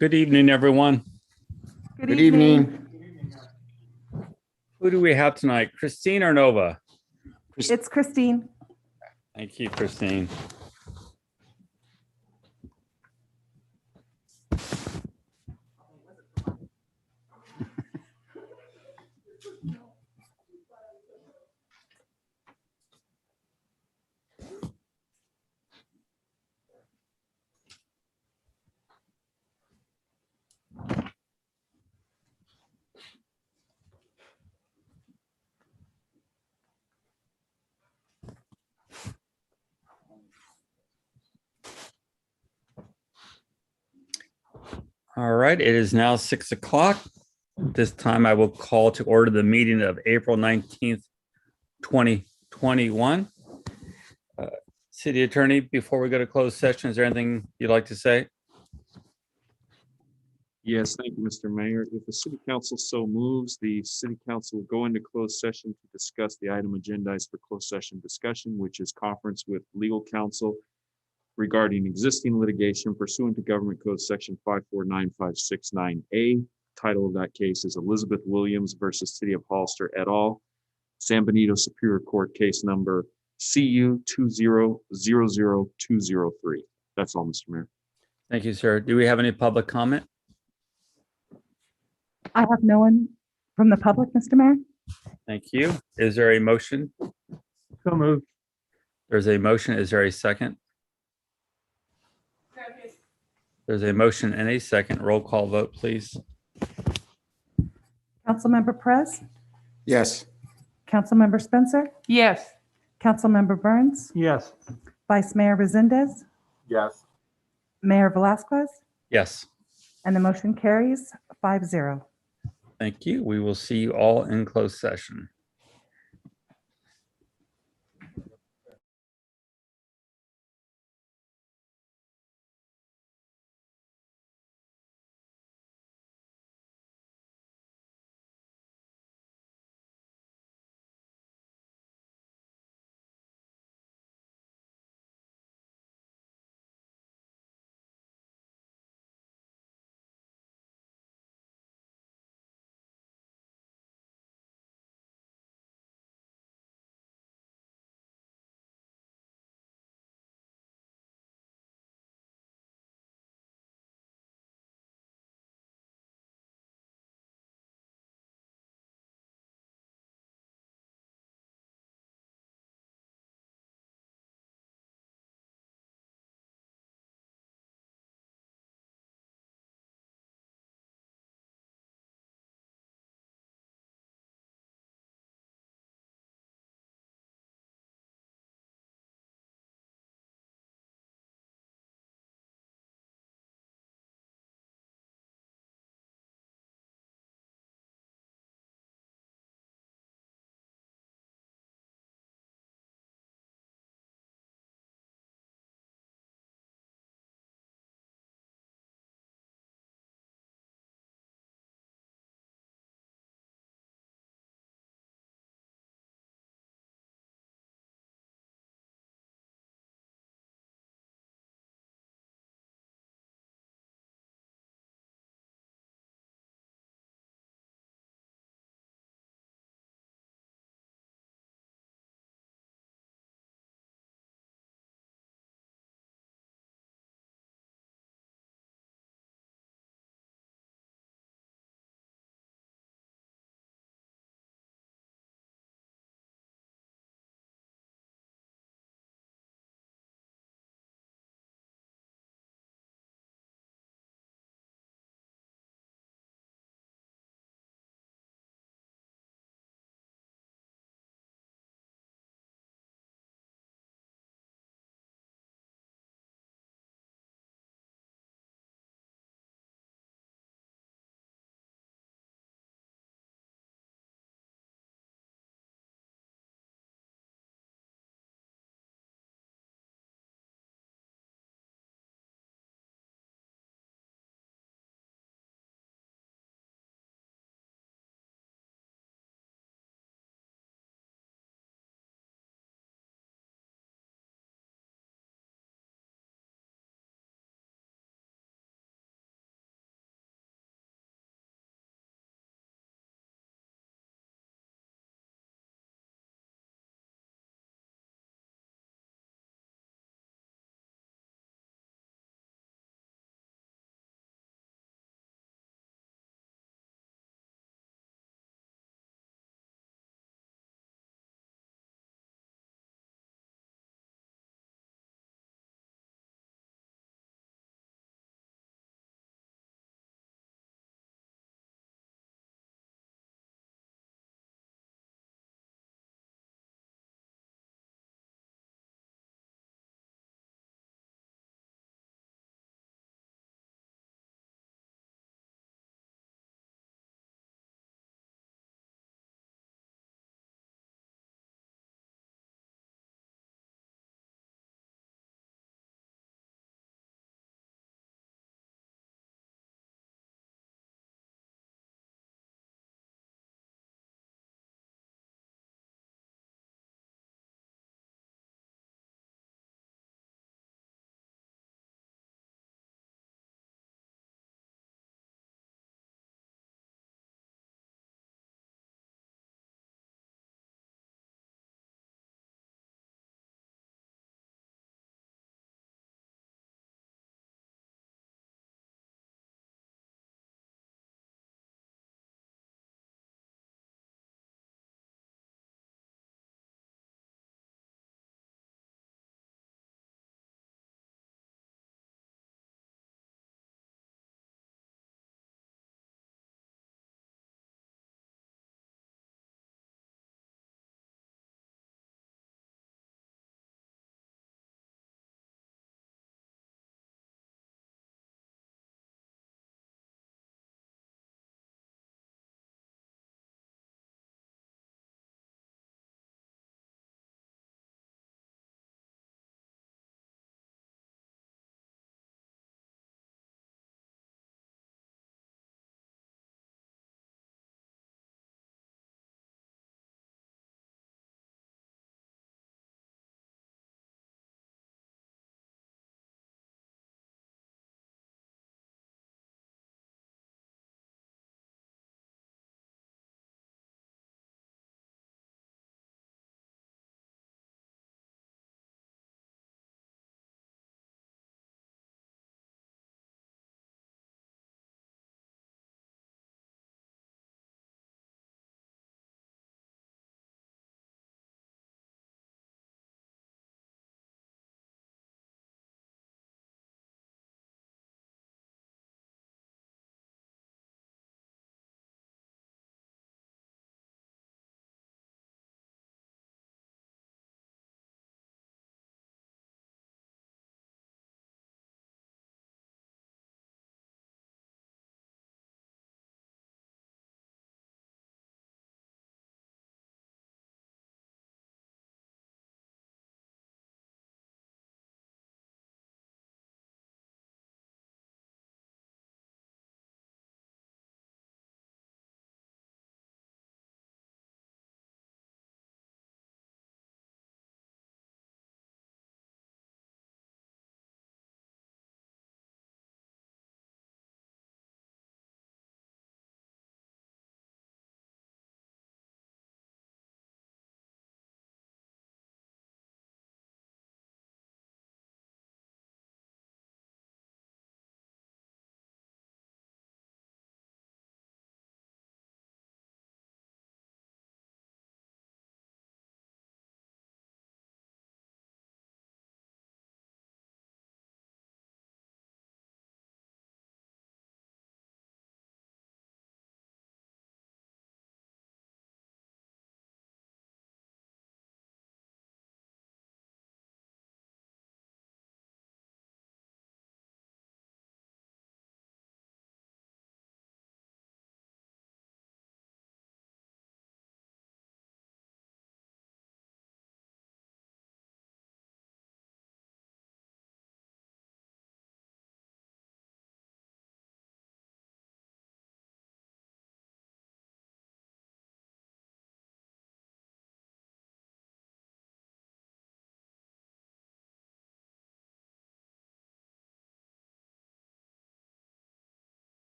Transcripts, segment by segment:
Good evening, everyone. Good evening. Who do we have tonight? Christine or Nova? It's Christine. Thank you, Christine. All right, it is now 6 o'clock. This time I will call to order the meeting of April 19th, 2021. City Attorney, before we go to closed session, is there anything you'd like to say? Yes, thank you, Mr. Mayor. If the city council so moves, the city council will go into closed session to discuss the item agendized for closed session discussion, which is conference with legal counsel regarding existing litigation pursuant to Government Code Section 549569A. Title of that case is Elizabeth Williams versus City of Hollister et al. San Benito Superior Court case number CU 2000203. That's all, Mr. Mayor. Thank you, sir. Do we have any public comment? I have no one from the public, Mr. Mayor. Thank you. Is there a motion? So moved. There's a motion. Is there a second? There's a motion and a second. Roll call vote, please. Councilmember Perez, Yes. Councilmember Spencer, Yes. Councilmember Burns, Yes. Vice Mayor Resendez, Yes. Mayor Velasquez, Yes. and the motion carries 5-0. Thank you. We will see you all in closed session.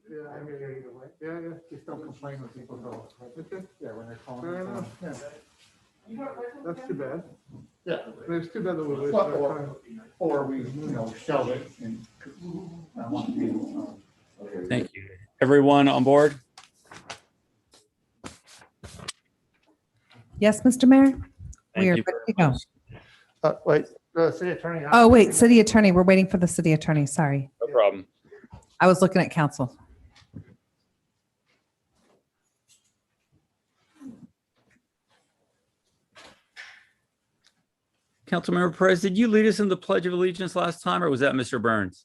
Yeah, I mean, either way. Yeah, yeah, just don't complain when people go. Yeah, when they're calling. That's too bad. Yeah. It's too bad that we wasted Well, our time. Or we, shove it and. I want to. Thank you. Everyone on board? Yes, Mr. Mayor? Thank We are you ready to very go. much. Wait, the city attorney. Oh, wait, city attorney. We're waiting for the city attorney. Sorry. No problem. I was looking at council. Councilmember Perez, did you lead us in the Pledge of Allegiance last time, or was that Mr. Burns?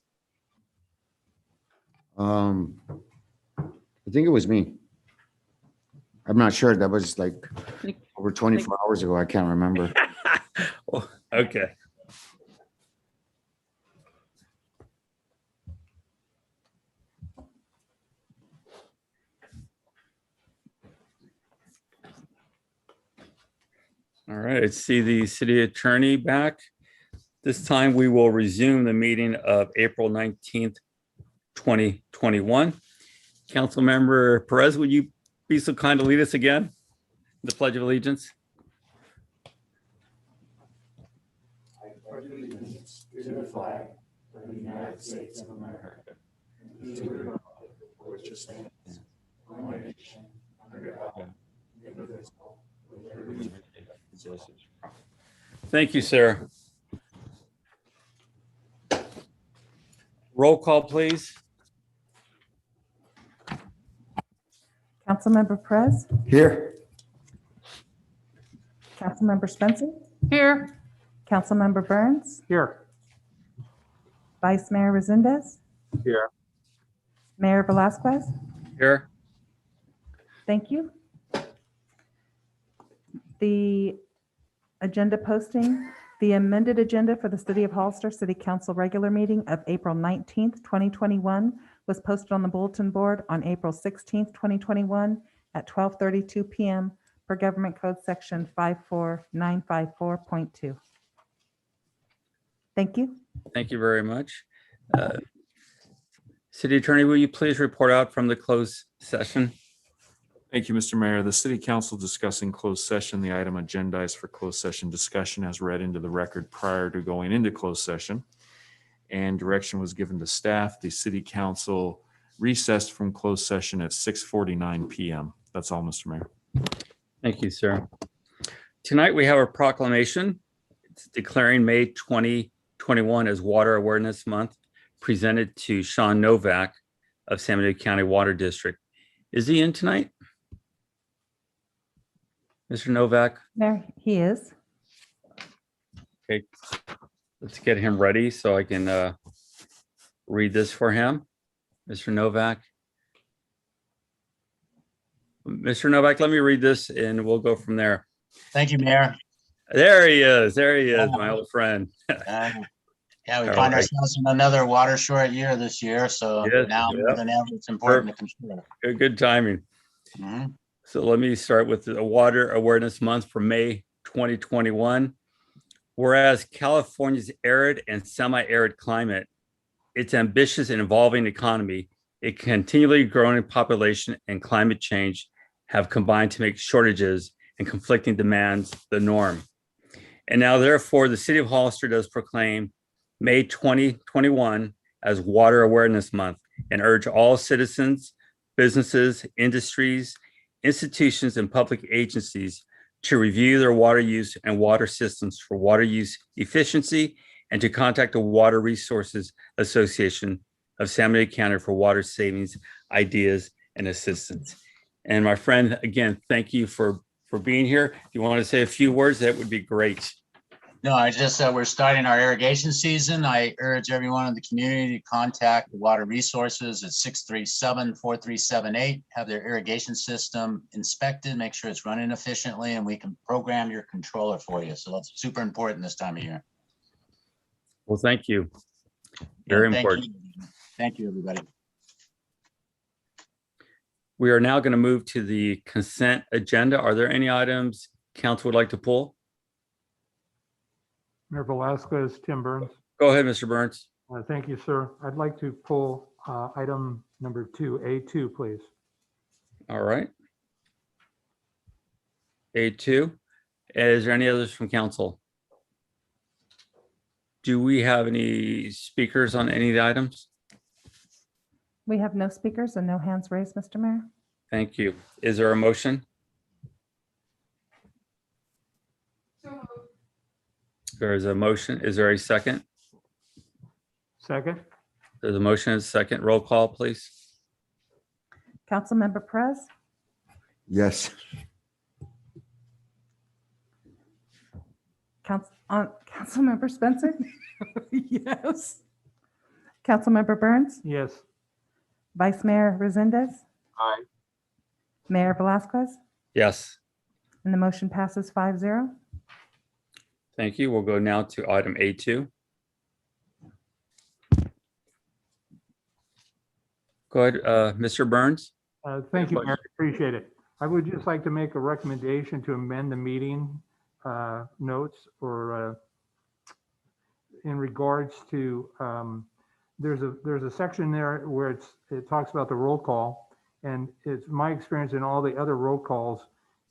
I think it was me. I'm not sure. That was like over 24 hours ago. I can't remember. Oh, okay. All right, I see the city attorney back. This time we will resume the meeting of April 19th, 2021. Councilmember Perez, would you be so kind to lead us again? The Pledge of Allegiance? To the flag of the United States of America. To the republic for which it stands, one nation, under God, indivisible, with liberty and justice. Thank you, sir. Roll call, please. Councilmember Perez, Here. Councilmember Spencer, Here. Councilmember Burns, Here. Vice Mayor Resendez. Here. Mayor Velazquez. Here. Thank you. The agenda posting, the amended agenda for the City of Hollister City Council regular meeting of April 19th, 2021 was posted on the bulletin board on April 16th, 2021 at 12:32 p.m. per Government Code Section 54954.2. Thank you. Thank you very much. City Attorney, will you please report out from the closed session? Thank you, Mr. Mayor. The city council discussing closed session, the item agendized for closed session discussion as read into the record prior to going into closed session. And direction was given to staff. The city council recessed from closed session at 6:49 p.m. That's all, Mr. Mayor. Thank you, sir. Tonight, we have a proclamation. It's declaring May 2021 as Water Awareness Month, presented to Sean Novak of San Mateo County Water District. Is he in tonight? Mr. Novak? There he is. Okay, let's get him ready so I can read this for him. Mr. Novak. Mr. Novak, let me read this and we'll go from there. Thank you, Mayor. There he is. There he is, my old friend. Yeah, we All find right. ourselves in another water short year this year, so Yes, now yeah. more than ever, it's important to consider. Good timing. Mhm. So let me start with the Water Awareness Month for May 2021. Whereas California's arid and semi-arid climate, its ambitious and evolving economy, a continually growing population and climate change have combined to make shortages and conflicting demands the norm. And now therefore, the city of Hollister does proclaim May 2021 as Water Awareness Month and urge all citizens, businesses, industries, institutions, and public agencies to review their water use and water systems for water use efficiency and to contact the Water Resources Association of San Mateo County for water savings ideas and assistance. And my friend, again, thank you for being here. If you want to say a few words, that would be great. No, I just, we're starting our irrigation season. I urge everyone in the community to contact the Water Resources at 637-4378, have their irrigation system inspected, make sure it's running efficiently, and we can program your controller for you. So that's super important this time of year. Well, thank you. Very Thank important. you. Thank you, everybody. We are now going to move to the consent agenda. Are there any items council would like to pull? Mayor Velazquez, Tim Burns. Go ahead, Mr. Burns. Thank you, sir. I'd like to pull item number 2A2, please. All right. A2. Is there any others from council? Do we have any speakers on any of the items? We have no speakers and no hands raised, Mr. Mayor. Thank you. Is there a motion? There is a motion. Is there a second? Second? There's a motion and a second. Roll call, please. Councilmember Perez, Yes. Councilmember Spencer? Yes. Councilmember Burns, Yes. Vice Mayor Resendez, Aye. Mayor Velazquez, Yes. and the motion passes 5-0. Thank you. We'll go now to item A2. Go ahead, Mr. Burns. Thank you, Mayor. Appreciate it. I would just like to make a recommendation to amend the meeting notes or in regards to, there's a section there where it talks about the roll call. And it's my experience in all the other roll calls,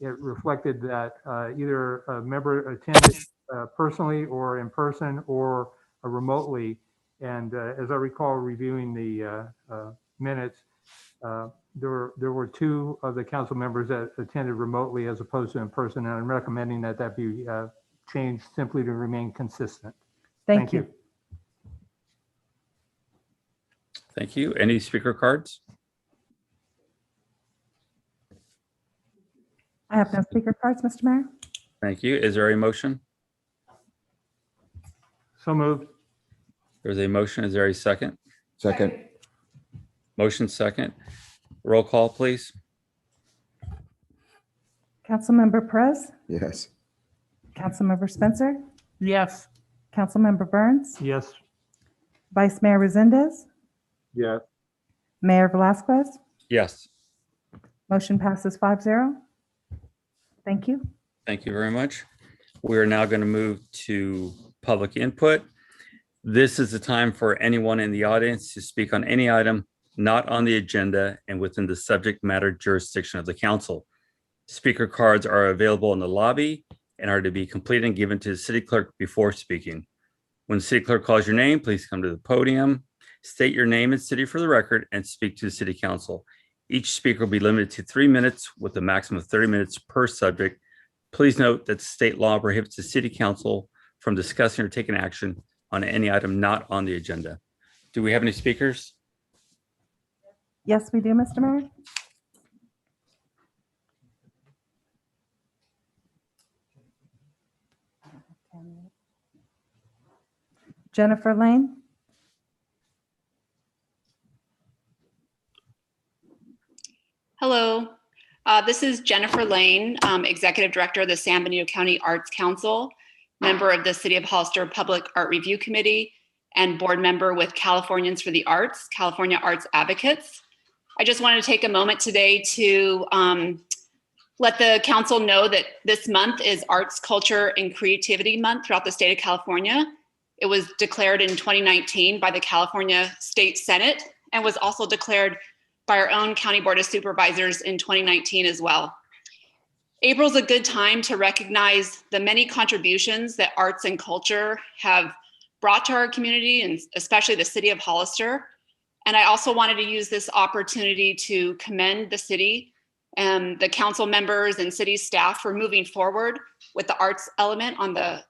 it reflected that either a member attended personally or in person or remotely. And as I recall reviewing the minutes, there were two of the council members that attended remotely as opposed to in person. And I'm recommending that that be changed simply to remain consistent. Thank you. Thank you. Any speaker cards? I have no speaker cards, Mr. Mayor. Thank you. Is there a motion? So moved. There's a motion. Is there a second? Second. Motion second. Roll call, please. Councilmember Perez, Yes. Councilmember Spencer, Yes. Councilmember Burns, Yes. Vice Mayor Resendez, Yes. Mayor Velazquez. Yes. Motion passes 5-0. Thank you. Thank you very much. We are now going to move to public input. This is the time for anyone in the audience to speak on any item not on the agenda and within the subject matter jurisdiction of the council. Speaker cards are available in the lobby and are to be completed and given to the city clerk before speaking. When the city clerk calls your name, please come to the podium, state your name and city for the record, and speak to the city council. Each speaker will be limited to 3 minutes with a maximum of 30 minutes per subject. Please note that state law prohibits the city council from discussing or taking action on any item not on the agenda. Do we have any speakers? Yes, we do, Mr. Mayor. Jennifer Lane. Hello, this is Jennifer Lane, Executive Director of the San Benito County Arts Council, member of the City of Hollister Public Art Review Committee, and board member with Californians for the Arts, California Arts Advocates. I just wanted to take a moment today to let the council know that this month is Arts, Culture, and Creativity Month throughout the state of California. It was declared in 2019 by the California State Senate and was also declared by our own County Board of Supervisors in 2019 as well. April's a good time to recognize the many contributions that arts and culture have brought to our community, and especially the city of Hollister. And I also wanted to use this opportunity to commend the city and the council members and city staff for moving forward with the arts element on the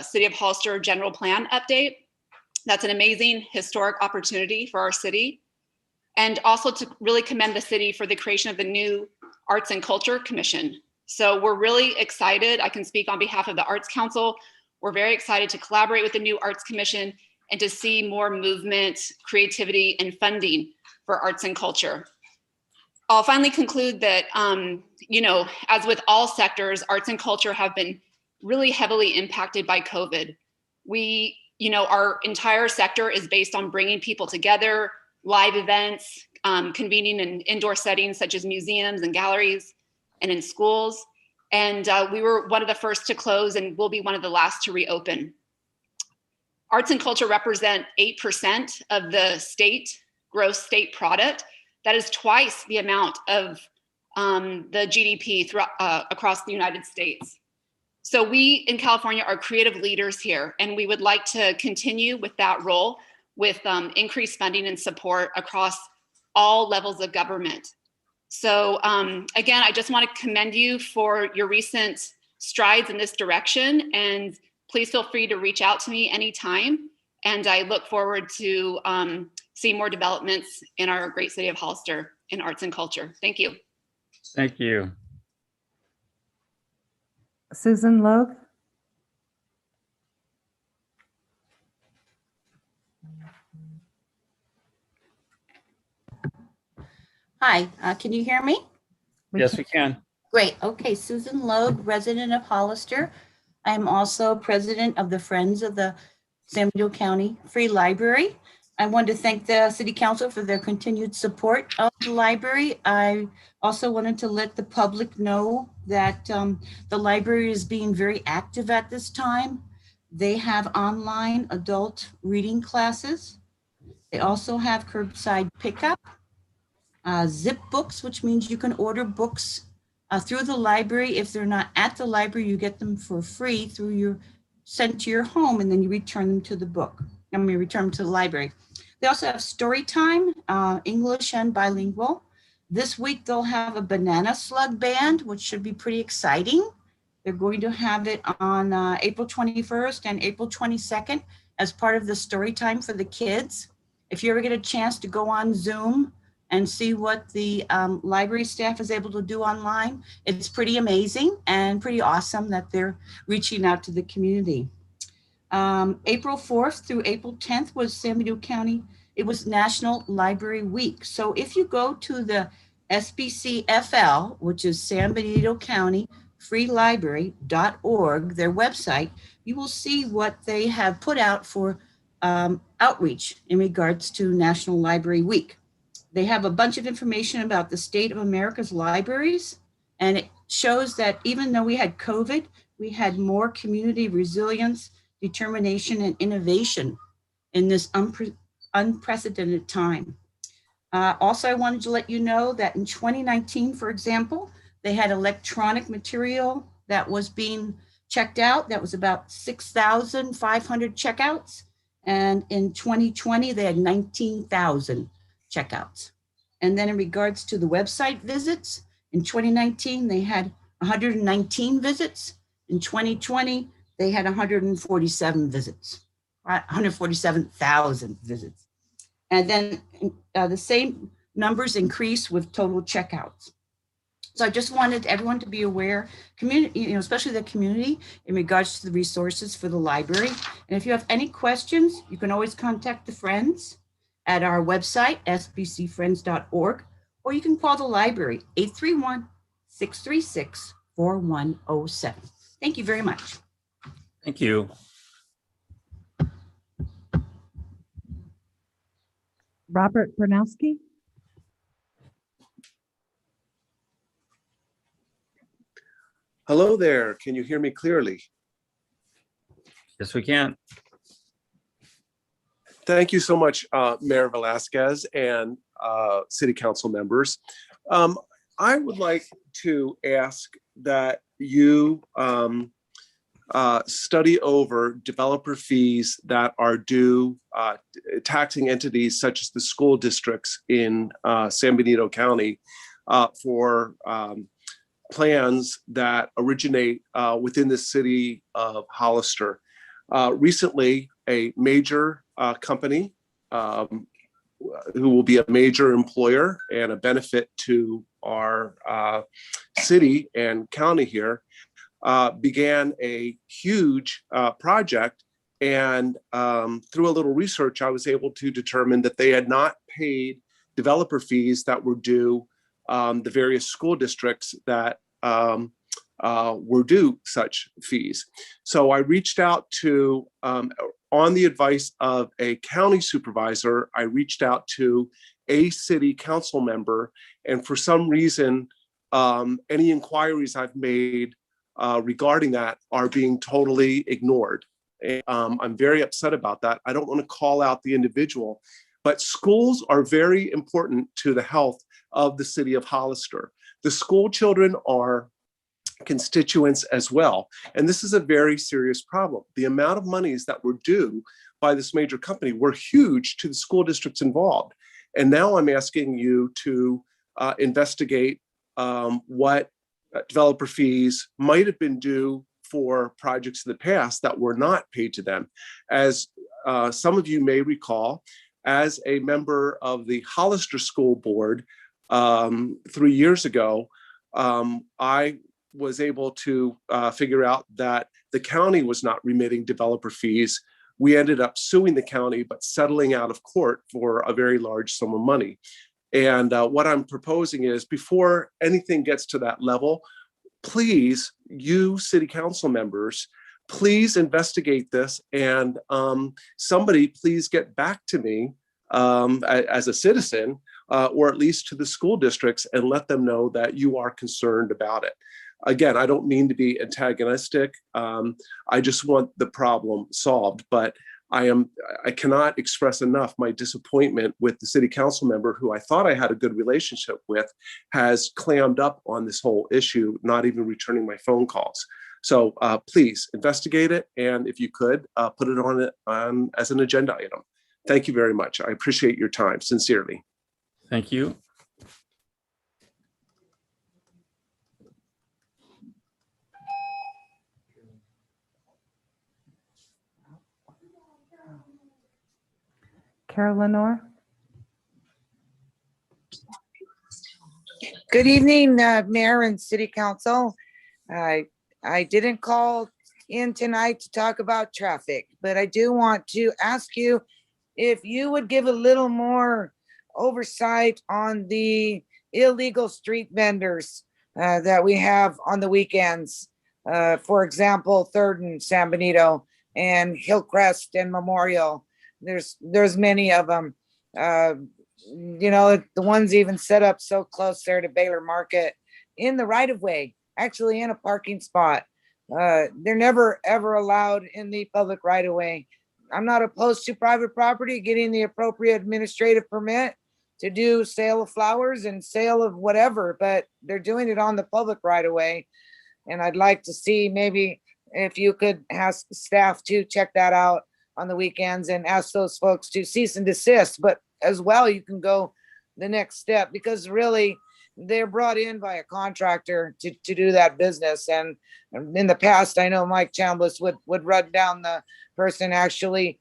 City of Hollister General Plan update. That's an amazing historic opportunity for our city. And also to really commend the city for the creation of the new Arts and Culture Commission. So we're really excited. I can speak on behalf of the Arts Council. We're very excited to collaborate with the new Arts Commission and to see more movement, creativity, and funding for arts and culture. I'll finally conclude that, as with all sectors, arts and culture have been really heavily impacted by COVID. Our entire sector is based on bringing people together, live events, convening in indoor settings such as museums and galleries and in schools. And we were one of the first to close and will be one of the last to reopen. Arts and culture represent 8% of the gross state product. That is twice the amount of the GDP across the United States. So we in California are creative leaders here, and we would like to continue with that role with increased funding and support across all levels of government. So again, I just want to commend you for your recent strides in this direction, and please feel free to reach out to me anytime. And I look forward to seeing more developments in our great city of Hollister in arts and culture. Thank you. Thank you. Susan Logue. Hi, can you hear me? Yes, we can. Great. Okay, Susan Logue, resident of Hollister. I'm also president of the Friends of the San Benito County Free Library. I want to thank the City Council for their continued support of the library. I also wanted to let the public know that the library is being very active at this time. They have online adult reading classes. They also have curbside pickup, zip books, which means you can order books through the library. If they're not at the library, you get them for free sent to your home, and then you return them to the return them to the library. They also have story time, English and bilingual. This week they'll have a banana slug band, which should be pretty exciting. They're going to have it on April 21st and April 22nd as part of the story time for the kids. If you ever get a chance to go on Zoom and see what the library staff is able to do online, it's pretty amazing and pretty awesome that they're reaching out to the community. April 4th through April 10th was San Benito County, it was National Library Week. So if you go to the SBCFL, which is San Benito County freelibrary.org, their website, you will see what they have put out for outreach in regards to National Library Week. They have a bunch of information about the state of America's libraries, and it shows that even though we had COVID, we had more community resilience, determination, and innovation in this unprecedented time. Also, I wanted to let you know that in 2019, for example, they had electronic material that was being checked out. That was about 6,500 checkouts. And in 2020, they had 19,000 checkouts. And then in regards to the website visits, in 2019, they had 119 visits. In 2020, they had 147 visits, 147,000 visits. And then the same numbers increase with total checkouts. So I just wanted everyone to be aware, community, especially the community, in regards to the resources for the library. And if you have any questions, you can always contact the Friends at our website, sbcfriends.org, or you can call the library, 831-636-4107. Thank you very much. Thank you. Robert Bernowski. Hello there. Can you hear me clearly? Yes, we can. Thank you so much, Mayor Velasquez and City Council members. I would like to ask that you study over developer fees that are due taxing entities such as the school districts in San Benito County for plans that originate within the city of Hollister. Recently, a major company who will be a major employer and a benefit to our city and county here began a huge project. And through a little research, I was able to determine that they had not paid developer fees that were due the various school districts that were due such fees. So I reached out to, on the advice of a county supervisor, I reached out to a city council member, and for some reason, any inquiries I've made regarding that are being totally ignored. I'm very upset about that. I don't want to call out the individual, but schools are very important to the health of the city of Hollister. The school children are constituents as well. And this is a very serious problem. The amount of monies that were due by this major company were huge to the school districts involved. And now I'm asking you to investigate what developer fees might have been due for projects in the past that were not paid to them. As some of you may recall, as a member of the Hollister School Board 3 years ago, I was able to figure out that the county was not remitting developer fees. We ended up suing the county, but settling out of court for a very large sum of money. And what I'm proposing is, before anything gets to that level, please, you city council members, please investigate this, and somebody please get back to me as a citizen, or at least to the school districts, and let them know that you are concerned about it. Again, I don't mean to be antagonistic. I just want the problem solved, but I cannot express enough my disappointment with the city council member who I thought I had a good relationship with, has clammed up on this whole issue, not even returning my phone calls. So please investigate it, and if you could, put it on as an agenda item. Thank you very much. I appreciate your time, sincerely. Thank you. Carol Lenore. Good evening, Mayor and City Council. I didn't call in tonight to talk about traffic, but I do want to ask you if you would give a little more oversight on the illegal street vendors that we have on the weekends. For example, 3rd and San Benito and Hillcrest and Memorial. There's many of them. You know, the ones even set up so close there to Baylor Market in the right of way, actually in a parking spot. They're never ever allowed in the public right of way. I'm not opposed to private property getting the appropriate administrative permit to do sale of flowers and sale of whatever, but they're doing it on the public right of way. And I'd like to see maybe if you could ask staff to check that out on the weekends and ask those folks to cease and desist. But as well, you can go the next step, because really they're brought in by a contractor to do that business. And in the past, I know Mike Chambliss would run down the person actually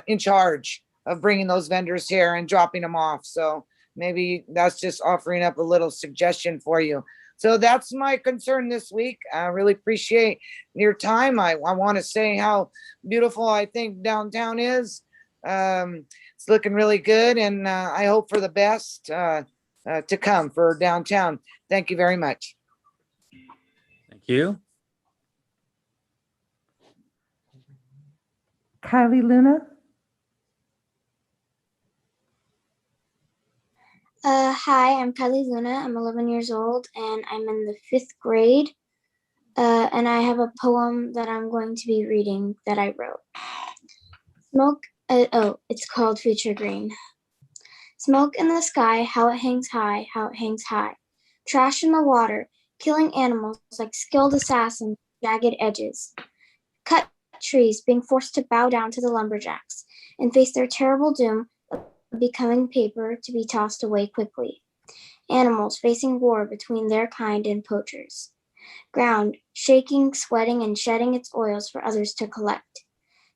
in charge of bringing those vendors here and dropping them off. So maybe that's just offering up a little suggestion for you. So that's my concern this week. I really appreciate your time. I want to say how beautiful I think downtown is. It's looking really good, and I hope for the best to come for downtown. Thank you very much. Thank you. Kylie Luna. Hi, I'm Kylie Luna. I'm 11 years old and I'm in the 5th grade. And I have a poem that I'm going to be reading that I wrote. It's called Future Green. Smoke in the sky, how it hangs high, how it hangs high. Trash in the water, killing animals like skilled assassins, jagged edges. Cut trees, being forced to bow down to the lumberjacks and face their terrible doom of becoming paper to be tossed away quickly. Animals facing war between their kind and poachers. Ground shaking, sweating, and shedding its oils for others to collect.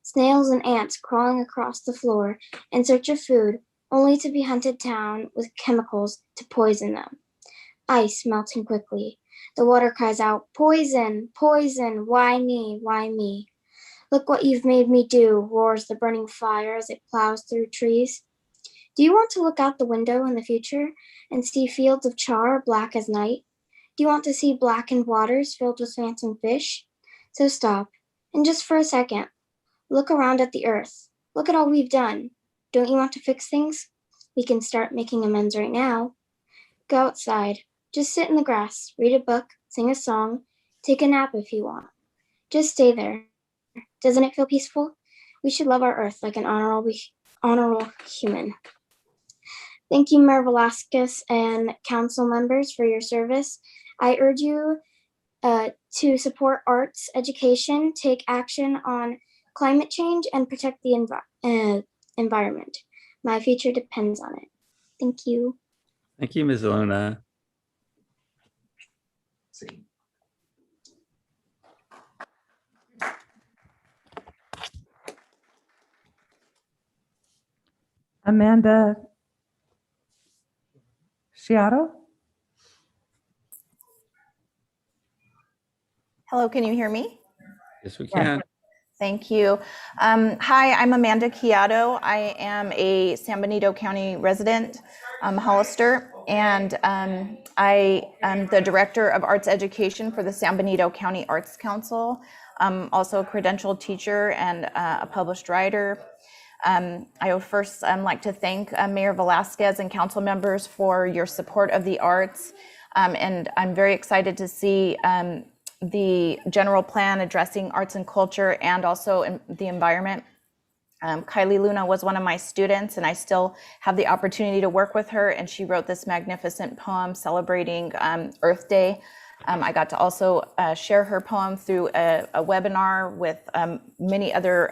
Snails and ants crawling across the floor in search of food, only to be hunted down with chemicals to poison them. Ice melting quickly. The water cries out, "Poison, poison, why me, why me?" "Look what you've made me do," roars the burning fire as it plows through trees. Do you want to look out the window in the future and see fields of char black as night? Do you want to see blackened waters filled with phantom fish? So stop, and just for a second, look around at the earth. Look at all we've done. Don't you want to fix things? We can start making amends right now. Go outside. Just sit in the grass, read a book, sing a song, take a nap if you want. Just stay there. Doesn't it feel peaceful? We should love our earth like an honorable human. Thank you, Mayor Velasquez and council members for your service. I urge you to support arts education, take action on climate change, and protect the environment. My future depends on it. Thank you. Thank you, Ms. Luna. Amanda Chiaro? Hello, can you hear me? Yes, we can. Thank you. Hi, I'm Amanda Chiato. I am a San Benito County resident, Hollister, and I am the Director of Arts Education for the San Benito County Arts Council. I'm also a credentialed teacher and a published writer. I would first like to thank Mayor Velasquez and council members for your support of the arts. And I'm very excited to see the general plan addressing arts and culture and also in the environment. Kylie Luna was one of my students, and I still have the opportunity to work with her, and she wrote this magnificent poem celebrating Earth Day. I got to also share her poem through a webinar with many other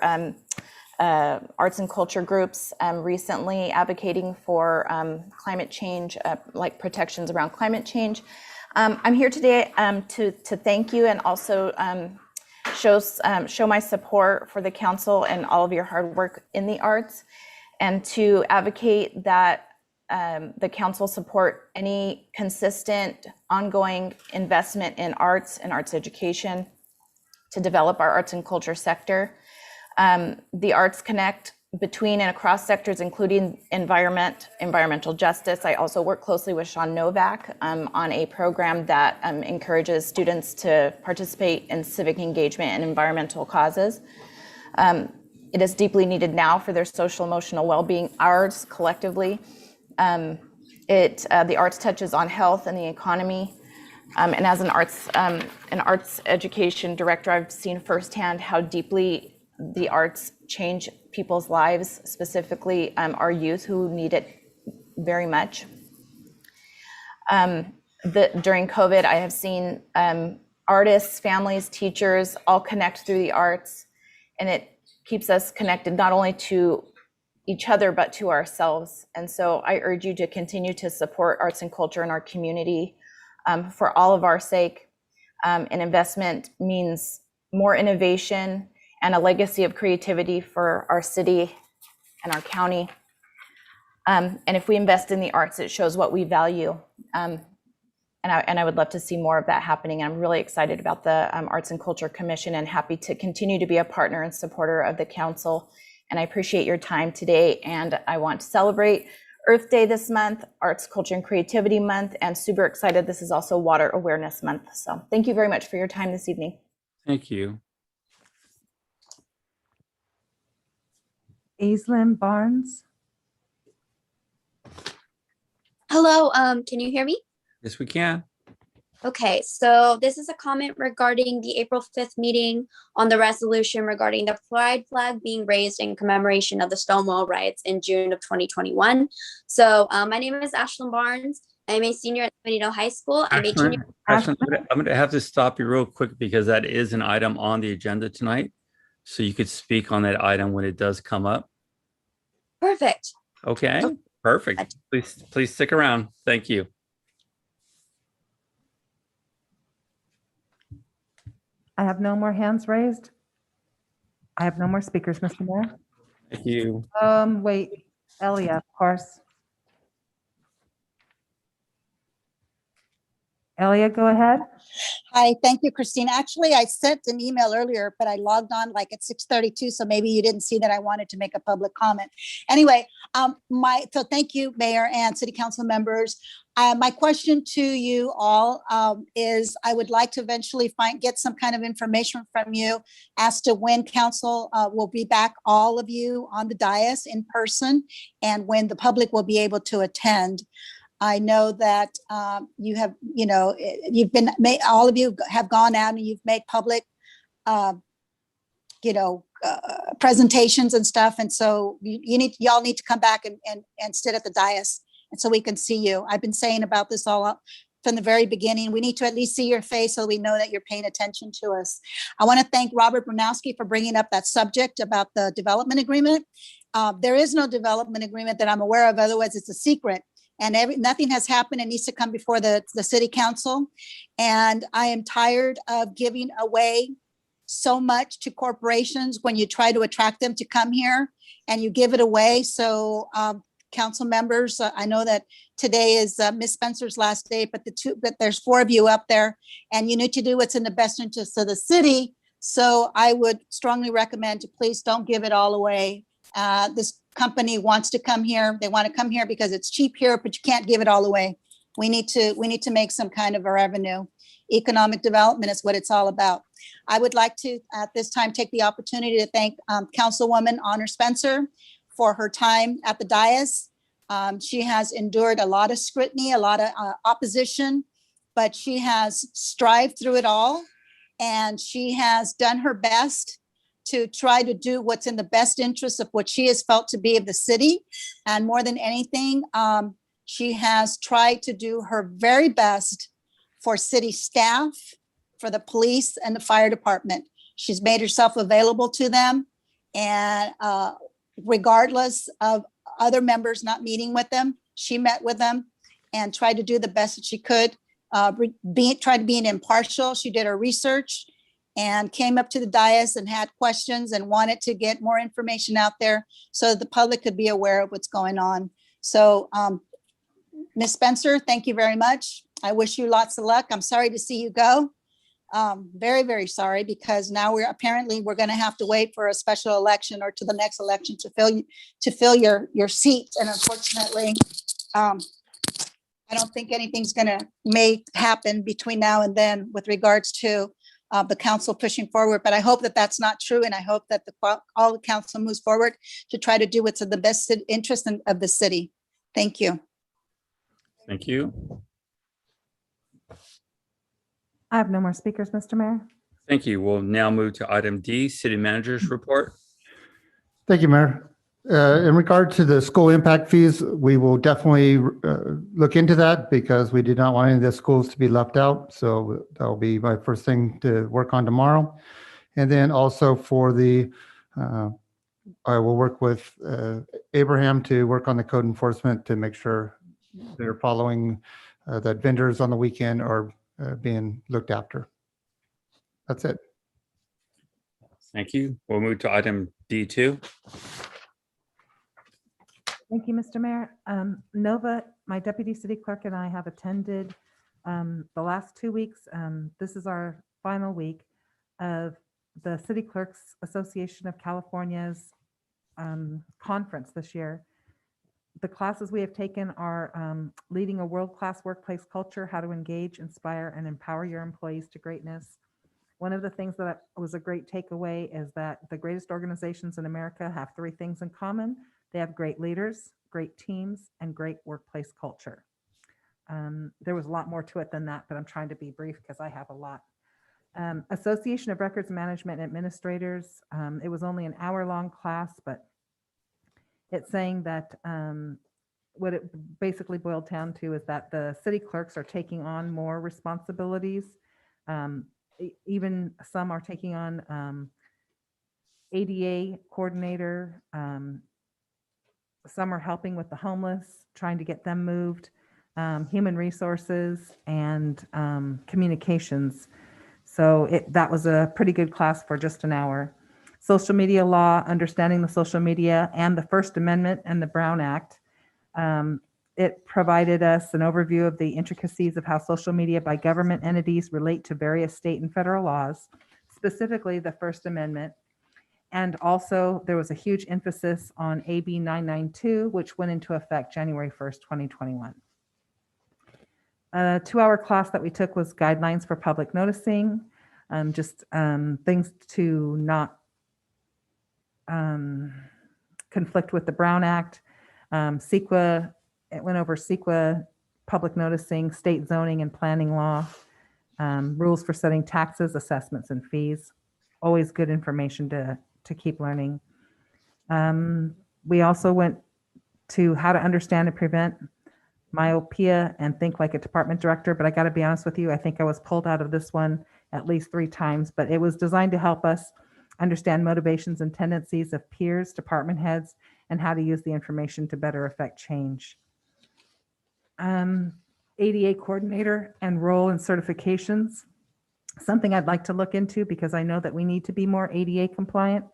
arts and culture groups recently advocating for climate change, like protections around climate change. I'm here today to thank you and also show my support for the council and all of your hard work in the arts, and to advocate that the council support any consistent ongoing investment in arts and arts education to develop our arts and culture sector. The arts connect between and across sectors, including environmental justice. I also work closely with Sean Novak on a program that encourages students to participate in civic engagement and environmental causes. It is deeply needed now for their social emotional well-being, ours collectively. The arts touches on health and the economy. And as an arts education director, I've seen firsthand how deeply the arts change people's lives, specifically our youth who need it very much. During COVID, I have seen artists, families, teachers all connect through the arts, and it keeps us connected not only to each other, but to ourselves. And so I urge you to continue to support arts and culture in our community for all of our sake. An investment means more innovation and a legacy of creativity for our city and our county. And if we invest in the arts, it shows what we value. And I would love to see more of that happening. I'm really excited about the Arts and Culture Commission and happy to continue to be a partner and supporter of the council. And I appreciate your time today. And I want to celebrate Earth Day this month, Arts, Culture, and Creativity Month, and super excited. This is also Water Awareness Month. So thank you very much for your time this evening. Thank you. Aislinn Barnes? Hello, can you hear me? Yes, we can. Okay, so this is a comment regarding the April 5th meeting on the resolution regarding the pride flag being raised in commemoration of the Stonewall riots in June of 2021. So my name is Aislinn Barnes. I'm a senior at Benito High School. I'm 18 years Aislinn, I'm going to have to stop you real quick because that is an item on the agenda tonight. So you could speak on that item when it does come up. Perfect. Okay, perfect. Please stick around. Thank you. I have no more hands raised. I have no more speakers, Mr. Mayor. Thank you. Wait, Elia, of course. Elia, go ahead. Hi, thank you, Christina. Actually, I sent an email earlier, but I logged on like at 6:32, so maybe you didn't see that I wanted to make a public comment. Anyway, so thank you, Mayor and City Council members. My question to you all is I would like to eventually get some kind of information from you as to when council will be back, all of you on the dais in person, and when the public will be able to attend. I know that you have, you've been, all of you have gone out and you've made public presentations and stuff. And so y'all need to come back and sit at the dais. And so we can see you. I've been saying about this all up from the very beginning. We need to at least see your face so we know that you're paying attention to us. I want to thank Robert Brunowski for bringing up that subject about the development agreement. There is no development agreement that I'm aware of, otherwise it's a secret. And nothing has happened. It needs to come before the city council. And I am tired of giving away so much to corporations when you try to attract them to come here and you give it away. So council members, I know that today is Ms. Spencer's last day, but there's 4 of you up there and you need to do what's in the best interest of the city. So I would strongly recommend to please don't give it all away. This company wants to come here. They want to come here because it's cheap here, but you can't give it all away. We need to make some kind of a revenue. Economic development is what it's all about. I would like to, at this time, take the opportunity to thank Councilwoman Honor Spencer for her time at the dais. She has endured a lot of scrutiny, a lot of opposition, but she has strived through it all. And she has done her best to try to do what's in the best interest of what she has felt to be of the city. And more than anything, she has tried to do her very best for city staff, for the police and the fire department. She's made herself available to them. And regardless of other members not meeting with them, she met with them and tried to do the best that she could. Tried to be impartial. She did her research and came up to the dais and had questions and wanted to get more information out there so that the public could be aware of what's going on. So Ms. Spencer, thank you very much. I wish you lots of luck. I'm sorry to see you go. Very, very sorry, because now we're going to have to wait for a special election or to the next election to fill your seat. And unfortunately, I don't think anything's may happen between now and then with regards to the council pushing forward, but I hope that that's not true. And I hope that all the council moves forward to try to do what's in the best interest of the city. Thank you. Thank you. I have no more speakers, Mr. Mayor. Thank you. We'll now move to item D, City Manager's Report. Thank you, Mayor. In regard to the school impact fees, we will definitely look into that because we did not want any of the schools to be left out. So that'll be my first thing to work on tomorrow. And then also for the, I will work with Abraham to work on the code enforcement to make sure they're following that vendors on the weekend are being looked after. That's it. Thank you. We'll move to item D2. Thank you, Mr. Mayor. Nova, my deputy city clerk, and I have attended the last 2 weeks. This is our final week of the City Clerks Association of California's conference this year. The classes we have taken are leading a world-class workplace culture, how to engage, inspire, and empower your employees to greatness. One of the things that was a great takeaway is that the greatest organizations in America have 3 things in common. They have great leaders, great teams, and great workplace culture. There was a lot more to it than that, but I'm trying to be brief because I have a lot. Association of Records Management Administrators. It was only an hour-long class, but it's saying that what it basically boiled down to is that the city clerks are taking on more responsibilities. Even some are taking on ADA coordinator. Some are helping with the homeless, trying to get them moved, human resources, and communications. So that was a pretty good class for just an hour. Social media law, understanding the social media and the First Amendment and the Brown Act. It provided us an overview of the intricacies of how social media by government entities relate to various state and federal laws, specifically the First Amendment. And also there was a huge emphasis on AB 992, which went into effect January 1st, 2021. A 2-hour class that we took was guidelines for public noticing, just things to not conflict with the Brown Act. CEQA, it went over CEQA, public noticing, state zoning and planning law, rules for setting taxes, assessments, and fees. always good information to keep learning. We also went to how to understand and prevent myopia and think like a department director, but I got to be honest with you, I think I was pulled out of this one at least 3 times, but it was designed to help us understand motivations and tendencies of peers, department heads, and how to use the information to better affect change. ADA coordinator and role and certifications, something I'd like to look into because I know that we need to be more ADA compliant.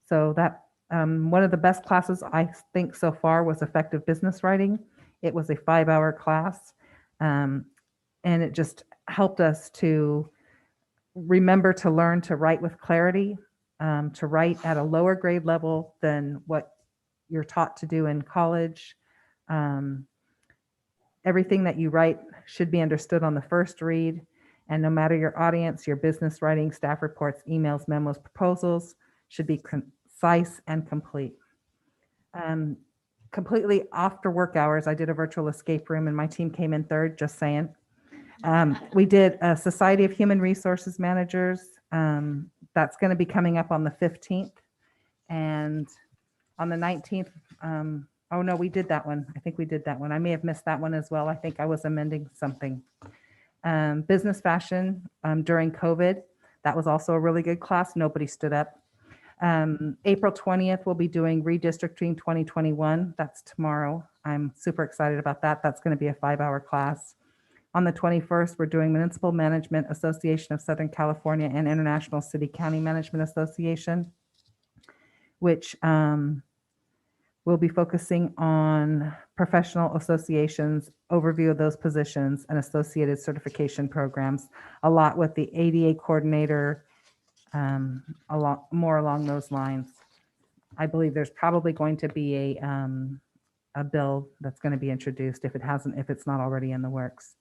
So that one of the best classes I think so far was effective business writing. It was a 5-hour class, and it just helped us to remember to learn to write with clarity, to write at a lower grade level than what you're taught to do in college. Everything that you write should be understood on the first read, and no matter your audience, your business writing, staff reports, emails, memos, proposals should be concise and complete. Completely after work hours, I did a virtual escape room and my team came in third, just saying. We did a Society of Human Resources Managers. That's going to be coming up on the 15th. And on the 19th, oh no, we did that one. I think we did that one. I may have missed that one as well. I think I was amending something. Business fashion during COVID. That was also a really good class. Nobody stood up. April 20th, we'll be doing redistricting 2021. That's tomorrow. I'm super excited about that. That's going to be a 5-hour class. On the 21st, we're doing Municipal Management Association of Southern California and International City County Management Association, which we'll be focusing on professional associations, overview of those positions, and associated certification programs, a lot with the ADA coordinator, a lot more along those lines. I believe there's probably going to be a bill that's going to be introduced if it's not already in the works.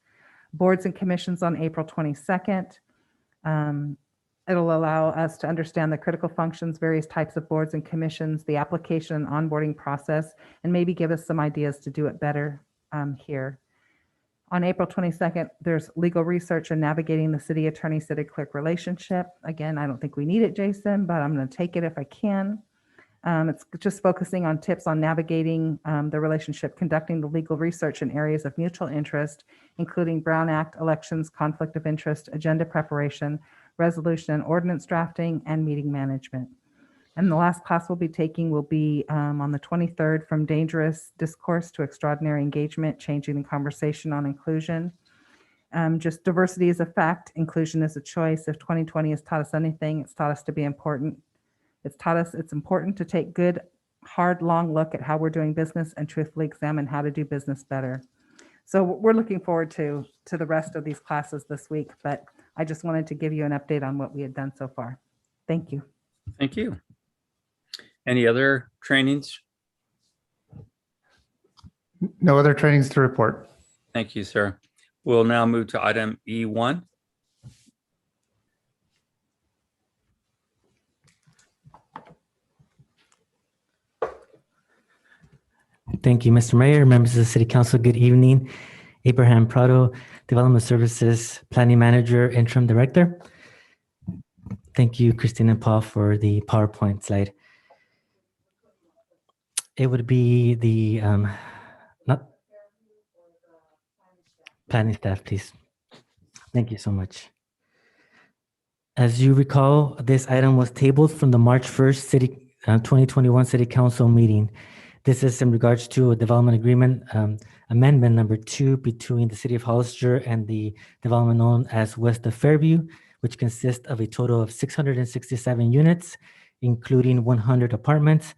Boards and commissions on April 22nd. It'll allow us to understand the critical functions, various types of boards and commissions, the application and onboarding process, and maybe give us some ideas to do it better here. On April 22nd, there's legal research and navigating the city attorney city clerk relationship. Again, I don't think we need it, Jason, but I'm going to take it if I can. It's just focusing on tips on navigating the relationship, conducting the legal research in areas of mutual interest, including Brown Act, elections, conflict of interest, agenda preparation, resolution and ordinance drafting, and meeting management. And the last class we'll be taking will be on the 23rd, From Dangerous Discourse to Extraordinary Engagement, Changing the Conversation on Inclusion. Just diversity is a fact, inclusion is a choice. If 2020 has taught us anything, it's taught us to be important. It's taught us it's important to take good, hard, long look at how we're doing business and truthfully examine how to do business better. So we're looking forward to the rest of these classes this week, but I just wanted to give you an update on what we had done so far. Thank you. Thank you. Any other trainings? No other trainings to report. Thank you, sir. We'll now move to item E1. Thank you, Mr. Mayor, members of the City Council. Good evening. Abraham Prado, Development Services Planning Manager, Interim Director. Thank you, Christine and Paul, for the PowerPoint slide. It would be the not planning staff, please. Thank you so much. As you recall, this item was tabled from the March 1st 2021 City Council meeting. This is in regards to a development agreement amendment number 2 between the City of Hollister and the development known as West of Fairview, which consists of a total of 667 units, including 100 apartments,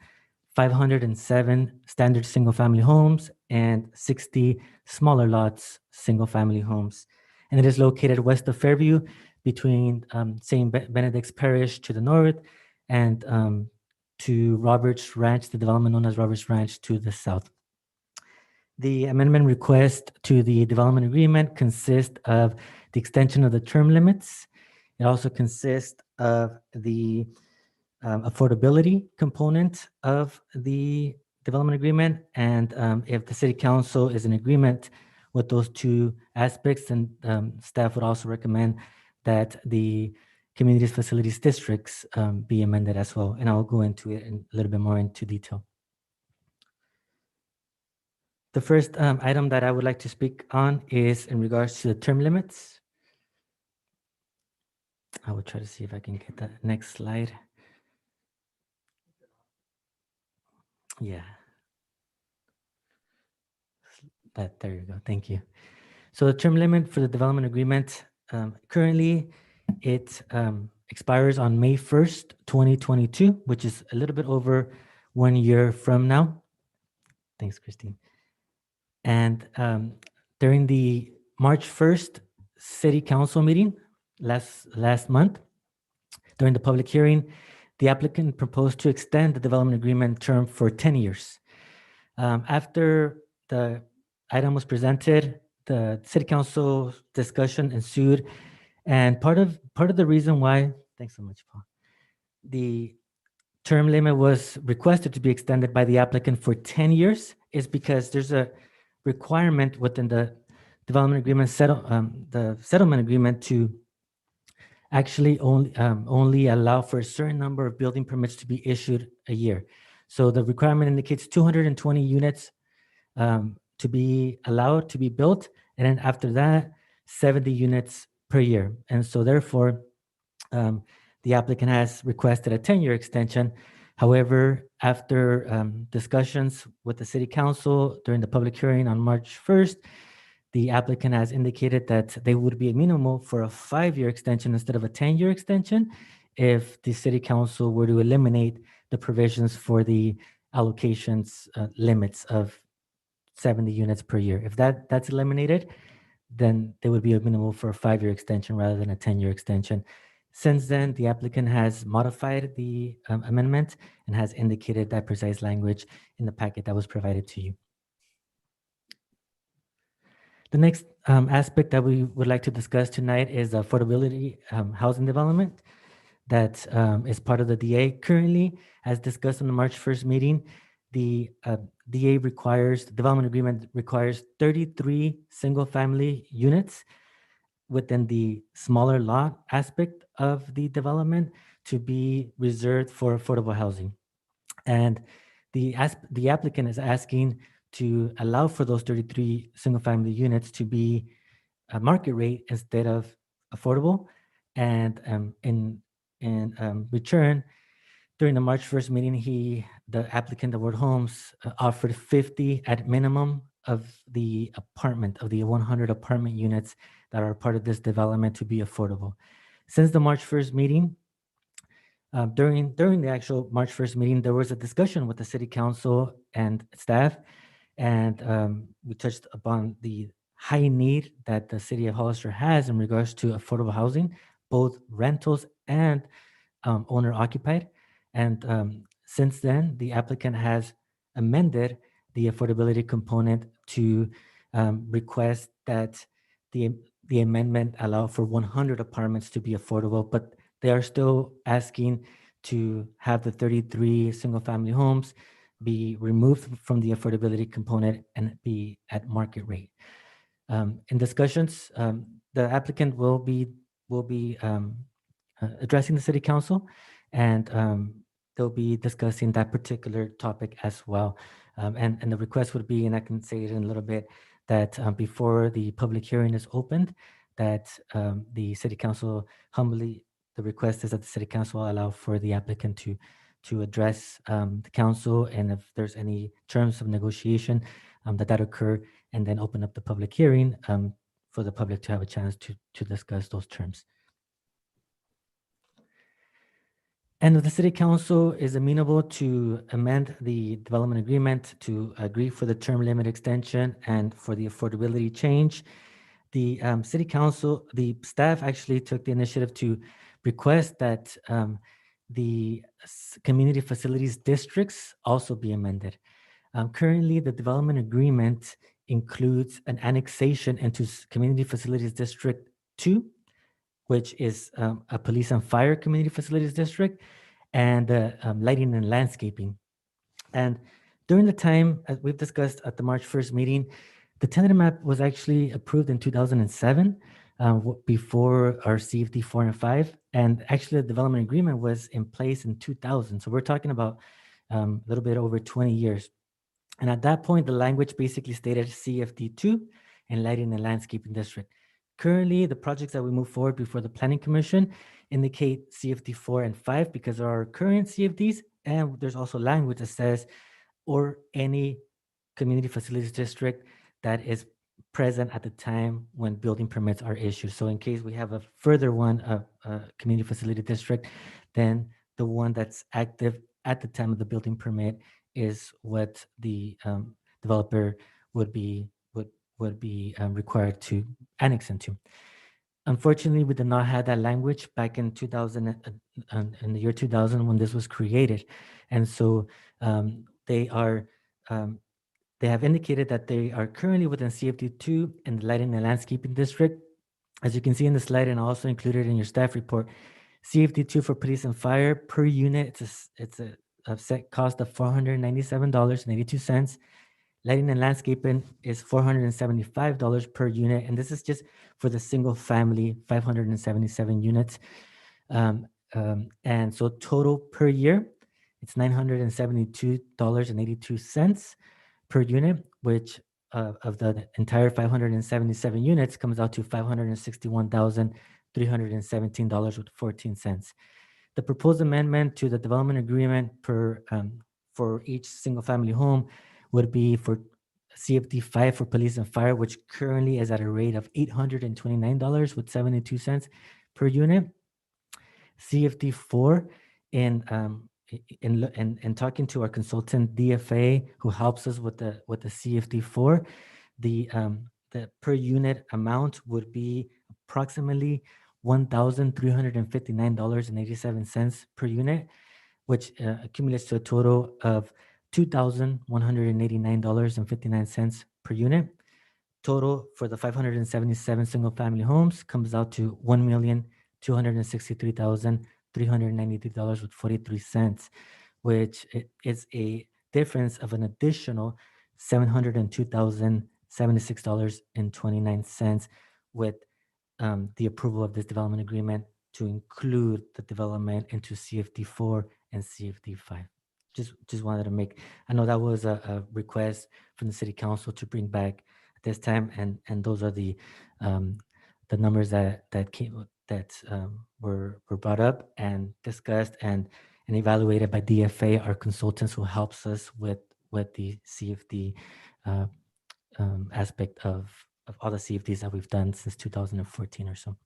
507 standard single-family homes, and 60 smaller lots single-family homes. And it is located west of Fairview between St. Benedict's Parish to the north and to Roberts Ranch, the development known as Roberts Ranch, to the south. The amendment request to the development agreement consists of the extension of the term limits. It also consists of the affordability component of the development agreement. And if the City Council is in agreement with those two aspects, then staff would also recommend that the community facilities districts be amended as well. And I'll go into it in a little bit more into detail. The first item that I would like to speak on is in regards to the term limits. I will try to see if I can get that next slide. Yeah. There you go. Thank you. So the term limit for the development agreement, currently it expires on May 1st, 2022, which is a little bit over 1 year from now. Thanks, Christine. And during the March 1st City Council meeting last month, during the public hearing, the applicant proposed to extend the development agreement term for 10 years. After the item was presented, the City Council discussion ensued, and part of the reason why, thanks so much, Paul, the term limit was requested to be extended by the applicant for 10 years is because there's a requirement within the development agreement, the settlement agreement, to actually only allow for a certain number of building permits to be issued a year. So the requirement indicates 220 units to be allowed to be built, and then after that, 70 units per year. And so therefore, the applicant has requested a 10-year extension. However, after discussions with the City Council during the public hearing on March 1st, the applicant has indicated that they would be amenable for a 5-year extension instead of a 10-year extension if the City Council were to eliminate the provisions for the allocations limits of 70 units per year. If that's eliminated, then they would be amenable for a 5-year extension rather than a 10-year extension. Since then, the applicant has modified the amendment and has indicated that precise language in the packet that was provided to you. The next aspect that we would like to discuss tonight is affordability housing development that is part of the DA. Currently, as discussed in the March 1st meeting, the DA requires, the development agreement requires 33 single-family units within the smaller lot aspect of the development to be reserved for affordable housing. And the applicant is asking to allow for those 33 single-family units to be a market rate instead of affordable. And in return, during the March 1st meeting, the applicant, the Ward Homes, offered 50 at minimum of the 100 apartment units that are part of this development to be affordable. Since the March 1st meeting, during the actual March 1st meeting, there was a discussion with the City Council and staff, and we touched upon the high need that the City of Hollister has in regards to affordable housing, both rentals and owner-occupied. And since then, the applicant has amended the affordability component to request that the amendment allow for 100 apartments to be affordable, but they are still asking to have the 33 single-family homes be removed from the affordability component and be at market rate. In discussions, the applicant will be addressing the City Council, and they'll be discussing that particular topic as well. And the request would be, and I can say it in a little bit, that before the public hearing is opened, that the City Council the request is that the City Council allow for the applicant to address the council, and if there's any terms of negotiation that occur, and then open up the public hearing for the public to have a chance to discuss those terms. And if the City Council is amenable to amend the development agreement to agree for the term limit extension and for the affordability change, the City Council, the staff actually took the initiative to request that the community facilities districts also be amended. Currently, the development agreement includes an annexation into Community Facilities District 2, which is a police and fire community facilities district, and lighting and landscaping. And during the time, as we've discussed at the March 1st meeting, the tentative map was actually approved in 2007 before our CFD 4 and 5 And actually, the development agreement was in place in 2000. So we're talking about a little bit over 20 years. And at that point, the language basically stated CFD2 and Lighting and Landscaping District. Currently, the projects that we move forward before the Planning Commission indicate CFD4 and 5 because there are current CFDs, and there's also language that says, or any community facilities district that is present at the time when building permits are issued. So in case we have a further one, a community facility district, then the one that's active at the time of the building permit is what the developer would be required to annex into. Unfortunately, we did not have that language back in 2000, in the year 2000 when this was created, and so they have indicated that they are currently within CFD2 and the Lighting and Landscaping District. As you can see in the slide and also included in your staff report, CFD2 for police and fire per unit, it's a set cost of $497.82. Lighting and landscaping is $475 per unit, and this is just for the single family, 577 units. And so total per year, it's $972.82 per unit, which of the entire 577 units comes out to $561,317.14. The proposed amendment to the development agreement for each single family home would be for CFD 5 for police and fire, which currently is at a rate of $829.72 per unit. CFD 4 in talking to our consultant DFA, who helps us with the CFD 4, the per unit amount would be approximately $1,359.87 per unit, which accumulates to a total of $2,189.59 per unit. Total for the 577 single family homes comes out to $1,263,393.43, which is a difference of an additional $702,076.29 with the approval of this development agreement to include the development into CFD4 and CFD5. Just wanted to make, I know that was a request from the city council to bring back at this time, and those are the numbers that were brought up and discussed and evaluated by DFA, our consultants who helps us with the CFD aspect of all the CFDs that we've done since 2014 or so.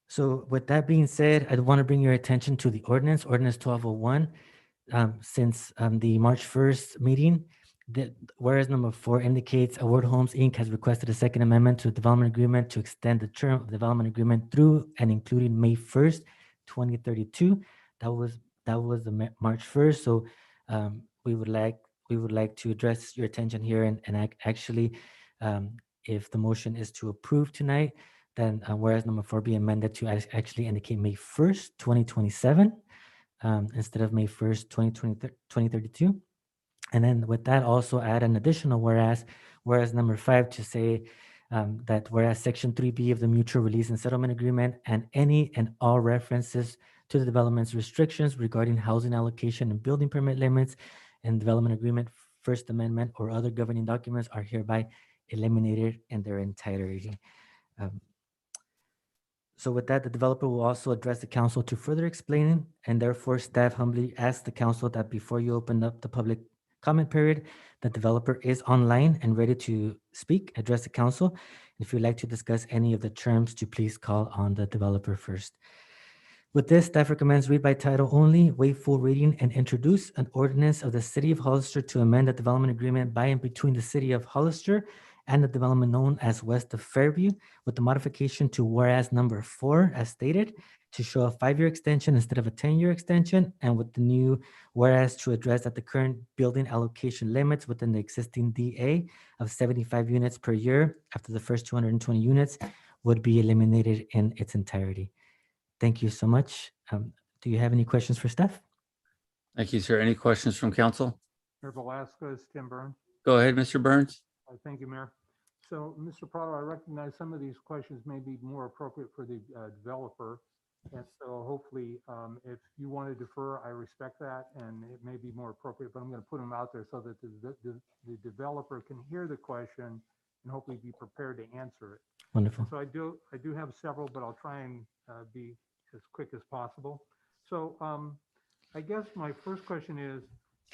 So with that being said, I want to bring your attention to the ordinance 1201. Since the March 1st meeting, whereas number 4 indicates Award Homes Inc. has requested a second amendment to the development agreement to extend the term of the development agreement through and including May 1st, 2032. That was the March 1st. So we would like to address your attention here and actually, if the motion is to approve tonight, then whereas number 4 be amended to actually indicate May 1st, 2027, instead of May 1st, 2032. And then with that, also add an additional whereas number 5 to say that whereas Section 3B of the Mutual Release and Settlement Agreement and any and all references to the development's restrictions regarding housing allocation and building permit limits and development agreement, First Amendment, or other governing documents are hereby eliminated in their entirety. So with that, the developer will also address the council to further explain, and therefore staff humbly asks the council that before you open up the public comment period, the developer is online and ready to speak, address the council. If you'd like to discuss any of the terms, to please call on the developer first. With this, staff recommends read by title only, waive full reading, and introduce an ordinance of the City of Hollister to amend the development agreement by and between the City of Hollister and the development known as West of Fairview, with the modification to whereas number 4 as stated, to show a 5-year extension instead of a 10-year extension, and with the new whereas to address that the current building allocation limits within the existing DA of 75 units per year after the first 220 units would be eliminated in its entirety. Thank you so much. Do you have any questions for staff? Thank you, sir. Any questions from council? Mayor Velasquez, Tim Burns. Go ahead, Mr. Burns. Thank you, Mayor. So, Mr. Prado, I recognize some of these questions may be more appropriate for the developer. And so hopefully, if you want to defer, I respect that, and it may be more appropriate, but I'm going to put them out there so that the developer can hear the question and hopefully be prepared to answer it. Wonderful. So I do have several, but I'll try and be as quick as possible. So I guess my first question is,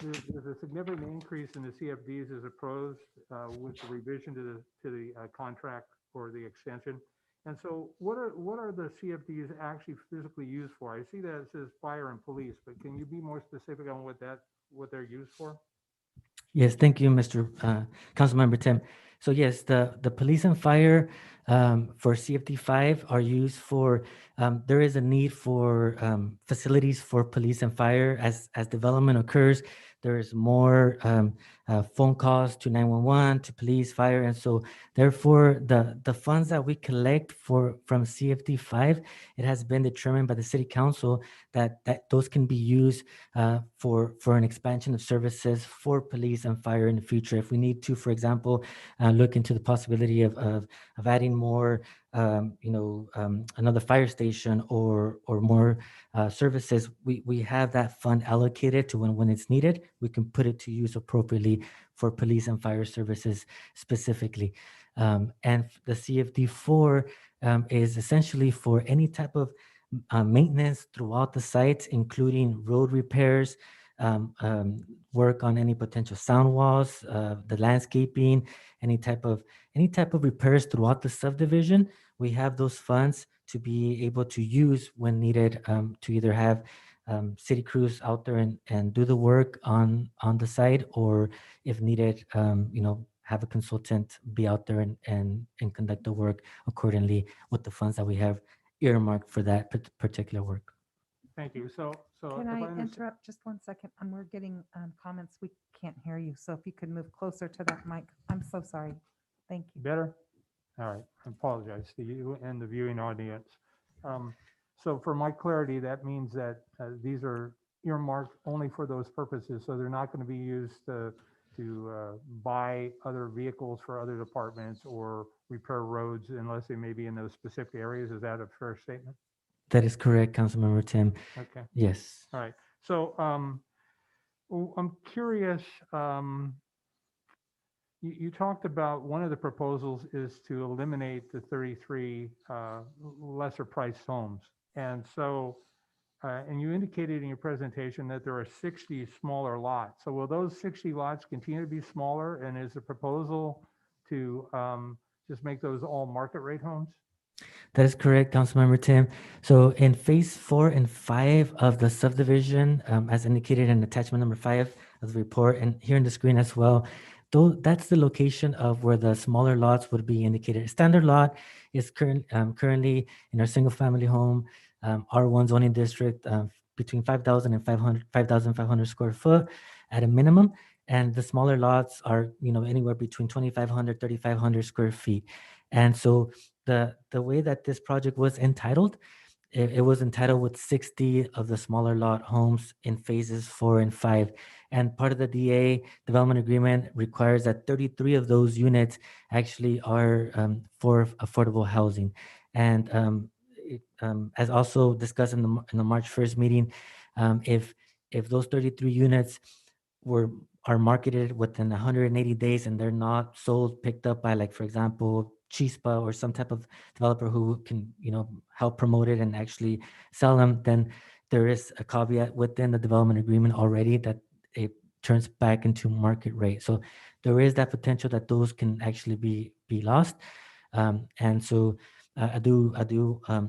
there's a significant increase in the CFDs as opposed with the revision to the contract or the extension. And so what are the CFDs actually physically used for? I see that it says fire and police, but can you be more specific on what they're used for? Yes, thank you, Mr. Councilmember Tim. So yes, the police and fire for CFD 5 are used for, there is a need for facilities for police and fire as development occurs. There is more phone calls to 911, to police, fire. And so therefore the funds that we collect from CFD 5, it has been determined by the city council that those can be used for an expansion of services for police and fire in the future. If we need to, for example, look into the possibility of adding more, another fire station or more services, we have that fund allocated to when it's needed. We can put it to use appropriately for police and fire services specifically. And the CFD4 is essentially for any type of maintenance throughout the site, including road repairs, work on any potential sound walls, the landscaping, any type of repairs throughout the subdivision. We have those funds to be able to use when needed, to either have city crews out there and do the work on the site, or if needed, have a consultant be out there and conduct the work accordingly with the funds that we have earmarked for that particular work. Thank you. So Can if I understand- interrupt just 1 second? We're getting comments. We can't hear you. So if you could move closer to that mic. I'm so sorry. Thank you. Better? All right, I apologize to you and the viewing audience. So for my clarity, that means that these are earmarked only for those purposes, so they're not going to be used to buy other vehicles for other departments or repair roads unless they may be in those specific areas. Is that a fair statement? That is correct, Councilmember Tim. Okay. Yes. All right. So I'm curious, you talked about one of the proposals is to eliminate the 33 lesser priced homes. And so, and you indicated in your presentation that there are 60 smaller lots. So will those 60 lots continue to be smaller? And is the proposal to just make those all market rate homes? That is correct, Councilmember Tim. So in phase 4 and 5 of the subdivision, as indicated in attachment number 5 of the report, and here on the screen as well, that's the location of where the smaller lots would be indicated. Standard lot is currently in our single family home, R1 zoning district, between 5,000 and 5,500 square foot at a minimum. And the smaller lots are, anywhere between 2,500, 3,500 square feet. And so the way that this project was entitled, it was entitled with 60 of the smaller lot homes in phases 4 and 5. And part of the DA development agreement requires that 33 of those units actually are for affordable housing. And as also discussed in the March 1st meeting, if those 33 units are marketed within 180 days and they're not sold, picked up by, like, for example, Chispa or some type of developer who can, help promote it and actually sell them, then there is a caveat within the development agreement already that it turns back into market rate. So there is that potential that those can actually be lost. And so I do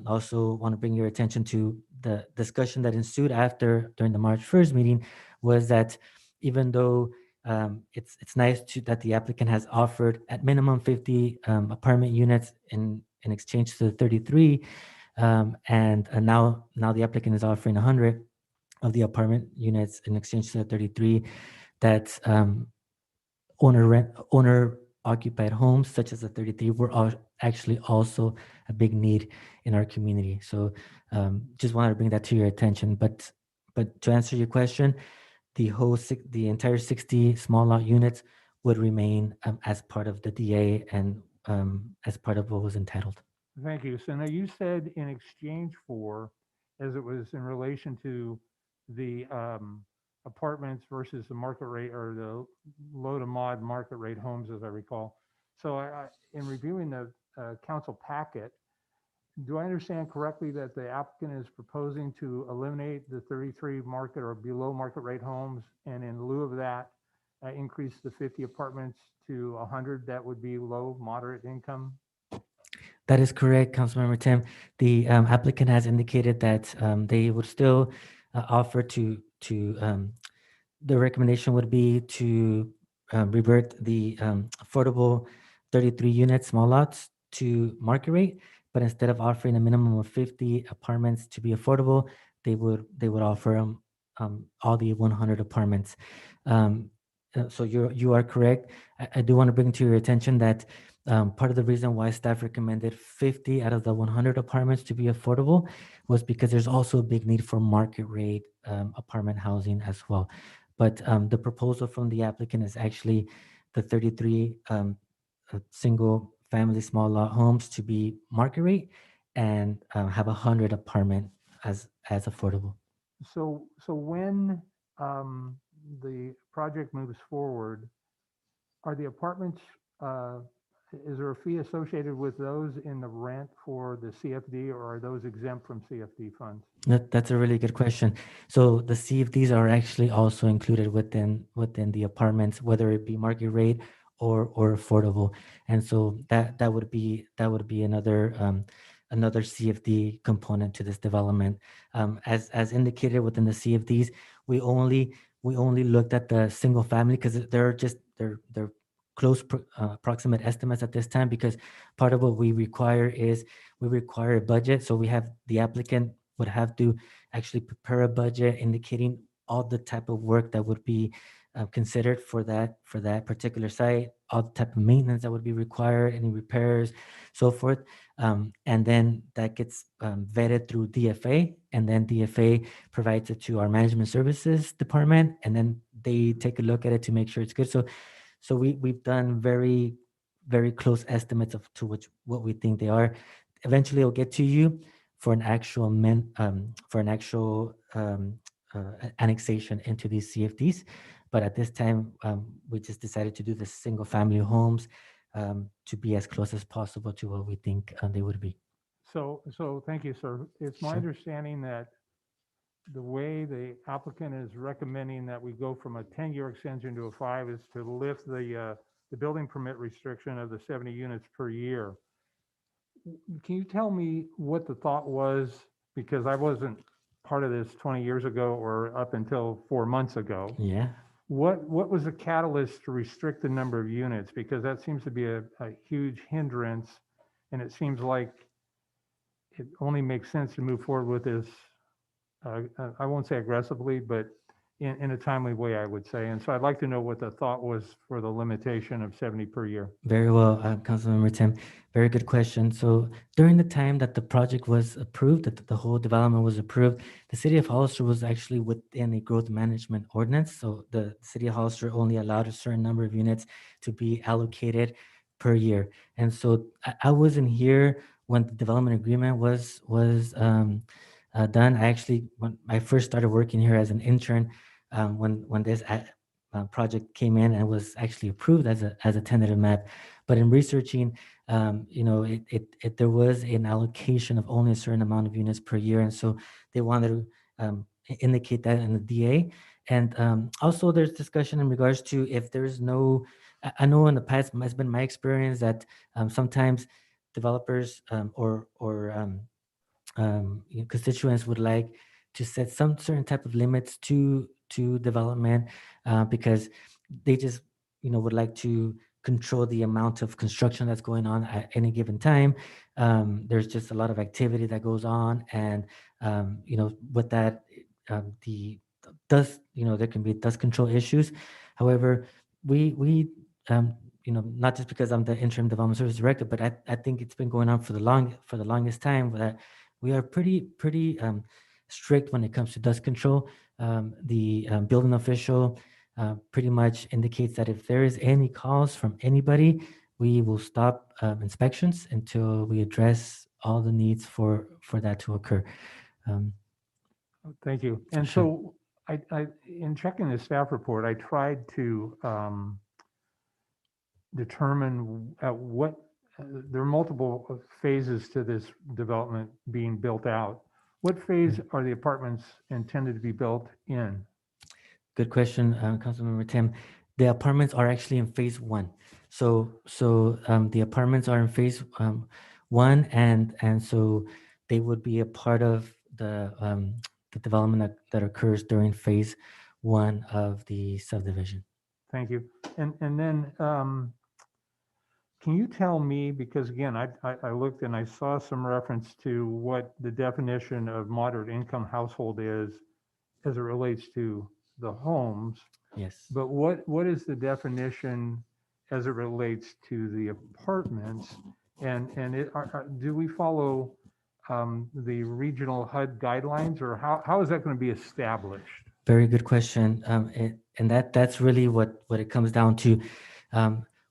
also want to bring your attention to the discussion that ensued during the March 1st meeting, was that even though it's nice that the applicant has offered at minimum 50 apartment units in exchange to the 33, and now the applicant is offering 100 of the apartment units in exchange to the 33, that owner occupied homes such as the 33 were actually also a big need in our community. So just wanted to bring that to your attention. But to answer your question, the entire 60 small lot units would remain as part of the DA, and as part of what was entitled. Thank you. So now you said in exchange for, as it was in relation to the apartments versus the market rate or the low to mod market rate homes, as I recall. So in reviewing the council packet, do I understand correctly that the applicant is proposing to eliminate the 33 market or below market rate homes, and in lieu of that, increase the 50 apartments to 100 that would be low, moderate income? That is correct, Councilmember Tim. The applicant has indicated that they would still offer to the recommendation would be to revert the affordable 33 unit small lots to market rate, but instead of offering a minimum of 50 apartments to be affordable, they would offer all the 100 apartments. So you are correct. I do want to bring to your attention that part of the reason why staff recommended 50 out of the 100 apartments to be affordable was because there's also a big need for market rate apartment housing as well. But the proposal from the applicant is actually the 33 single family small lot homes to be market rate and have 100 apartment as affordable. So when the project moves forward, are the apartments, is there a fee associated with those in the rent for the CFD, or are those exempt from CFD funds? That's a really good question. So the CFDs are actually also included within the apartments, whether it be market rate or affordable. And so that would be another CFD component to this development. As indicated within the CFDs, we only looked at the single family because they're close approximate estimates at this time, because part of what we require is we require a budget. So we have the applicant would have to actually prepare a budget indicating all the type of work that would be considered for that particular site, all the type of maintenance that would be required, any repairs, so forth. And then that gets vetted through DFA, and then DFA provides it to our management services department, and then they take a look at it to make sure it's good. So we've done very, very close estimates to what we think they are. Eventually, it'll get to you for an actual annexation into these CFDs. But at this time, we just decided to do the single family homes to be as close as possible to what we think they would be. So thank you, sir. It's my understanding that the way the applicant is recommending that we go from a 10-year extension to a 5 is to lift the building permit restriction of the 70 units per year. Can you tell me what the thought was? Because I wasn't part of this 20 years ago or up until 4 months ago. Yeah. What was the catalyst to restrict the number of units? Because that seems to be a huge hindrance, and it seems like it only makes sense to move forward with this, I won't say aggressively, but in a timely way, I would say. And so I'd like to know what the thought was for the limitation of 70 per year. Very well, Councilmember Tim. Very good question. So during the time that the project was approved, that the whole development was approved, the city of Hollister was actually within a growth management ordinance. So the city of Hollister only allowed a certain number of units to be allocated per year. And so I wasn't here when the development agreement was done. When I first started working here as an intern, when this project came in and was actually approved as a tentative map. But in researching, there was an allocation of only a certain amount of units per year, and so they wanted to indicate that in the DA. And also, there's discussion in regards to if there's no. I know in the past, it's been my experience that sometimes developers or constituents would like to set some certain type of limits to development because they just would like to control the amount of construction that's going on at any given time. There's just a lot of activity that goes on, and with that, the dust, there can be dust control issues. However, we not just because I'm the interim development service director, but I think it's been going on for the longest time that we are pretty strict when it comes to dust control. The building official pretty much indicates that if there is any calls from anybody we will stop inspections until we address all the needs for that to occur. Thank you. And Sure. so in checking the staff report, I tried to determine at what, there are multiple phases to this development being built out. What phase are the apartments intended to be built in? Good question, Councilmember Tim. The apartments are actually in phase one. So the apartments are in phase one, and so they would be a part of the development that occurs during phase one of the subdivision. Thank you. And then can you tell me, because again, I looked and I saw some reference to what the definition of moderate income household is as it relates to the homes. Yes. But what is the definition as it relates to the apartments? And do we follow the regional HUD guidelines, or how is that going to be established? Very good question. And that's really what it comes down to.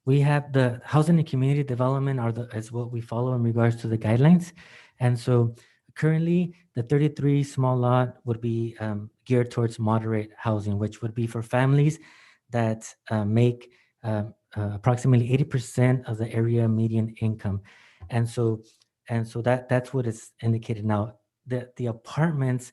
We have the housing and community development is what we follow in regards to the guidelines. And so currently the 33 small lot would be geared towards moderate housing, which would be for families that make approximately 80% of the area median income. And so that's what is indicated now. The apartments,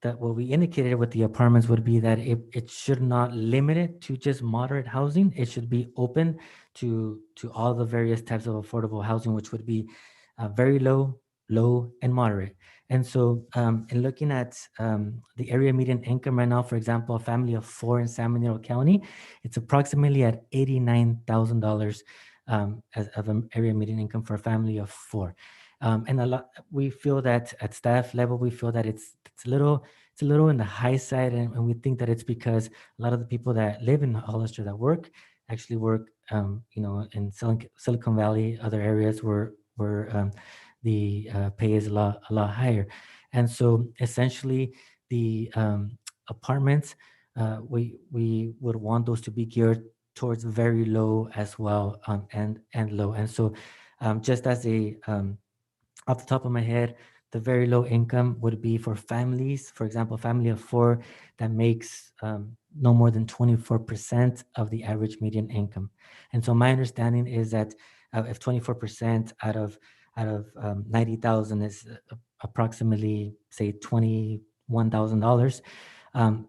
that what we indicated with the apartments would be that it should not limit it to just moderate housing. It should be open to all the various types of affordable housing, which would be very low, and moderate. And so in looking at the area median income right now, for example, a family of 4 in San Bernardino County, it's approximately at $89,000 as of an area median income for a family of 4. And we feel that at staff level, we feel that it's a little in the high side, and we think that it's because a lot of the people that live in Hollister that actually work, in Silicon Valley, other areas where the pay is a lot higher. And so essentially the apartments, we would want those to be geared towards very low as well, and low. And so just as a off the top of my head, the very low income would be for families, for example, a family of 4 that makes no more than 24% of the average median income. And so my understanding is that if 24% out of 90,000 is approximately, say, $21,000,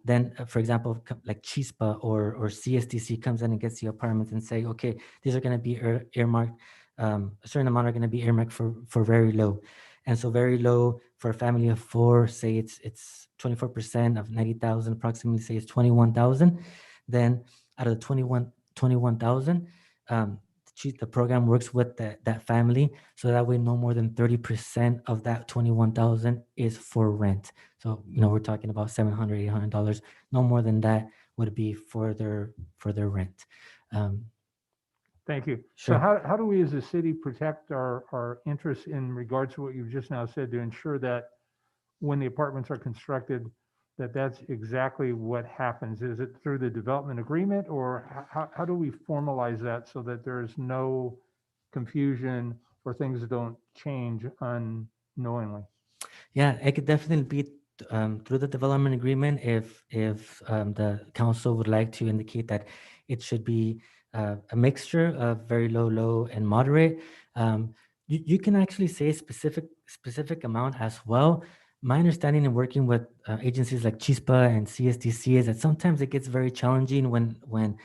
then, for example, like Chispa or CSTC comes in and gets the apartments and say, okay, these are going to be earmarked. A certain amount are going to be earmarked for very low. And so very low for a family of 4, say it's 24% of 90,000, approximately, say it's 21,000. Then out of the 21,000, the program works with that family, so that way no more than 30% of that 21,000 is for rent. So we're talking about $700, $800. No more than that would be for their rent. Thank you. Sure. So how do we as a city protect our interests in regards to what you've just now said to ensure that when the apartments are constructed, that's exactly what happens? Is it through the development agreement, or how do we formalize that so that there's no confusion or things don't change unknowingly? Yeah, it could definitely be through the development agreement if the council would like to indicate that it should be a mixture of very low, and moderate. You can actually say a specific amount as well. My understanding in working with agencies like Chispa and CSTC is that sometimes it gets very challenging when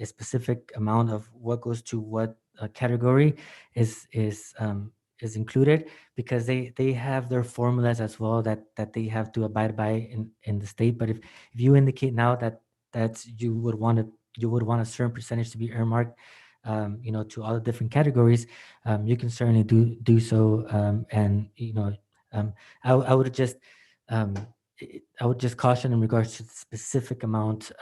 a specific amount of what goes to what category is included, because they have their formulas as well that they have to abide by in the state. But if you indicate now that you would want a certain percentage to be earmarked, to all the different categories, you can certainly do so. And I would just caution in regards to the specific amount,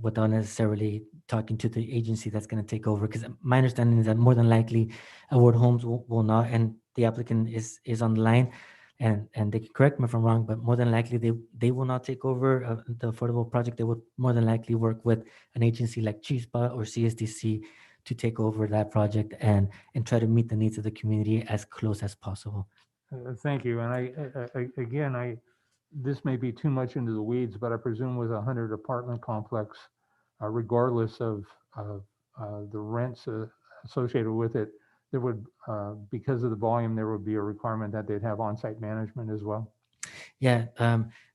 without necessarily talking to the agency that's going to take over, because my understanding is that more than likely Award Homes will not, and the applicant is on the line, and they can correct me if I'm wrong, but more than likely they will not take over the affordable project. They would more than likely work with an agency like Chispa or CSDC to take over that project and try to meet the needs of the community as close as possible. Thank you. And this may be too much into the weeds, but I presume with a 100 apartment complex, regardless of the rents associated with it, there would, because of the volume, there would be a requirement that they'd have on-site management as well. Yeah,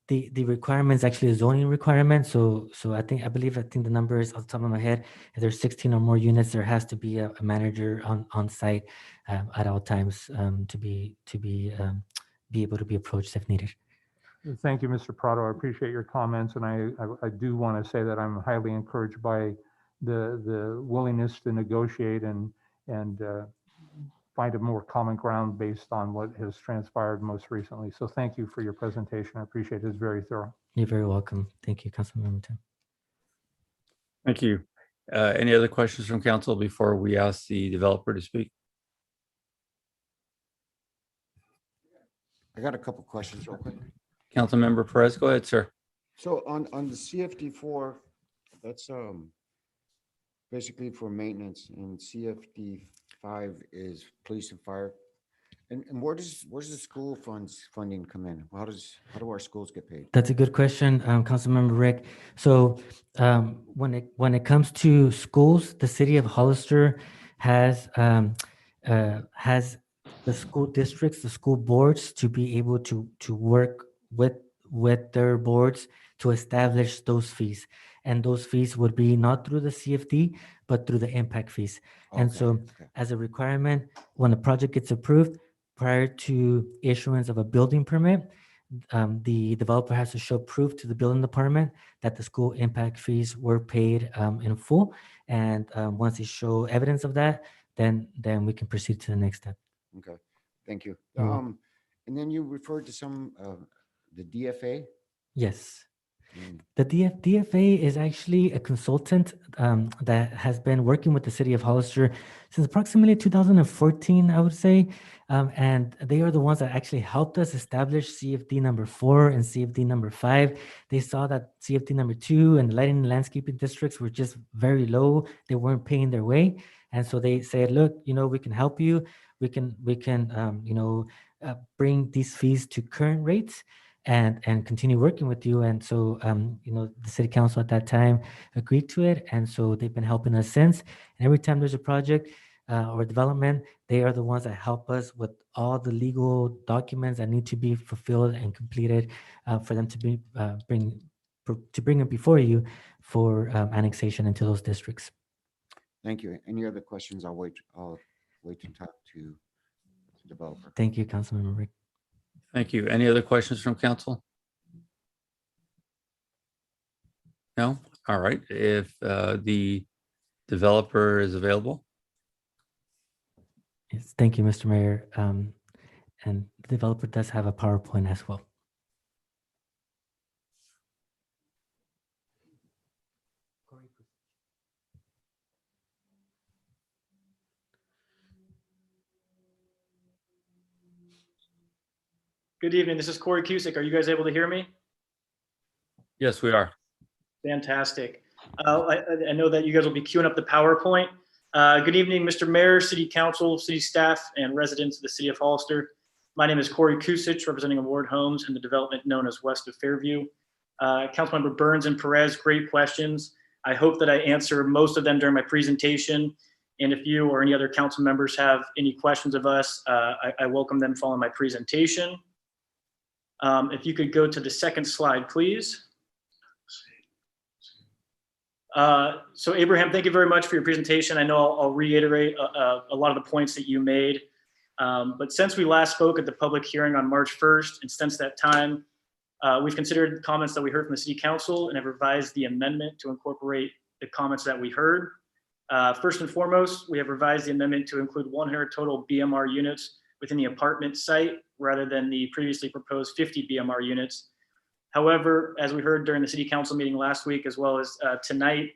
the requirement is actually a zoning requirement. So I believe the number is off the top of my head. If there's 16 or more units, there has to be a manager on site at all times to be able to be approached if needed. Thank you, Mr. Prado. I appreciate your comments, and I do want to say that I'm highly encouraged by the willingness to negotiate and find a more common ground based on what has transpired most recently. So thank you for your presentation. I appreciate it. It's very thorough. You're very welcome. Thank you, Councilmember Tim. Thank you. Any other questions from council before we ask the developer to speak? I got a couple questions real quick. Councilmember Perez, go ahead, sir. So on the CFD4, that's basically for maintenance, and CFD5 is police and fire. And where's the school funding come in? How do our schools get paid? That's a good question, Councilmember Rick. So when it comes to schools, the city of Hollister has the school districts, the school boards, to be able to work with their boards to establish those fees. And those fees would be not through the CFD, but through the impact fees. And so as a requirement, when a project gets approved, prior to issuance of a building permit, the developer has to show proof to the building department that the school impact fees were paid in full. And once they show evidence of that, then we can proceed to the next step. Okay, thank you. You're welcome. And then you referred to some the DFA. Yes. The DFA is actually a consultant that has been working with the city of Hollister since approximately 2014, I would say. And they are the ones that actually helped us establish CFD number 4 and CFD number 5. They saw that CFD number 2 and the lighting and landscaping districts were just very low. They weren't paying their way. And so they said, look, we can help you. We can bring these fees to current rates and continue working with you. And so, the city council at that time agreed to it. And so they've been helping us since. And every time there's a project or development, they are the ones that help us with all the legal documents that need to be fulfilled and completed for them to bring it before you for annexation into those districts. Thank you. Any other questions? I'll wait to talk to the developer. Thank you, Councilmember Rick. Thank you. Any other questions from council? No? All right. If the developer is available. Yes, thank you, Mr. Mayor. And the developer does have a PowerPoint as well. Good evening. This is Corey Cusick. Are you guys able to hear me? Yes, we are. Fantastic. I know that you guys will be queuing up the PowerPoint. Good evening, Mr. Mayor, City Council, City staff, and residents of the City of Hollister. My name is Corey Cusick, representing Award Homes and the development known as West of Fairview. Councilmember Burns and Perez, great questions. I hope that I answer most of them during my presentation. And if you or any other council members have any questions of us, I welcome them following my presentation. If you could go to the second slide, please. So Abraham, thank you very much for your presentation. I know I'll reiterate a lot of the points that you made. But since we last spoke at the public hearing on March 1st, and since that time, we've considered the comments that we heard from the City Council and have revised the amendment to incorporate the comments that we heard. First and foremost, we have revised the amendment to include 100 total BMR units within the apartment site rather than the previously proposed 50 BMR units. However, as we heard during the City Council meeting last week, as well as tonight,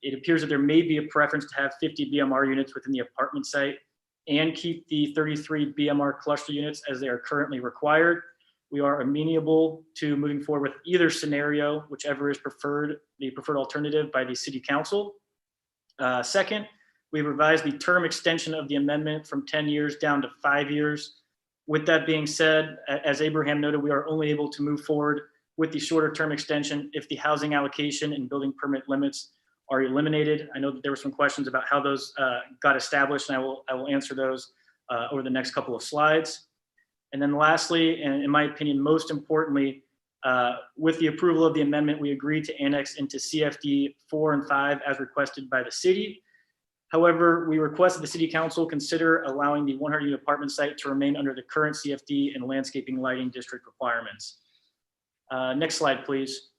it appears that there may be a preference to have 50 BMR units within the apartment site and keep the 33 BMR cluster units as they are currently required. We are amenable to moving forward with either scenario, whichever is preferred, the preferred alternative by the City Council. Second, we revised the term extension of the amendment from 10 years down to 5 years. With that being said, as Abraham noted, we are only able to move forward with the shorter term extension if the housing allocation and building permit limits are eliminated. I know that there were some questions about how those got established, and I will answer those over the next couple of slides. And then lastly, and in my opinion, most importantly, with the approval of the amendment, we agreed to annex into CFD 4 and 5 as requested by the city. However, we requested the city council consider allowing the 100-unit apartment site to remain under the current CFD and landscaping lighting district requirements. Next slide, please.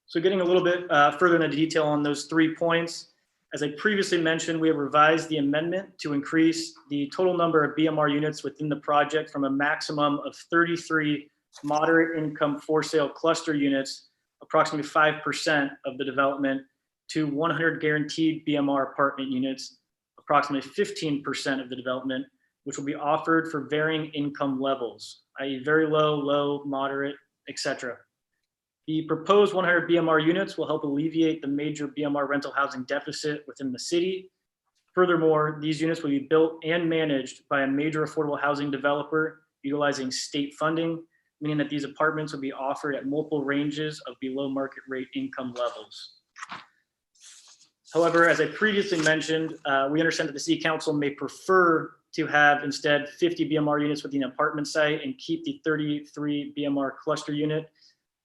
So getting a little bit further into detail on those 3 points, as I previously mentioned, we have revised the amendment to increase the total number of BMR units within the project from a maximum of 33 moderate income for sale cluster units, approximately 5% of the development, to 100 guaranteed BMR apartment units, approximately 15% of the development, which will be offered for varying income levels, i.e. very low, low, moderate, etc. The proposed 100 BMR units will help alleviate the major BMR rental housing deficit within the city. Furthermore, these units will be built and managed by a major affordable housing developer utilizing state funding, meaning that these apartments will be offered at multiple ranges of below market rate income levels. However, as I previously mentioned, we understand that the city council may prefer to have instead 50 BMR units within an apartment site and keep the 33 BMR cluster unit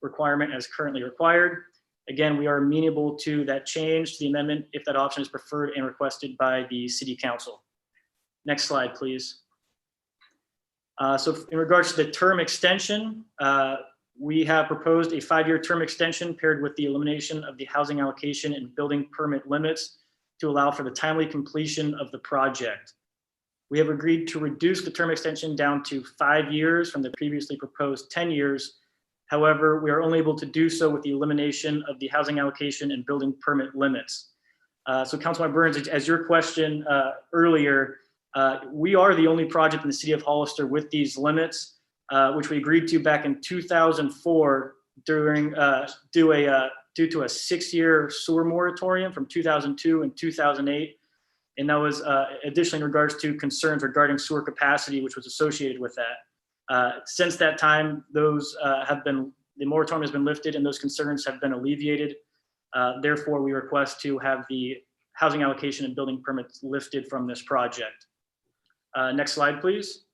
requirement as currently required. Again, we are amenable to that change to the amendment if that option is preferred and requested by the city council. Next slide, please. So in regards to the term extension, we have proposed a 5-year term extension paired with the elimination of the housing allocation and building permit limits to allow for the timely completion of the project. We have agreed to reduce the term extension down to 5 years from the previously proposed 10 years. However, we are only able to do so with the elimination of the housing allocation and building permit limits. So Councilman Burns, as your question earlier, we are the only project in the city of Hollister with these limits, which we agreed to back in 2004 during due to a 6-year sewer moratorium from 2002 and 2008. And that was additionally in regards to concerns regarding sewer capacity, which was associated with that. Since that time, those the moratorium has been lifted and those concerns have been alleviated. Therefore, we request to have the housing allocation and building permits lifted from this project. Next slide, please.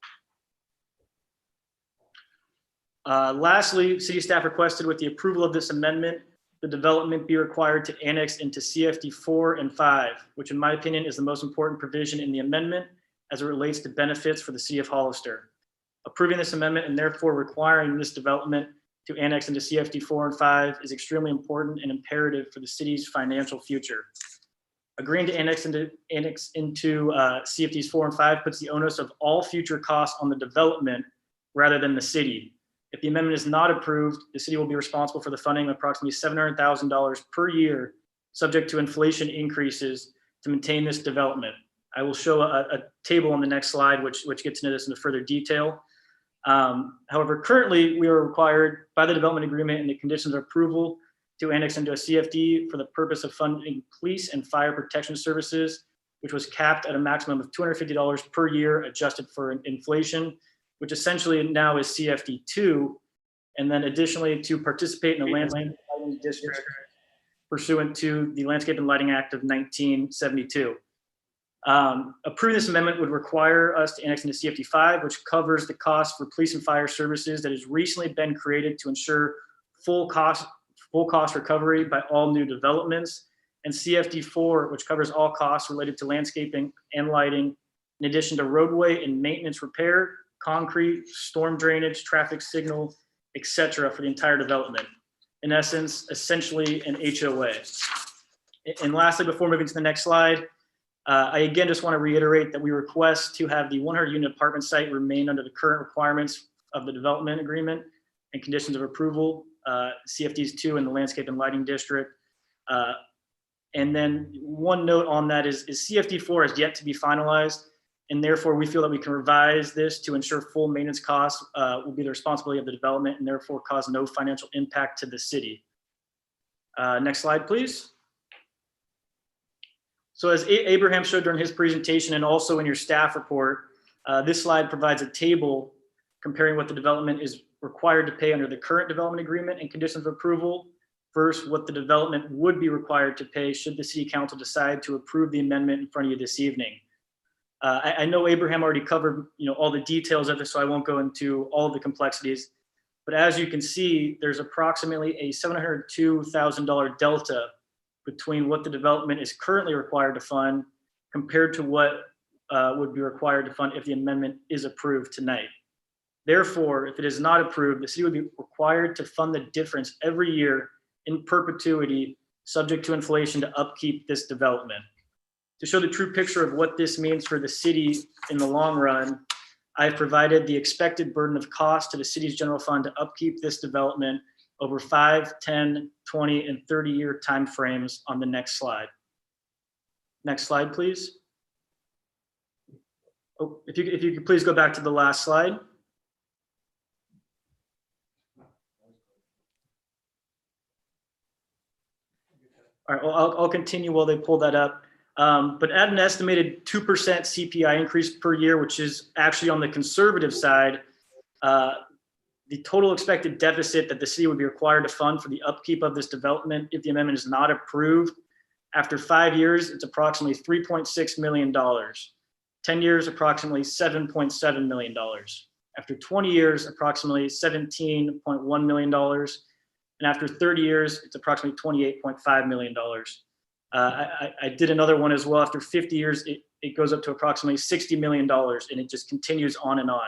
Lastly, city staff requested with the approval of this amendment, the development be required to annex into CFD 4 and 5, which in my opinion is the most important provision in the amendment as it relates to benefits for the city of Hollister. Approving this amendment and therefore requiring this development to annex into CFD 4 and 5 is extremely important and imperative for the city's financial future. Agreeing to annex into CFDs 4 and 5 puts the onus of all future costs on the development rather than the city. If the amendment is not approved, the city will be responsible for the funding of approximately $700,000 per year, subject to inflation increases to maintain this development. I will show a table on the next slide, which gets into this in further detail. However, currently we are required by the development agreement and the conditions of approval to annex into a CFD for the purpose of funding police and fire protection services, which was capped at a maximum of $250 per year adjusted for inflation, which essentially now is CFD 2, and then additionally to participate in the landscape lighting district pursuant to the Landscape and Lighting Act of 1972. Approving this amendment would require us to annex into CFD 5, which covers the cost for police and fire services that has recently been created to ensure full cost recovery by all new developments, and CFD 4, which covers all costs related to landscaping and lighting, in addition to roadway and maintenance repair, concrete, storm drainage, traffic signal, etc. for the entire development. In essence, essentially an HOA. And lastly, before moving to the next slide, I again just want to reiterate that we request to have the 100-unit apartment site remain under the current requirements of the development agreement and conditions of approval, CFDs 2 and the Landscape and Lighting District. And then one note on that is CFD 4 is yet to be finalized, and therefore we feel that we can revise this to ensure full maintenance costs will be the responsibility of the development and therefore cause no financial impact to the city. Next slide, please. So as Abraham showed during his presentation and also in your staff report, this slide provides a table comparing what the development is required to pay under the current development agreement and conditions of approval versus what the development would be required to pay should the city council decide to approve the amendment in front of you this evening. I know Abraham already covered, all the details of this, so I won't go into all of the complexities. But as you can see, there's approximately a $702,000 delta between what the development is currently required to fund compared to what would be required to fund if the amendment is approved tonight. Therefore, if it is not approved, the city would be required to fund the difference every year in perpetuity, subject to inflation, to upkeep this development. To show the true picture of what this means for the city in the long run, I've provided the expected burden of cost to the city's general fund to upkeep this development over 5, 10, 20, and 30-year timeframes on the next slide. Next slide, please. Oh, if you could please go back to the last slide. All right, well, I'll continue while they pull that up. But at an estimated 2% CPI increase per year, which is actually on the conservative side, the total expected deficit that the city would be required to fund for the upkeep of this development, if the amendment is not approved, after 5 years, it's approximately $3.6 million. 10 years, approximately $7.7 million. After 20 years, approximately $17.1 million. And after 30 years, it's approximately $28.5 million. I did another one as well. After 50 years, it goes up to approximately $60 million, and it just continues on and on.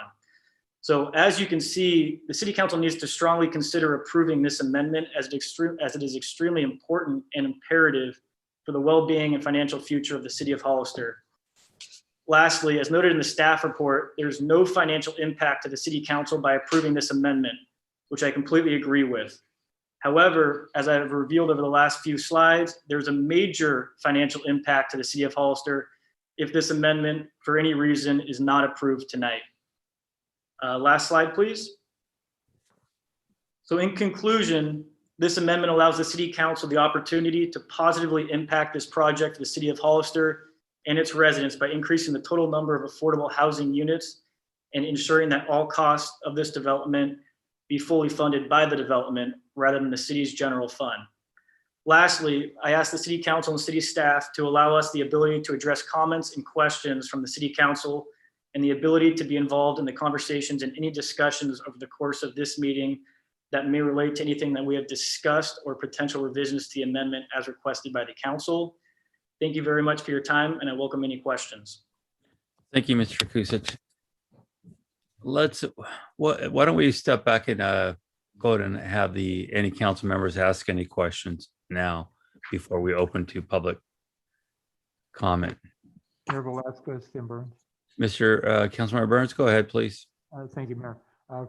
So as you can see, the city council needs to strongly consider approving this amendment as it is extremely important and imperative for the well-being and financial future of the city of Hollister. Lastly, as noted in the staff report, there's no financial impact to the city council by approving this amendment, which I completely agree with. However, as I've revealed over the last few slides, there's a major financial impact to the city of Hollister if this amendment, for any reason, is not approved tonight. Last slide, please. So in conclusion, this amendment allows the city council the opportunity to positively impact this project for the city of Hollister and its residents by increasing the total number of affordable housing units and ensuring that all costs of this development be fully funded by the development rather than the city's general fund. Lastly, I ask the city council and city staff to allow us the ability to address comments and questions from the city council and the ability to be involved in the conversations and any discussions over the course of this meeting that may relate to anything that we have discussed or potential revisions to the amendment as requested by the council. Thank you very much for your time, and I welcome any questions. Thank you, Mr. Kusic. Why don't we step back and go ahead and have any council members ask any questions now before we open to public comment. Mayor Velazquez, Tim Burns. Mr. Councilmember Burns, go ahead, please. Thank you, Mayor.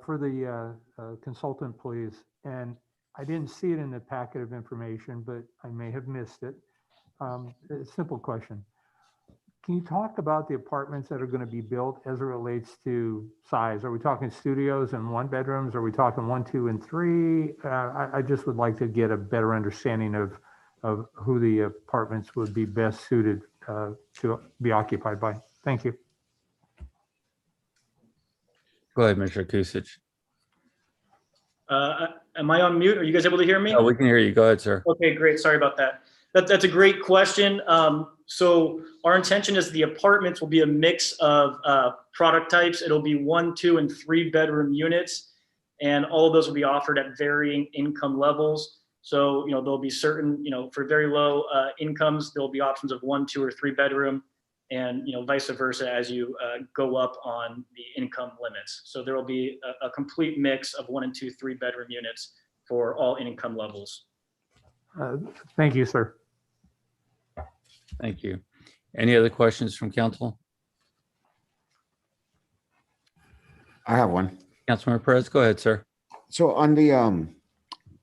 For the consultant, please, and I didn't see it in the packet of information, but I may have missed it. A simple question. Can you talk about the apartments that are going to be built as it relates to size? Are we talking studios and 1 bedrooms? Are we talking 1, 2, and 3? I just would like to get a better understanding of who the apartments would be best suited to be occupied by. Thank you. Go ahead, Mr. Kusic. Am I on mute? Are you guys able to hear me? Oh, we can hear you. Go ahead, sir. Okay, great. Sorry about that. That's a great question. So our intention is the apartments will be a mix of product types. It'll be 1, 2, and 3 bedroom units, and all of those will be offered at varying income levels. So, there'll be certain, for very low incomes, there'll be options of 1, 2, or 3 bedroom, and vice versa as you go up on the income limits. So there will be a complete mix of 1 and 2, 3 bedroom units for all income levels. Thank you, sir. Thank you. Any other questions from council? I have one. Councilmember Perez, go ahead, sir. So on the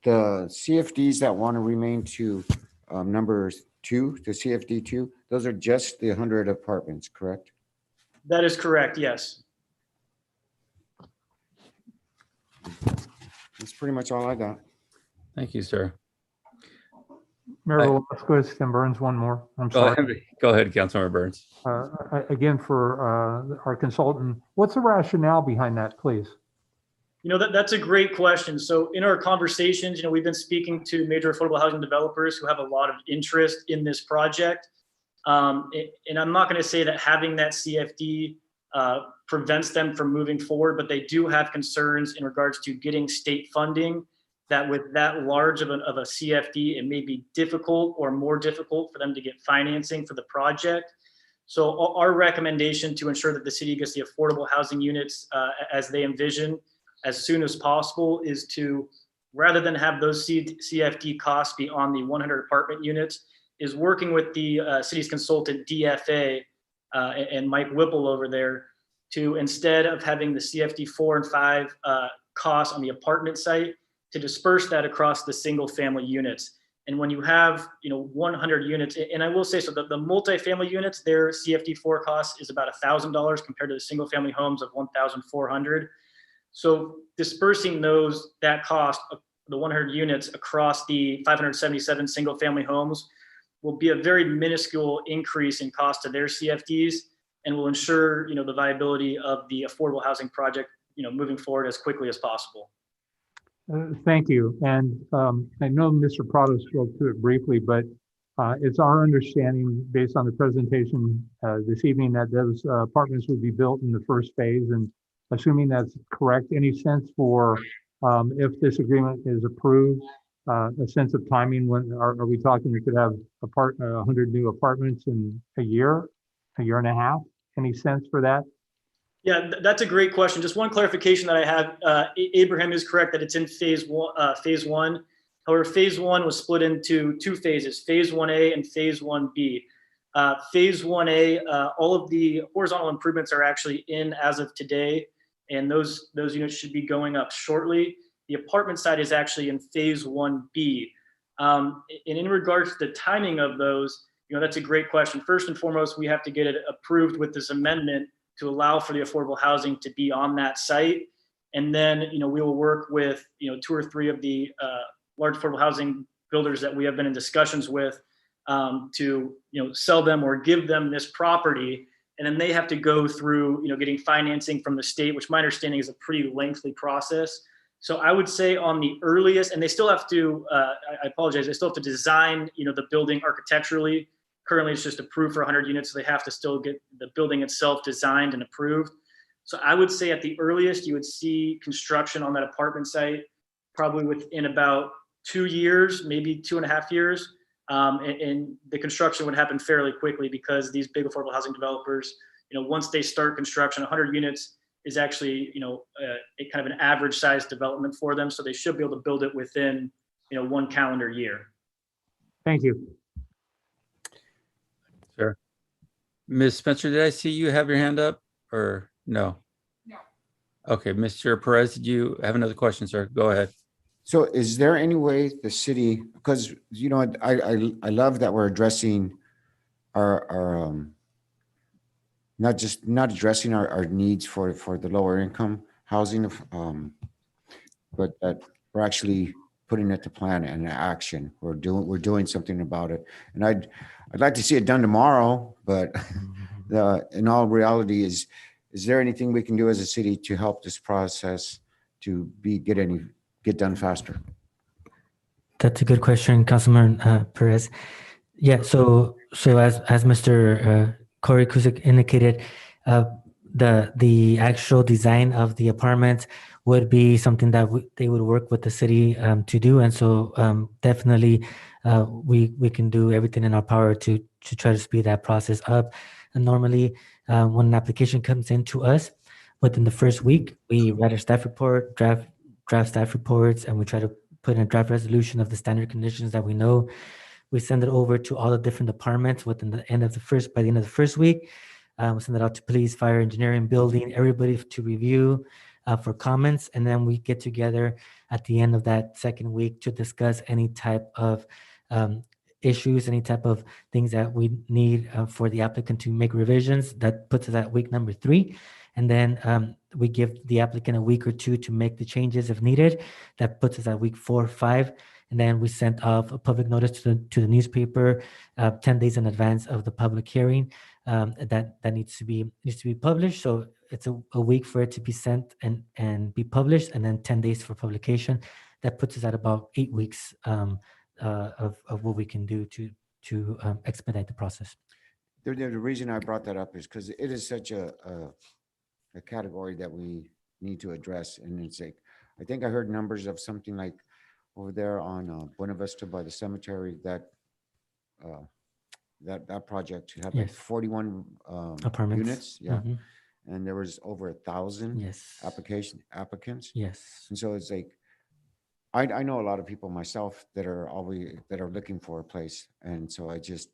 CFDs that want to remain to number 2, the CFD 2, those are just the 100 apartments, correct? That is correct, yes. That's pretty much all I got. Thank you, sir. Mayor Velazquez, then Burns, one more. I'm Go sorry. ahead, go ahead, Councilmember Burns. Again, for our consultant, what's the rationale behind that, please? That's a great question. So in our conversations, we've been speaking to major affordable housing developers who have a lot of interest in this project. And I'm not going to say that having that CFD prevents them from moving forward, but they do have concerns in regards to getting state funding, that with that large of a CFD, it may be difficult or more difficult for them to get financing for the project. So our recommendation to ensure that the city gets the affordable housing units as they envision as soon as possible is to, rather than have those CFD costs be on the 100 apartment units, is working with the city's consultant DFA and Mike Whipple over there to, instead of having the CFD 4 and 5 costs on the apartment site, to disperse that across the single family units. And when you have 100 units, and I will say, so the multifamily units, their CFD 4 cost is about $1,000 compared to the single family homes of $1,400. So dispersing that cost, the 100 units across the 577 single family homes, will be a very minuscule increase in cost to their CFDs, and will ensure the viability of the affordable housing project moving forward as quickly as possible. Thank you. And I know Mr. Prado spoke to it briefly, but it's our understanding, based on the presentation this evening, that those apartments would be built in the first phase. And assuming that's correct, any sense for if this agreement is approved, a sense of timing? When are we talking? We could have 100 new apartments in a year and a half. Any sense for that? Yeah, that's a great question. Just one clarification that I have. Abraham is correct that it's in phase one. However, phase one was split into two phases, phase 1A and phase 1B. Phase 1A, all of the horizontal improvements are actually in as of today, and those units should be going up shortly. The apartment side is actually in phase 1B. And in regards to the timing of those, that's a great question. First and foremost, we have to get it approved with this amendment to allow for the affordable housing to be on that site. And then, we will work with, 2 or 3 of the large affordable housing builders that we have been in discussions with to, sell them or give them this property. And then they have to go through, getting financing from the state, which my understanding is a pretty lengthy process. So I would say on the earliest, and they still have to, I apologize, they still have to design, the building architecturally. Currently, it's just approved for 100 units, so they have to still get the building itself designed and approved. So I would say at the earliest, you would see construction on that apartment site probably within about 2 years, maybe 2.5 years. And the construction would happen fairly quickly because these big affordable housing developers, once they start construction, 100 units is actually, a kind of an average size development for them. So they should be able to build it within, 1 calendar year. Thank you. Sure. Ms. Spencer, did I see you have your hand up or no? No. Okay, Mr. Perez, did you have another question, sir? Go ahead. So is there any way the city, because, I love that we're addressing our not addressing our needs for the lower income housing, but that we're actually putting it to plan and action. We're doing something about it. And I'd like to see it done tomorrow, but in all reality, is there anything we can do as a city to help this process to get done faster? That's a good question, Councilman Perez. Yeah, so as Mr. Corey Kuzik indicated, the actual design of the apartment would be something that they would work with the city to do, and so definitely we can do everything in our power to try to speed that process up. And normally, when an application comes into us, within the first week, we write a staff report, draft staff reports, and we try to put in a draft resolution of the standard conditions that we know. We send it over to all the different departments by the end of the first week. We send it out to police, fire, engineering, building, everybody to review for comments. And then we get together at the end of that second week to discuss any type of issues, any type of things that we need for the applicant to make revisions. That puts us at week number 3. And then we give the applicant a week or 2 to make the changes if needed. That puts us at week 4 or 5. And then we sent off a public notice to the newspaper 10 days in advance of the public hearing. That needs to be published. So it's a week for it to be sent and be published, and then 10 days for publication. That puts us at about 8 weeks of what we can do to expedite the process. The reason I brought that up is because it is such a category that we need to address. And it's like, I think I heard numbers of something like over there on Buena Vista by the cemetery, that project had like Yes. 41 Apartments. units. Yeah. Mhm. And there was over 1,000 Yes. applicants. Yes. And so it's like, I know a lot of people myself that are looking for a place. And so I just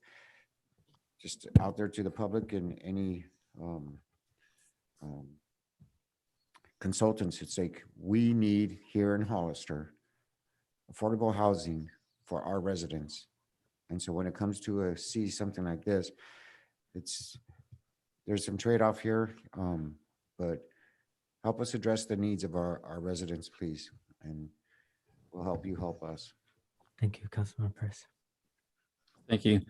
out there to the public and any consultants, it's like, we need here in Hollister affordable housing for our residents. And so when it comes to see something like this, there's some trade-off here, but help us address the needs of our residents, please. And we'll help you help us. Thank you, Councilman Perez. Thank you.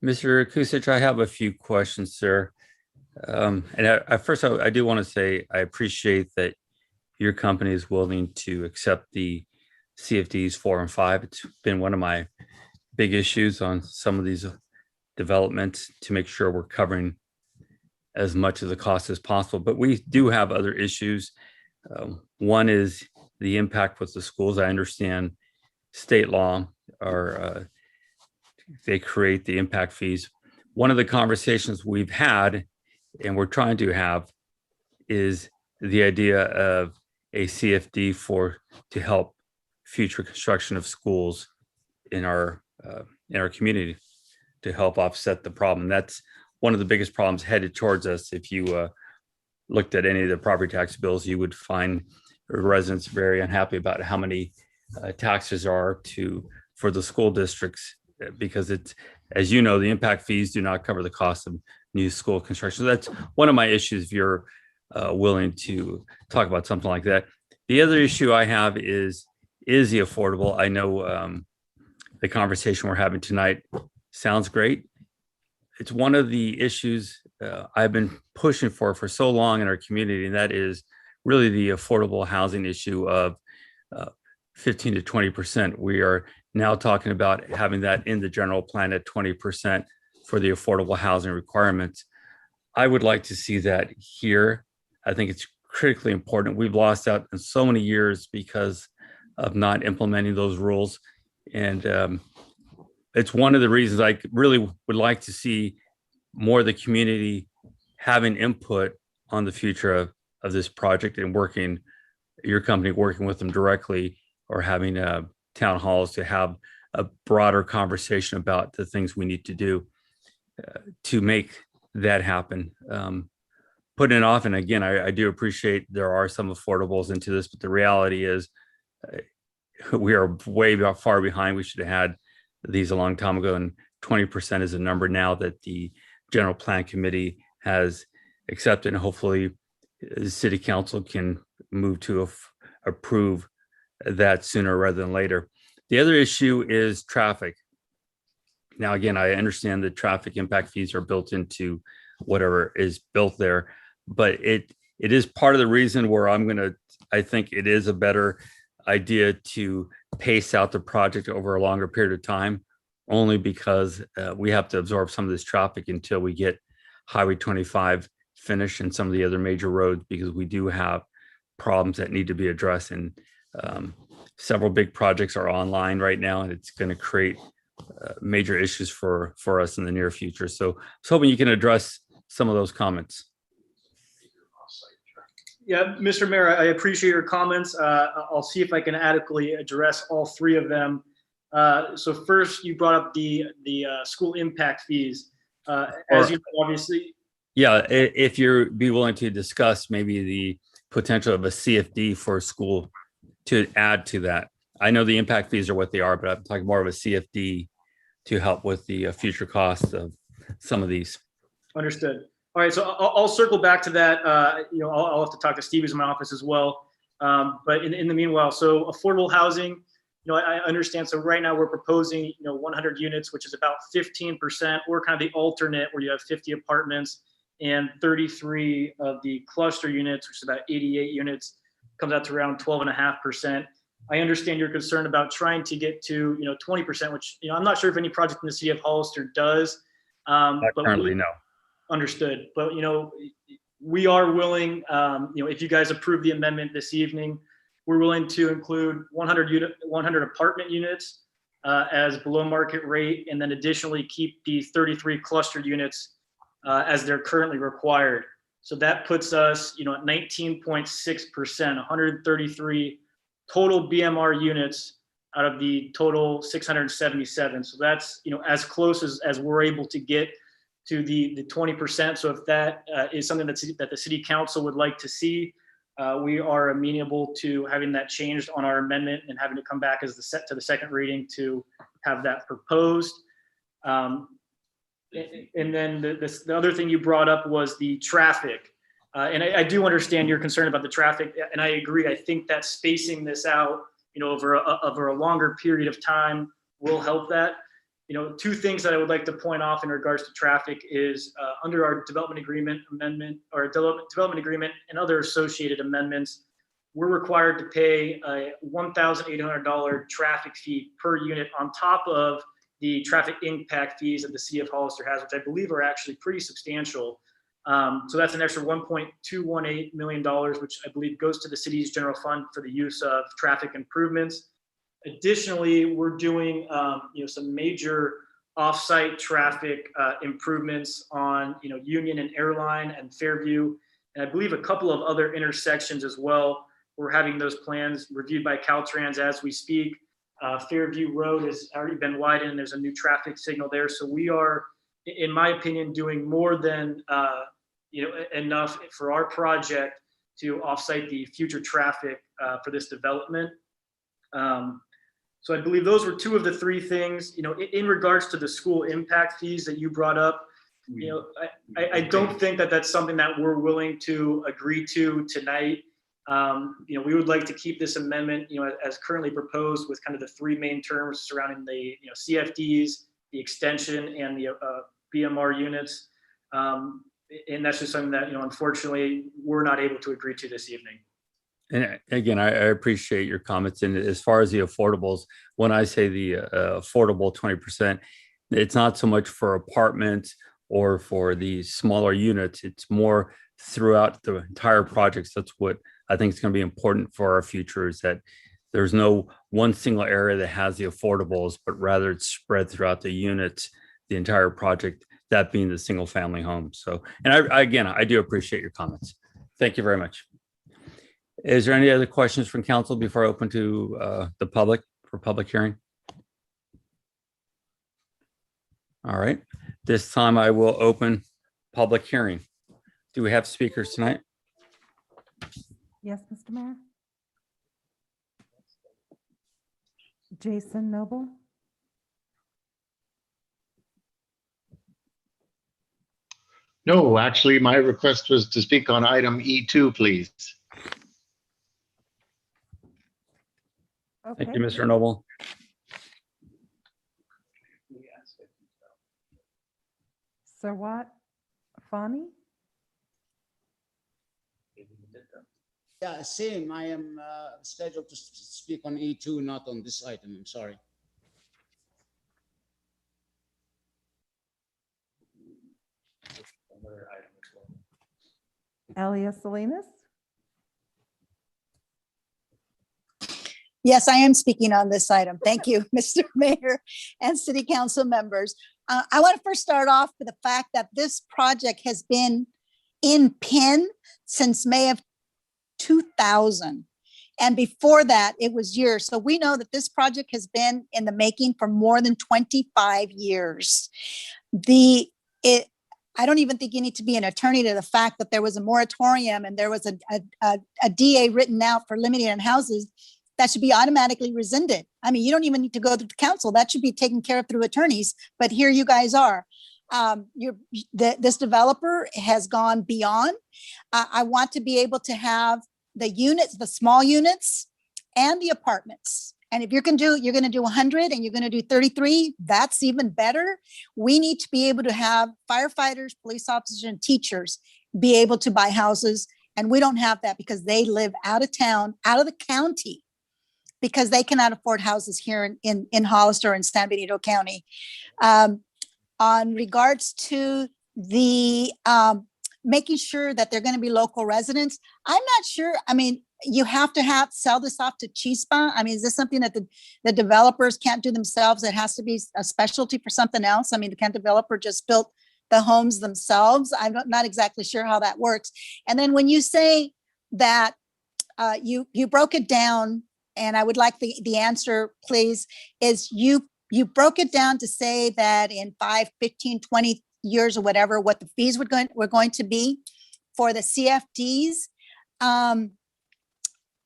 Mr. Kusich, I have a few questions, sir. And at first, I do want to say I appreciate that your company is willing to accept the CFDs 4 and 5. It's been one of my big issues on some of these developments to make sure we're covering as much of the cost as possible. But we do have other issues. One is the impact with the schools. I understand state law or they create the impact fees. One of the conversations we've had and we're trying to have is the idea of a CFD to help future construction of schools in our community to help offset the problem. That's one of the biggest problems headed towards us. If you looked at any of the property tax bills, you would find residents very unhappy about how many taxes are for the school districts, because it's, as you know, the impact fees do not cover the cost of new school construction. So that's one of my issues, if you're willing to talk about something like that. The other issue I have is the affordable. I know the conversation we're having tonight sounds great. It's one of the issues I've been pushing for so long in our community, and that is really the affordable housing issue of 15 to 20%. We are now talking about having that in the general plan at 20% for the affordable housing requirements. I would like to see that here. I think it's critically important. We've lost out in so many years because of not implementing those rules. And it's one of the reasons I really would like to see more of the community having input on the future of this project and your company working with them directly, or having town halls to have a broader conversation about the things we need to do to make that happen. Putting it off, and again, I do appreciate there are some affordables into this, but the reality is we are way far behind. We should have had these a long time ago, and 20% is a number now that the General Plan Committee has accepted, and hopefully the City Council can move to approve that sooner rather than later. The other issue is traffic. Now, again, I understand that traffic impact fees are built into whatever is built there, but it is part of the reason where I think it is a better idea to pace out the project over a longer period of time, only because we have to absorb some of this traffic until we get Highway 25 finished and some of the other major roads, because we do have problems that need to be addressed. And several big projects are online right now, and it's going to create major issues for us in the near future. So I was hoping you can address some of those comments. Yeah, Mr. Mayor, I appreciate your comments. I'll see if I can adequately address all three of them. So first, you brought up the school impact fees. As you know, obviously. Yeah, if you'd be willing to discuss maybe the potential of a CFD for a school to add to that. I know the impact fees are what they are, but I'm talking more of a CFD to help with the future costs of some of these. Understood. All right, so I'll circle back to that. I'll have to talk to Steve, who's in my office as well. But in the meanwhile, so affordable housing, I understand. So right now we're proposing, 100 units, which is about 15%, or kind of the alternate where you have 50 apartments and 33 of the cluster units, which is about 88 units, comes out to around 12.5%. I understand your concern about trying to get to, 20%, which, I'm not sure if any project in the city of Hollister does. Not currently, no. Understood. But, we are willing, if you guys approve the amendment this evening, we're willing to include 100 apartment units as below market rate, and then additionally keep the 33 cluster units as they're currently required. So that puts us, at 19.6%, 133 total BMR units out of the total 677. So that's, as close as we're able to get to the 20%. So if that is something that the city council would like to see, we are amenable to having that changed on our amendment and having to come back as to the second reading to have that proposed. And then the other thing you brought up was the traffic. And I do understand your concern about the traffic, and I agree. I think that spacing this out, over a longer period of time will help that. Two things that I would like to point off in regards to traffic is under our development agreement amendment, or development agreement and other associated amendments, we're required to pay a $1,800 traffic fee per unit on top of the traffic impact fees that the city of Hollister has, which I believe are actually pretty substantial. So that's an extra $1.218 million, which I believe goes to the city's general fund for the use of traffic improvements. Additionally, we're doing some major off-site traffic improvements on Union and Airline and Fairview, and I believe a couple of other intersections as well. We're having those plans reviewed by Caltrans as we speak. Fairview Road has already been widened. There's a new traffic signal there. So we are, in my opinion, doing more than enough for our project to offsite the future traffic for this development. So I believe those were two of the three things. In regards to the school impact fees that you brought up, I don't think that that's something that we're willing to agree to tonight. We would like to keep this amendment, as currently proposed, with kind of the three main terms surrounding the CFDs, the extension, and the BMR units. And that's just something that, unfortunately, we're not able to agree to this evening. And again, I appreciate your comments. And as far as the affordables, when I say the affordable 20%, it's not so much for apartments or for the smaller units. It's more throughout the entire project. That's what I think is going to be important for our future, is that there's no one single area that has the affordables, but rather it's spread throughout the units, the entire project, that being the single family home. So, and I do appreciate your comments. Thank you very much. Is there any other questions from council before I open to the public for public hearing? All right, this time I will open public hearing. Do we have speakers tonight? Yes, Mr. Mayor. Jason Noble. No, actually, my request was to speak on item E2, please. Okay. Thank you, Mr. Noble. Sarwat Fani. Yeah, same. I am scheduled to speak on E2, not on this item. I'm sorry. Elias Salinas. Yes, I am speaking on this item. Thank you, Mr. Mayor and City Council members. I want to first start off with the fact that this project has been in Penn since May of 2000. And before that, it was years. So we know that this project has been in the making for more than 25 years. I don't even think you need to be an attorney to the fact that there was a moratorium and there was a DA written out for limiting on houses that should be automatically rescinded. I mean, you don't even need to go to the council. That should be taken care of through attorneys. But here you guys are. This developer has gone beyond. I want to be able to have the units, the small units and the apartments And if you're going to do 100 and you're going to do 33, that's even better. We need to be able to have firefighters, police officers, and teachers be able to buy houses. And we don't have that because they live out of town, out of the county, because they cannot afford houses here in Hollister and San Benito County. On regards to the making sure that they're going to be local residents, I'm not sure. I mean, you have to sell this off to Chispa. I mean, is this something that the developers can't do themselves? It has to be a specialty for something else. I mean, can developer just build the homes themselves? I'm not exactly sure how that works. And then when you say that you broke it down, and I would like the answer, please, is you broke it down to say that in 5, 15, 20 years or whatever, what the fees were going to be for the CFDs.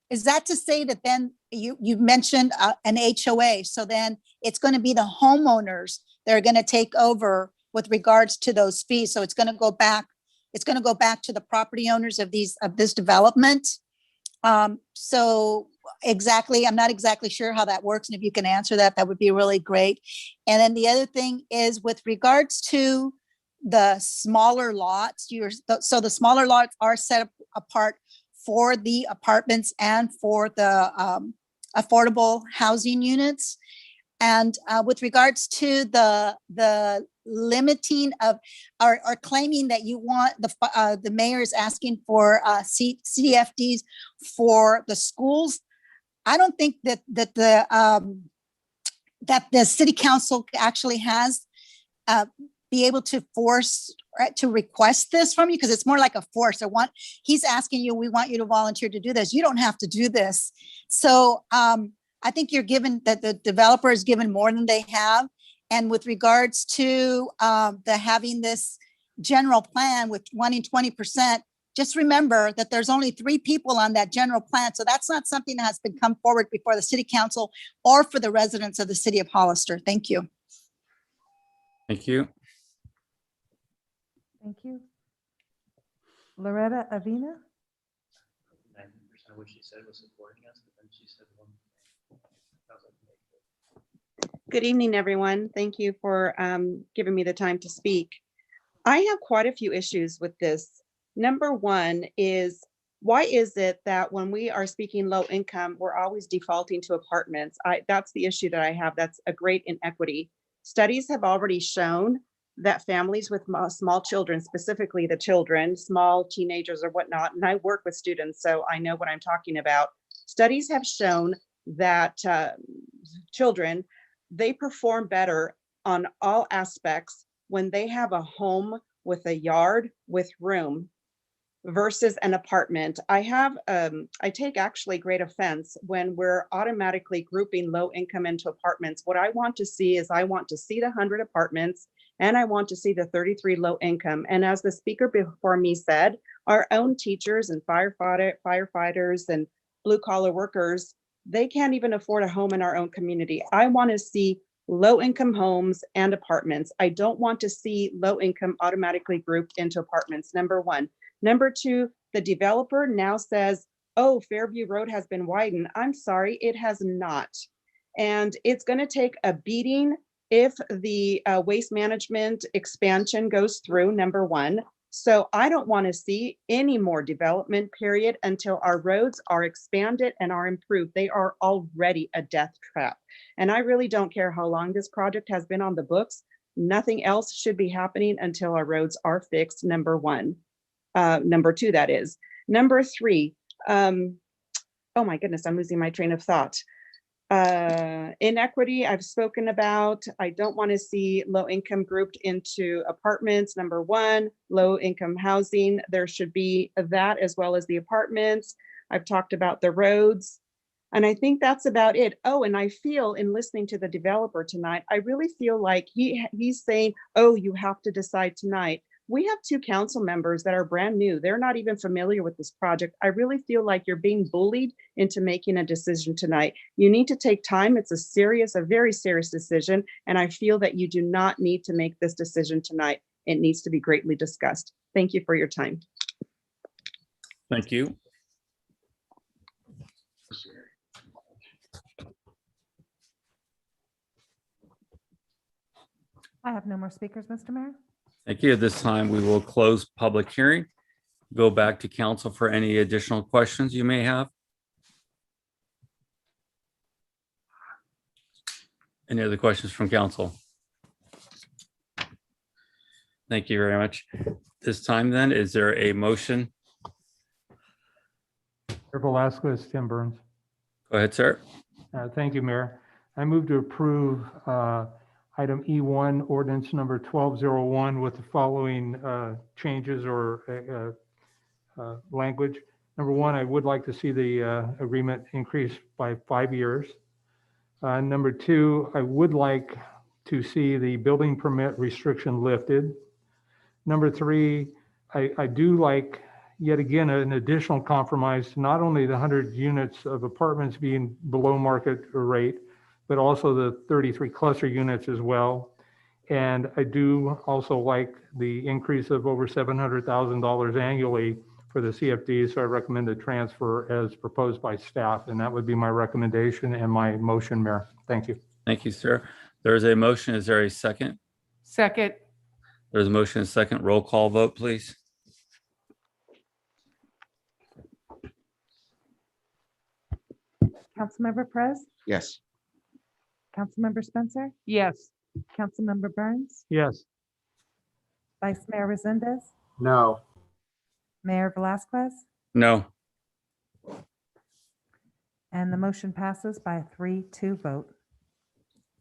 Is that to say that then you mentioned an HOA, so then it's going to be the homeowners that are going to take over with regards to those fees? So it's going to go back to the property owners of this development. So exactly, I'm not exactly sure how that works, and if you can answer that, that would be really great. And then the other thing is with regards to the smaller lots, so the smaller lots are set apart for the apartments and for the affordable housing units. And with regards to the limiting of or claiming that you want the mayor is asking for CFDs for the schools, I don't think that the city council actually has be able to force to request this from you, because it's more like a force. He's asking you, we want you to volunteer to do this. You don't have to do this. So I think you're given that the developer is given more than they have. And with regards to having this general plan with wanting 20%, just remember that there's only 3 people on that general plan. So that's not something that has been come forward before the city council or for the residents of the city of Hollister. Thank you. Thank you. Thank you. Loretta Avina? 90% of what she said was supporting us, but then she said one thing. Good evening, everyone. Thank you for giving me the time to speak. I have quite a few issues with this. Number one is, why is it that when we are speaking low income, we're always defaulting to apartments? That's the issue that I have. That's a great inequity. Studies have already shown that families with small children, specifically the children, small teenagers or whatnot, and I work with students, so I know what I'm talking about. Studies have shown that children, they perform better on all aspects when they have a home with a yard with room versus an apartment. I take actually great offense when we're automatically grouping low income into apartments. What I want to see is I want to see the 100 apartments and I want to see the 33 low income. And as the speaker before me said, our own teachers and firefighters and blue collar workers, they can't even afford a home in our own community. I want to see low income homes and apartments. I don't want to see low income automatically grouped into apartments, number one. Number two, the developer now says, oh, Fairview Road has been widened. I'm sorry, it has not. And it's going to take a beating if the waste management expansion goes through, number one. So I don't want to see any more development, period, until our roads are expanded and are improved. They are already a death trap. And I really don't care how long this project has been on the books. Nothing else should be happening until our roads are fixed, number one. Number two, that is. Number three, oh my goodness, I'm losing my train of thought. Inequity, I've spoken about. I don't want to see low income grouped into apartments. Number one, low income housing. There should be that as well as the apartments. I've talked about the roads. And I think that's about it. Oh, and I feel in listening to the developer tonight, I really feel like he's saying, oh, you have to decide tonight. We have 2 council members that are brand new. They're not even familiar with this project. I really feel like you're being bullied into making a decision tonight. You need to take time. It's a very serious decision. And I feel that you do not need to make this decision tonight. It needs to be greatly discussed. Thank you for your time. Thank you. I have no more speakers, Mr. Mayor. Thank you. At this time, we will close public hearing. Go back to council for any additional questions you may have. Any other questions from council? Thank you very much. This time then, is there a motion? Mayor Velazquez, Tim Burns. Go ahead, sir. Thank you, Mayor. I move to approve item E1, ordinance number 1201 with the following changes or language. Number one, I would like to see the agreement increase by 5 years. Number two, I would like to see the building permit restriction lifted. Number three, I do like, yet again, an additional compromise, not only the 100 units of apartments being below market rate, but also the 33 cluster units as well. And I do also like the increase of over $700,000 annually for the CFD. So I recommend the transfer as proposed by staff. And that would be my recommendation and my motion, Mayor. Thank you. Thank you, sir. There's a motion. Is there a second? Second. There's a motion, and a second. Roll call vote, please. Councilmember Perez, Yes. Councilmember Spencer, Yes. Councilmember Burns, Yes. Vice Mayor Resendez, No. Mayor Velazquez, No. and the motion passes by a 3-2 vote.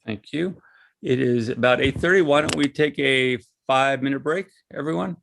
Thank you. It is about 8:30. Why don't we take a 5-minute break, everyone?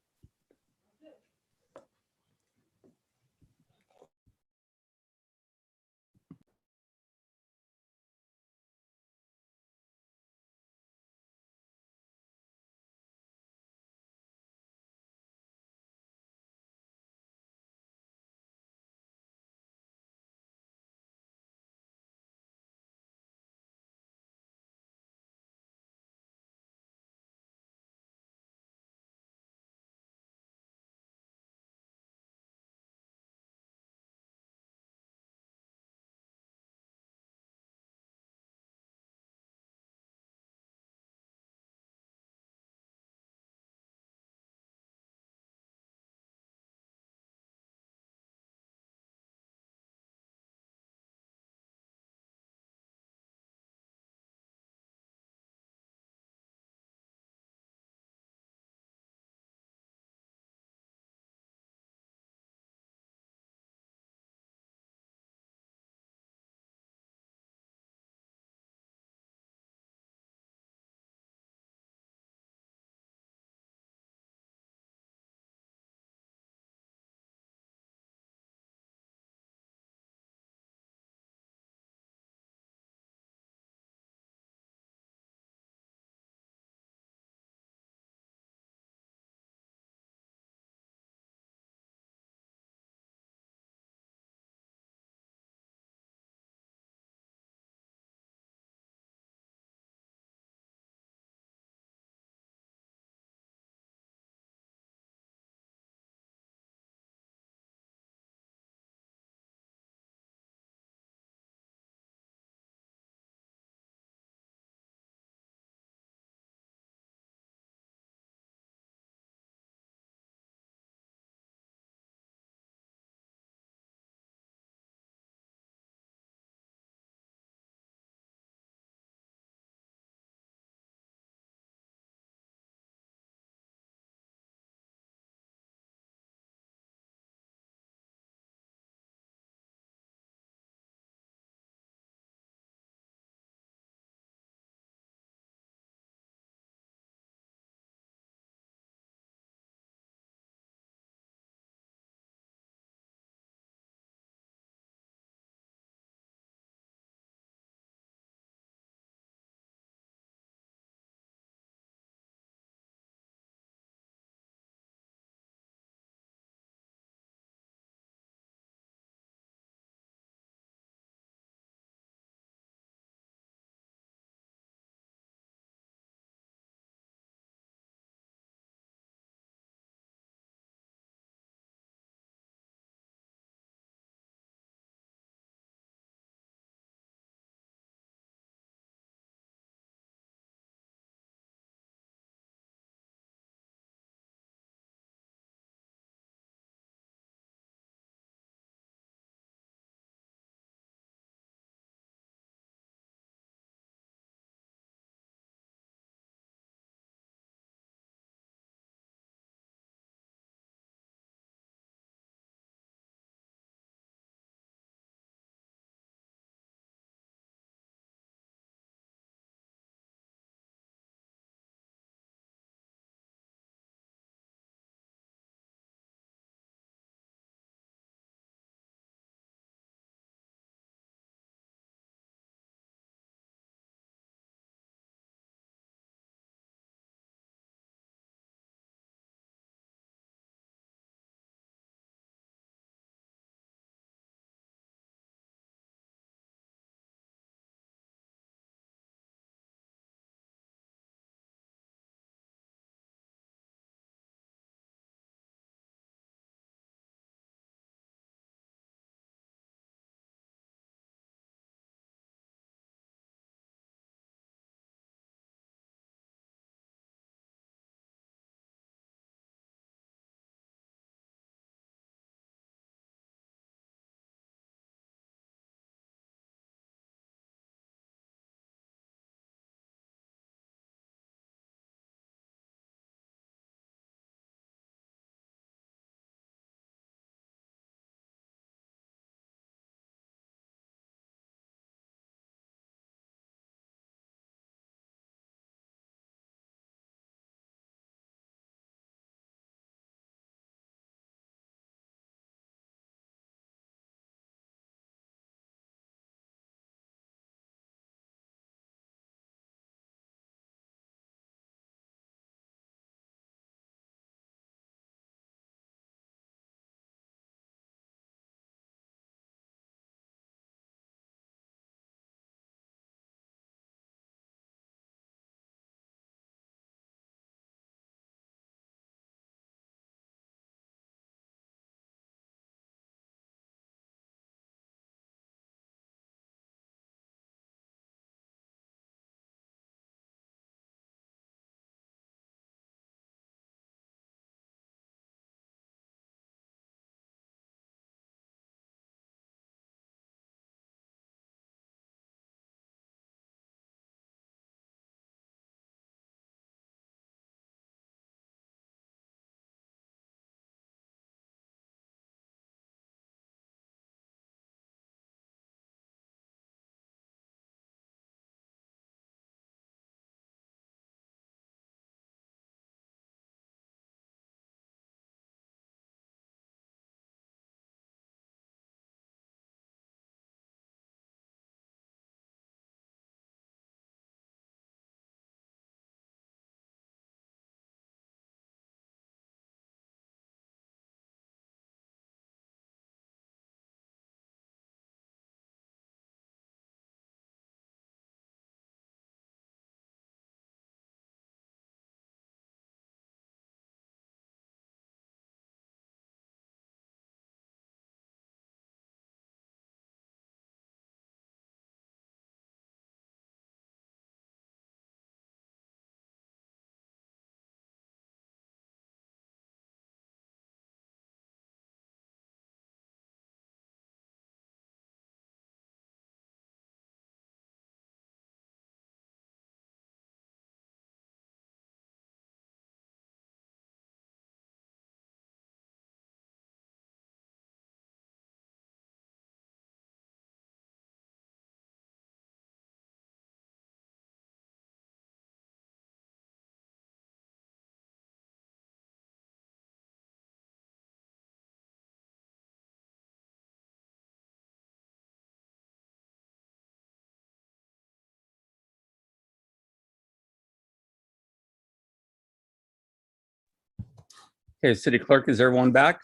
Okay, City Clerk, is everyone back?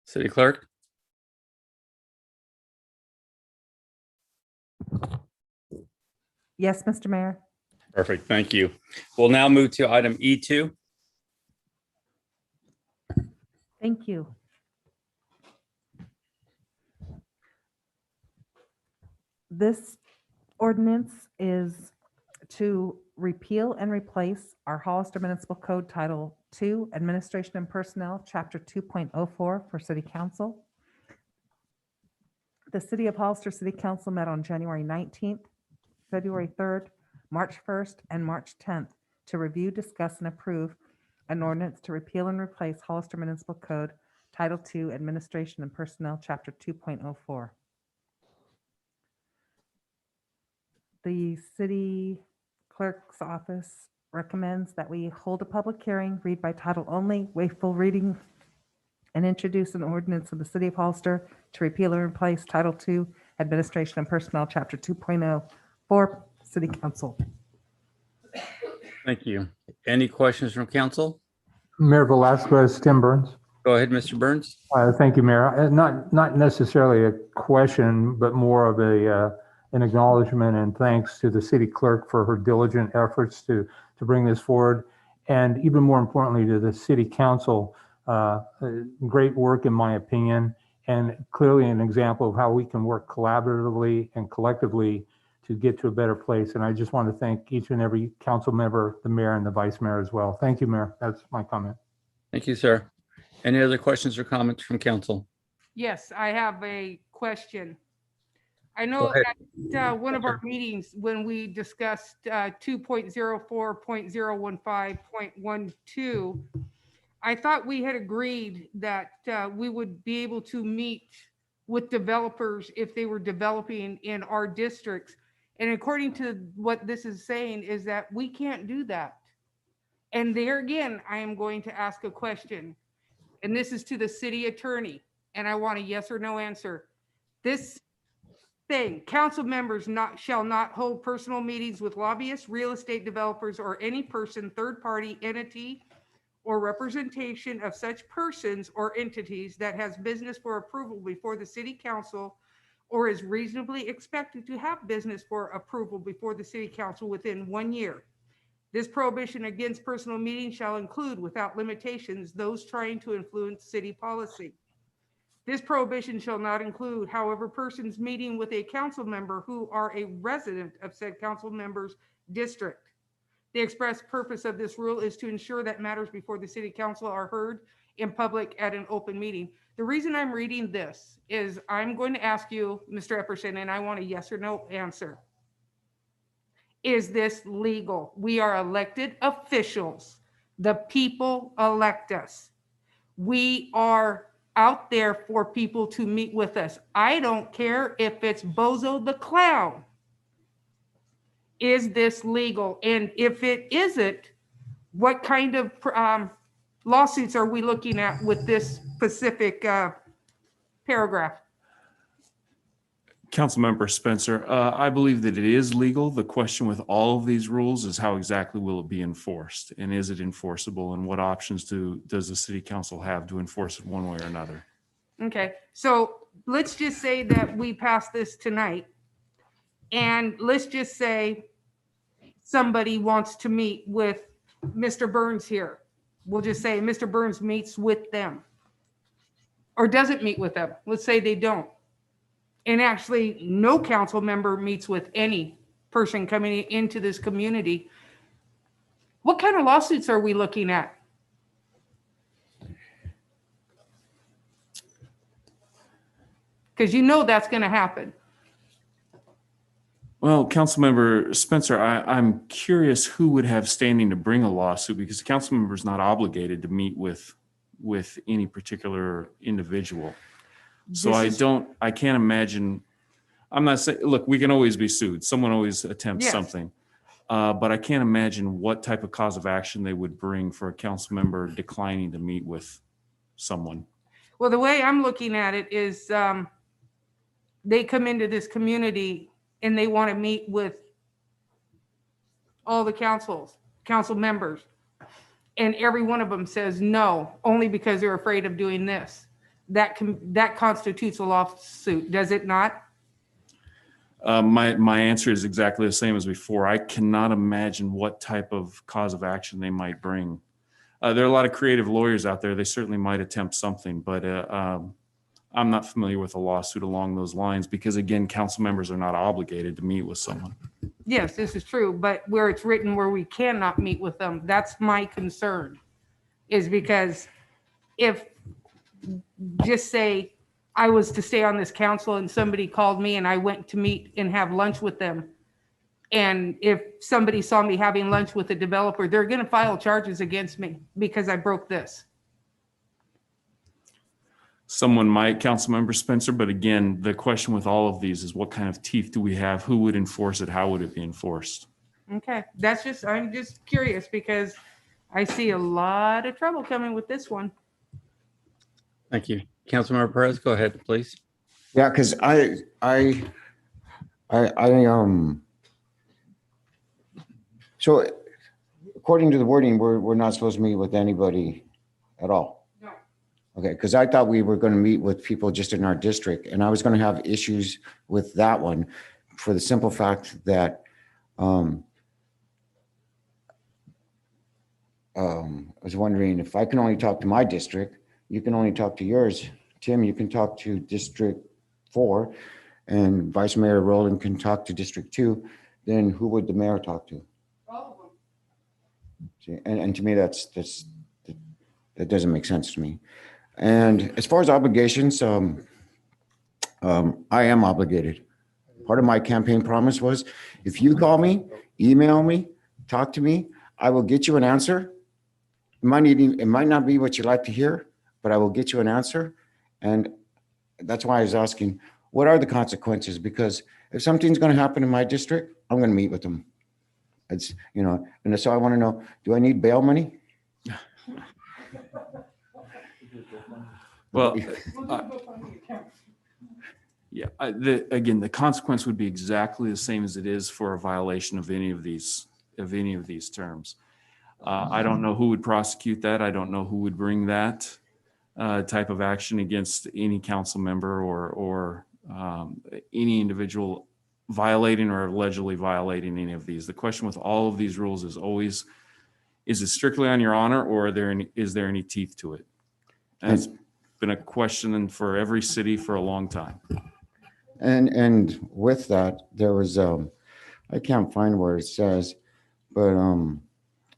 City Clerk? Yes, Mr. Mayor. Perfect, thank you. We'll now move to item E2. Thank you. This ordinance is to repeal and replace our Hollister Municipal Code Title II, Administration and Personnel, Chapter 2.04 for City Council. The City of Hollister City Council met on January 19th, February 3rd, March 1st, and March 10th to review, discuss, and approve an ordinance to repeal and replace Hollister Municipal Code Title II, Administration and Personnel, Chapter 2.04. The city clerk's office recommends that we hold a public hearing, read by title only, waive full reading, and introduce an ordinance of the City of Hollister to repeal and replace Title II, Administration and Personnel, Chapter 2.0 for City Council. Thank you. Any questions from council? Mayor Velazquez, Tim Burns. Go ahead, Mr. Burns. Thank you, Mayor. Not necessarily a question, but more of an acknowledgement and thanks to the city clerk for her diligent efforts to bring this forward. And even more importantly, to the city council, great work in my opinion, and clearly an example of how we can work collaboratively and collectively to get to a better place. And I just want to thank each and every council member, the mayor and the vice mayor as well. Thank you, Mayor. That's my comment. Thank you, sir. Any other questions or comments from council? Yes, I have a question. I Go know ahead. at one of our meetings, when we discussed 2.04.015.12, I thought we had agreed that we would be able to meet with developers if they were developing in our districts. And according to what this is saying is that we can't do that. And there again, I am going to ask a question. And this is to the city attorney. And I want a yes or no answer. This thing, council members shall not hold personal meetings with lobbyists, real estate developers, or any person, third party, entity, or representation of such persons or entities that has business for approval before the city council or is reasonably expected to have business for approval before the city council within 1 year. This prohibition against personal meetings shall include, without limitations, those trying to influence city policy. This prohibition shall not include, however, persons meeting with a council member who are a resident of said council member's district. The express purpose of this rule is to ensure that matters before the city council are heard in public at an open meeting. The reason I'm reading this is I'm going to ask you, Mr. Epperson, and I want a yes or no answer. Is this legal? We are elected officials. The people elect us. We are out there for people to meet with us. I don't care if it's Bozo the Clown. Is this legal? And if it isn't, what kind of lawsuits are we looking at with this specific paragraph? Councilmember Spencer, I believe that it is legal. The question with all of these rules is how exactly will it be enforced? And is it enforceable? And what options does the city council have to enforce it one way or another? Okay, so let's just say that we pass this tonight. And let's just say somebody wants to meet with Mr. Burns here. We'll just say Mr. Burns meets with them or doesn't meet with them. Let's say they don't. And actually, no council member meets with any person coming into this community. What kind of lawsuits are we looking at? Because you know that's going to happen. Well, Councilmember Spencer, I'm curious who would have standing to bring a lawsuit, because the council member is not obligated to meet with any particular individual. So I can't imagine, I'm not saying, look, we can always be sued. Someone always attempts something. But I can't imagine what type of cause of action they would bring for a council member declining to meet with someone. Well, the way I'm looking at it is they come into this community and they want to meet with all the council members. And every one of them says no, only because they're afraid of doing this. That constitutes a lawsuit, does it not? My answer is exactly the same as before. I cannot imagine what type of cause of action they might bring. There are a lot of creative lawyers out there. They certainly might attempt something, but I'm not familiar with a lawsuit along those lines because, again, council members are not obligated to meet with someone. Yes, this is true, but where it's written where we cannot meet with them, that's my concern. Is because if, just say, I was to stay on this council and somebody called me and I went to meet and have lunch with them. And if somebody saw me having lunch with a developer, they're going to file charges against me because I broke this. Someone might, Councilmember Spencer, but again, the question with all of these is what kind of teeth do we have? Who would enforce it? How would it be enforced? Okay, I'm just curious because I see a lot of trouble coming with this one. Thank you. Councilmember Perez, go ahead, please. Yeah, because so according to the wording, we're not supposed to meet with anybody at all. No. Okay, because I thought we were going to meet with people just in our district, and I was going to have issues with that one for the simple fact that I was wondering if I can only talk to my district, you can only talk to yours. Tim, you can talk to District 4, and Vice Mayor Rowland can talk to District 2. Then who would the mayor talk to? All of them. See, and to me, that doesn't make sense to me. And as far as obligations, I am obligated. Part of my campaign promise was, if you call me, email me, talk to me, I will get you an answer. It might not be what you like to hear, but I will get you an answer. And that's why I was asking, what are the consequences? Because if something's going to happen in my district, I'm going to meet with them. It's, and so I want to know, do I need bail money? Well, yeah, again, the consequence would be exactly the same as it is for a violation of any of these terms. I don't know who would prosecute that. I don't know who would bring that type of action against any council member or any individual violating or allegedly violating any of these. The question with all of these rules is always, is it strictly on your honor, or is there any teeth to it? And it's been a question for every city for a long time. And with that, there was, I can't find where it says, but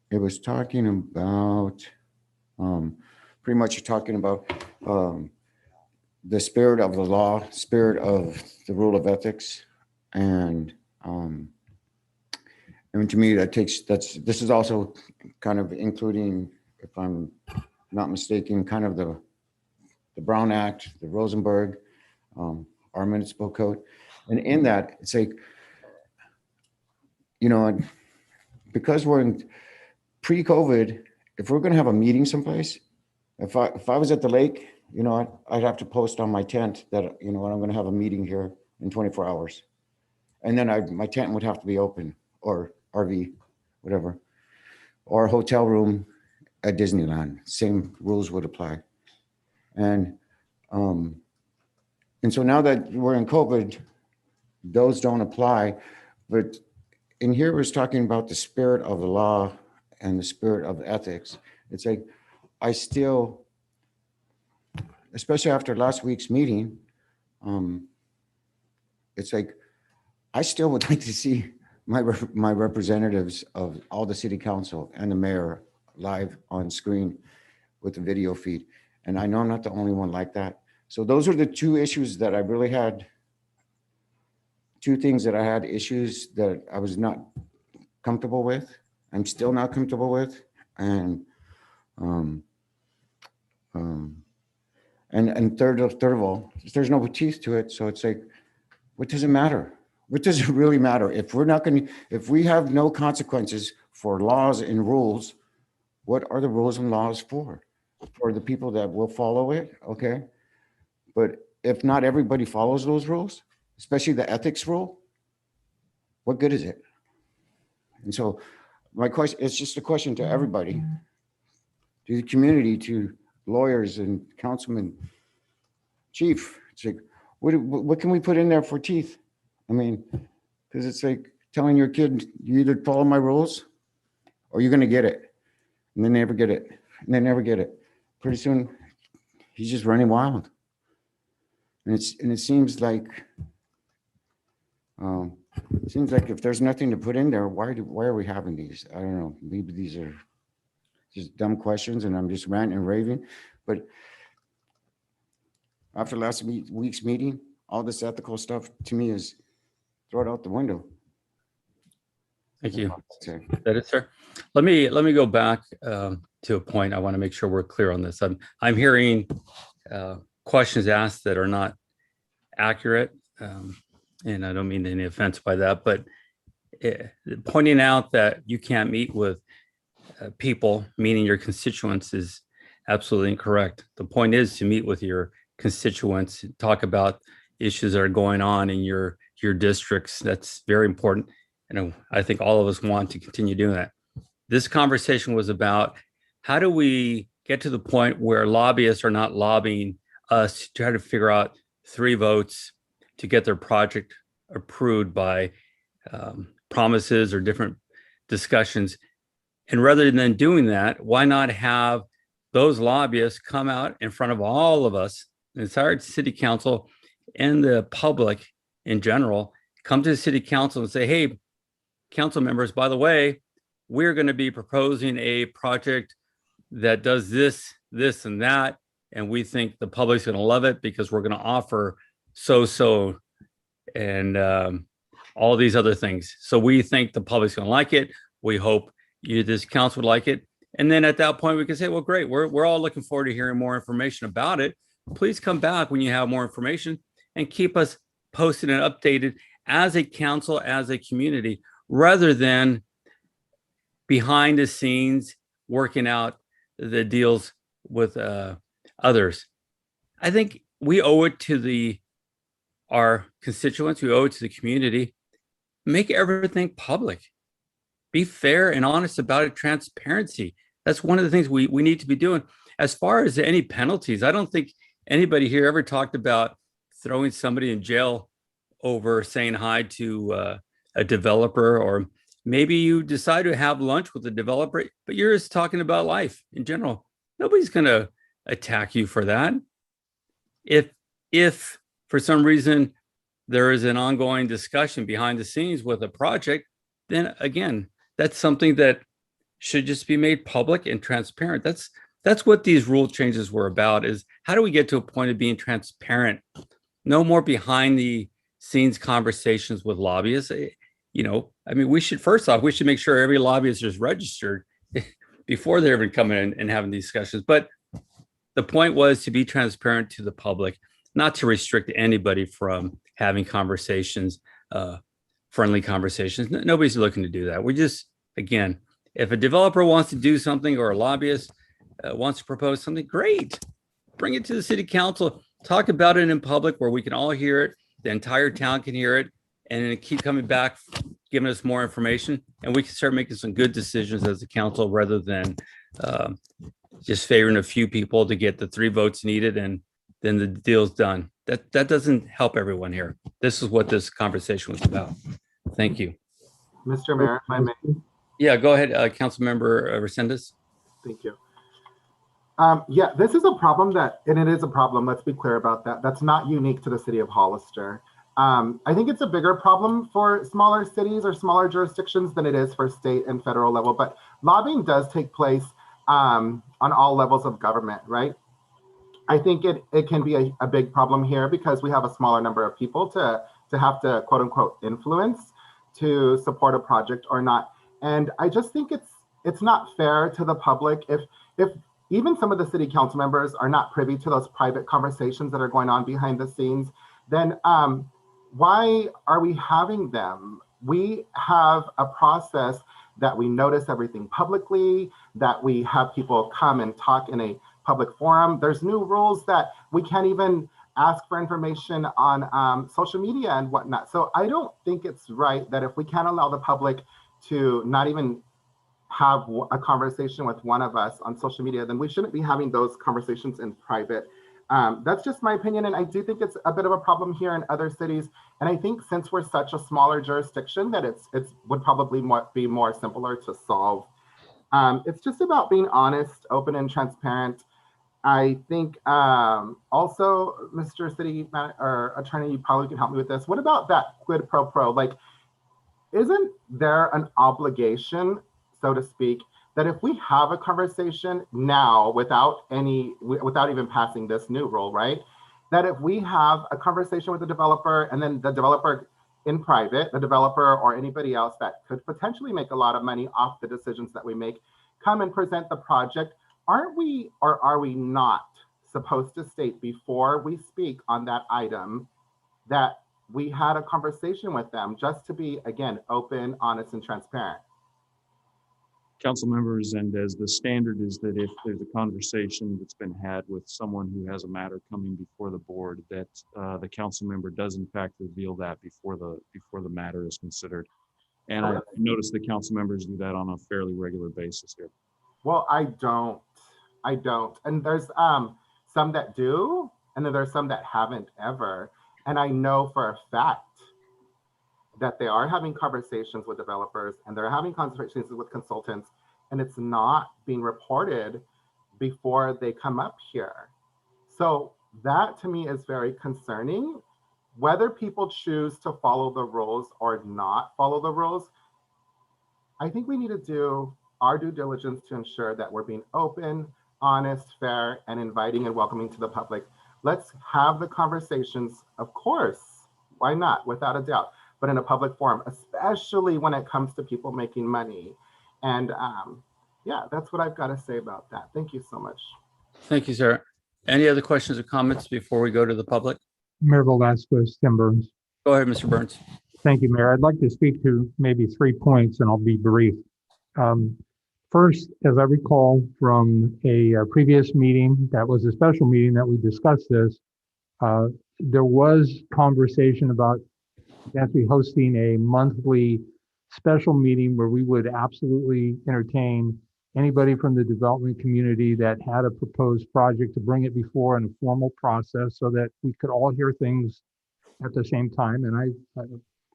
it was talking about, pretty much talking about the spirit of the law, spirit of the rule of ethics. And to me, this is also kind of including, if I'm not mistaken, kind of the Brown Act, the Rosenberg, our municipal code. And in that, it's like, because we're in pre-COVID, if we're going to have a meeting someplace, if I was at the lake, I'd have to post on my tent that, I'm going to have a meeting here in 24 hours. And then my tent would have to be open, or RV, whatever, or hotel room at Disneyland. Same rules would apply. And so now that we're in COVID, those don't apply. But in here, we're talking about the spirit of the law and the spirit of ethics. It's like, I still, especially after last week's meeting, it's like, I still would like to see my representatives of all the city council and the mayor live on screen with the video feed. And I know I'm not the only one like that. So those are the two issues that I really had, two things that I had issues that I was not comfortable with. I'm still not comfortable with. And third of all, there's no teeth to it. So it's like, what does it matter? What does it really matter? If we have no consequences for laws and rules, what are the rules and laws for? For the people that will follow it, okay? But if not everybody follows those rules, especially the ethics rule, what good is it? And so my question, it's just a question to everybody, to the community, to lawyers and councilmen, chief. It's like, what can we put in there for teeth? I mean, because it's like telling your kid, you either follow my rules or you're going to get it. And they never get it. And they never get it. Pretty soon, he's just running wild. And it seems like if there's nothing to put in there, why are we having these? I don't know. Maybe these are just dumb questions and I'm just ranting and raving. But after last week's meeting, all this ethical stuff to me is throw it out the window. Thank you. That is, sir. Let me go back to a point. I want to make sure we're clear on this. I'm hearing questions asked that are not accurate, and I don't mean any offense by that, but pointing out that you can't meet with people, meaning your constituents, is absolutely incorrect. The point is to meet with your constituents, talk about issues that are going on in your districts. That's very important. And I think all of us want to continue doing that. This conversation was about how do we get to the point where lobbyists are not lobbying us to try to figure out 3 votes to get their project approved by promises or different discussions. And rather than doing that, why not have those lobbyists come out in front of all of us, the entire city council and the public in general, come to the city council and say, hey, council members, by the way, we're going to be proposing a project that does this, this, and that. And we think the public's going to love it because we're going to offer so and all these other things. So we think the public's going to like it. We hope this council would like it. And then at that point, we can say, well, great. We're all looking forward to hearing more information about it. Please come back when you have more information and keep us posted and updated as a council, as a community, rather than behind the scenes working out the deals with others. I think we owe it to our constituents, we owe it to the community. Make everything public. Be fair and honest about it, transparency. That's one of the things we need to be doing. As far as any penalties, I don't think anybody here ever talked about throwing somebody in jail over saying hi to a developer, or maybe you decide to have lunch with a developer, but you're just talking about life in general. Nobody's going to attack you for that. If for some reason there is an ongoing discussion behind the scenes with a project, then again, that's something that should just be made public and transparent. That's what these rule changes were about, is how do we get to a point of being transparent? No more behind the scenes conversations with lobbyists. I mean, we should make sure every lobbyist is registered before they're even coming in and having these discussions. But the point was to be transparent to the public, not to restrict anybody from having conversations, friendly conversations. Nobody's looking to do that. We just, again, if a developer wants to do something or a lobbyist wants to propose something, great. Bring it to the city council, talk about it in public where we can all hear it, the entire town can hear it, and then keep coming back, giving us more information, and we can start making some good decisions as a council rather than just favoring a few people to get the 3 votes needed and then the deal's done. That doesn't help everyone here. This is what this conversation was about. Thank you. Mr. Mayor, if I may. Yeah, go ahead, Councilmember Resendez. Thank you. Yeah, this is a problem and it is a problem, let's be clear about that. That's not unique to the city of Hollister. I think it's a bigger problem for smaller cities or smaller jurisdictions than it is for state and federal level, but lobbying does take place on all levels of government, right? I think it can be a big problem here because we have a smaller number of people to have to quote unquote influence to support a project or not. And I just think it's not fair to the public if even some of the city council members are not privy to those private conversations that are going on behind the scenes, then why are we having them? We have a process that we notice everything publicly, that we have people come and talk in a public forum. There's new rules that we can't even ask for information on social media and whatnot. So I don't think it's right that if we can't allow the public to not even have a conversation with one of us on social media, then we shouldn't be having those conversations in private. That's just my opinion. And I do think it's a bit of a problem here in other cities. And I think since we're such a smaller jurisdiction that it's would probably be more simpler to solve. It's just about being honest, open and transparent. I think also, Mr. City or Attorney, you probably can help me with this. What about that quid pro quo? Like, isn't there an obligation, so to speak, that if we have a conversation now without even passing this new rule, right? That if we have a conversation with the developer and then the developer in private, the developer or anybody else that could potentially make a lot of money off the decisions that we make, come and present the project, aren't we, or are we not supposed to state before we speak on that item that we had a conversation with them, just to be, again, open, honest, and transparent? Council members, and as the standard is that if there's a conversation that's been had with someone who has a matter coming before the board, that the council member does in fact reveal that before the matter is considered. And I notice the council members do that on a fairly regular basis here. Well, I don't. And there's some that do, and then there's some that haven't ever. And I know for a fact that they are having conversations with developers and they're having conversations with consultants, and it's not being reported before they come up here. So that to me is very concerning. Whether people choose to follow the rules or not follow the rules, I think we need to do our due diligence to ensure that we're being open, honest, fair, and inviting and welcoming to the public. Let's have the conversations, of course, why not, without a doubt, but in a public forum, especially when it comes to people making money. And yeah, that's what I've got to say about that. Thank you so much. Thank you, sir. Any other questions or comments before we go to the public? Mayor Velasquez, Tim Burns. Go ahead, Mr. Burns. Thank you, Mayor. I'd like to speak to maybe 3 points, and I'll be brief. First, as I recall from a previous meeting, that was a special meeting that we discussed this, there was conversation about actually hosting a monthly special meeting where we would absolutely entertain anybody from the development community that had a proposed project to bring it before in a formal process so that we could all hear things at the same time. And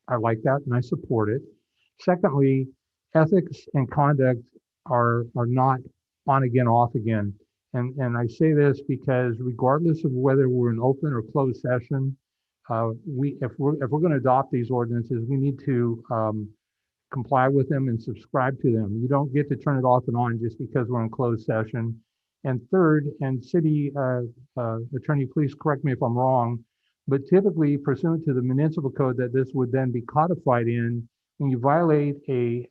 I like that and I support it. Secondly, ethics and conduct are not on again, off again. And I say this because regardless of whether we're in open or closed session, if we're going to adopt these ordinances, we need to comply with them and subscribe to them. You don't get to turn it off and on just because we're in closed session. And third, and city attorney, please correct me if I'm wrong, but typically pursuant to the municipal code that this would then be codified in, when you violate a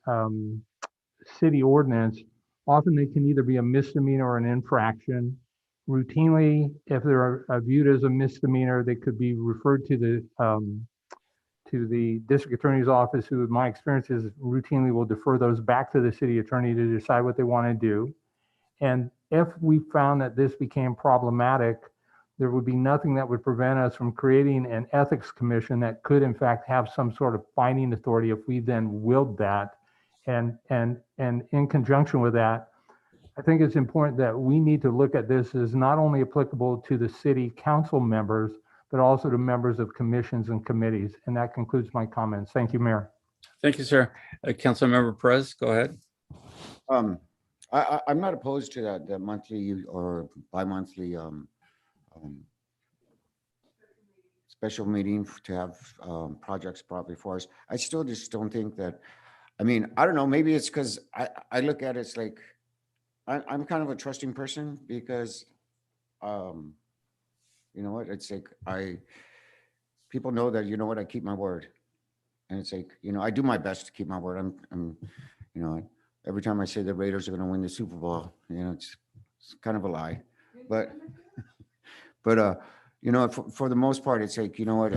city ordinance, often they can either be a misdemeanor or an infraction. Routinely, if they're viewed as a misdemeanor, they could be referred to the district attorney's office, who in my experience is routinely will defer those back to the city attorney to decide what they want to do. And if we found that this became problematic, there would be nothing that would prevent us from creating an ethics commission that could in fact have some sort of binding authority if we then willed that. And in conjunction with that, I think it's important that we need to look at this as not only applicable to the city council members, but also to members of commissions and committees. And that concludes my comments. Thank you, Mayor. Thank you, sir. Councilmember Perez, go ahead. I'm not opposed to that monthly or bi-monthly special meeting to have projects brought before us. I still just don't think that, I mean, I don't know, maybe it's because I look at it, it's like, I'm kind of a trusting person because, you know what, it's like, people know that, you know what, I keep my word. And it's like, you know, I do my best to keep my word. I'm you know, every time I say the Raiders are going to win the Super Bowl, you know, it's kind of a lie, but you know, for the most part, it's like, you know what,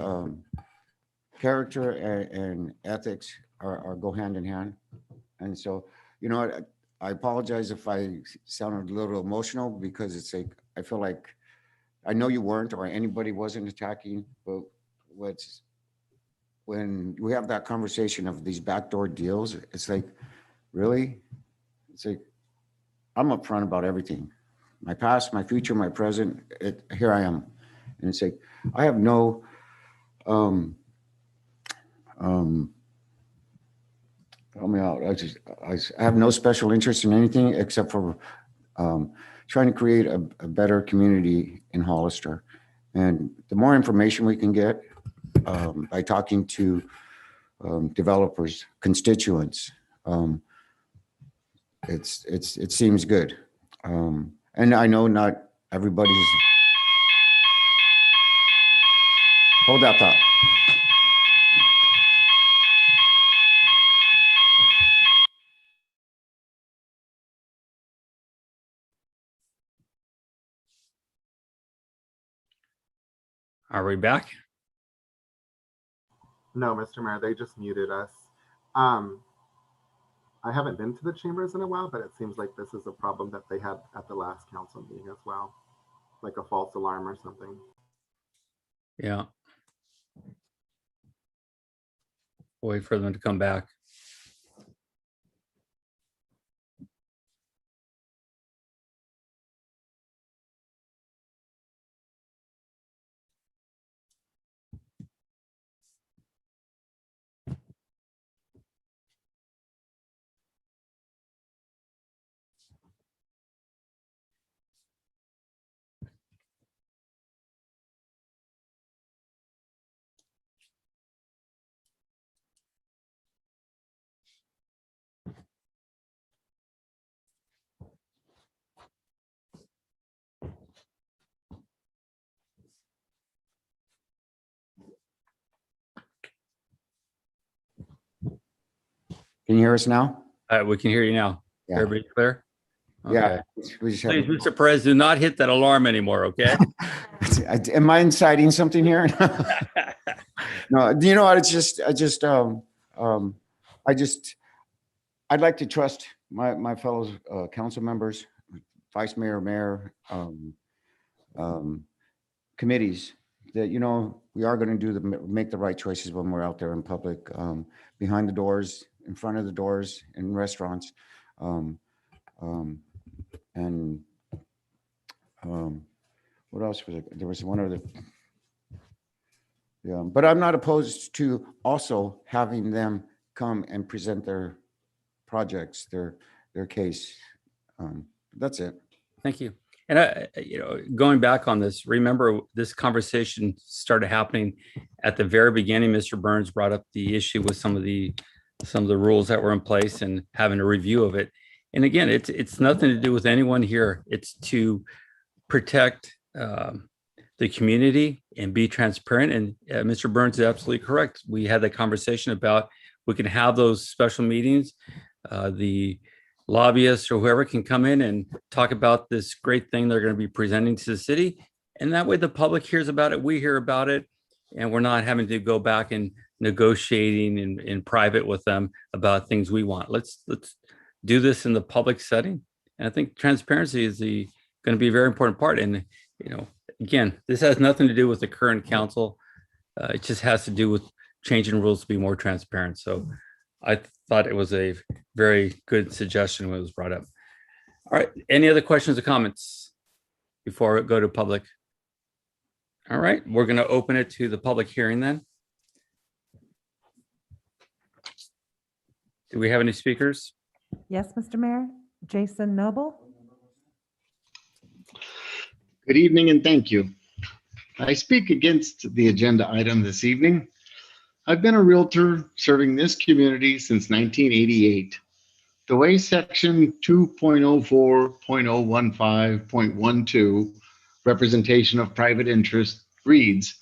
character and ethics are go hand in hand. And so, you know what, I apologize if I sounded a little emotional because it's like, I feel like I know you weren't, or anybody wasn't attacking, but when we have that conversation of these backdoor deals, it's like, really? It's like, I'm upfront about everything. My past, my future, my present, here I am. And it's like, I have no, help me out. I have no special interest in anything except for trying to create a better community in Hollister. And the more information we can get by talking to developers, constituents, it seems good. And I know not everybody's. Hold that thought. Are we back? No, Mr. Mayor, they just muted us. I haven't been to the chambers in a while, but it seems like this is a problem that they had at the last council meeting as well, like a false alarm or something. Yeah. Wait for them to come back. Can you hear us now? We can hear you now. Yeah. Everybody clear? Yeah. We just have, Please, Mr. Perez, do not hit that alarm anymore, okay? am I inciting something here? No, you know what? It's just, I'd like to trust my fellow council members, vice mayor, mayor, committees that, you know, we are going to make the right choices when we're out there in public, behind the doors, in front of the doors, in restaurants. What else was it? There was one other. Yeah, but I'm not opposed to also having them come and present their projects, their case. That's it. Thank you. And going back on this, remember this conversation started happening at the very beginning. Mr. Burns brought up the issue with some of the rules that were in place and having a review of it. And again, it's nothing to do with anyone here. It's to protect the community and be transparent. And Mr. Burns is absolutely correct. We had that conversation about we can have those special meetings. The lobbyists or whoever can come in and talk about this great thing they're going to be presenting to the city. And that way the public hears about it, we hear about it, and we're not having to go back and negotiating in private with them about things we want. Let's do this in the public setting. And I think transparency is going to be a very important part. And, again, this has nothing to do with the current council. It just has to do with changing rules to be more transparent. So I thought it was a very good suggestion when it was brought up. All right. Any other questions or comments before we go to public? All right. We're going to open it to the public hearing then. Do we have any speakers? Yes, Mr. Mayor. Jason Noble. Good evening and thank you. I speak against the agenda item this evening. I've been a realtor serving this community since 1988. The way section 2.04.015.12, representation of private interest, reads,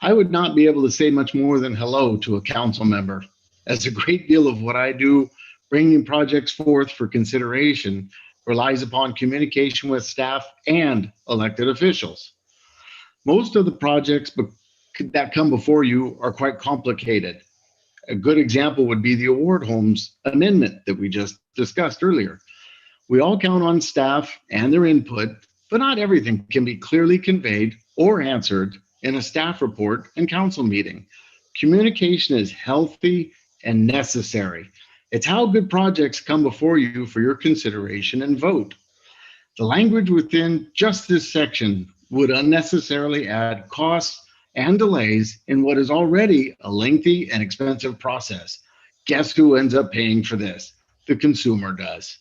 I would not be able to say much more than hello to a council member, as a great deal of what I do, bringing projects forth for consideration, relies upon communication with staff and elected officials. Most of the projects that come before you are quite complicated. A good example would be the award homes amendment that we just discussed earlier. We all count on staff and their input but not everything can be clearly conveyed or answered in a staff report and council meeting. Communication is healthy and necessary. It's how good projects come before you for your consideration and vote. The language within just this section would unnecessarily add costs and delays in what is already a lengthy and expensive process. Guess who ends up paying for this? The consumer does.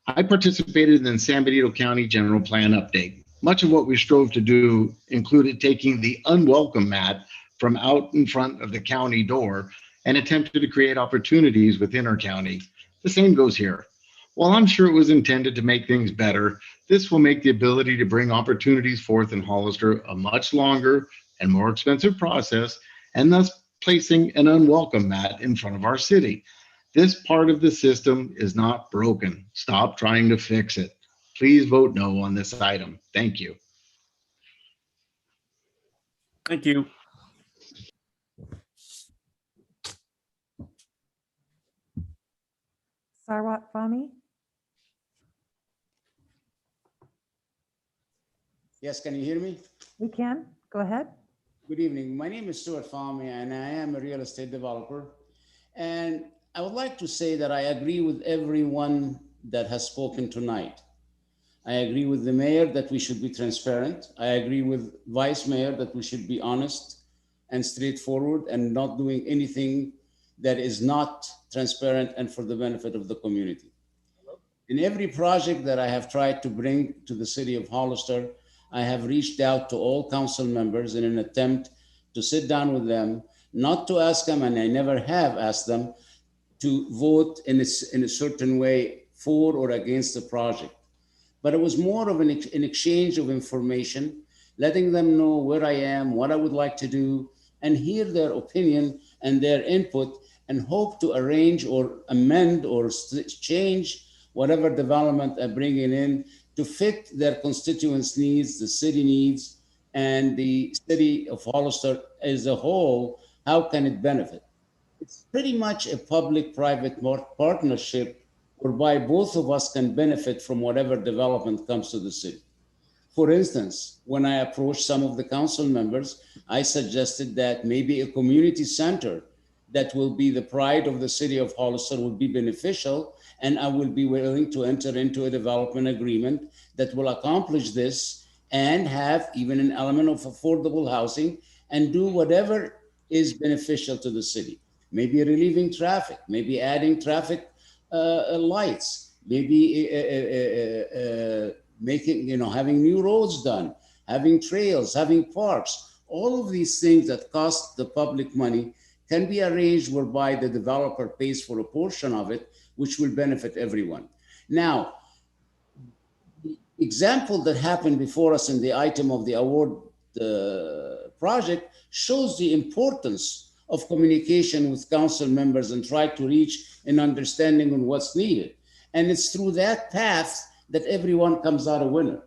I participated in the San Benito County General Plan update. Much of what we strove to do included taking the unwelcome mat from out in front of the county door and attempted to create opportunities within our county. The same goes here. While I'm sure it was intended to make things better, this will make the ability to bring opportunities forth in Hollister a much longer and more expensive process, and thus placing an unwelcome mat in front of our city. This part of the system is not broken. Stop trying to fix it. Please vote no on this item. Thank you. Thank you. Sarwat Fami, Yes, can you hear me? we can. Go ahead. Good evening. My name is Stuart Fahmy, and I am a real estate developer. And I would like to say that I agree with everyone that has spoken tonight. I agree with the mayor that we should be transparent. I agree with vice mayor that we should be honest and straightforward and not doing anything that is not transparent and for the benefit of the community. In every project that I have tried to bring to the city of Hollister, I have reached out to all council members in an attempt to sit down with them, not to ask them, and I never have asked them, to vote in a certain way for or against the project. But it was more of an exchange of information, letting them know where I am, what I would like to do, and hear their opinion and their input, and hope to arrange or amend or change whatever development I'm bringing in to fit their constituents' needs, the city needs, and the city of Hollister as a whole. How can it benefit? It's pretty much a public-private partnership whereby both of us can benefit from whatever development comes to the city. For instance, when I approached some of the council members, I suggested that maybe a community center that will be the pride of the city of Hollister would be beneficial, and I will be willing to enter into a development agreement that will accomplish this and have even an element of affordable housing and do whatever is beneficial to the city. Maybe relieving traffic, maybe adding traffic lights, maybe making, having new roads done, having trails, having parks. All of these things that cost the public money can be arranged whereby the developer pays for a portion of it, which will benefit everyone. Now, the example that happened before us in the item of the award project shows the importance of communication with council members and try to reach an understanding on what's needed. And it's through that path that everyone comes out a winner.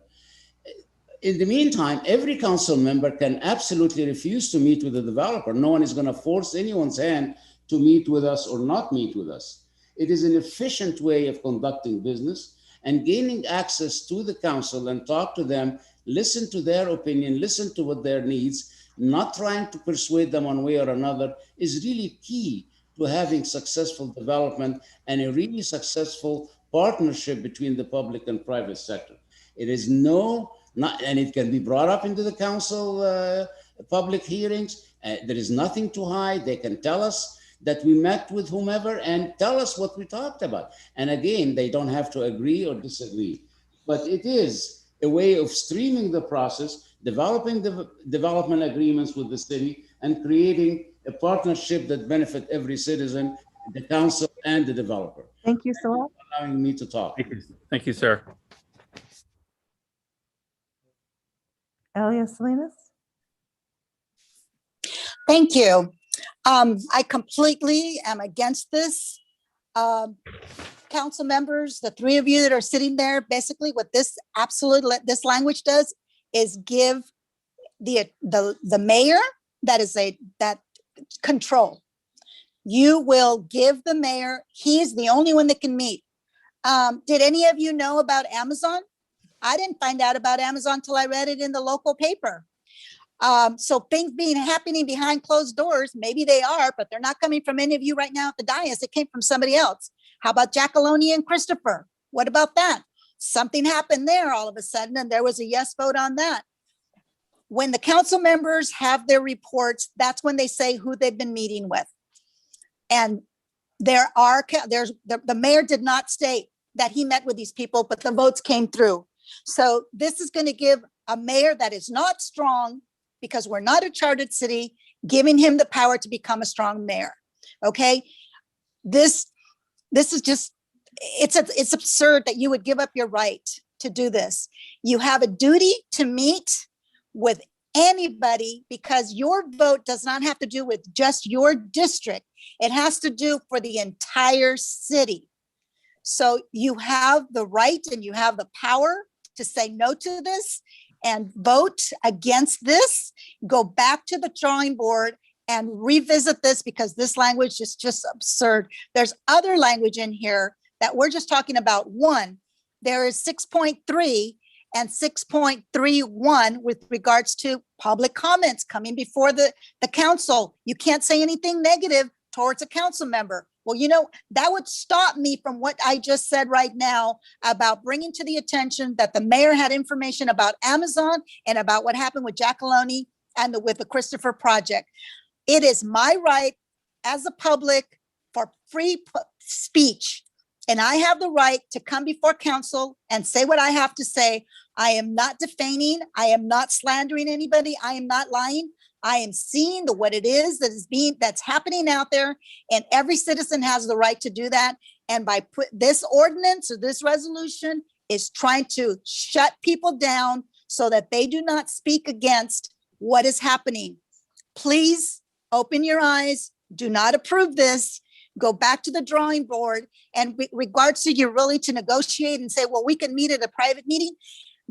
In the meantime, every council member can absolutely refuse to meet with the developer. No one is going to force anyone's hand to meet with us or not meet with us. It is an efficient way of conducting business and gaining access to the council and talk to them, listen to their opinion, listen to what their needs, not trying to persuade them one way or another is really key to having successful development and a really successful partnership between the public and private sector. It is and it can be brought up into the council public hearings. There is nothing to hide. They can tell us that we met with whomever and tell us what we talked about. And again, they don't have to agree or disagree. But it is a way of streaming the process, developing the development agreements with the city, and creating a partnership that benefit every citizen, the council, and the developer. Thank you, Sarwat. Allowing me to talk. Thank you, sir. Elia Salinas. Thank you. I completely am against this. Council members, the three of you that are sitting there, basically what this language does is give the mayor that control. You will give the mayor, he's the only one that can meet. Did any of you know about Amazon? I didn't find out about Amazon till I read it in the local paper. So things happening behind closed doors, maybe they are, but they're not coming from any of you right now at the dais. It came from somebody else. How about Jackaloni and Christopher? What about that? Something happened there all of a sudden, and there was a yes vote on that. When the council members have their reports, that's when they say who they've been meeting with. And the mayor did not state that he met with these people, but the votes came through. So this is going to give a mayor that is not strong, because we're not a chartered city, giving him the power to become a strong mayor. Okay. This is just, it's absurd that you would give up your right to do this. You have a duty to meet with anybody, because your vote does not have to do with just your district. It has to do for the entire city. So you have the right and you have the power to say no to this and vote against this. Go back to the drawing board and revisit this, because this language is just absurd. There's other language in here that we're just talking about. One, there is 6.3 and 6.31 with regards to public comments coming before the council. You can't say anything negative towards a council member. Well, you know, that would stop me from what I just said right now about bringing to the attention that the mayor had information about Amazon and about what happened with Jackaloni and with the Christopher project. It is my right as a public for free speech. And I have the right to come before council and say what I have to say. I am not defaming. I am not slandering anybody. I am not lying. I am seeing what it is that's happening out there, and every citizen has the right to do that. And by this ordinance or this resolution is trying to shut people down so that they do not speak against what is happening. Please open your eyes. Do not approve this. Go back to the drawing board. And with regards to you're willing to negotiate and say, well, we can meet at a private meeting.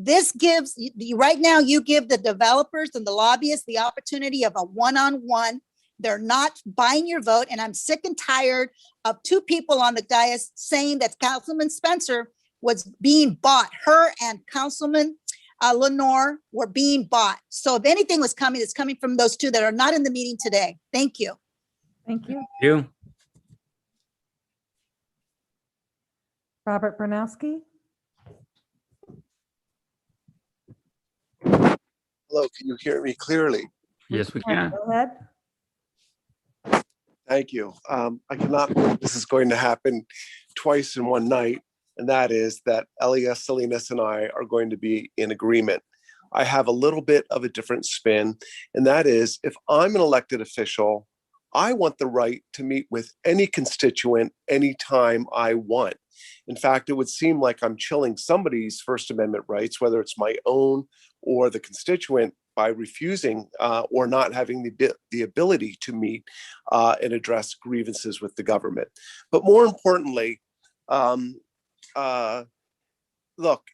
This gives you right now, you give the developers and the lobbyists the opportunity of a one-on-one. They're not buying your vote. And I'm sick and tired of two people on the dais saying that Councilman Spencer was being bought. Her and Councilman Lenore were being bought. So if anything was coming, it's coming from those two that are not in the meeting today. Thank you. Thank you. You. Robert Bernowski. Hello, can you hear me clearly? Yes, we can. Go ahead. Thank you. I cannot believe this is going to happen twice in one night, and that is that Elias Salinas and I are going to be in agreement. I have a little bit of a different spin, and that is, if I'm an elected official, I want the right to meet with any constituent anytime I want. In fact, it would seem like I'm chilling somebody's First Amendment rights, whether it's my own or the constituent, by refusing or not having the ability to meet and address grievances with the government. But more importantly, look,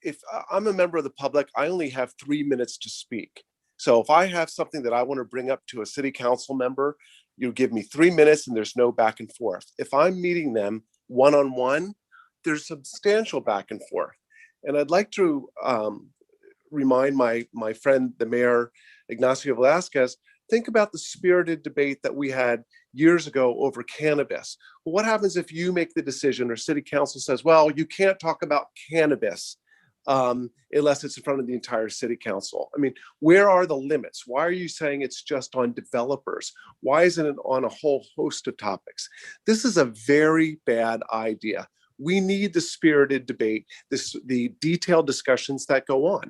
if I'm a member of the public, I only have 3 minutes to speak. So if I have something that I want to bring up to a city council member, you give me 3 minutes and there's no back and forth. If I'm meeting them one-on-one, there's substantial back and forth. And I'd like to remind my friend, the mayor, Ignacio Velasquez, think about the spirited debate that we had years ago over cannabis. Well, what happens if you make the decision or city council says, well, you can't talk about cannabis unless it's in front of the entire city council? I mean, where are the limits? Why are you saying it's just on developers? Why isn't it on a whole host of topics? This is a very bad idea. We need the spirited debate, the detailed discussions that go on,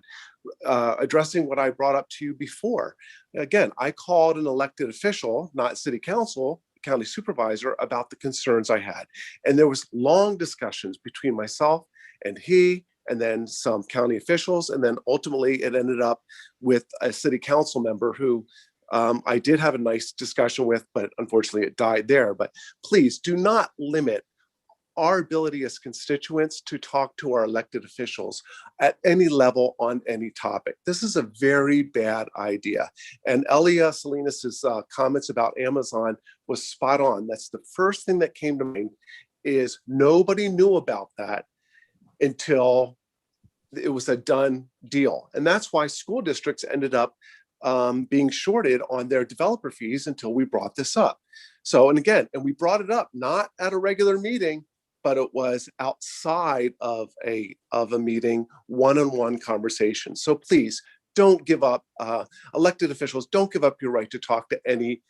addressing what I brought up to you before. Again, I called an elected official, not city council, county supervisor, about the concerns I had. And there was long discussions between myself and he, and then some county officials. And then ultimately it ended up with a city council member who I did have a nice discussion with, but unfortunately it died there. But please do not limit our ability as constituents to talk to our elected officials at any level on any topic. This is a very bad idea. And Elias Salinas's comments about Amazon was spot on. That's the first thing that came to mind, is nobody knew about that until it was a done deal. And that's why school districts ended up being shorted on their developer fees until we brought this up. So, and again, and we brought it up not at a regular meeting, but it was outside of a meeting, one-on-one conversation. So please don't give up, elected officials, don't give up your right to talk to any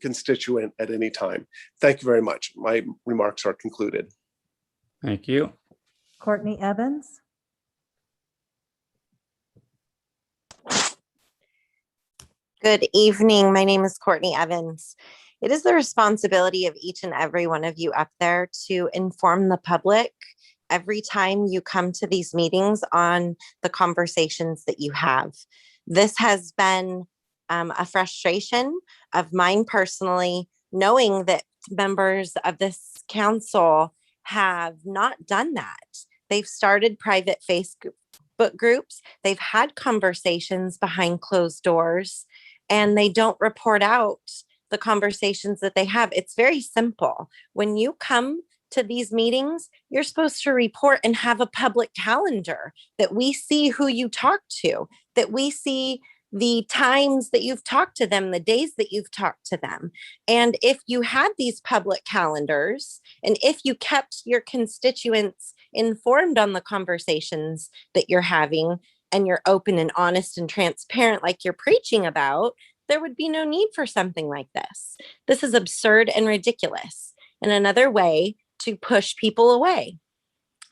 constituent at any time. Thank you very much. My remarks are concluded. Thank you. Courtney Evans. Good evening. My name is Courtney Evans. It is the responsibility of each and every one of you up there to inform the public every time you come to these meetings on the conversations that you have. This has been a frustration of mine personally, knowing that members of this council have not done that. They've started private Facebook groups. They've had conversations behind closed doors, and they don't report out the conversations that they have. It's very simple. When you come to these meetings, you're supposed to report and have a public calendar that we see who you talk to, that we see the times that you've talked to them, the days that you've talked to them. And if you had these public calendars, and if you kept your constituents informed on the conversations that you're having, and you're open and honest and transparent like you're preaching about, there would be no need for something like this. This is absurd and ridiculous, and another way to push people away.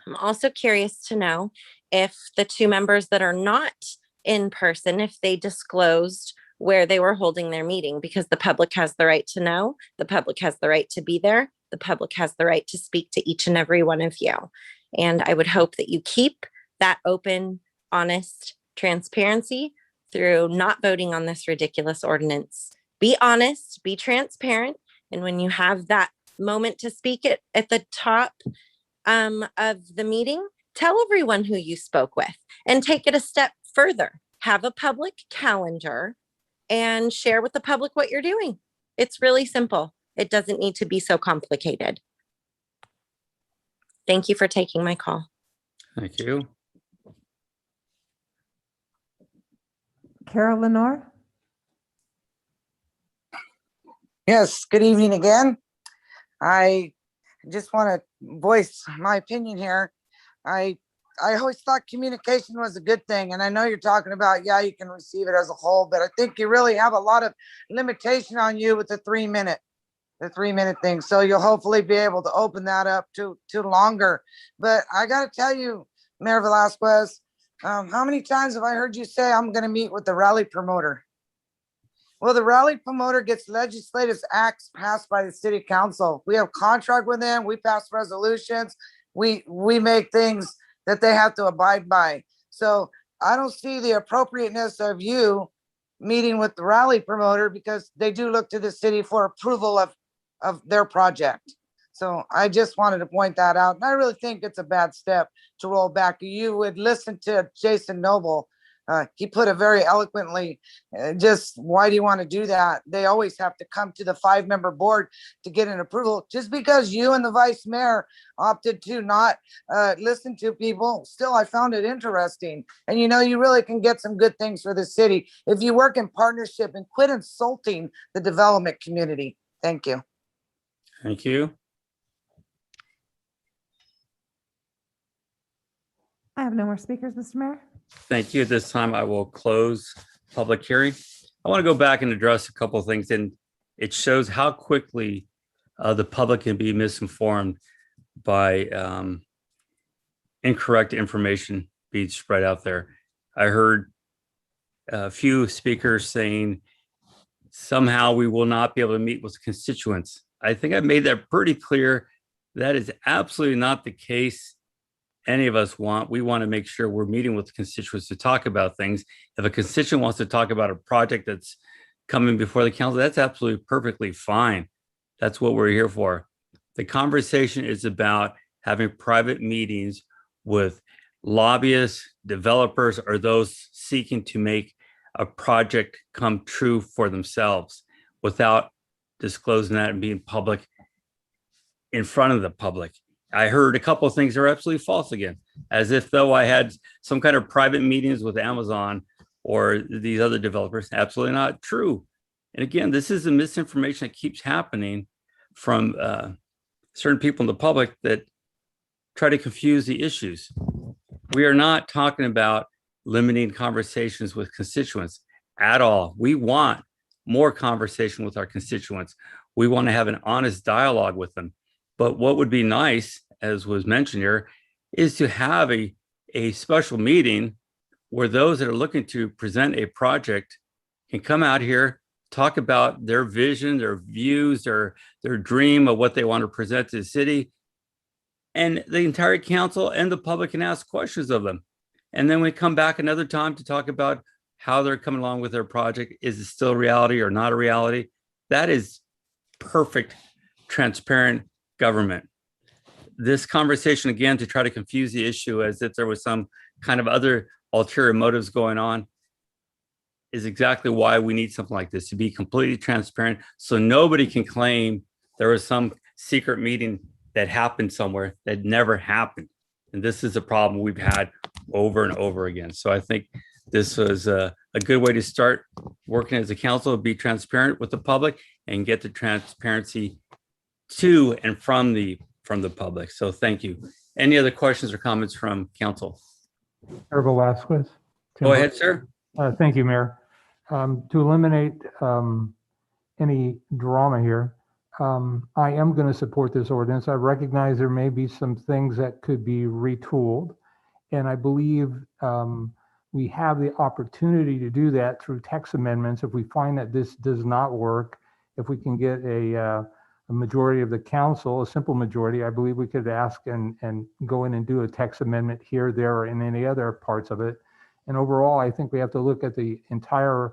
I'm also curious to know if the two members that are not in person, if they disclosed where they were holding their meeting, because the public has the right to know, the public has the right to be there, the public has the right to speak to each and every one of you. And I would hope that you keep that open, honest transparency through not voting on this ridiculous ordinance. Be honest, be transparent, and when you have that moment to speak it at the top of the meeting, tell everyone who you spoke with, and take it a step further. Have a public calendar and share with the public what you're doing. It's really simple. It doesn't need to be so complicated. Thank you for taking my call. Thank you. Carol Lenore. Yes, good evening again. I just want to voice my opinion here. I always thought communication was a good thing. And I know you're talking about, yeah, you can receive it as a whole, but I think you really have a lot of limitation on you with the 3 minute thing. So you'll hopefully be able to open that up to longer. But I got to tell you, Mayor Velasquez, how many times have I heard you say, I'm going to meet with the rally promoter? Well, the rally promoter gets legislative acts passed by the city council. We have contract with them. We pass resolutions. We make things that they have to abide by. So I don't see the appropriateness of you meeting with the rally promoter, because they do look to the city for approval of their project. So I just wanted to point that out. And I really think it's a bad step to roll back. You would listen to Jason Noble. He put it very eloquently. Just why do you want to do that? They always have to come to the 5-member board to get an approval. Just because you and the vice mayor opted to not listen to people, still I found it interesting. And you know, you really can get some good things for the city if you work in partnership and quit insulting the development community. Thank you. Thank you. I have no more speakers, Mr. Mayor. Thank you. At this time, I will close public hearing. I want to go back and address a couple of things, and it shows how quickly the public can be misinformed by incorrect information being spread out there. I heard a few speakers saying somehow we will not be able to meet with constituents. I think I made that pretty clear. That is absolutely not the case. Any of us want. We want to make sure we're meeting with constituents to talk about things. If a constituent wants to talk about a project that's coming before the council, that's absolutely perfectly fine. That's what we're here for. The conversation is about having private meetings with lobbyists, developers, or those seeking to make a project come true for themselves without disclosing that and being public in front of the public. I heard a couple of things that are absolutely false again, as if though I had some kind of private meetings with Amazon or these other developers. Absolutely not true. And again, this is the misinformation that keeps happening from certain people in the public that try to confuse the issues. We are not talking about limiting conversations with constituents at all. We want more conversation with our constituents. We want to have an honest dialogue with them. But what would be nice, as was mentioned here, is to have a special meeting where those that are looking to present a project can come out here, talk about their vision, their views, their dream of what they want to present to the city. And the entire council and the public can ask questions of them. And then we come back another time to talk about how they're coming along with their project. Is it still a reality or not a reality? That is perfect, transparent government. This conversation, again, to try to confuse the issue as if there was some kind of other ulterior motives going on, is exactly why we need something like this, to be completely transparent, so nobody can claim there was some secret meeting that happened somewhere that never happened. And this is a problem we've had over and over again. So I think this was a good way to start working as a council, be transparent with the public and get the transparency to and from the public. So thank you. Any other questions or comments from council? Mayor Velazquez. Go ahead, sir. Thank you, Mayor. To eliminate any drama here, I am going to support this ordinance. I recognize there may be some things that could be retooled, and I believe we have the opportunity to do that through text amendments. If we find that this does not work, if we can get a majority of the council, a simple majority, I believe we could ask and go in and do a text amendment here, there, or in any other parts of it. And overall, I think we have to look at the entire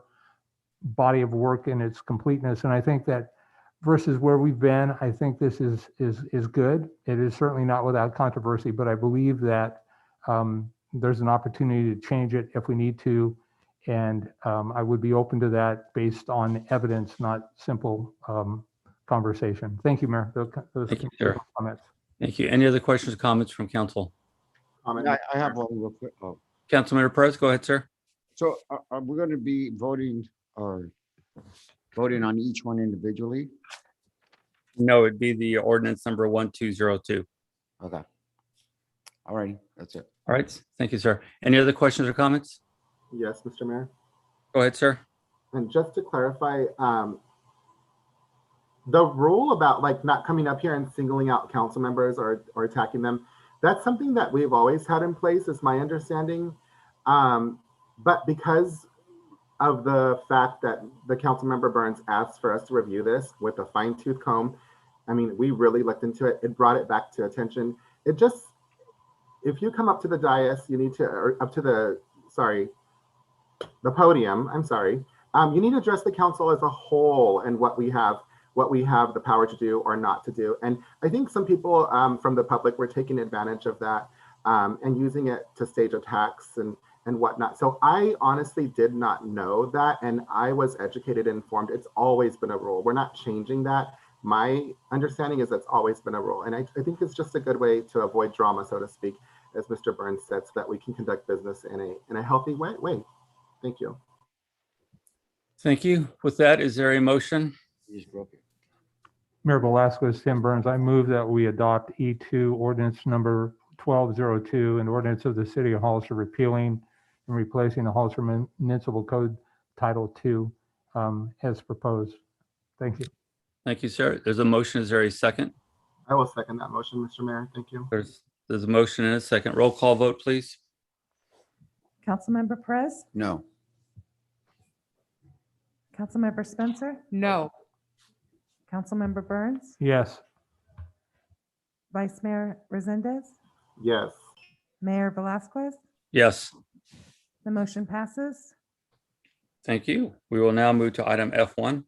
body of work in its completeness. And I think that versus where we've been, I think this is good. It is certainly not without controversy, but I believe that there's an opportunity to change it if we need to. And I would be open to that based on evidence, not simple conversation. Thank you, Mayor. Those Thank you, sir. comments. Thank you. Any other questions or comments from council? I have one real quick. Oh. Councilmember Perez, go ahead, sir. So are we going to be voting on each one individually? No, it'd be the ordinance number 1202. Okay. All righty, that's it. All right. Thank you, sir. Any other questions or comments? Yes, Mr. Mayor. Go ahead, sir. And just to clarify, the rule about like not coming up here and singling out council members or attacking them, that's something that we've always had in place, is my understanding. But because of the fact that the council member Burns asked for us to review this with a fine tooth comb, I mean, we really looked into it. It brought it back to attention. It just, if you come up to the dais, you need to, or up to the podium, I'm sorry. You need to address the council as a whole and what we have the power to do or not to do. And I think some people from the public were taking advantage of that and using it to stage attacks and whatnot. So I honestly did not know that, and I was educated and informed. It's always been a rule. We're not changing that. My understanding is that's always been a rule. And I think it's just a good way to avoid drama, so to speak, as Mr. Burns said, so that we can conduct business in a healthy way. Thank you. Thank you. With that, is there a motion? Mayor Velazquez, Tim Burns, I move that we adopt E2 ordinance number 1202, an ordinance of the city of Hollister repealing and replacing the Hollister Municipal Code Title II as proposed. Thank you. Thank you, sir. There's a motion. Is there a second? I will second that motion, Mr. Mayor. Thank you. There's a motion and a second. Roll call vote, please. Councilmember Perez? No. Councilmember Spencer? No. Councilmember Burns? Yes. Vice Mayor Resendez? Yes. Mayor Velazquez? Yes. The motion passes. Thank you. We will now move to item F1.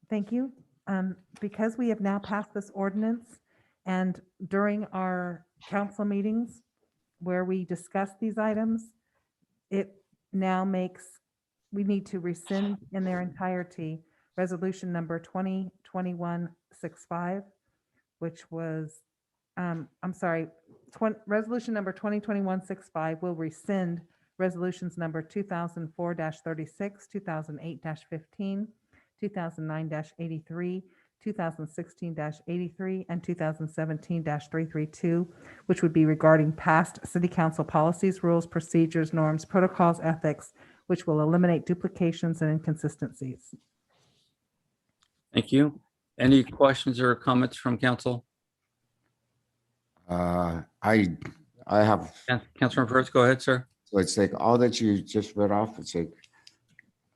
Thank you. Because we have now passed this ordinance, and during our council meetings where we discuss these items, it now makes, we need to rescind in their entirety resolution number 2021-65, which was, I'm sorry, resolution number 2021-65 will rescind resolutions number 2004-36, 2008-15, 2009-83, 2016-83, and 2017-332, which would be regarding past city council policies, rules, procedures, norms, protocols, ethics, which will eliminate duplications and inconsistencies. Thank you. Any questions or comments from council? I have, Councilor Perez, go ahead, sir. so it's like all that you just read off, it's like,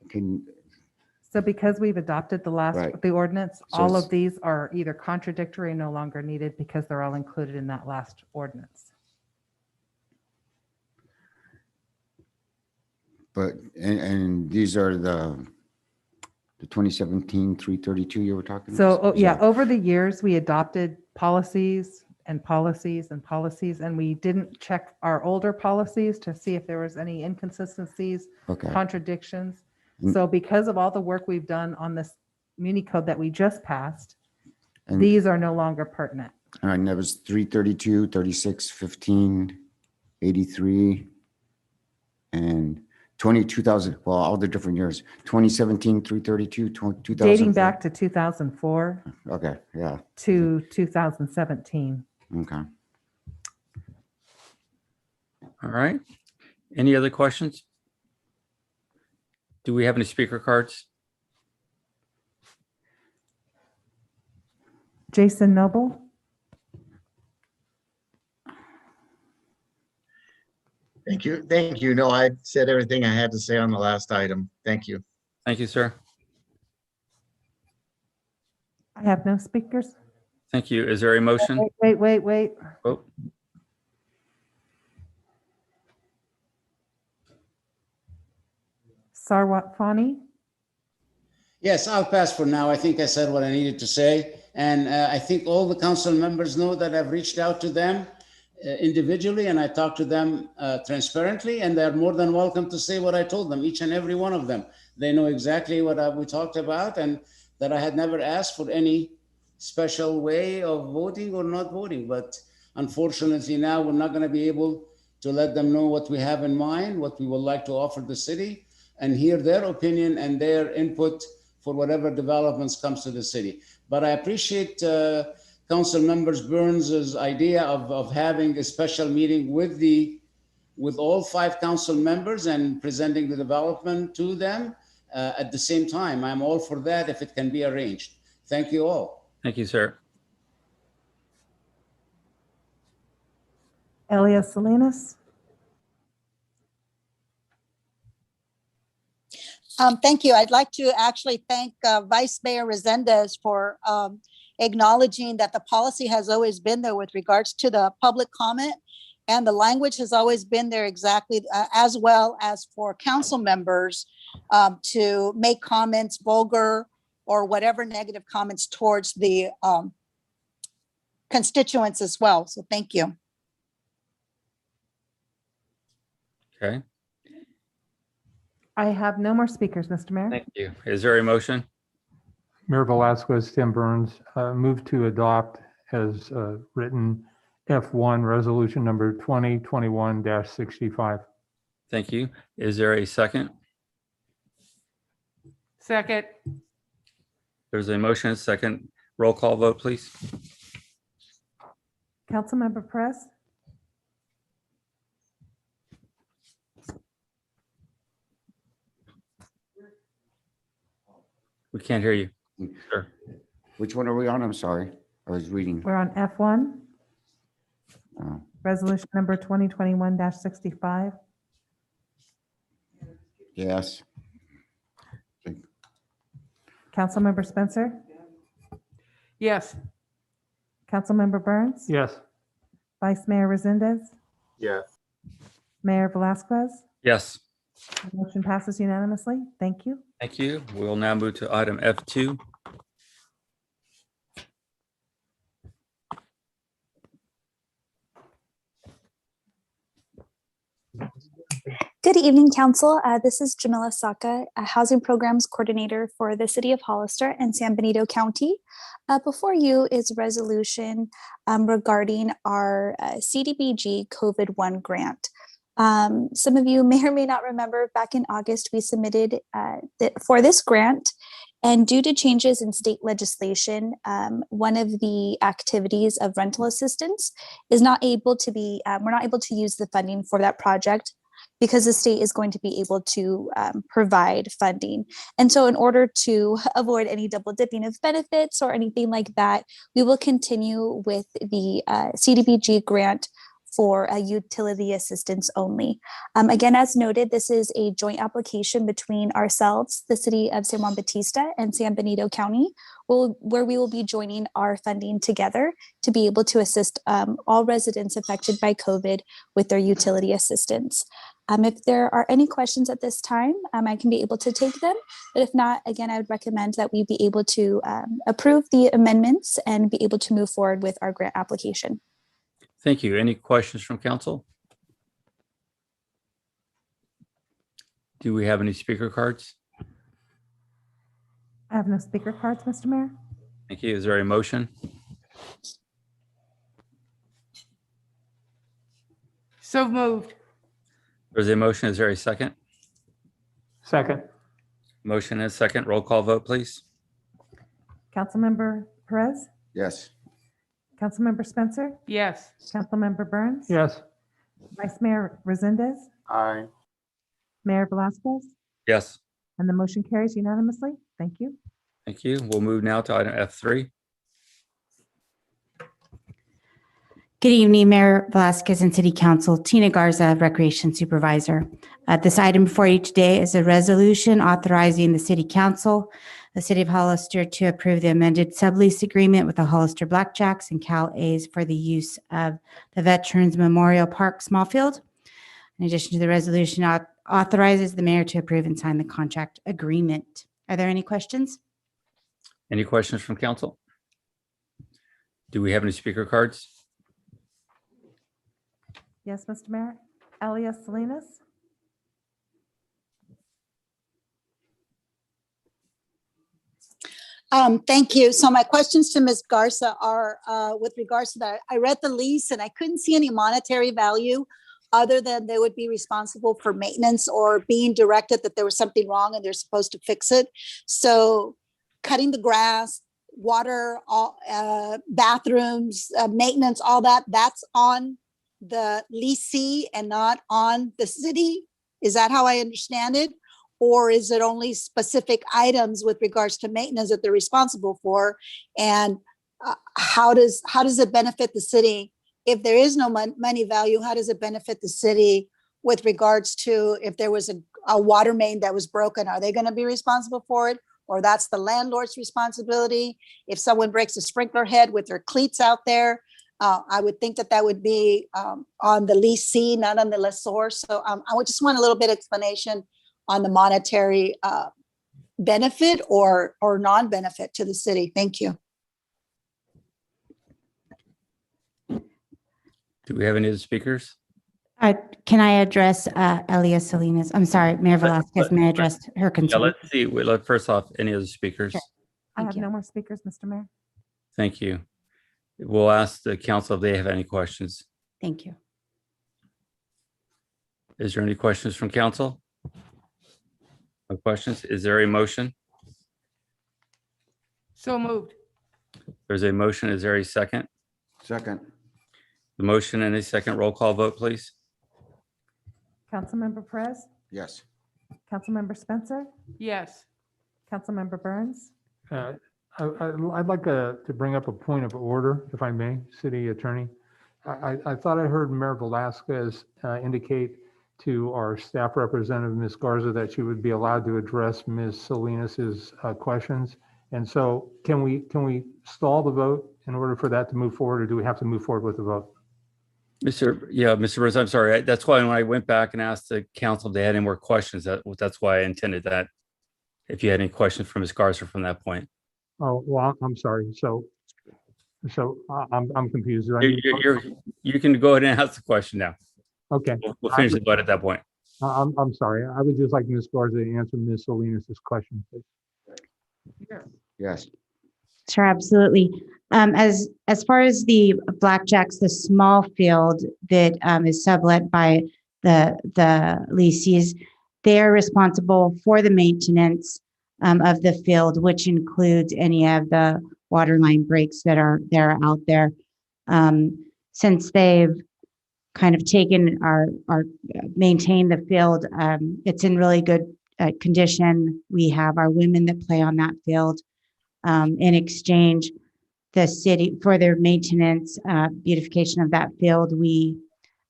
can, So because we've adopted the Right. the ordinance, So all it's- of these are either contradictory or no longer needed because they're all included in that last ordinance. but, and these are the 2017 332 you were talking So, about? yeah, over the years, we adopted policies and policies and policies, and we didn't check our older policies to see if there was any inconsistencies, Okay. contradictions. Mm. So because of all the work we've done on this muni code that we just passed, And- these are no longer pertinent. And that was 332, 36, 15, 83, and 2000, well, all the different years, 2017, 332, 2000. Dating back to 2004 Okay, yeah, to 2017. okay. All right. Any other questions? Do we have any speaker cards? Jason Noble? Thank you. Thank you. No, I said everything I had to say on the last item. Thank you. Thank you, sir. I have no speakers. Thank you. Is there a motion? Wait. Oh, Sarwat Fani? Yes, I'll pass for now. I think I said what I needed to say. And I think all the council members know that I've reached out to them individually and I talked to them transparently, and they're more than welcome to say what I told them, each and every one of them. They know exactly what we talked about and that I had never asked for any special way of voting or not voting. But unfortunately now we're not going to be able to let them know what we have in mind, what we would like to offer the city, and hear their opinion and their input for whatever developments comes to the city. But I appreciate Council Members Burns's idea of having a special meeting with all 5 council members and presenting the development to them at the same time. I'm all for that if it can be arranged. Thank you all. thank you, sir. Elias Salinas? Thank you. I'd like to actually thank Vice Mayor Resendez for acknowledging that the policy has always been there with regards to the public comment, and the language has always been there exactly as well as for council members to make comments, vulgar or whatever negative comments towards the constituents as well. So thank you. Okay, I have no more speakers, Mr. Mayor. thank you. Is there a motion? Mayor Velazquez, Tim Burns, move to adopt as written F1 resolution number 2021-65. Thank you. Is there a second? Second, There's a motion, a second. Roll call vote, please. Councilmember Perez? We can't hear you. Sure. Which one are we on? I'm sorry. I was reading. We're on F1, Oh, resolution number 2021-65. yes. Councilmember Spencer? yes. Councilmember Burns? Yes. Vice Mayor Resendez? Yes. Mayor Velazquez? Yes, The motion passes unanimously. Thank you. thank you. We'll now move to item F2. Good Good evening, Council. This is Jamila Saka, a Housing Programs Coordinator for the City of Hollister and San Benito County. Before you is a resolution regarding our CDBG COVID-1 grant. Some of you may or may not remember back in August, we submitted for this grant, and due to changes in state legislation, one of the activities of rental assistance is not able to be, we're not able to use the funding for that project because the state is going to be able to provide funding. And so in order to avoid any double dipping of benefits or anything like that, we will continue with the CDBG grant for utility assistance only. Again, as noted, this is a joint application between ourselves, the City of San Juan Bautista, and San Benito County, where we will be joining our funding together to be able to assist all residents affected by COVID with their utility assistance. If there are any questions at this time, I can be able to take them. But if not, again, I would recommend that we be able to approve the amendments and be able to move forward with our grant application. Thank you. Any questions from council? Do we have any speaker cards? I have no speaker cards, Mr. Mayor. Thank you. Is there a motion? So moved. There's a motion. Is there a second? Second. Motion and second. Roll call vote, please. Councilmember Perez, Yes. Councilmember Spencer, Yes. Councilmember Burns, Yes. Vice Mayor Resendez, Aye. Mayor Velasquez, Yes. and the motion carries unanimously. Thank you. Thank you. We'll move now to item F3. Good evening, Mayor Velasquez and City Council. Tina Garza, Recreation Supervisor. This item before you today is a resolution authorizing the City Council, the City of Hollister, to approve the amended sublease agreement with the Hollister Blackjacks and Cal A's for the use of the Veterans Memorial Park Smallfield. In addition to the resolution, authorizes the mayor to approve and sign the contract agreement. Are there any questions? Any questions from council? Do we have any speaker cards? Yes, Mr. Mayor. Elias Salinas. Thank you. So my questions to Ms. Garza are with regards to that. I read the lease and I couldn't see any monetary value other than they would be responsible for maintenance or being directed that there was something wrong and they're supposed to fix it. So cutting the grass, water, all, bathrooms, maintenance, all that, that's on the leasee and not on the city. Is that how I understand it? Or is it only specific items with regards to maintenance that they're responsible for? And how does it benefit the city? If there is no money value, how does it benefit the city with regards to if there was a water main that was broken? Are they going to be responsible for it? Or that's the landlord's responsibility? If someone breaks a sprinkler head with their cleats out there, I would think that would be on the leasee, not on the lessor. So I would just want a little bit of explanation on the monetary benefit or non-benefit to the city. Thank you. Do we have any other speakers? Can I address Elias Salinas? I'm sorry, Mayor Velasquez, may I address her Yeah, concern? let's see. First off, any other speakers? Sure. I Thank have you. no more speakers, Mr. Mayor. Thank you. We'll ask the council if they have any questions. Thank you. Is there any questions from council? No questions? Is there a motion? So moved. There's a motion. Is there a second? Second. The motion and a second. Roll call vote, please. Councilmember Perez, Yes. Councilmember Spencer, Yes. Councilmember Burns, I'd like to bring up a point of order, if I may, City Attorney. I thought I heard Mayor Velasquez indicate to our staff representative, Ms. Garza, that she would be allowed to address Ms. Salinas's questions. And so can we stall the vote in order for that to move forward, or do we have to move forward with the vote? Mr. Burns, I'm sorry. That's why when I went back and asked the council if they had any more questions, that's why I intended that. If you had any questions from Ms. Garza from that point. Oh, well, I'm sorry. So I'm confused. You can go ahead and ask the question now. Okay. We'll finish the vote at that point. I'm sorry. I would just like Ms. Garza to answer Ms. Salinas' question, please. Yes. Sure, absolutely. As far as the Blackjacks, the small field that is sublet by the leases, they're responsible for the maintenance of the field, which includes any of the water line breaks that are out there. Since they've kind of taken our maintained the field, it's in really good condition. We have our women that play on that field. In exchange, the city for their maintenance, beautification of that field,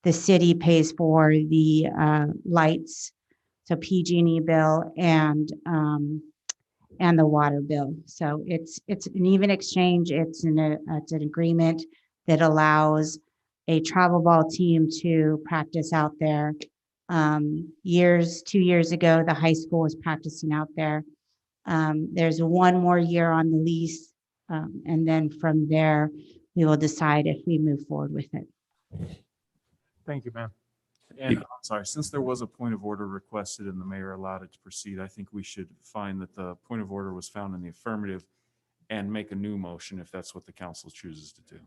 the city pays for the lights, so PG&E bill and the water bill. So it's an even exchange. It's an agreement that allows a travel ball team to practice out there. 2 years ago, the high school was practicing out there. There's one more year on the lease, and then from there, we will decide if we move forward with it. Thank you, ma'am. And I'm sorry, since there was a point of order requested and the mayor allowed it to proceed, I think we should find that the point of order was found in the affirmative and make a new motion if that's what the council chooses to do.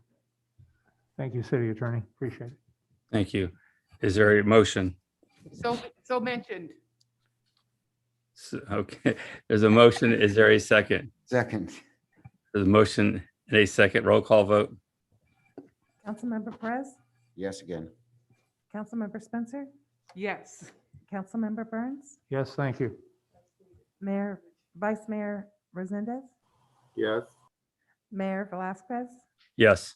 Thank you, City Attorney. Appreciate it. Thank you. Is there a motion? So mentioned. Okay, there's a motion. Is there a second? Second. There's a motion and a second. Roll call vote. Councilmember Perez, Yes, again. Councilmember Spencer, Yes. Councilmember Burns, Yes, thank you. Vice Mayor Resendez, Yes. Mayor Velazquez, Yes,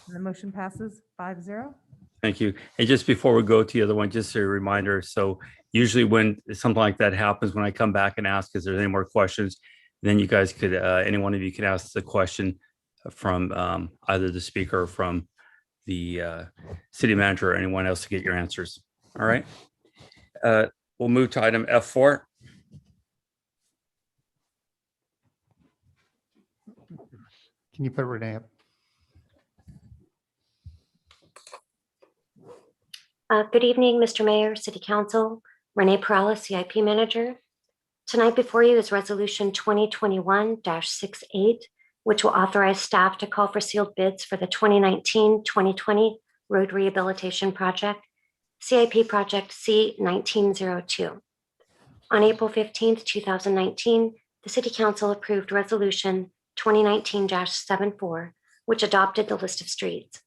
and the motion passes 5-0. thank you. And just before we go to the other one, just a reminder. So usually when something like that happens, when I come back and ask, is there any more questions? Then you guys could, any one of you could ask the question from either the speaker or from the city manager or anyone else to get your answers. All right. We'll move to item F4. Can you put Renee up? Good evening, Mr. Mayor, City Council. Renee Perales, CIP Manager. Tonight before you is Resolution 2021-68, which will authorize staff to call for sealed bids for the 2019-2020 Road Rehabilitation Project, CIP Project C1902. On April 15th, 2019, the City Council approved Resolution 2019-74, which adopted the list of streets.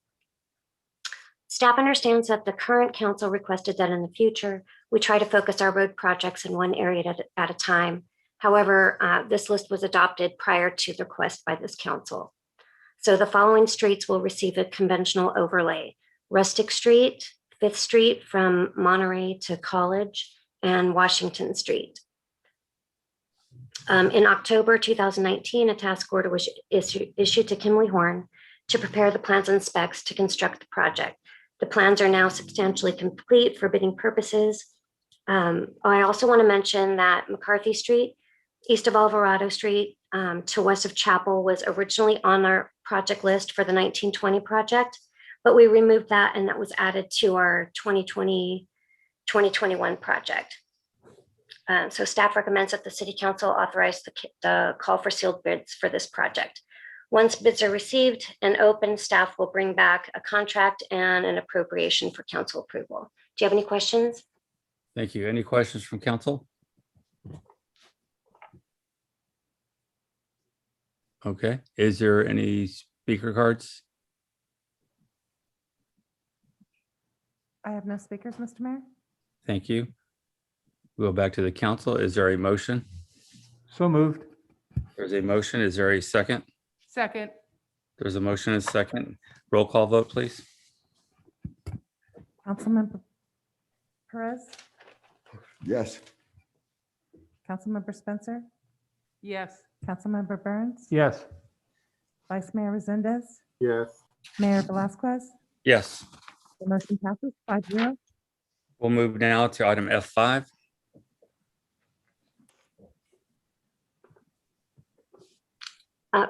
Staff understands that the current council requested that in the future, we try to focus our road projects in one area at a time. However, this list was adopted prior to the request by this council. So the following streets will receive a conventional overlay: Rustic Street, 5th Street from Monterey to College, and Washington Street. In October 2019, a task order was issued to Kimley Horn to prepare the plans and specs to construct the project. The plans are now substantially complete for bidding purposes. I also want to mention that McCarthy Street, east of Alvarado Street to west of Chapel, was originally on our project list for the 1920 project, but we removed that and that was added to our 2020-2021 project. So staff recommends that the City Council authorize the call for sealed bids for this project. Once bids are received and open, staff will bring back a contract and an appropriation for council approval. Do you have any questions? Thank you. Any questions from council? Okay. Is there any speaker cards? I have no speakers, Mr. Mayor. Thank you. We'll go back to the council. Is there a motion? So moved. There's a motion. Is there a second? Second. There's a motion and a second. Roll call vote, please. Councilmember Perez, Yes. Councilmember Spencer, Yes. Councilmember Burns, Yes. Vice Mayor Resendez, Yes. Mayor Velazquez. Yes. The motion passes 5-0. We'll move now to item F5.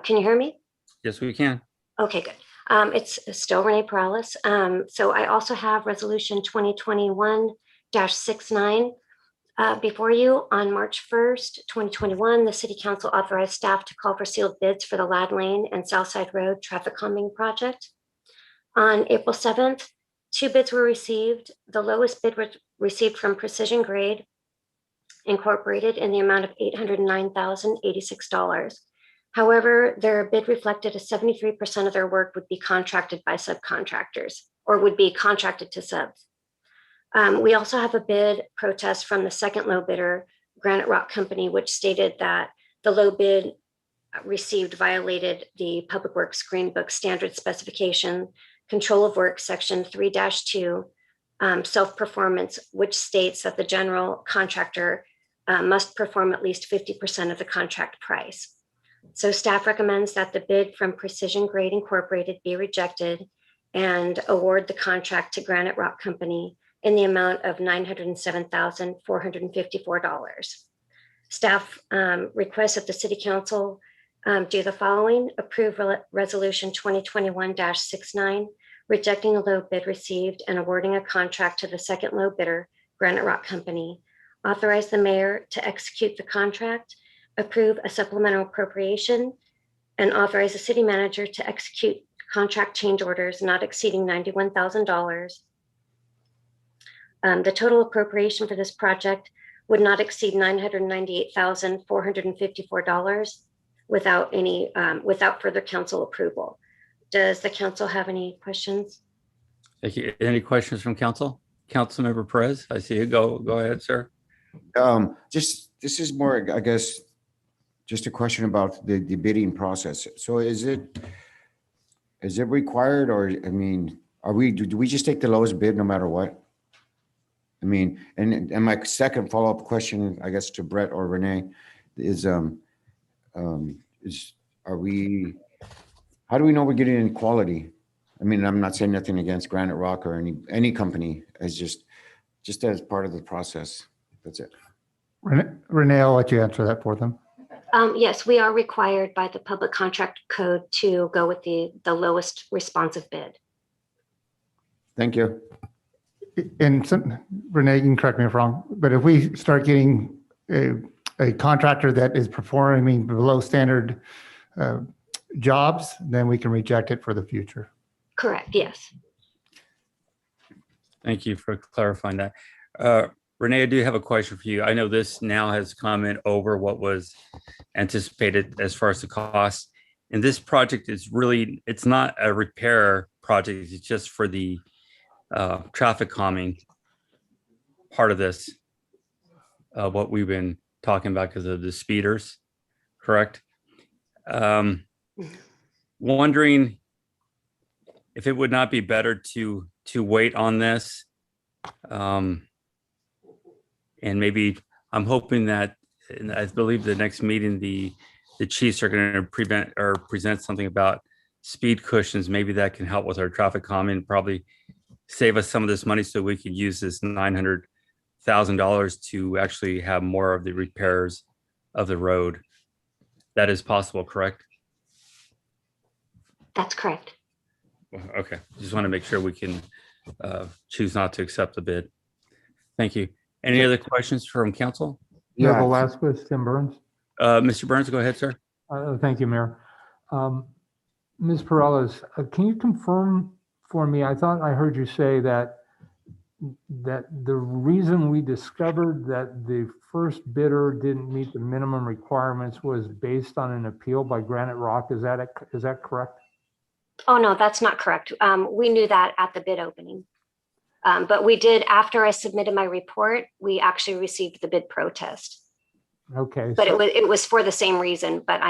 Can you hear me? Yes, we can. Okay, good. It's still Renee Perales. So I also have Resolution 2021-75, 2021-69. Before you, on March 1st, 2021, the City Council authorized staff to call for sealed bids for the Lad Lane and Southside Road traffic calming project. On April 7th, 2 bids were received. The lowest bid was received from Precision Grade Incorporated in the amount of $809,086. However, their bid reflected a 73% of their work would be contracted by subcontractors or would be contracted to subs. We also have a bid protest from the second low bidder, Granite Rock Company, which stated that the low bid received violated the Public Works Green Book standard specification, control of work section 3-2, self-performance, which states that the general contractor must perform at least 50% of the contract price. So staff recommends that the bid from Precision Grade Incorporated be rejected and award the contract to Granite Rock Company in the amount of $907,454. Staff requests that the City Council do the following: approve Resolution 2021-69, rejecting the low bid received and awarding a contract to the second low bidder, Granite Rock Company. Authorize the mayor to execute the contract, approve a supplemental appropriation, and authorize the city manager to execute contract change orders not exceeding $91,000. The total appropriation for this project would not exceed $998,454 without further council approval. Does the council have any questions? Thank you. Any questions from council? Councilmember Perez, I see you. Go ahead, sir. This is more, I guess, just a question about the bidding process. So is it required, or, I mean, do we just take the lowest bid no matter what? I mean, and my second follow-up question, I guess, to Brett or Renee is, how do we know we're getting in quality? I mean, I'm not saying nothing against Granite Rock or any company, as just as part of the process. That's it. Renee, I'll let you answer that for them. Yes, we are required by the Public Contract Code to go with the lowest responsive bid. Thank you. And Renee, you can correct me if wrong, but if we start getting a contractor that is performing below standard jobs, then we can reject it for the future. Correct, yes. Thank you for clarifying that. Renee, I do have a question for you. I know this now has come in over what was anticipated as far as the cost. And this project is really, it's not a repair project. It's just for the traffic calming part of this, what we've been talking about because of the speeders, correct? Wondering if it would not be better to wait on this. And maybe I'm hoping that, and I believe the next meeting, the chiefs are going to present something about speed cushions. Maybe that can help with our traffic calming, probably save us some of this money so we could use this $900,000 to actually have more of the repairs of the road. That is possible, correct? That's correct. Okay, just want to make sure we can choose not to accept the bid. Thank you. Any other questions from council? Mayor Velasquez, Tim Burns. Mr. Burns, go ahead, sir. Thank you, Mayor. Ms. Perales, can you confirm for me, I thought I heard you say that the reason we discovered that the first bidder didn't meet the minimum requirements was based on an appeal by Granite Rock. Is that correct? Oh, no, that's not correct. We knew that at the bid opening. But we did, after I submitted my report, we actually received the bid protest. Okay. But it was for the same reason, but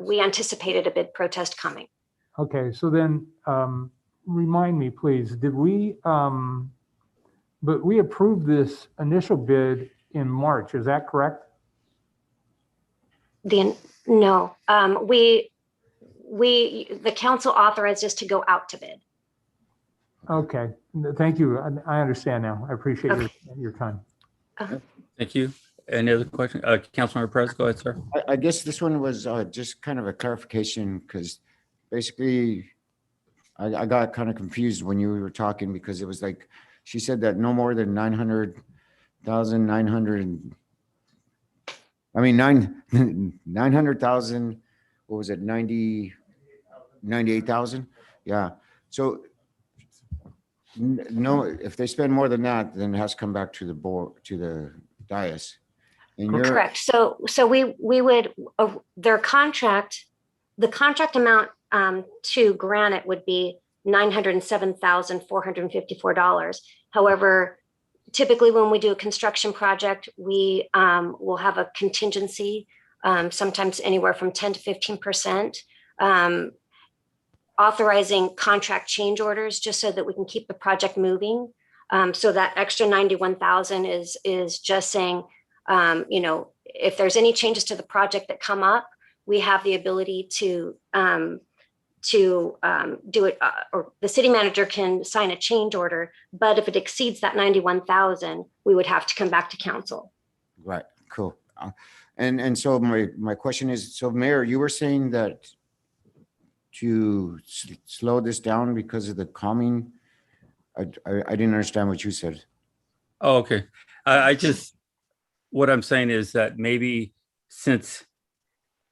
we anticipated a bid protest coming. Okay, so then remind me, please, but we approved this initial bid in March, is that correct? No, the council authorized us to go out to bid. Okay, thank you. I understand now. I appreciate your time. Thank you. Any other question? Councilmember Perez, go ahead, sir. I guess this one was just kind of a clarification, because basically I got kind of confused when you were talking, because it was like, she said that no more than $900,000. I mean, 900,000, what was it, 98,000? Yeah, so no, if they spend more than that, then it has to come back to the board, to the dais. And you're, Correct. So we would, their contract, the contract amount to Granite would be $907,454. However, typically when we do a construction project, we will have a contingency, sometimes anywhere from 10 to 15%, authorizing contract change orders just so that we can keep the project moving. So that extra 91,000 is just saying, you know, if there's any changes to the project that come up, we have the ability to do it, or the city manager can sign a change order. But if it exceeds that 91,000, we would have to come back to council. right, cool. And so my question is, so Mayor, you were saying that to slow this down because of the calming, I didn't understand what you said. Oh, okay. I just, what I'm saying is that maybe since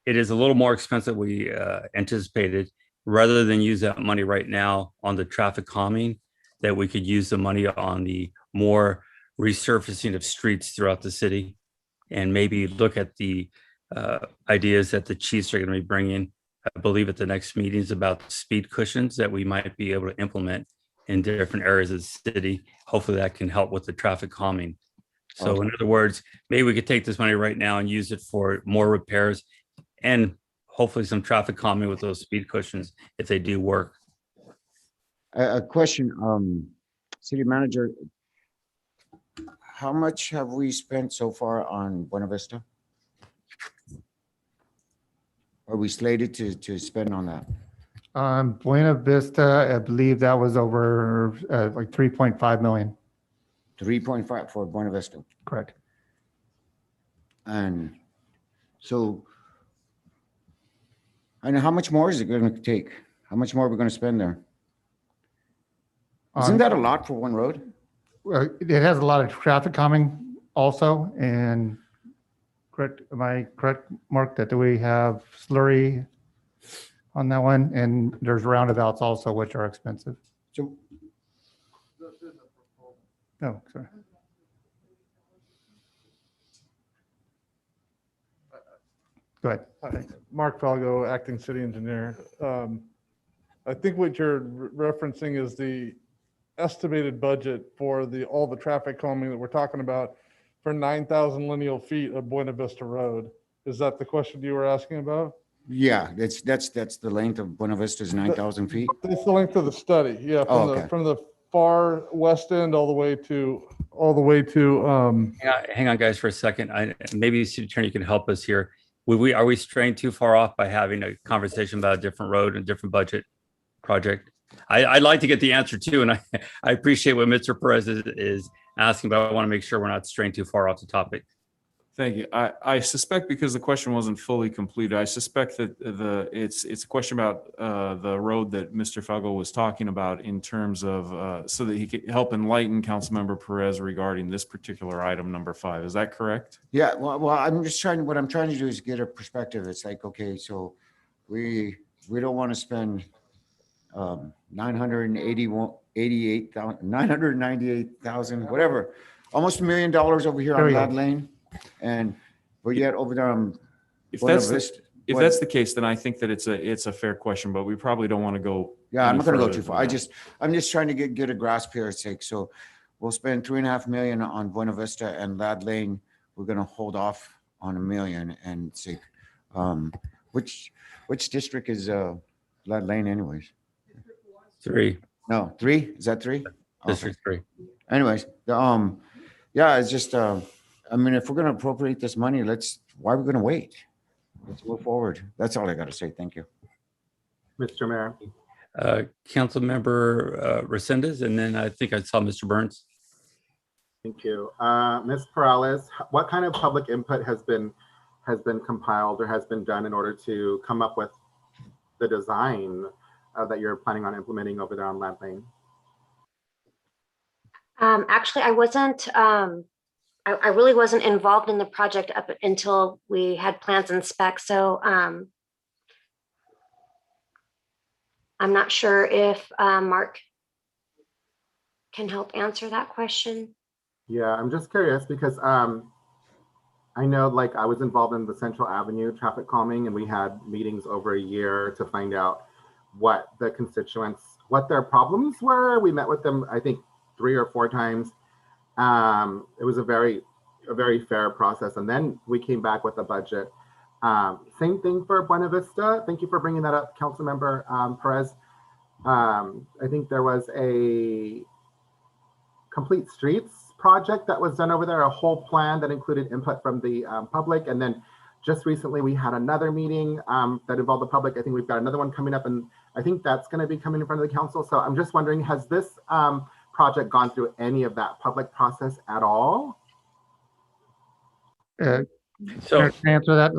it is a little more expensive we anticipated, rather than use that money right now on the traffic calming, that we could use the money on the more resurfacing of streets throughout the city, and maybe look at the ideas that the chiefs are going to be bringing, I believe at the next meetings, about speed cushions that we might be able to implement in different areas of the city. Hopefully that can help with the traffic calming. So in other words, maybe we could take this money right now and use it for more repairs and hopefully some traffic calming with those speed cushions if they do work. A question, City Manager, how much have we spent so far on Buena Vista? Are we slated to spend on that? Buena Vista, I believe that was over like 3.5 million. 3.5 for Buena Vista. Correct. And so, and how much more is it going to take? How much more are we going to spend there? Isn't that a lot for one road? It has a lot of traffic calming also, and correct, am I correct, Mark, that we have slurry on that one, and there's roundabouts also, which are expensive. So, oh, sorry. Go ahead. Mark Falgo, acting city engineer. I think what you're referencing is the estimated budget for all the traffic calming that we're talking about for 9,000 lineal feet of Buena Vista Road. Is that the question you were asking about? yeah, that's the length of Buena Vista is 9,000 feet. It's the length of the study. Yeah, Oh, from the far west end all the way to Hang on, guys, for a second. Maybe City Attorney can help us here. Are we straying too far off by having a conversation about a different road and different budget project? I'd like to get the answer too, and I appreciate what Mr. Perez is asking, but I want to make sure we're not straying too far off the topic. Thank you. I suspect, because the question wasn't fully completed, I suspect that it's a question about the road that Mr. Falgo was talking about in terms of so that he could help enlighten Councilmember Perez regarding this particular item number 5. Is that correct? Yeah, well, I'm just trying, what I'm trying to do is get a perspective. It's like, okay, so we don't want to spend 998,000, whatever, almost $1 million over here on Lad Lane. But yet over there on If that's the case, then I think that it's a fair question, but we probably don't want to go. Yeah, I'm any not going to go further too far. than that. I'm just trying to get a grasp here. It's like, so we'll spend 3.5 million on Buena Vista and Lad Lane. We're going to hold off on $1 million and say, which district is Lad Lane anyways? 3. No, 3? Is that 3? District 3. Anyways, yeah, it's just, I mean, if we're going to appropriate this money, why are we going to wait? Let's move forward. That's all I got to say. Thank you. Mr. Mayor. Councilmember Resendez, and then I think I saw Mr. Burns. Thank you. Ms. Perales, what kind of public input has been compiled or has been done in order to come up with the design that you're planning on implementing over there on Lad Lane? Actually, I wasn't I really wasn't involved in the project up until we had plans and specs. So I'm not sure if Mark can help answer that question. Yeah, I'm just curious because I know like I was involved in the Central Avenue traffic calming and we had meetings over a year to find out what the constituents, what their problems were. We met with them, I think 3 or 4 times. It was a very fair process. And then we came back with a budget. Same thing for Buena Vista. Thank you for bringing that up, Councilmember Perez. I think there was a complete streets project that was done over there, a whole plan that included input from the public. And then just recently we had another meeting that involved the public. I think we've got another one coming up and I think that's going to be coming in front of the council. So I'm just wondering, has this project gone through any of that public process at all? So Can I answer that?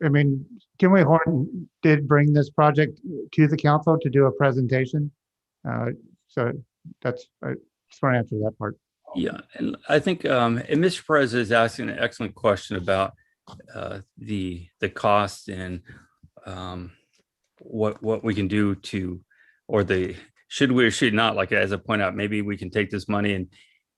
I mean, Kimway Horn did bring this project to the council to do a presentation. So that's, I just want to answer that part. yeah, and I think and Mr. Perez is asking an excellent question about the cost and what we can do to, or the should we or should not, like as I point out, maybe we can take this money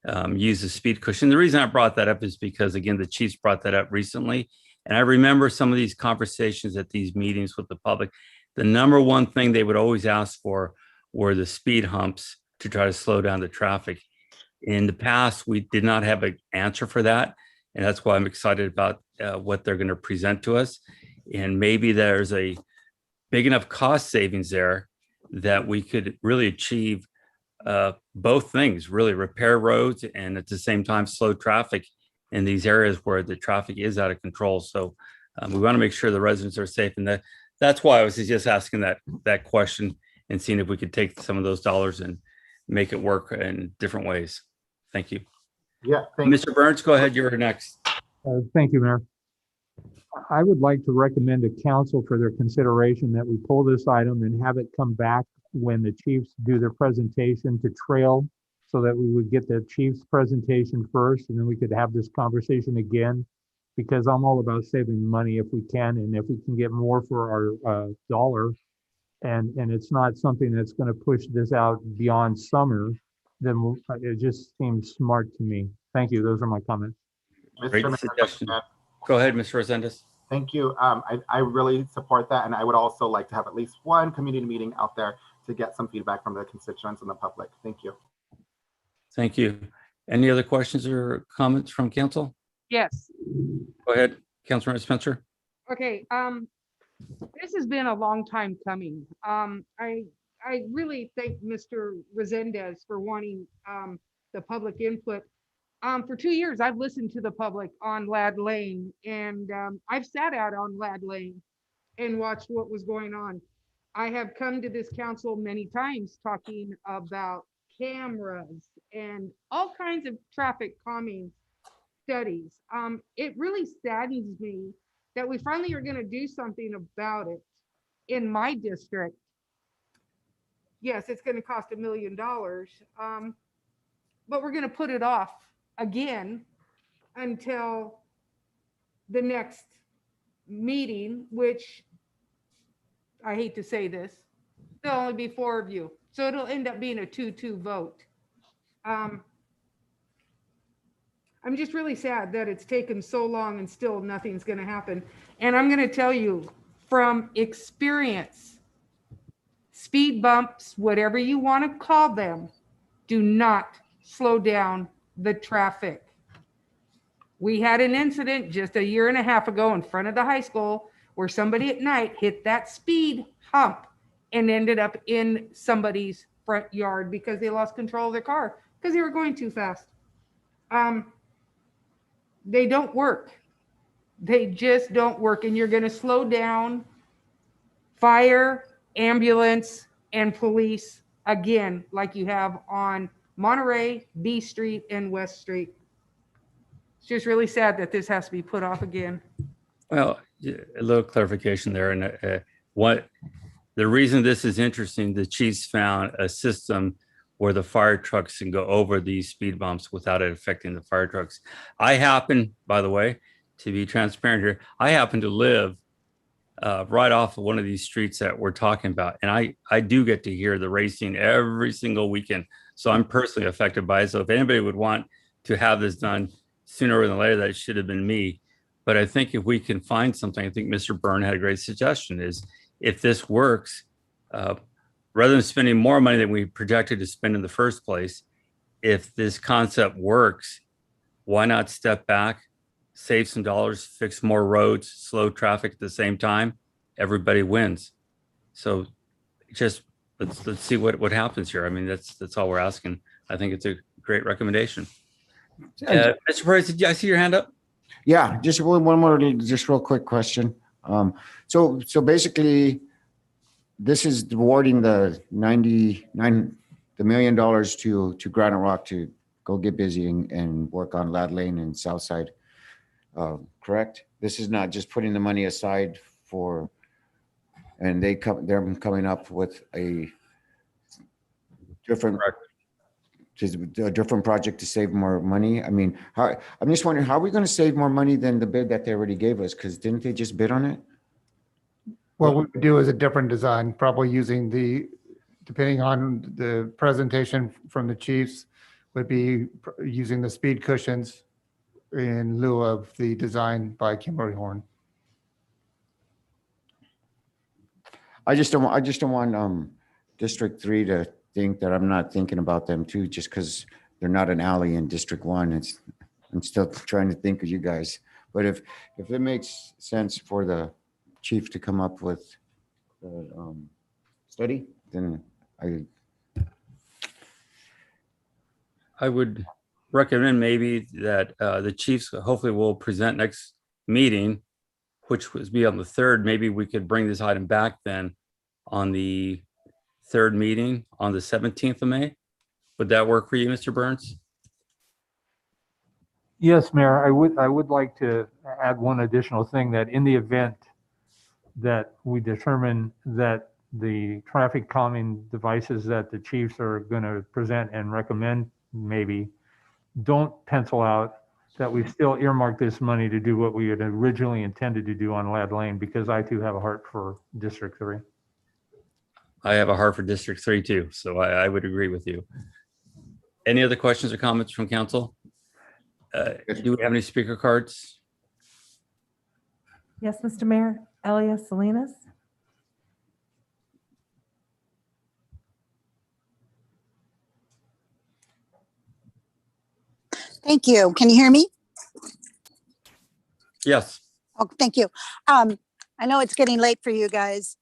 and use the speed cushion. The reason I brought that up is because, again, the chiefs brought that up recently. And I remember some of these conversations at these meetings with the public. The number one thing they would always ask for were the speed humps to try to slow down the traffic. In the past, we did not have an answer for that. And that's why I'm excited about what they're going to present to us. And maybe there's a big enough cost savings there that we could really achieve both things, really repair roads and at the same time slow traffic in these areas where the traffic is out of control. So we want to make sure the residents are safe. And that's why I was just asking that question and seeing if we could take some of those dollars and make it work in different ways. Thank you. Yeah, Mr. Burns, go ahead. You're next. Thank you, Mayor. I would like to recommend to council for their consideration that we pull this item and have it come back when the chiefs do their presentation to trail, so that we would get the chief's presentation first and then we could have this conversation again, because I'm all about saving money if we can, and if we can get more for our dollar, and it's not something that's going to push this out beyond summer, then it just seems smart to me. Thank you. Those are my comments. Great suggestion. Go ahead, Mr. Resendez. Thank you. I really support that. And I would also like to have at least one community meeting out there to get some feedback from the constituents and the public. Thank you. Thank you. Any other questions or comments from council? Yes. Go ahead, Councilmember Spencer. Okay. This has been a long time coming. I really thank Mr. Resendez for wanting the public input. For 2 years, I've listened to the public on Lad Lane, and I've sat out on Lad Lane and watched what was going on. I have come to this council many times talking about cameras and all kinds of traffic calming studies. It really saddens me that we finally are going to do something about it in my district. Yes, it's going to cost $1 million, but we're going to put it off again until the next meeting, which I hate to say this, there'll only be 4 of you. So it'll end up being a 2-2 vote. I'm just really sad that it's taken so long and still nothing's going to happen. And I'm going to tell you from experience, speed bumps, whatever you want to call them, do not slow down the traffic. We had an incident just 1.5 years ago in front of the high school where somebody at night hit that speed hump and ended up in somebody's front yard because they lost control of their car because they were going too fast. They don't work. They just don't work. And you're going to slow down fire, ambulance, and police again, like you have on Monterey, B Street, and West Street. It's just really sad that this has to be put off again. Well, a little clarification there. And what the reason this is interesting, the chiefs found a system where the fire trucks can go over these speed bumps without it affecting the fire trucks. I happen, by the way, to be transparent here, I happen to live right off of one of these streets that we're talking about. And I do get to hear the racing every single weekend. So I'm personally affected by it. So if anybody would want to have this done sooner than later, that should have been me. But I think if we can find something, I think Mr. Byrne had a great suggestion, is if this works, rather than spending more money than we projected to spend in the first place, if this concept works, why not step back, save some dollars, fix more roads, slow traffic at the same time? Everybody wins. So just let's see what happens here. I mean, that's all we're asking. I think it's a great recommendation. Mr. Price, did I see your hand up? Yeah, just one more, just real quick question. So basically, this is awarding the $99 million to Granite Rock to go get busy and work on Lad Lane and South Side. Correct? This is not just putting the money aside for, and they're coming up with a different project to save more money. I mean, I'm just wondering, how are we going to save more money than the bid that they already gave us? Because didn't they just bid on it? What we would do is a different design, probably using depending on the presentation from the chiefs, would be using the speed cushions in lieu of the design by Kimberly Horn. I just don't want District 3 to think that I'm not thinking about them too, just because they're not an alley in District 1. I'm still trying to think of you guys. But if it makes sense for the chief to come up with the study, then I would recommend maybe that the chiefs hopefully will present next meeting, which would be on the 3rd. Maybe we could bring this item back then on the 3rd meeting on the 17th of May. Would that work for you, Mr. Burns? Yes, Mayor, I would like to add one additional thing, that in the event that we determine that the traffic calming devices that the chiefs are going to present and recommend maybe don't pencil out, that we still earmark this money to do what we had originally intended to do on Lad Lane, because I too have a heart for District 3. I have a heart for District 3 too, so I would agree with you. Any other questions or comments from council? Do we have any speaker cards? Yes, Mr. Mayor, Elias Salinas. Thank you. Can you hear me? Yes. Oh, thank you. I know it's getting late for you guys.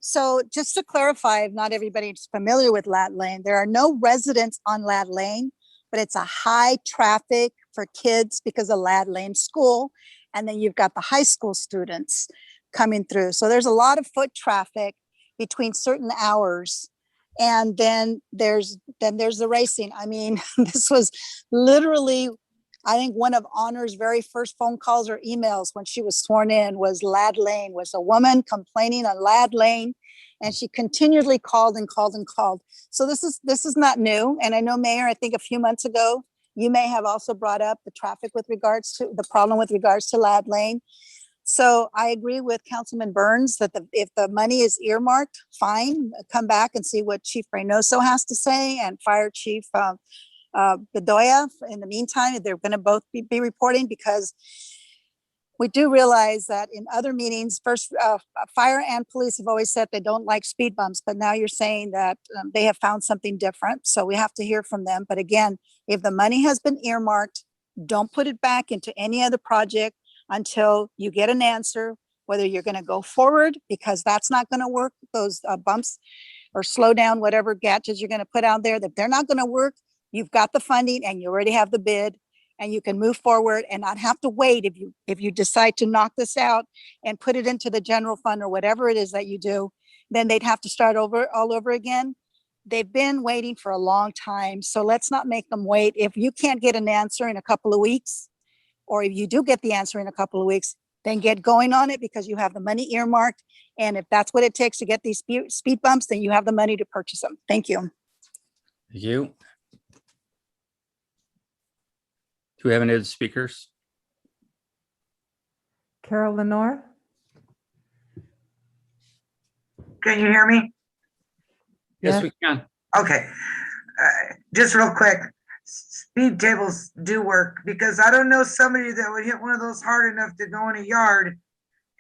So just to clarify, if not everybody is familiar with Lad Lane, there are no residents on Lad Lane, but it's a high traffic for kids because of Lad Lane School. And then you've got the high school students coming through. So there's a lot of foot traffic between certain hours. And then there's the racing. I mean, this was literally, I think, one of Honor's very first phone calls or emails when she was sworn in was Lad Lane, was a woman complaining on Lad Lane, and she continually called and called and called. So this is not new. And I know, Mayor, I think a few months ago, you may have also brought up the traffic with regards to the problem with regards to Lad Lane. So I agree with Councilman Burns that if the money is earmarked, fine, come back and see what Chief Reynoso has to say and Fire Chief Bedoya. In the meantime, they're going to both be reporting, because we do realize that in other meetings, first fire and police have always said they don't like speed bumps, but now you're saying that they have found something different. So we have to hear from them. But again, if the money has been earmarked, don't put it back into any other project until you get an answer, whether you're going to go forward, because that's not going to work. Those bumps or slow down whatever gadgets you're going to put out there, that they're not going to work. You've got the funding and you already have the bid, and you can move forward and not have to wait. If you decide to knock this out and put it into the general fund or whatever it is that you do, then they'd have to start all over again. They've been waiting for a long time. So let's not make them wait. If you can't get an answer in a couple of weeks, or if you do get the answer in a couple of weeks, then get going on it, because you have the money earmarked. And if that's what it takes to get these speed bumps, then you have the money to purchase them. Thank you. Thank you. Do we have any other speakers? Carol Lenore, Can you hear me? Yes, we can. Okay. Just real quick, speed tables do work because I don't know somebody that would hit one of those hard enough to go in a yard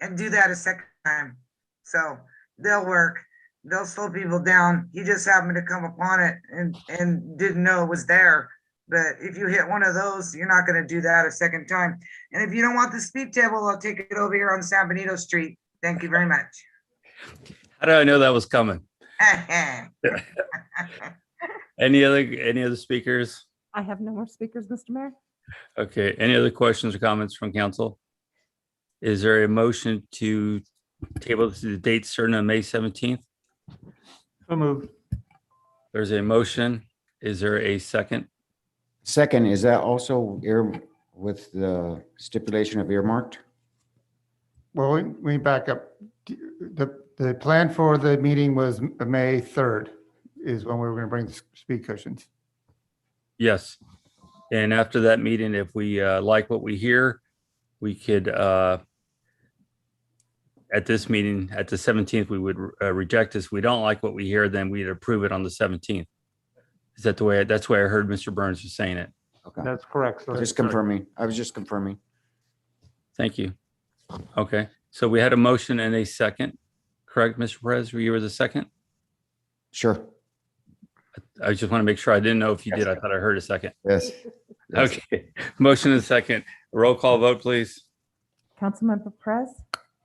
and do that a second time. So they'll work. They'll slow people down. You just happened to come upon it and didn't know it was there. But if you hit one of those, you're not going to do that a second time. And if you don't want the speed table, I'll take it over here on San Benito Street. Thank you very much. How did I know that was coming? Any other speakers? I have no more speakers, Mr. Mayor. Okay, any other questions or comments from council? Is there a motion to table to the date certain on May 17th? So moved. There's a motion. Is there a second? Second, is that also with the stipulation of earmarked? Well, we back up. The plan for the meeting was May 3rd is when we were going to bring the speed cushions. Yes. And after that meeting, if we like what we hear, we could, at this meeting, at the 17th, we would reject this. If we don't like what we hear, then we'd approve it on the 17th. Is that the way, that's the way I heard Mr. Burns was saying it. Okay. That's correct. sir. Just confirming. I was just confirming. Thank you. Okay, so we had a motion and a second, correct, Mr. Perez? You were the second? Sure. I just want to make sure. I didn't know if you did. I thought I heard a second. Yes. Okay, motion and a second. Roll call vote, please. Councilmember Perez,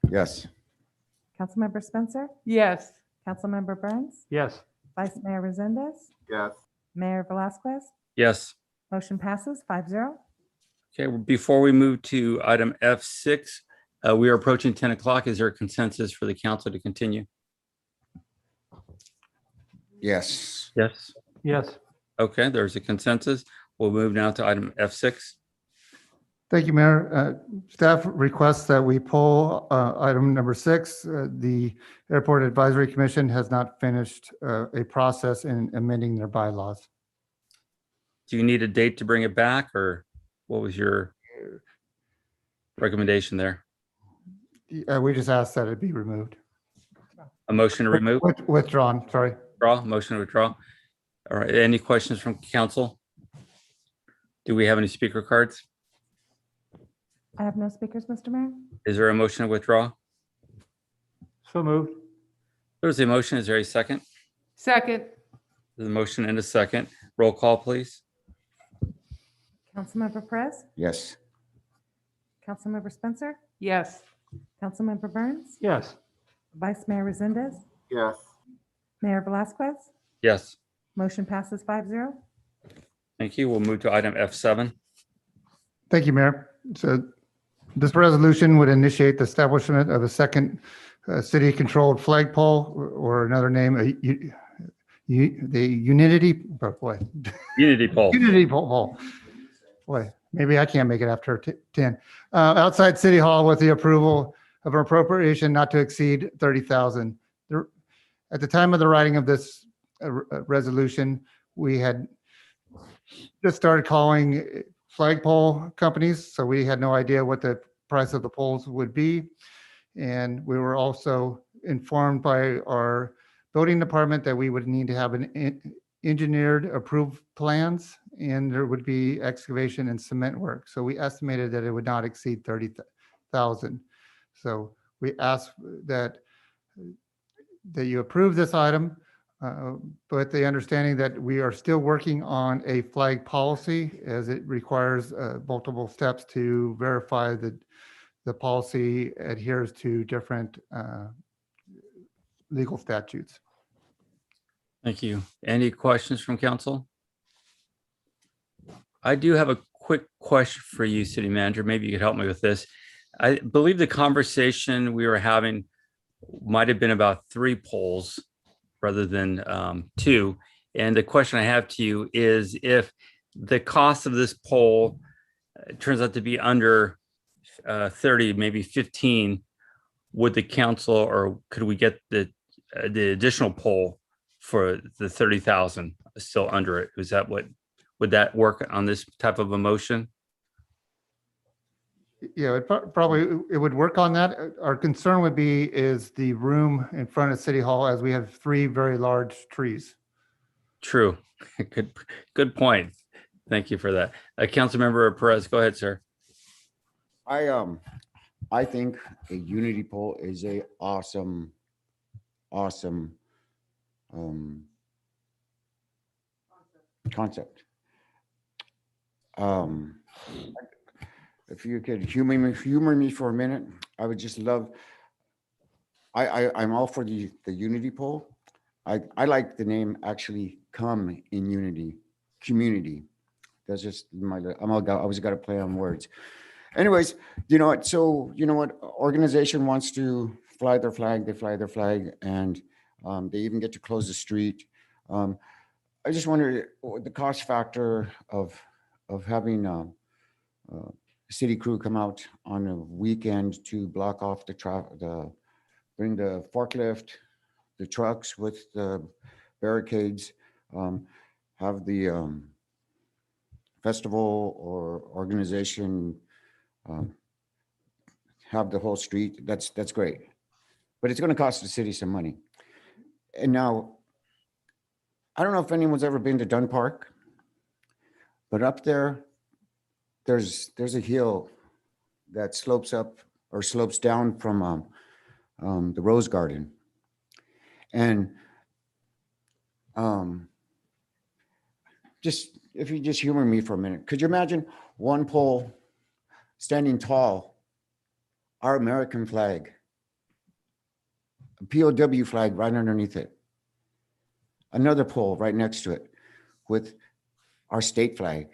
Yes. Councilmember Spencer, Yes. Councilmember Burns, Yes. Vice Mayor Resendez, Yes. Mayor Velazquez. Yes. Motion passes 5-0. Okay, before we move to item F6, we are approaching 10 o'clock. Is there a consensus for the council to continue? Yes. Yes. Yes. Okay, there's a consensus. We'll move now to item F6. Thank you, Mayor. Staff requests that we pull item number 6. The Airport Advisory Commission has not finished a process in amending their bylaws. Do you need a date to bring it back, or what was your recommendation there? We just asked that it be removed. A motion to remove? Withdrawn, sorry. Withdraw, motion to withdraw. All right, any questions from council? Do we have any speaker cards? I have no speakers, Mr. Mayor. Is there a motion to withdraw? So moved. There's a motion. Is there a second? Second. There's a motion and a second. Roll call, please. Councilmember Perez, Yes. Councilmember Spencer, Yes. Councilmember Burns, Yes. Vice Mayor Resendez, Yes. Mayor Velazquez. Yes. Motion passes 5-0. Thank you. We'll move to item F7. Thank you, Mayor. So this resolution would initiate the establishment of a second city-controlled flagpole, or another name, the Unity, oh boy. Unity pole. Unity pole. Boy, maybe I can't make it after 10. Outside City Hall with the approval of an appropriation not to exceed 30,000. At the time of the writing of this resolution, we had just started calling flagpole companies, so we had no idea what the price of the poles would be. And we were also informed by our building department that we would need to have an engineered approved plans, and there would be excavation and cement work. So we estimated that it would not exceed 30,000. So we asked that you approve this item, but the understanding that we are still working on a flag policy, as it requires multiple steps to verify that the policy adheres to different legal statutes. Thank you. Any questions from council? I do have a quick question for you, City Manager. Maybe you could help me with this. I believe the conversation we were having might have been about 3 poles rather than 2. And the question I have to you is, if the cost of this pole turns out to be under 30, maybe 15, would the council, or could we get the additional pole for the 30,000 still under it. Is that what, would that work on this type of a motion? Yeah, probably, it would work on that. Our concern would be is the room in front of City Hall, as we have 3 very large trees. True. Good point. Thank you for that. Councilmember Perez, go ahead, sir. I think a unity pole is a awesome concept. If you could humor me for a minute, I would just love, I'm all for the unity pole. I like the name actually, come in unity, community. That's just my, I always got to play on words. Anyways, you know what? So, you know what? Organization wants to fly their flag, they fly their flag, and they even get to close the street. I just wonder the cost factor of having city crew come out on a weekend to block off the traffic, bring the forklift, the trucks with the barricades, have the festival or organization have the whole street. That's great, but it's going to cost the city some money. And now, I don't know if anyone's ever been to Dunn Park, but up there, there's a hill that slopes up or slopes down from the Rose Garden. And just, if you just humor me for a minute, could you imagine one pole standing tall, our American flag, a POW flag right underneath it, another pole right next to it with our state flag?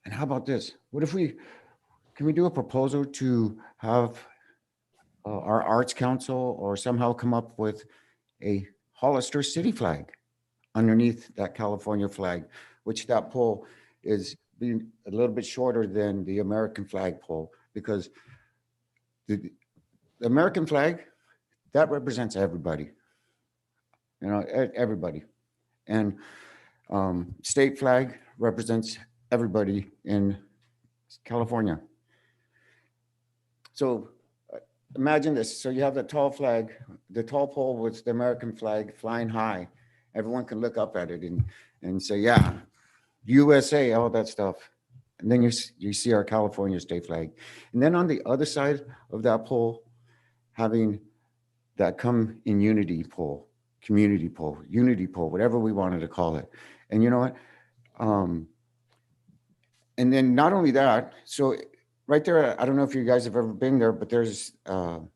And how about this? What if can we do a proposal to have our arts council or somehow come up with a Hollister city flag underneath that California flag, which that pole is being a little bit shorter than the American flag pole, because the American flag, that represents everybody, you know, everybody. And state flag represents everybody in California. So imagine this. So you have the tall flag, the tall pole with the American flag flying high. Everyone can look up at it and say, yeah, USA, all that stuff. And then you see our California state flag. And then on the other side of that pole, having that come in unity pole, community pole, unity pole, whatever we wanted to call it. And you know what? And then not only that, so right there, I don't know if you guys have ever been there, but there's an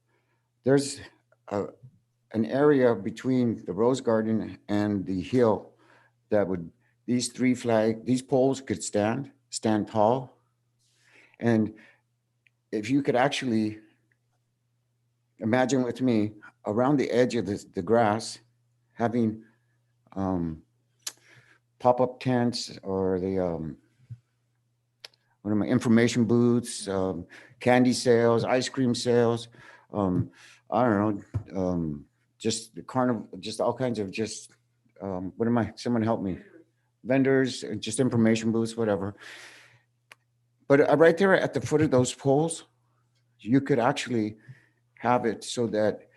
area between the Rose Garden and the hill that would, these poles could stand tall. And if you could actually imagine with me around the edge of the grass, having pop-up tents or the information booths, candy sales, ice cream sales, I don't know, just the carnival, just all kinds of someone help me, vendors, just information booths, whatever. But right there at the foot of those poles, you could actually have it so that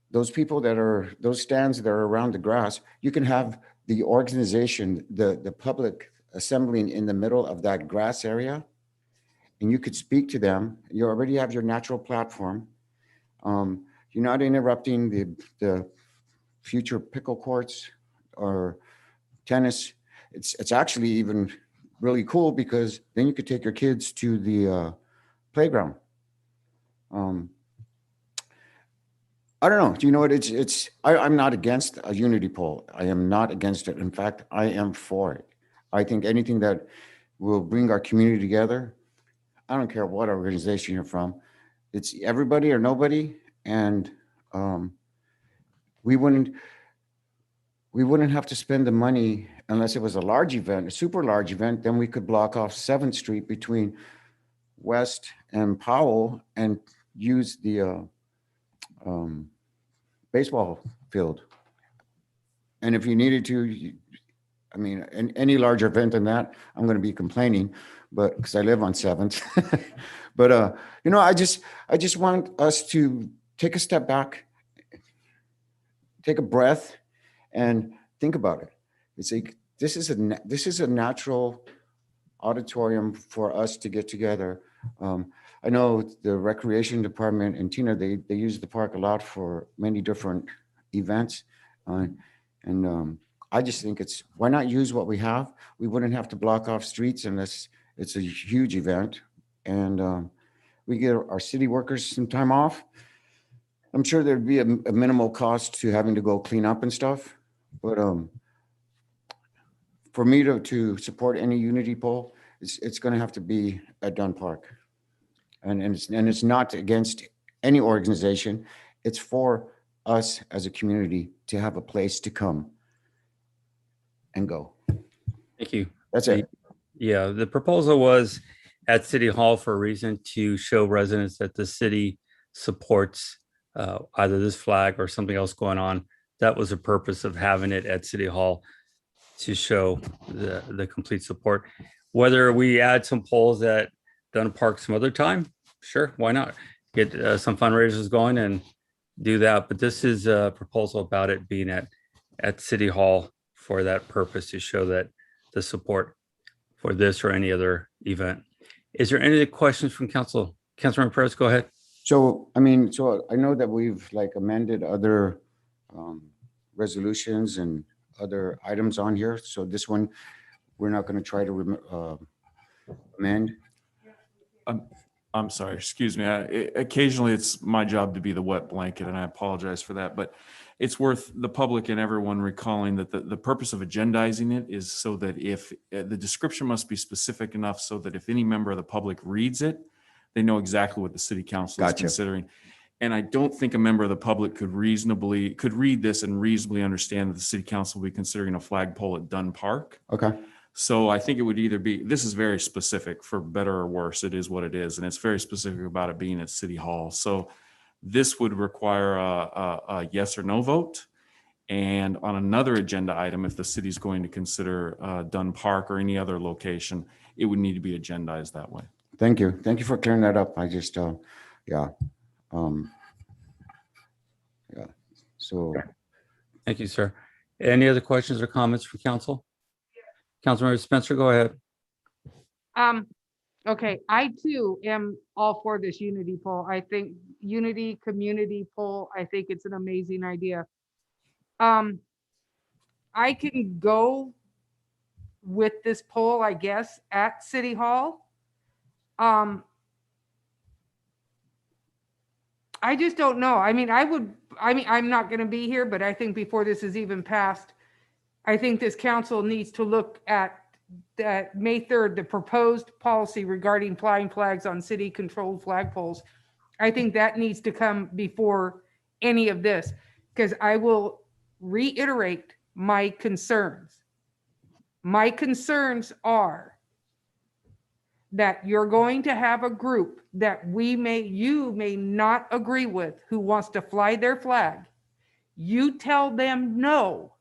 those stands that are around the grass, you can have the organization, the public assembling in the middle of that grass area, and you could speak to them. You already have your natural platform. You're not interrupting the future pickle courts or tennis. It's actually even really cool because then you could take your kids to the playground. I don't know. Do you know what I'm not against a unity pole. I am not against it. In fact, I am for it. I think anything that will bring our community together, I don't care what organization you're from, it's everybody or nobody. And we wouldn't have to spend the money unless it was a large event, a super large event. Then we could block off 7th Street between West and Powell and use the baseball field. And if you needed to, I mean, any larger event than that, I'm going to be complaining, but because I live on 7th. But, I just want us to take a step back, take a breath, and think about it. It's like, this is a natural auditorium for us to get together. I know the recreation department and Tina, they use the park a lot for many different events. I just think why not use what we have? We wouldn't have to block off streets unless it's a huge event. And we get our city workers some time off. I'm sure there'd be a minimal cost to having to go clean up and stuff. But for me to support any unity pole, it's going to have to be at Dunn Park. And it's not against any organization. It's for us as a community to have a place to come and go. Thank you. That's it. Yeah, the proposal was at City Hall for a reason to show residents that the city supports either this flag or something else going on. That was the purpose of having it at City Hall, to show the complete support. Whether we add some poles at Dunn Park some other time, sure, why not? Get some fundraisers going and do that. But this is a proposal about it being at City Hall for that purpose, to show that the support for this or any other event. Is there any other questions from council? Councilman Perez, go ahead. So I know that we've amended other resolutions and other items on here. So this one, we're not going to try to amend. I'm sorry, excuse me. Occasionally it's my job to be the wet blanket, and I apologize for that, but it's worth the public and everyone recalling that the purpose of agendizing it is so that if the description must be specific enough so that if any member of the public reads it, they know exactly what the city council is considering. And I don't think a member of the public could read this and reasonably understand that the city council will be considering a flagpole at Dunn Park. Okay. So I think it would either be, this is very specific, for better or worse, it is what it is. And it's very specific about it being at City Hall. So this would require a yes or no vote. And on another agenda item, if the city's going to consider Dunn Park or any other location, it would need to be agendized that way. Thank you. Thank you for clearing that up. I just, yeah. So. Thank you, sir. Any other questions or comments from council? Councilmember Spencer, go ahead. Okay, I too am all for this unity poll. I think unity community poll, I think it's an amazing idea. I can go with this poll, I guess, at City Hall. I just don't know. I'm not going to be here, but I think before this is even passed, I think this council needs to look at that May 3rd, the proposed policy regarding flying flags on city controlled flagpoles. I think that needs to come before any of this, because I will reiterate my concerns. My concerns are that you're going to have a group that you may not agree with who wants to fly their flag. You tell them no,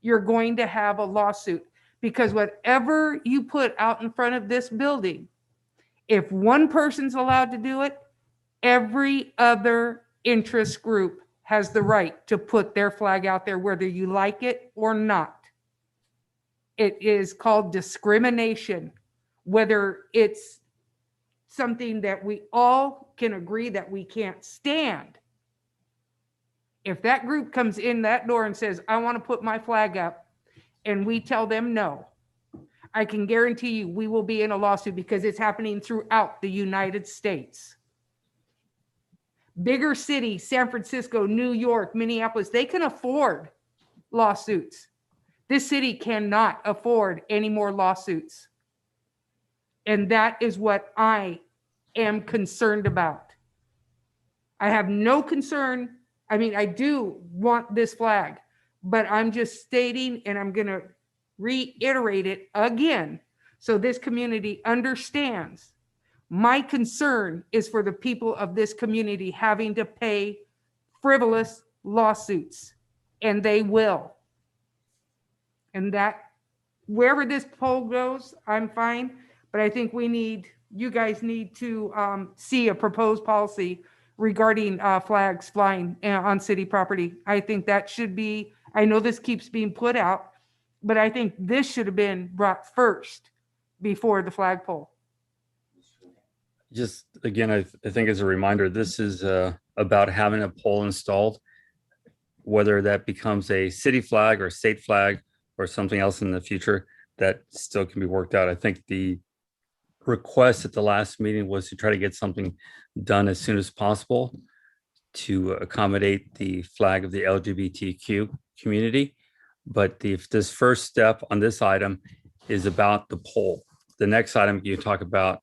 you're going to have a lawsuit, because whatever you put out in front of this building, if one person's allowed to do it, every other interest group has the right to put their flag out there, whether you like it or not. It is called discrimination, whether it's something that we all can agree that we can't stand. If that group comes in that door and says, I want to put my flag up, and we tell them no, I can guarantee you we will be in a lawsuit, because it's happening throughout the United States. Bigger cities, San Francisco, New York, Minneapolis, they can afford lawsuits. This city cannot afford any more lawsuits. And that is what I am concerned about. I have no concern. I do want this flag, but I'm just stating, and I'm going to reiterate it again, so this community understands. My concern is for the people of this community having to pay frivolous lawsuits, and they will. And that, wherever this poll goes, I'm fine. But I think you guys need to see a proposed policy regarding flags flying on city property. I think that should be, I know this keeps being put out, but I think this should have been brought first before the flagpole. Just again, I think as a reminder, this is about having a pole installed, whether that becomes a city flag or state flag or something else in the future, that still can be worked out. I think the request at the last meeting was to try to get something done as soon as possible to accommodate the flag of the LGBTQ community. But this first step on this item is about the poll. The next item, you talk about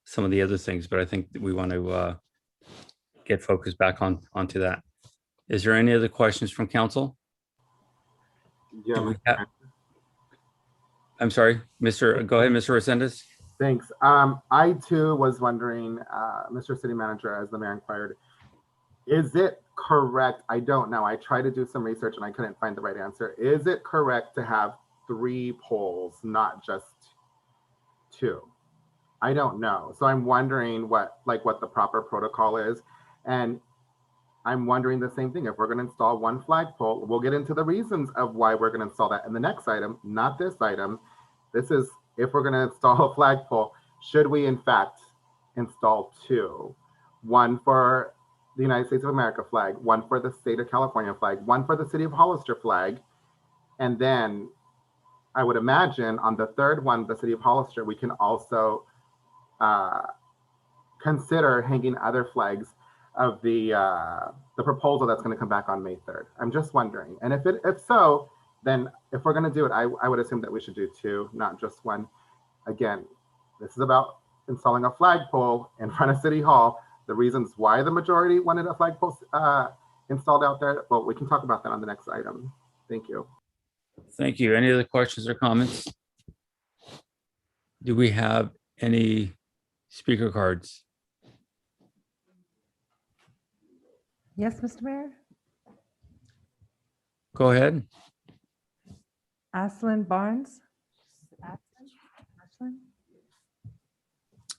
some of the other things, but I think that we want to get focused back onto that. Is there any other questions from council? Yeah. I'm sorry, go ahead, Mr. Resendez. Thanks. I too was wondering, Mr. City Manager, as the mayor inquired, is it correct? I don't know. I tried to do some research and I couldn't find the right answer. Is it correct to have 3 poles, not just 2? I don't know. So I'm wondering what the proper protocol is. And I'm wondering the same thing. If we're going to install 1 flagpole, we'll get into the reasons of why we're going to install that in the next item, not this item. This is, if we're going to install a flagpole, should we in fact install 2? 1 for the United States of America flag, 1 for the state of California flag, 1 for the city of Hollister flag. And then I would imagine on the third one, the city of Hollister, we can also consider hanging other flags of the proposal that's going to come back on May 3rd. I'm just wondering. And if so, then if we're going to do it, I would assume that we should do 2, not just 1. Again, this is about installing a flagpole in front of City Hall. The reasons why the majority wanted a flagpole installed out there, but we can talk about that on the next item. Thank you. Thank you. Any other questions or comments? Do we have any speaker cards? Yes, Mr. Mayor. Go ahead. Ashlyn Barnes. Ashlyn?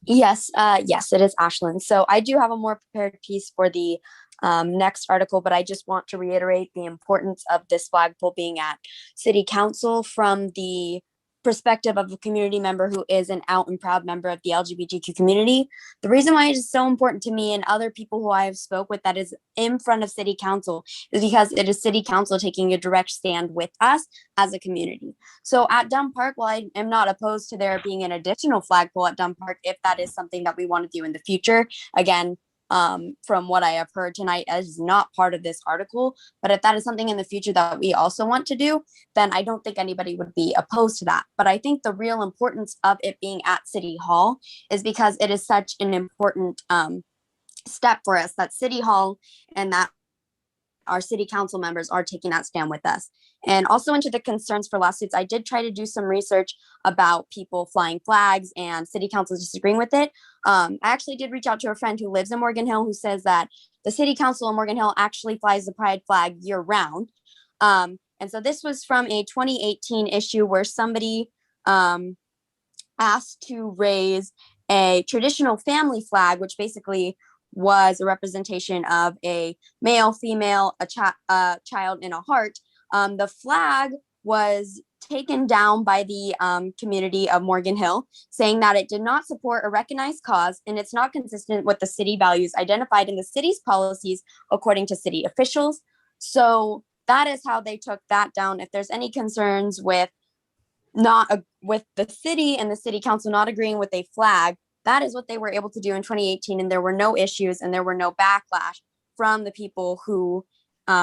Yes, yes, it is Ashlyn. So I do have a more prepared piece for the next article, but I just want to reiterate the importance of this flagpole being at City Council from the perspective of a community member who is an out and proud member of the LGBTQ community. The reason why it is so important to me and other people who I have spoke with that is in front of City Council is because it is City Council taking a direct stand with us as a community. So at Dunn Park, while I am not opposed to there being an additional flagpole at Dunn Park, if that is something that we want to do in the future, again, from what I have heard tonight is not part of this article, but if that is something in the future that we also want to do, then I don't think anybody would be opposed to that. But I think the real importance of it being at City Hall is because it is such an important step for us that City Hall and that our city council members are taking that stand with us. And also into the concerns for lawsuits, I did try to do some research about people flying flags and city council disagreeing with it. I actually did reach out to a friend who lives in Morgan Hill who says that the city council in Morgan Hill actually flies the pride flag year round. And so this was from a 2018 issue where somebody asked to raise a traditional family flag, which basically was a representation of a male, female, a child, and a heart. The flag was taken down by the community of Morgan Hill, saying that it did not support a recognized cause and it's not consistent with the city values identified in the city's policies, according to city officials. So that is how they took that down. If there's any concerns with with the city and the city council not agreeing with a flag, that is what they were able to do in 2018, and there were no issues and there were no backlash from the people who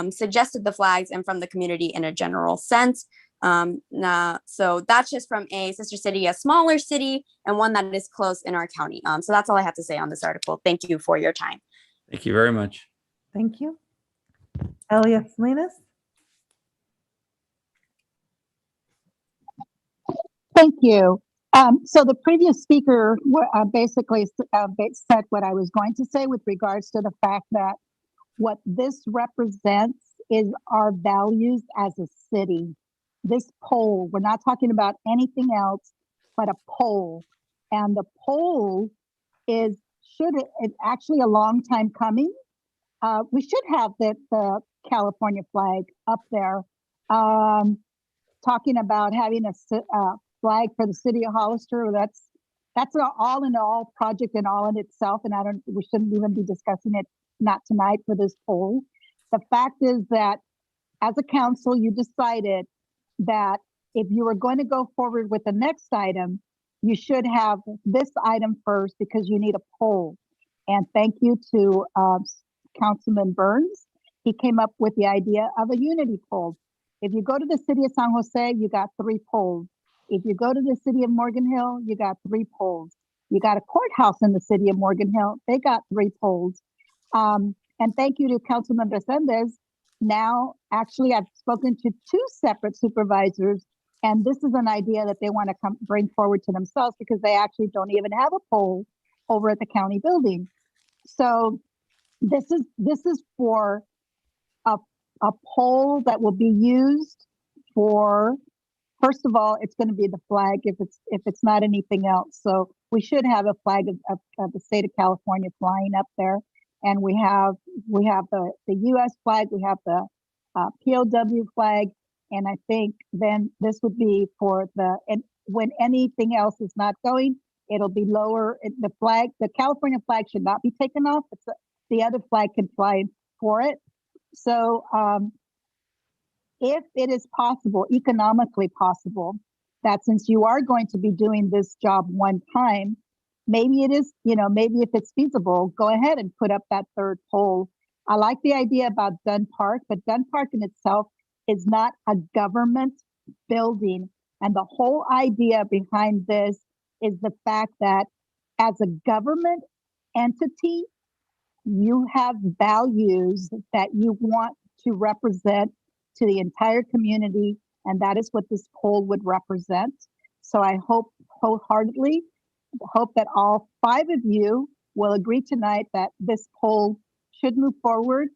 suggested the flags and from the community in a general sense. So that's just from a sister city, a smaller city, and one that is close in our county. So that's all I have to say on this article. Thank you for your time. Thank you very much. Thank you. Elia Salinas. Thank you. So the previous speaker basically said what I was going to say with regards to the fact that what this represents is our values as a city. this poll. We're not talking about anything else but a poll. And the poll is, it's actually a long time coming. We should have the California flag up there. Talking about having a flag for the city of Hollister. That's an all in all project and all in itself. And we shouldn't even be discussing it, not tonight, for this poll. The fact is that as a council, you decided that if you were going to go forward with the next item, you should have this item first because you need a poll. And thank you to Councilman Burns. He came up with the idea of a unity poll. If you go to the city of San Jose, you got 3 polls. If you go to the city of Morgan Hill, you got 3 polls. You got a courthouse in the city of Morgan Hill. They got 3 polls. And thank you to Councilman Resendez. Now, actually, I've spoken to 2 separate supervisors, and this is an idea that they want to bring forward to themselves because they actually don't even have a poll over at the county building. So this is for a poll that will be used for, first of all, it's going to be the flag if it's not anything else. So we should have a flag of the state of California flying up there. And we have the US flag, we have the POW flag. And I think then this would be for and when anything else is not going, it'll be lower. The California flag should not be taken off. The other flag can fly for it. So if it is possible, economically possible, that since you are going to be doing this job one time, maybe it is, maybe if it's feasible, go ahead and put up that 3rd pole. I like the idea about Dunn Park, but Dunn Park in itself is not a government building. And the whole idea behind this is the fact that as a government entity, you have values that you want to represent to the entire community, and that is what this poll would represent. So I hope wholeheartedly, that all 5 of you will agree tonight that this poll should move forward.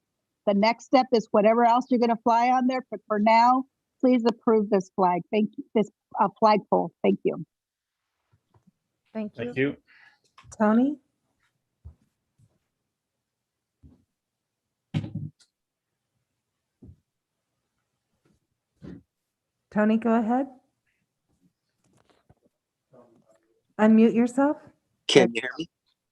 The next step is whatever else you're going to fly on there, but for now, please approve this flag. Thank you. This flagpole. Thank you. Thank you. Thank you. Tony? Tony, go ahead. Unmute yourself. Can you hear me?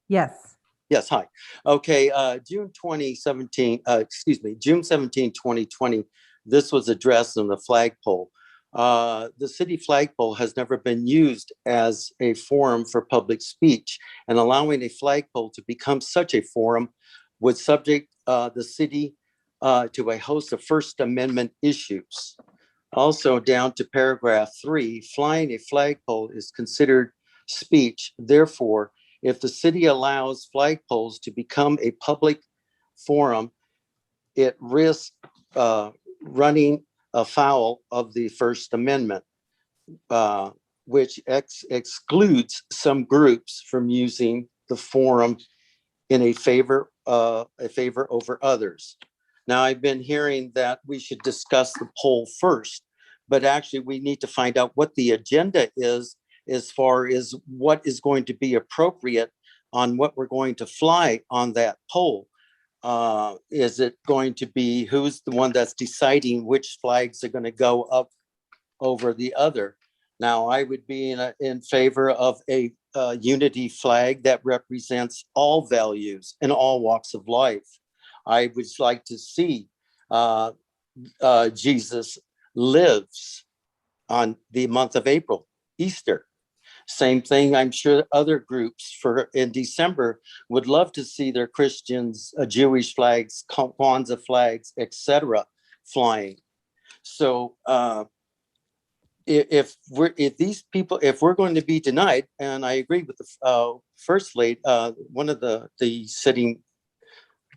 Yes. Yes, hi. Okay, June 17, 2020, this was addressed on the flagpole. The city flagpole has never been used as a forum for public speech, and allowing a flagpole to become such a forum would subject the city to a host of First Amendment issues. Also, down to paragraph 3, flying a flagpole is considered speech. Therefore, if the city allows flagpoles to become a public forum, it risks running afoul of the First Amendment, which excludes some groups from using the forum in a favor over others. Now, I've been hearing that we should discuss the poll first, but actually we need to find out what the agenda is as far as what is going to be appropriate on what we're going to fly on that poll. Is it going to be who's the one that's deciding which flags are going to go up over the other? Now, I would be in favor of a unity flag that represents all values and all walks of life. I would like to see Jesus lives on the month of April, Easter. Same thing, I'm sure other groups in December would love to see their Christians, Jewish flags, Kwanzaa flags, etc. flying. So if we're going to be denied, and I agree with the first lady, one of the sitting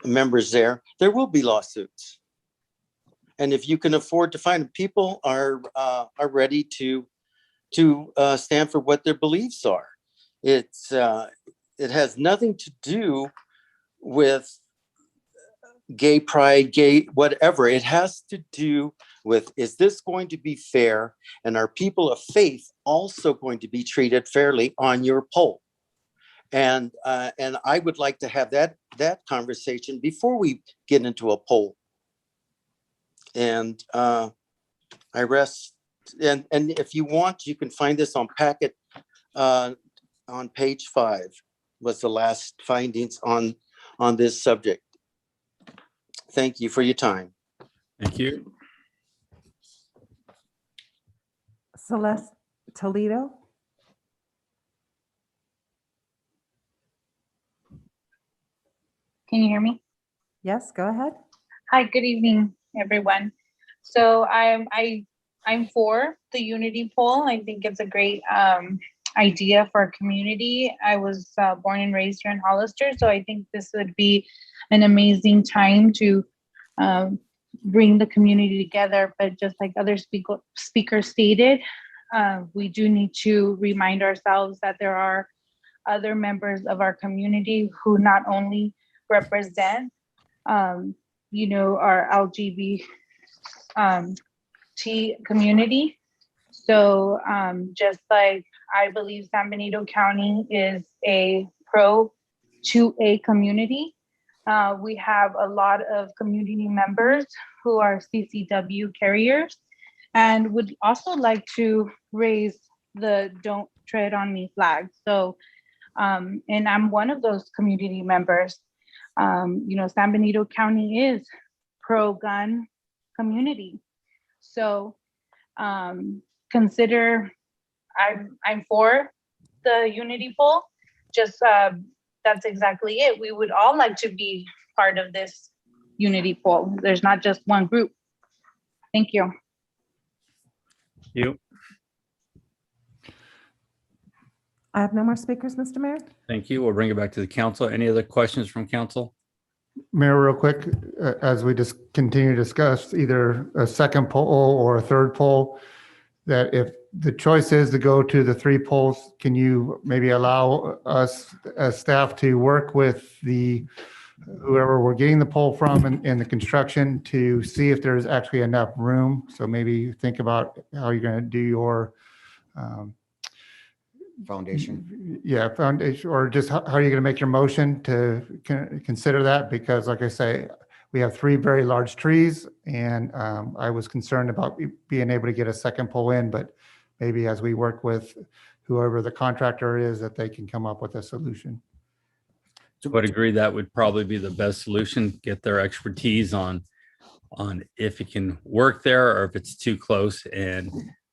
members there will be lawsuits. And if you can afford to find them, people are ready to stand for what their beliefs are. It has nothing to do with gay pride, gay whatever. It has to do with, is this going to be fair? And are people of faith also going to be treated fairly on your poll? And I would like to have that conversation before we get into a poll. And I rest. And if you want, you can find this on packet on page 5 was the last findings on this subject. Thank you for your time. Thank you. Celeste Toledo. Can you hear me? Yes, go ahead. Hi, good evening, everyone. So I'm for the unity poll. I think it's a great idea for our community. I was born and raised here in Hollister, so I think this would be an amazing time to bring the community together. But just like other speakers stated, we do need to remind ourselves that there are other members of our community who not only represent, our LGBT community. So just like I believe San Benito County is a pro 2A community, we have a lot of community members who are CCW carriers and would also like to raise the Don't Tread on Me flag. So, and I'm one of those community members. San Benito County is pro-gun community. So consider I'm for the unity poll. Just that's exactly it. We would all like to be part of this unity poll. There's not just one group. Thank you. You. I have no more speakers, Mr. Mayor. Thank you. We'll bring it back to the council. Any other questions from council? Mayor, real quick, as we just continue to discuss either a second poll or a third poll, that if the choice is to go to the 3 polls, can you maybe allow us as staff to work with whoever we're getting the poll from in the construction to see if there's actually enough room? So maybe think about how you're going to do your foundation. Yeah, foundation, or just how are you going to make your motion to consider that? Because like I say, we have 3 very large trees, and I was concerned about being able to get a second pole in, but maybe as we work with whoever the contractor is, that they can come up with a solution. I would agree that would probably be the best solution, get their expertise on if it can work there or if it's too close, and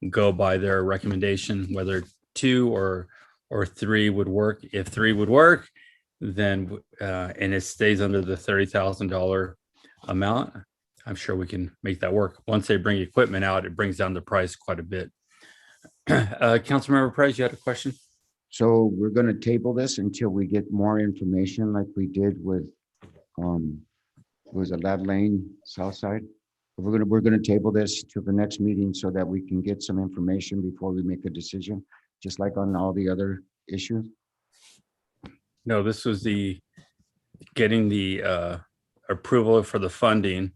go by their recommendation, whether 2 or 3 would work. If 3 would work, then and it stays under the $30,000 amount, I'm sure we can make that work. Once they bring equipment out, it brings down the price quite a bit. Councilmember Perez, you had a question? So we're going to table this until we get more information, like we did with was it Lad Lane South Side? We're going to table this to the next meeting so that we can get some information before we make a decision, just like on all the other issues. No, this was getting the approval for the funding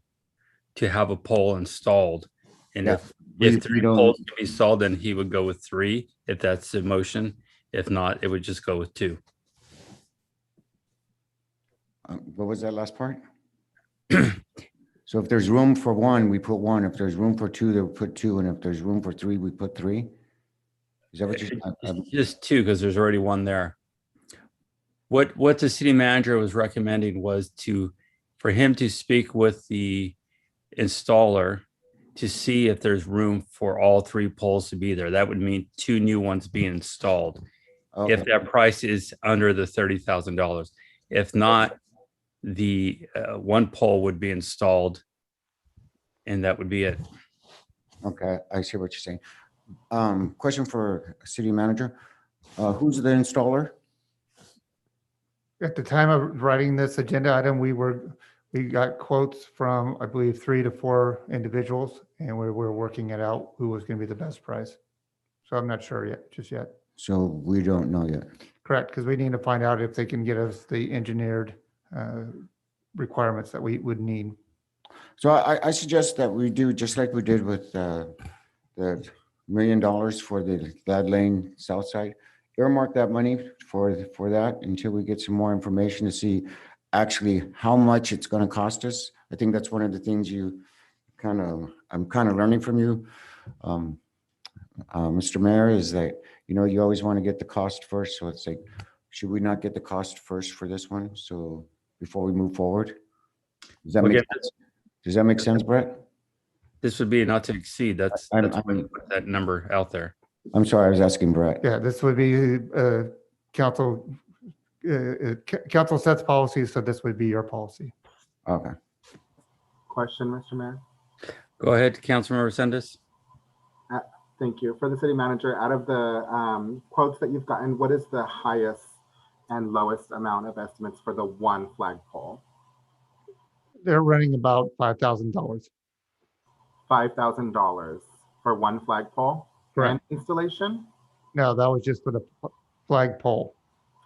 to have a pole installed. And Yeah, if we 3 don't- poles can be installed, then he would go with 3, if that's the motion. If not, it would just go with 2. What was that last part? So if there's room for 1, we put 1. If there's room for 2, we put 2. And if there's room for 3, we put 3. Is that what you're It's just 2 because there's already 1 there. What the city manager was recommending was for him to speak with the installer to see if there's room for all 3 poles to be there. That would mean 2 new ones being installed. Okay. If that price is under the $30,000. If not, the 1 pole would be installed, and that would be it. Okay, I see what you're saying. Question for city manager. Who's the installer? At the time of writing this agenda item, we got quotes from, I believe, 3 to 4 individuals, and we were working it out who was going to be the best price. So I'm not sure just yet. So we don't know yet. Correct, because we need to find out if they can get us the engineered requirements that we would need. So I suggest that we do just like we did with the $1 million for the Glad Lane South Side. Earmark that money for that until we get some more information to see actually how much it's going to cost us. I think that's one of the things I'm kind of learning from you, Mr. Mayor, is that, you always want to get the cost first. So it's like, should we not get the cost first for this one? So before we move forward, does that Well, make again, sense? Does that make sense, Brett? This would be not to exceed. That's why we put that number out there. I'm sorry, I was asking Brett. Yeah, this would be council, council sets policy, so this would be your policy. Okay. Question, Mr. Mayor? Go ahead, Councilmember Sendes. Thank you. For the city manager, out of the quotes that you've gotten, what is the highest and lowest amount of estimates for the one flagpole? They're running about $5,000. $5,000 for one flagpole and installation? No, that was just for the flagpole.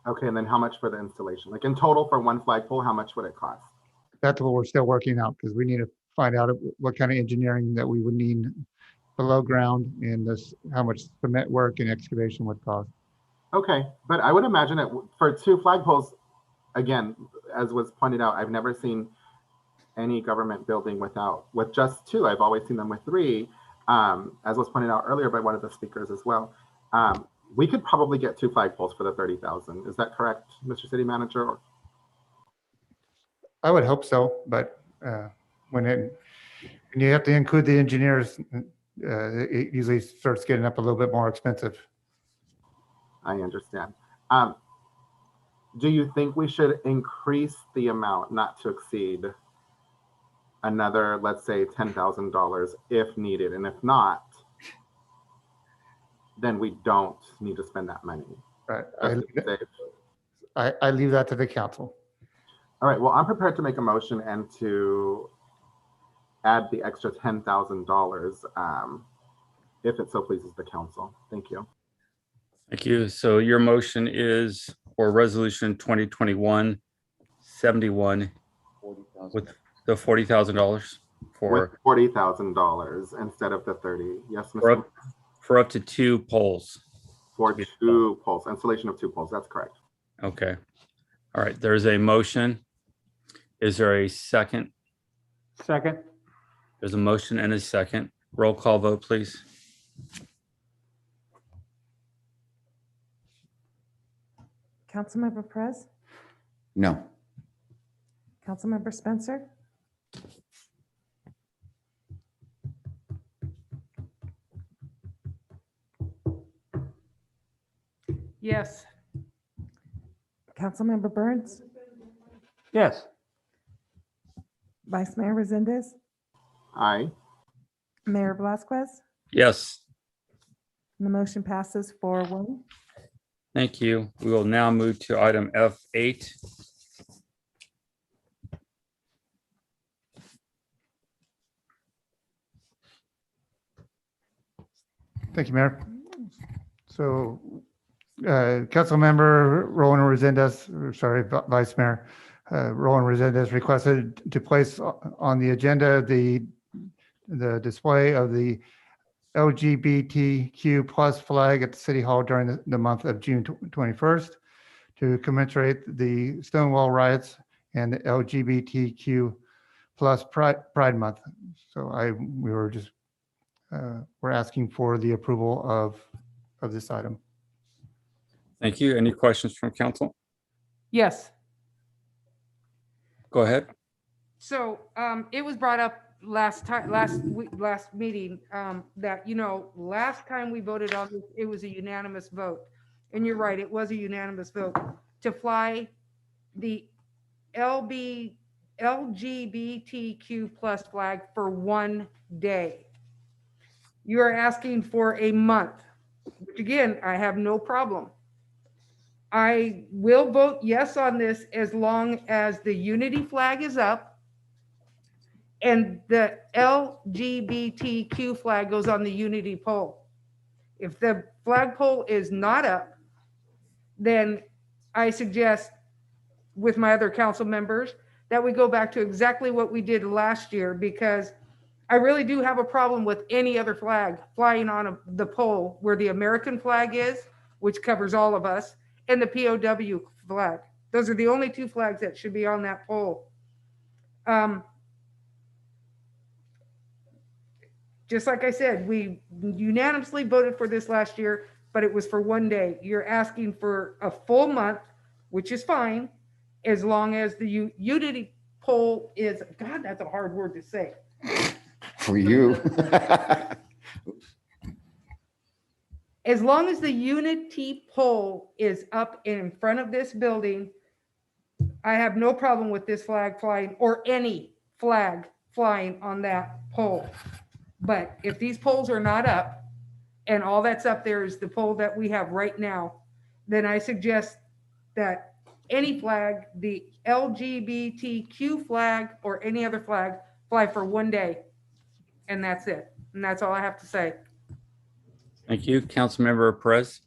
Okay, and then how much for the installation? Like in total for one flagpole, how much would it cost? That's what we're still working out because we need to find out what kind of engineering that we would need below ground and how much cement work and excavation would cost. Okay, but I would imagine it for two flagpoles, again, as was pointed out, I've never seen any government building with just two. I've always seen them with three, as was pointed out earlier by one of the speakers as well. We could probably get two flagpoles for the 30,000. Is that correct, Mr. City Manager? I would hope so, but when you have to include the engineers, it usually starts getting up a little bit more expensive. I understand. Do you think we should increase the amount not to exceed another, let's say, $10,000 if needed? And if not, then we don't need to spend that money. Right. I leave that to the council. All right, well, I'm prepared to make a motion and to add the extra $10,000 if it so pleases the council. Thank you. Thank you. So your motion is for resolution 2021-71 with the $40,000 With $40,000 instead of the 30. Yes, Mr. for up to 2 poles. For 2 poles, installation of 2 poles. That's correct. Okay. All right. There's a motion. Is there a second? Second. There's a motion and a second. Roll call vote, please. Councilmember Perez, No. Councilmember Spencer, Yes. Councilmember Burns, Yes. Vice Mayor Resendez, Aye. Mayor Velazquez, Yes. and the motion passes 4-1. Thank you. We will now move to item F8. Thank you, Mayor. So, Councilmember Roland Resendez, Vice Mayor, Roland Resendez requested to place on the agenda the display of the LGBTQ plus flag at the City Hall during the month of June 21st to commemorate the Stonewall riots and the LGBTQ plus Pride Month. So we're asking for the approval of this item. Thank you. Any questions from council? Yes. Go ahead. So it was brought up last meeting that, last time we voted on this, it was a unanimous vote. And you're right, it was a unanimous vote to fly the LGBTQ plus flag for 1 day. You are asking for a month, which again, I have no problem. I will vote yes on this as long as the unity flag is up and the LGBTQ flag goes on the unity pole. If the flagpole is not up, then I suggest with my other council members that we go back to exactly what we did last year, because I really do have a problem with any other flag flying on the pole where the American flag is, which covers all of us, and the POW flag. Those are the only two flags that should be on that pole. Just like I said, we unanimously voted for this last year, but it was for one day. You're asking for a full month, which is fine, as long as the unity pole is, God, that's a hard word to say. For you. As long as the unity pole is up in front of this building, I have no problem with this flag flying or any flag flying on that pole. But if these poles are not up and all that's up there is the pole that we have right now, then I suggest that any flag, the LGBTQ flag or any other flag, fly for one day. And that's it. And that's all I have to say. Thank you. Councilmember Perez.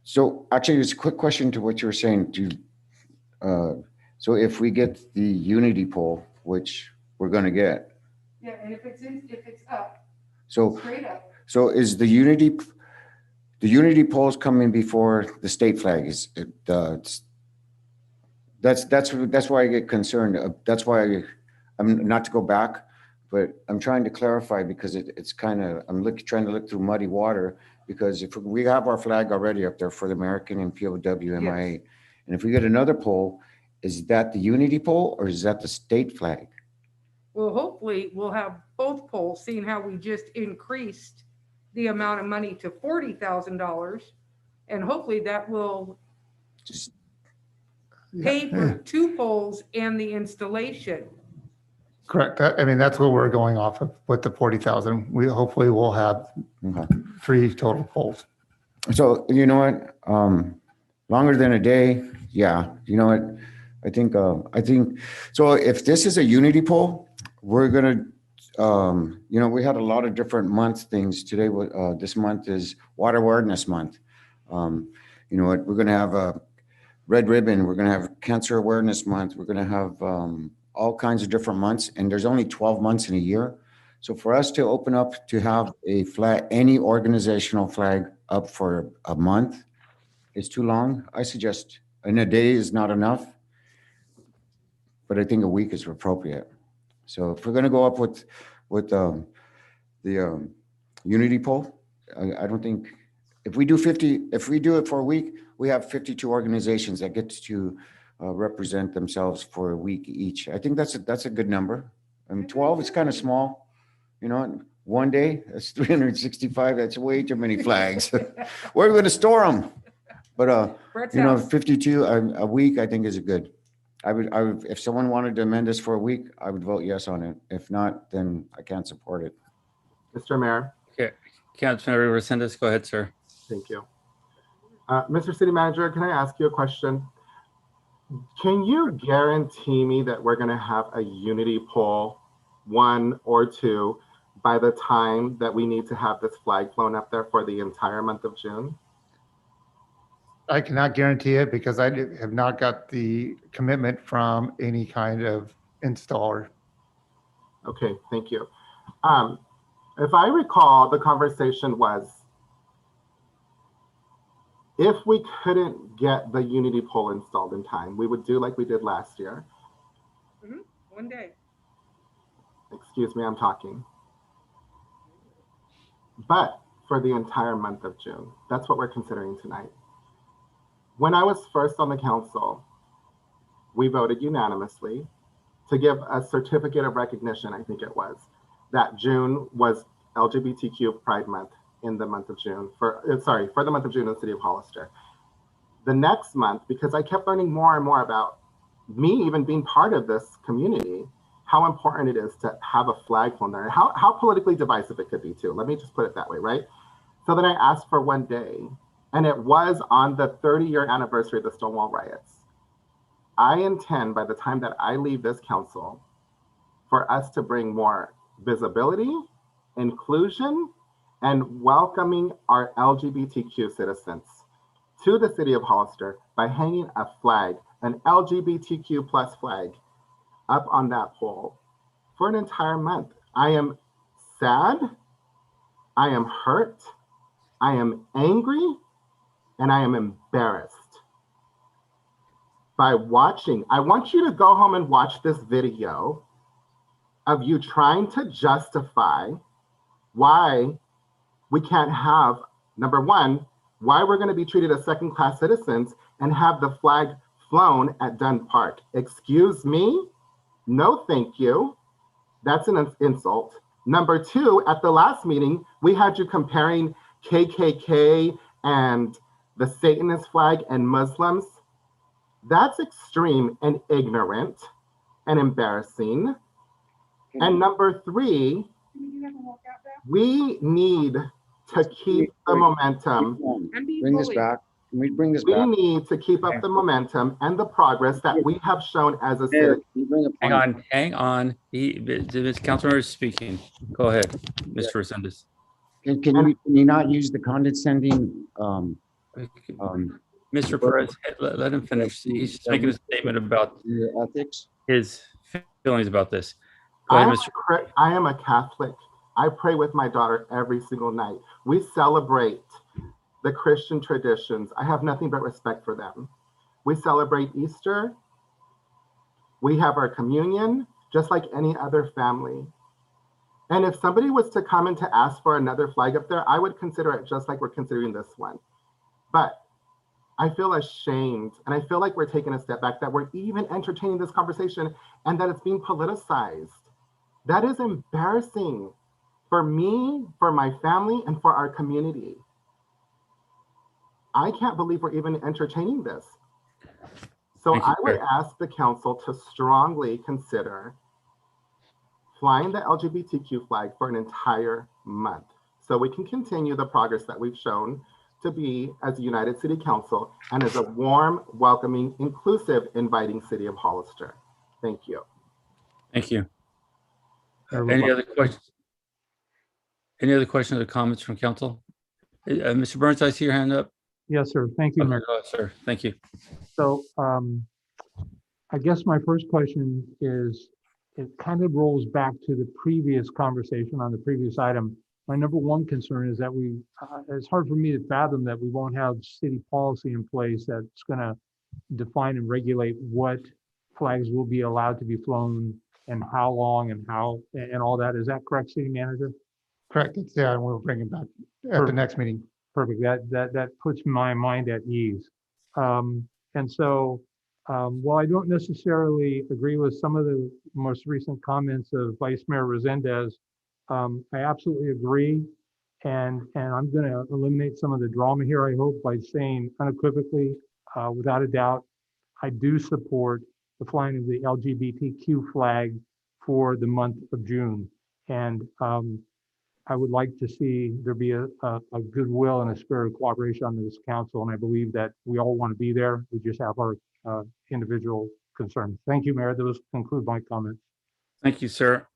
So actually, it's a quick question to what you were saying. So if we get the unity pole, which we're going to get, Yeah, and if it's up, so straight up. so is the unity poles coming before the state flag? Is it, that's why I get concerned. That's why I'm not to go back, but I'm trying to clarify because it's kind of, trying to look through muddy water, because if we have our flag already up there for the American and POW MIA, Yes. and if we get another pole, is that the unity pole or is that the state flag? Well, hopefully we'll have both poles, seeing how we just increased the amount of money to $40,000. And hopefully that will pay for two poles and the installation. Correct. I mean, that's what we're going off of with the 40,000. We hopefully will have 3 total poles. So you know what? Longer than a day. Yeah. You know what? I think so. If this is a unity pole, we're gonna, we had a lot of different month things today. This month is Water Awareness Month. You know what? We're gonna have a red ribbon. We're gonna have Cancer Awareness Month. We're gonna have all kinds of different months, and there's only 12 months in a year. So for us to open up to have a flag, any organizational flag up for a month is too long. I suggest, and a day is not enough, but I think a week is appropriate. So if we're going to go up with the unity pole, I don't think, if we do it for a week, we have 52 organizations that get to represent themselves for a week each. I think that's a good number. I mean, 12 is kind of small. You know, one day, that's 365. That's way too many flags. Where are we going to store them? But, 52 a week, I think is good. I would, if someone wanted to amend this for a week, I would vote yes on it. If not, then I can't support it. Mr. Mayor. Okay. Councilmember Resendez, go ahead, sir. Thank you. Mr. City Manager, can I ask you a question? Can you guarantee me that we're going to have a unity pole, 1 or 2, by the time that we need to have this flag flown up there for the entire month of June? I cannot guarantee it because I have not got the commitment from any kind of installer. Okay, thank you. If I recall, the conversation was, if we couldn't get the unity pole installed in time, we would do like we did last year. One day. Excuse me, I'm talking. But for the entire month of June, that's what we're considering tonight. When I was first on the council, we voted unanimously to give a certificate of recognition, I think it was, that June was LGBTQ Pride Month in the month of June, for the month of June in the city of Hollister. The next month, because I kept learning more and more about me even being part of this community, how important it is to have a flag flown there, and how politically divisive it could be too. Let me just put it that way, right? So then I asked for one day, and it was on the 30-year anniversary of the Stonewall riots. I intend, by the time that I leave this council, for us to bring more visibility, inclusion, and welcoming our LGBTQ citizens to the city of Hollister by hanging a flag, an LGBTQ plus flag, up on that pole for an entire month. I am sad, I am hurt, I am angry, and I am embarrassed by watching. I want you to go home and watch this video of you trying to justify why we can't have, number one, why we're going to be treated as second-class citizens and have the flag flown at Dunn Park. Excuse me? No, thank you. That's an insult. Number two, at the last meeting, we had you comparing KKK and the Satanist flag and Muslims. That's extreme and ignorant and embarrassing. And number three, we need to keep the momentum. Bring this back. Can we bring this We back? need to keep up the momentum and the progress that we have shown as a city. Hang on. This councilman is speaking. Go ahead, Mr. Resendez. Can you not use the condescending, Mr. Perez, let him finish. He's making a statement about ethics, his feelings about this. Go ahead, Mr. I am a Catholic. I pray with my daughter every single night. We celebrate the Christian traditions. I have nothing but respect for them. We celebrate Easter. We have our communion, just like any other family. And if somebody was to come and to ask for another flag up there, I would consider it just like we're considering this one. But I feel ashamed, and I feel like we're taking a step back, that we're even entertaining this conversation and that it's being politicized. That is embarrassing for me, for my family, and for our community. I can't believe we're even entertaining this. So I would ask the council to strongly consider flying the LGBTQ flag for an entire month so we can continue the progress that we've shown to be as a United City Council and as a warm, welcoming, inclusive, inviting city of Hollister. Thank you. Thank you. Any other questions? Any other questions or comments from council? Mr. Burns, I see your hand up. Yes, sir. Thank you, Okay, Mayor. go ahead, sir. Thank you. So I guess my first question is, it kind of rolls back to the previous conversation on the previous item. My number one concern is that it's hard for me to fathom that we won't have city policy in place that's going to define and regulate what flags will be allowed to be flown and how long and how and all that. Is that correct, City Manager? Correct. Yeah, and we'll bring it back at the next meeting. Perfect. That puts my mind at ease. And so, while I don't necessarily agree with some of the most recent comments of Vice Mayor Resendez, I absolutely agree. And I'm going to eliminate some of the drama here, I hope, by saying unequivocally, without a doubt, I do support the flying of the LGBTQ flag for the month of June. And I would like to see there be a goodwill and a spirit of cooperation on this council. And I believe that we all want to be there. We just have our individual concerns. Thank you, Mayor. Those conclude my comments. Thank you, sir.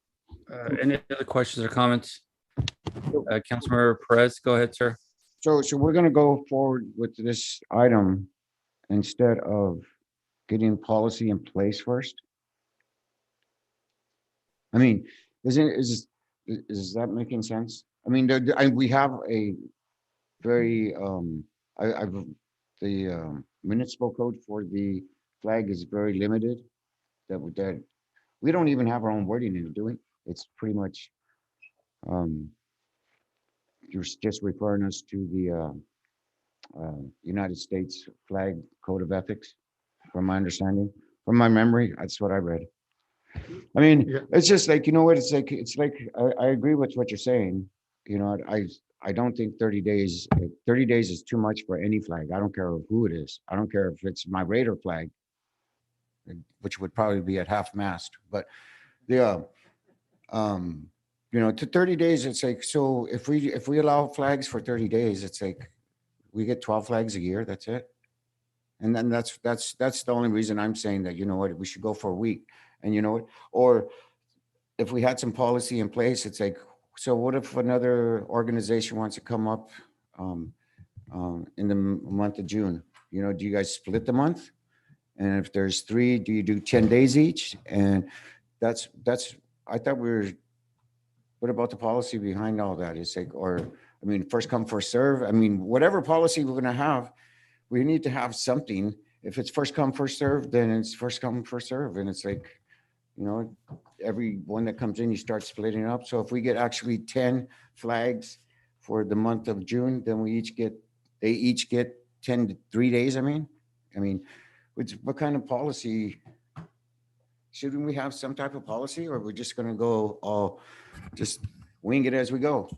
Any other questions or comments? Councilmember Perez, go ahead, sir. So we're gonna go forward with this item instead of getting policy in place first? I mean, is that making sense? I mean, we have a very, the municipal code for the flag is very limited. That we don't even have our own wording in it, do we? It's pretty much, you're just referring us to the United States Flag Code of Ethics, from my understanding, from my memory, that's what I read. I mean, it's just like, you know what, it's like, I agree with what you're saying. You know, I don't think 30 days is too much for any flag. I don't care who it is. I don't care if it's my Raider flag, which would probably be at half mast, but the, you know, to 30 days, it's like, so if we allow flags for 30 days, it's like, we get 12 flags a year, that's it. And then that's the only reason I'm saying that, you know what, we should go for a week. And you know what, or if we had some policy in place, it's like, so what if another organization wants to come up in the month of June? You know, do you guys split the month? And if there's 3, do you do 10 days each? And that's, I thought what about the policy behind all that? It's like, or, I mean, first come, first serve. I mean, whatever policy we're gonna have, we need to have something. If it's first come, first serve, then it's first come, first serve. And it's like, you know, every one that comes in, you start splitting up. So if we get actually 10 flags for the month of June, then they each get 10 to 3 days. I mean, what kind of policy? Shouldn't we have some type of policy, or we're just gonna go all just wing it as we go?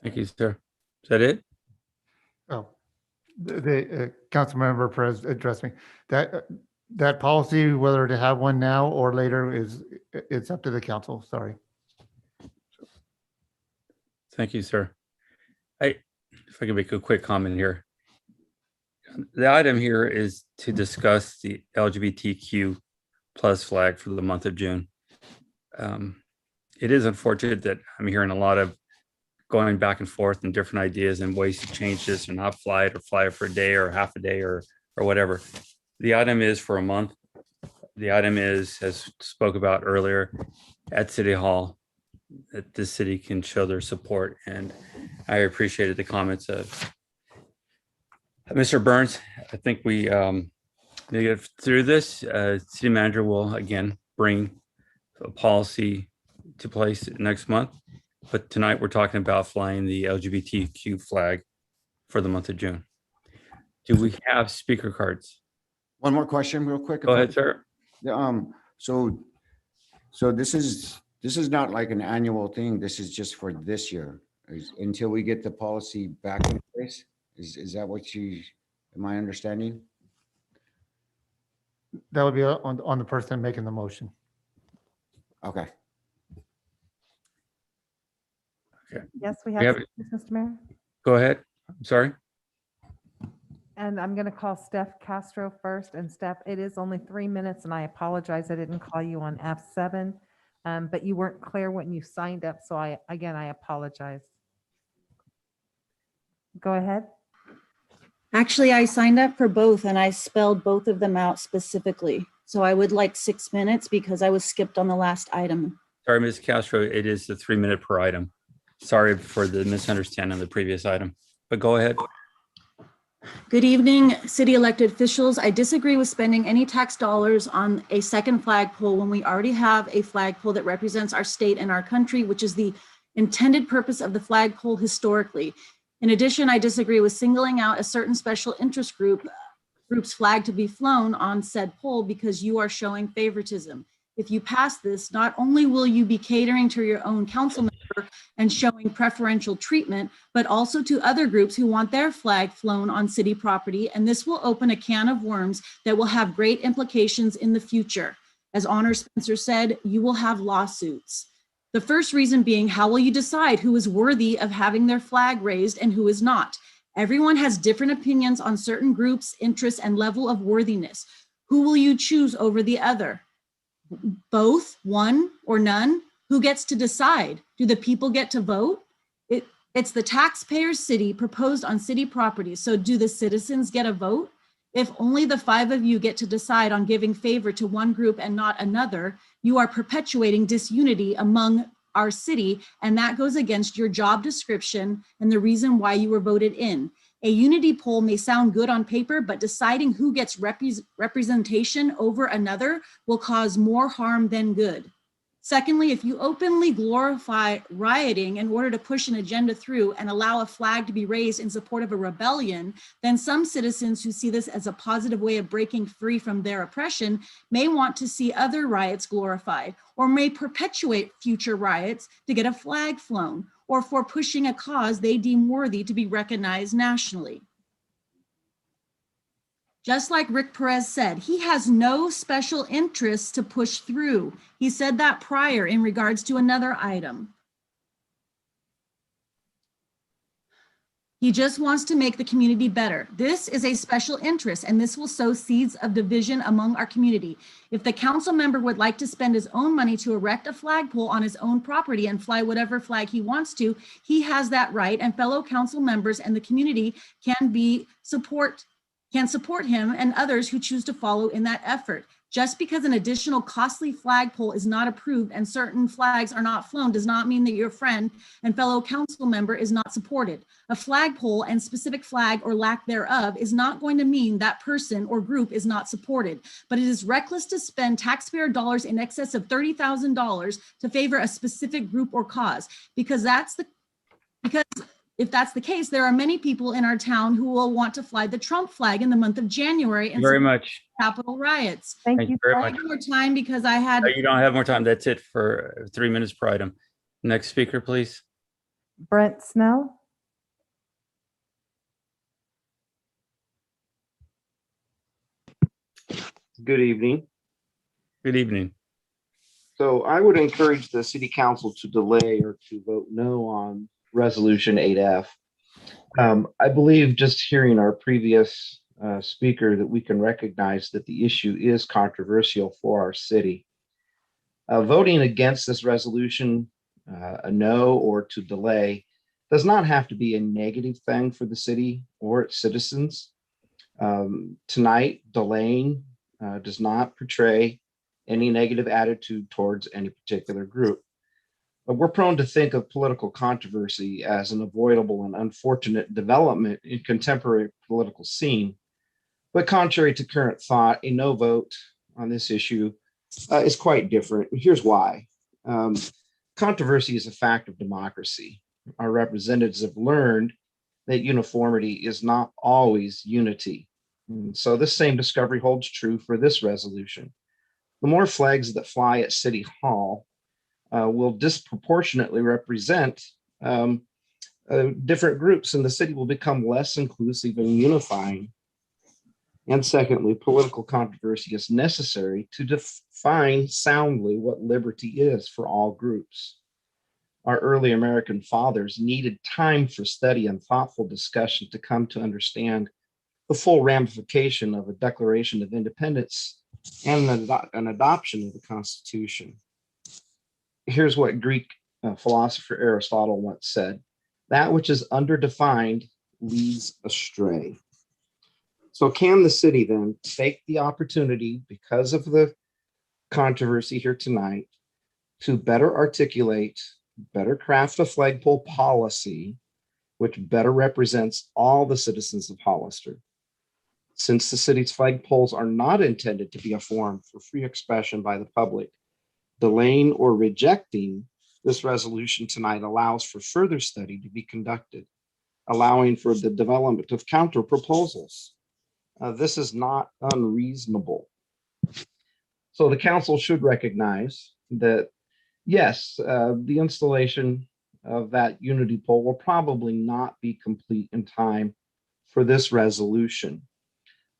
Thank you, sir. Is that it? Oh, the Councilmember Perez addressed me. That policy, whether to have one now or later, it's up to the council. Sorry. Thank you, sir. If I can make a quick comment here. The item here is to discuss the LGBTQ plus flag for the month of June. It is unfortunate that I'm hearing a lot of going back and forth and different ideas and ways to change this and not fly it or fly it for a day or half a day or whatever. The item is for a month. The item is, as spoke about earlier, at City Hall, that the city can show their support. And I appreciated the comments of Mr. Burns. I think we need to get through this. City manager will again bring a policy to place next month. But tonight we're talking about flying the LGBTQ flag for the month of June. Do we have speaker cards? One more question real quick. Go ahead, sir. So this is not like an annual thing. This is just for this year until we get the policy back in place. Is that what am I understanding? That would be on the person making the motion. Okay. Okay. Yes, we We have, have Mr. Mayor. Go ahead. I'm sorry. And I'm going to call Steph Castro first. And Steph, it is only 3 minutes, and I apologize. I didn't call you on F7, but you weren't clear when you signed up. So I apologize. Go ahead. Actually, I signed up for both and I spelled both of them out specifically. So I would like 6 minutes because I was skipped on the last item. Sorry, Ms. Castro, it is the 3 minute per item. Sorry for the misunderstanding of the previous item, but go ahead. Good evening, city elected officials. I disagree with spending any tax dollars on a second flagpole when we already have a flagpole that represents our state and our country, which is the intended purpose of the flagpole historically. In addition, I disagree with singling out a certain special interest group's flag to be flown on said pole because you are showing favoritism. If you pass this, not only will you be catering to your own council member and showing preferential treatment, but also to other groups who want their flag flown on city property. And this will open a can of worms that will have great implications in the future. As Honor Spencer said, you will have lawsuits. The first reason being, how will you decide who is worthy of having their flag raised and who is not? Everyone has different opinions on certain groups, interests, and level of worthiness. Who will you choose over the other? Both, one, or none? Who gets to decide? Do the people get to vote? It's the taxpayers' city proposed on city property. So do the citizens get a vote? If only the 5 of you get to decide on giving favor to one group and not another, you are perpetuating disunity among our city, and that goes against your job description and the reason why you were voted in. A unity poll may sound good on paper, but deciding who gets representation over another will cause more harm than good. Secondly, if you openly glorify rioting in order to push an agenda through and allow a flag to be raised in support of a rebellion, then some citizens who see this as a positive way of breaking free from their oppression may want to see other riots glorified, or may perpetuate future riots to get a flag flown, or for pushing a cause they deem worthy to be recognized nationally. Just like Rick Perez said, he has no special interests to push through. He said that prior in regards to another item. He just wants to make the community better. This is a special interest, and this will sow seeds of division among our community. If the council member would like to spend his own money to erect a flagpole on his own property and fly whatever flag he wants to, he has that right, and fellow council members and the community can support him and others who choose to follow in that effort. Just because an additional costly flagpole is not approved and certain flags are not flown does not mean that your friend and fellow council member is not supported. A flagpole and specific flag or lack thereof is not going to mean that person or group is not supported, but it is reckless to spend taxpayer dollars in excess of $30,000 to favor a specific group or cause, because if that's the case, there are many people in our town who will want to fly the Trump flag in the month of January and Very support much. Capitol riots. Thank you very much. More time because I had. No, you don't have more time. That's it for 3 minutes per item. Next speaker, please. Brent Snell. Good evening. Good evening. So I would encourage the city council to delay or to vote no on resolution 8F. I believe just hearing our previous speaker that we can recognize that the issue is controversial for our city. Voting against this resolution, a no or to delay, does not have to be a negative thing for the city or its citizens. Tonight, delaying does not portray any negative attitude towards any particular group. But we're prone to think of political controversy as an avoidable and unfortunate development in contemporary political scene. But contrary to current thought, a no vote on this issue is quite different. Here's why. Controversy is a fact of democracy. Our representatives have learned that uniformity is not always unity. And so this same discovery holds true for this resolution. The more flags that fly at City Hall will disproportionately represent different groups, and the city will become less inclusive and unifying. And secondly, political controversy is necessary to define soundly what liberty is for all groups. Our early American fathers needed time for study and thoughtful discussion to come to understand the full ramification of a Declaration of Independence and an adoption of the Constitution. Here's what Greek philosopher Aristotle once said: "That which is underdefined leads astray." So can the city then take the opportunity, because of the controversy here tonight, to better articulate, better craft a flagpole policy which better represents all the citizens of Hollister? Since the city's flagpoles are not intended to be a forum for free expression by the public, delaying or rejecting this resolution tonight allows for further study to be conducted, allowing for the development of counter proposals. This is not unreasonable. So the council should recognize that, yes, the installation of that unity pole will probably not be complete in time for this resolution,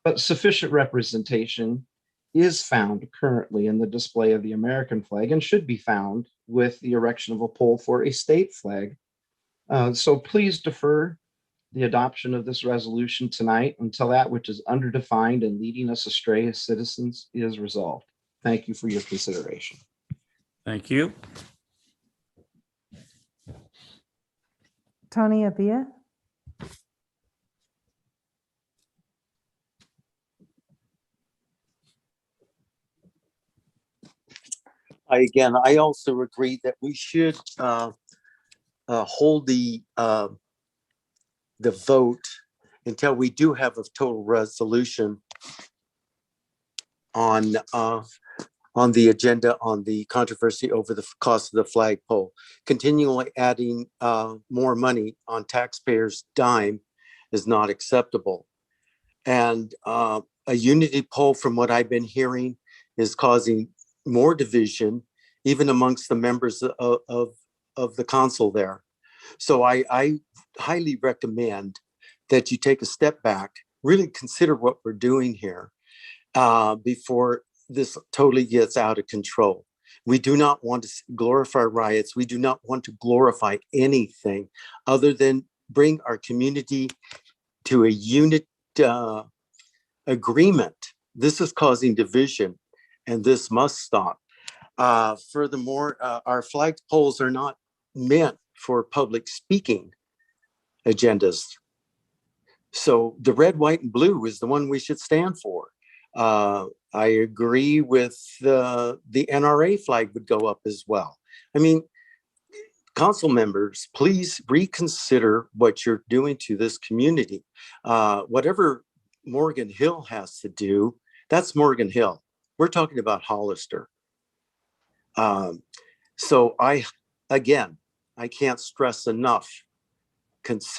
but sufficient representation is found currently in the display of the American flag and should be found with the erection of a pole for a state flag. So please defer the adoption of this resolution tonight until that which is underdefined and leading us astray as citizens is resolved. Thank you for your consideration. Thank you. Tony Avia. I also agree that we should hold the vote until we do have a total resolution on the agenda on the controversy over the cost of the flagpole. Continually adding more money on taxpayers' dime is not acceptable. And a unity pole, from what I've been hearing, is causing more division even amongst the members of the council there. So I highly recommend that you take a step back, really consider what we're doing here before this totally gets out of control. We do not want to glorify riots. We do not want to glorify anything other than bring our community to a unit agreement. This is causing division, and this must stop. Furthermore, our flagpoles are not meant for public speaking agendas. So the red, white, and blue is the one we should stand for. I agree with the NRA flag would go up as well. I mean, council members, please reconsider what you're doing to this community. Whatever Morgan Hill has to do, that's Morgan Hill. We're talking about Hollister. So I can't stress enough,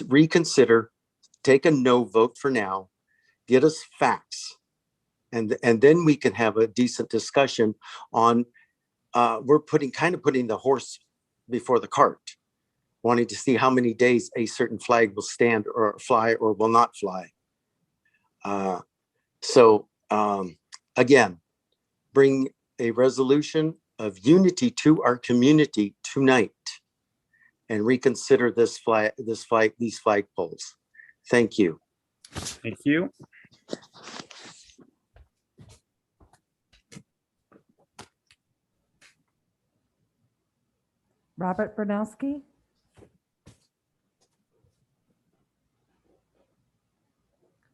reconsider, take a no vote for now, get us facts, and then we can have a decent discussion on, we're putting the horse before the cart, wanting to see how many days a certain flag will stand or fly or will not fly. Again, bring a resolution of unity to our community tonight and reconsider these flagpoles. Thank you. Thank you. Robert Bernowski.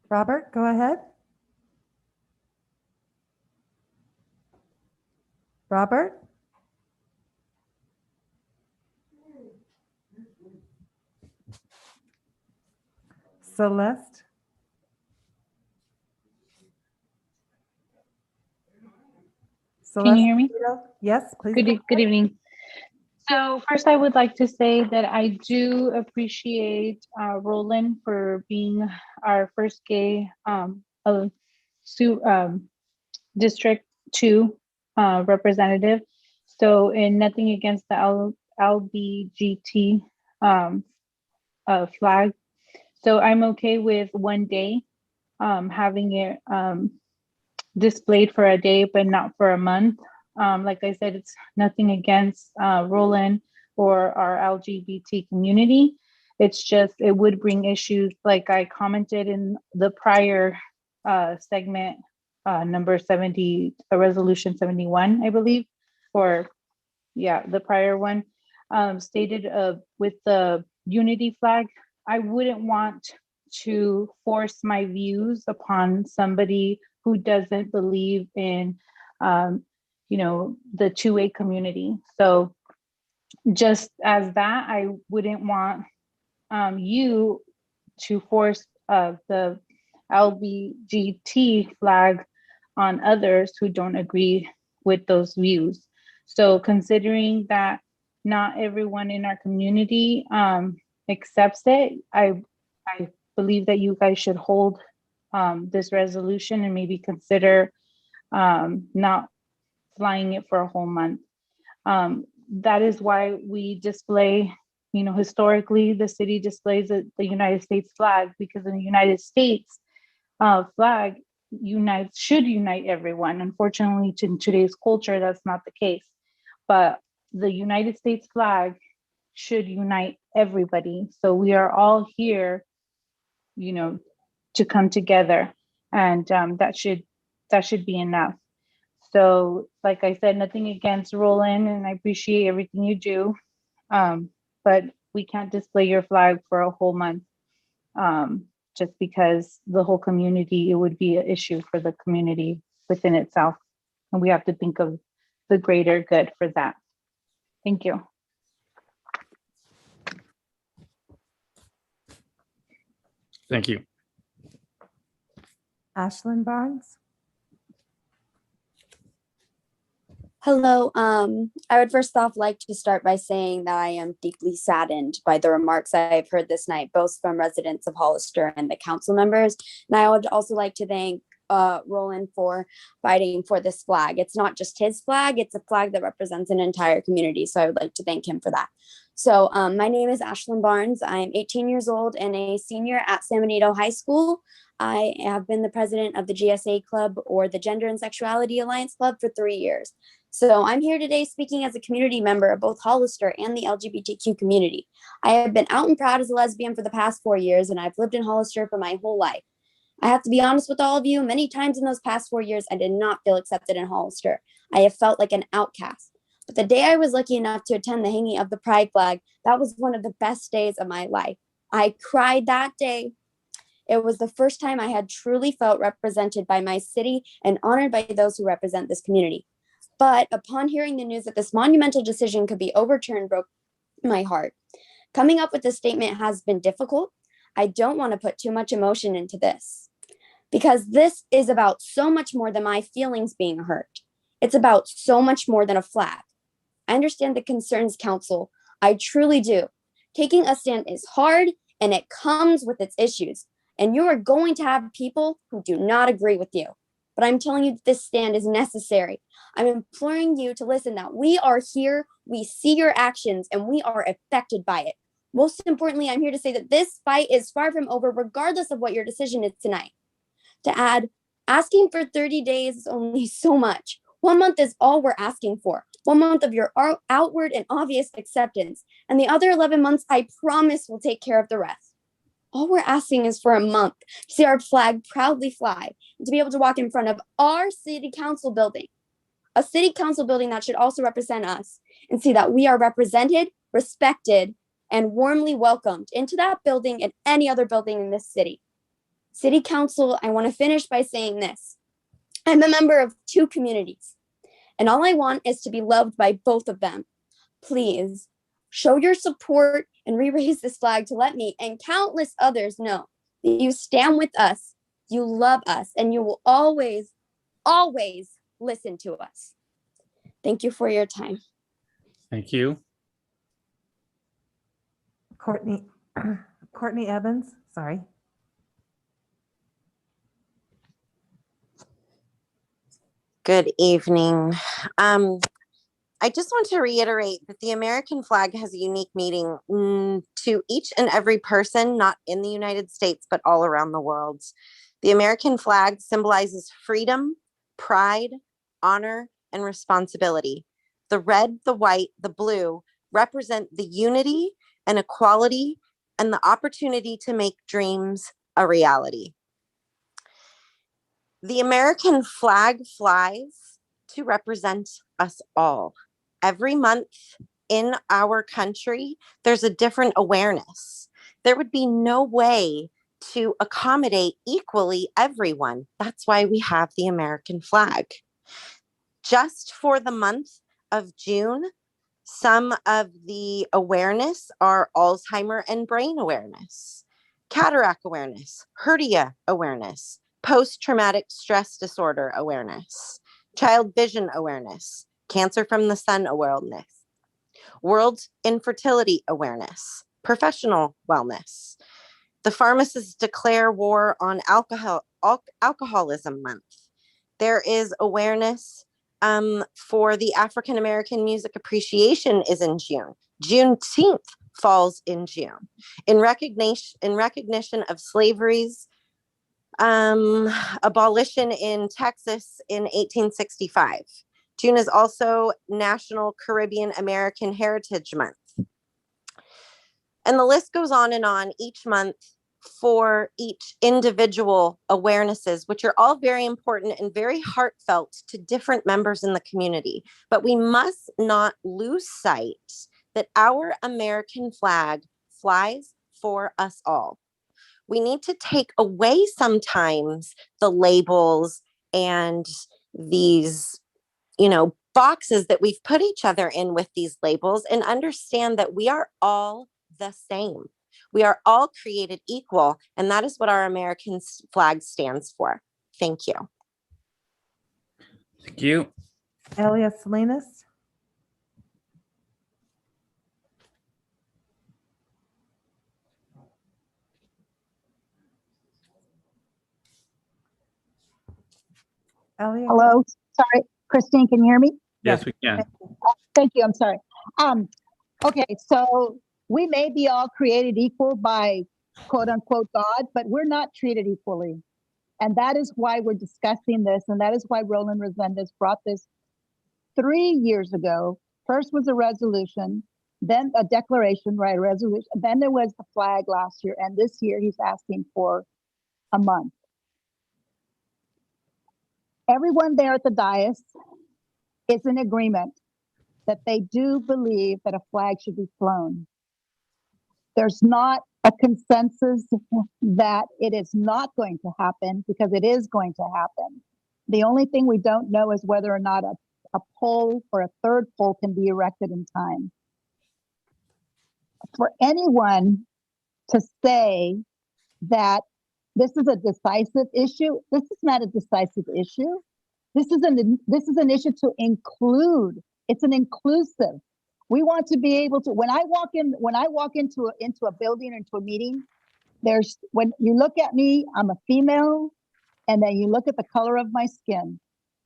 Robert, go ahead. Robert? Celeste? Can you hear me? Yes, please. Good evening. So first, I would like to say that I do appreciate Roland for being our first gay District 2 representative. So, and nothing against the LBGT flag. So I'm okay with one day having it displayed for a day, but not for a month. Like I said, it's nothing against Roland or our LGBT community. It's just, it would bring issues, like I commented in the prior segment, number 70, resolution 71, I believe, or yeah, the prior one, stated with the unity flag, I wouldn't want to force my views upon somebody who doesn't believe in the 2A community. So just as that, I wouldn't want you to force the LBGT flag on others who don't agree with those views. So considering that not everyone in our community accepts it, I believe that you guys should hold this resolution and maybe consider not flying it for a whole month. That is why we display, historically, the city displays the United States flag, because in the United States flag should unite everyone. Unfortunately, in today's culture, that's not the case. But the United States flag should unite everybody. So we are all here, to come together, and that should be enough. So, like I said, nothing against Roland, and I appreciate everything you do, but we can't display your flag for a whole month, just because the whole community, it would be an issue for the community within itself, and we have to think of the greater good for that. Thank you. Thank you. Ashlyn Barnes. Hello. I would first off like to start by saying that I am deeply saddened by the remarks I've heard this night, both from residents of Hollister and the council members. And I would also like to thank Roland for fighting for this flag. It's not just his flag, it's a flag that represents an entire community. So I would like to thank him for that. So my name is Ashlyn Barnes. I'm 18 years old and a senior at San Benito High School. I have been the president of the GSA Club, or the Gender and Sexuality Alliance Club, for 3 years. So I'm here today speaking as a community member of both Hollister and the LGBTQ community. I have been out and proud as a lesbian for the past 4 years, and I've lived in Hollister for my whole life. I have to be honest with all of you, many times in those past 4 years, I did not feel accepted in Hollister. I have felt like an outcast. But the day I was lucky enough to attend the hanging of the pride flag, that was one of the best days of my life. I cried that day. It was the first time I had truly felt represented by my city and honored by those who represent this community. But upon hearing the news that this monumental decision could be overturned broke my heart. Coming up with this statement has been difficult. I don't want to put too much emotion into this because this is about so much more than my feelings being hurt. It's about so much more than a flag. I understand the concerns, Council. I truly do. Taking a stand is hard and it comes with its issues. And you are going to have people who do not agree with you. But I'm telling you that this stand is necessary. I'm imploring you to listen that we are here, we see your actions, and we are affected by it. Most importantly, I'm here to say that this fight is far from over, regardless of what your decision is tonight. To add, asking for 30 days is only so much. 1 month is all we're asking for. 1 month of your outward and obvious acceptance. And the other 11 months, I promise, will take care of the rest. All we're asking is for a month to see our flag proudly fly and to be able to walk in front of our city council building, a city council building that should also represent us, and see that we are represented, respected, and warmly welcomed into that building and any other building in this city. City Council, I want to finish by saying this. I'm a member of 2 communities, and all I want is to be loved by both of them. Please show your support and re-raise this flag to let me and countless others know that you stand with us, you love us, and you will always, always listen to us. Thank you for your time. Thank you. Courtney Evans, sorry. Good evening. I just want to reiterate that the American flag has a unique meaning to each and every person, not in the United States, but all around the world. The American flag symbolizes freedom, pride, honor, and responsibility. The red, the white, the blue represent the unity and equality and the opportunity to make dreams a reality. The American flag flies to represent us all. Every month in our country, there's a different awareness. There would be no way to accommodate equally everyone. That's why we have the American flag. Just for the month of June, some of the awareness are Alzheimer and brain awareness, cataract awareness, hernia awareness, post-traumatic stress disorder awareness, child vision awareness, cancer from the sun awareness, world infertility awareness, professional wellness. The pharmacists declare war on alcoholism month. There is awareness for the African American Music Appreciation is in June. Juneteenth falls in June. In recognition of slavery's abolition in Texas in 1865. June is also National Caribbean American Heritage Month. And the list goes on and on each month for each individual awarenesses, which are all very important and very heartfelt to different members in the community. But we must not lose sight that our American flag flies for us all. We need to take away sometimes the labels and these, boxes that we've put each other in with these labels and understand that we are all the same. We are all created equal, and that is what our American flag stands for. Thank you. Thank you. Elias Salinas. Elias. Hello, sorry, Christine, can you hear me? Yes, we can. Thank you, I'm sorry. Okay, so we may be all created equal by quote unquote God, but we're not treated equally. And that is why we're discussing this. And that is why Roland Resendez brought this 3 years ago. First was a resolution, then a declaration, right, a resolution. Then there was the flag last year, and this year he's asking for a month. Everyone there at the dais is in agreement that they do believe that a flag should be flown. There's not a consensus that it is not going to happen, because it is going to happen. The only thing we don't know is whether or not a pole or a third pole can be erected in time. For anyone to say that this is a decisive issue, this is not a decisive issue. This is an issue to include. It's an inclusive. We want to be able to, when I walk into a building, into a meeting, when you look at me, I'm a female, and then you look at the color of my skin.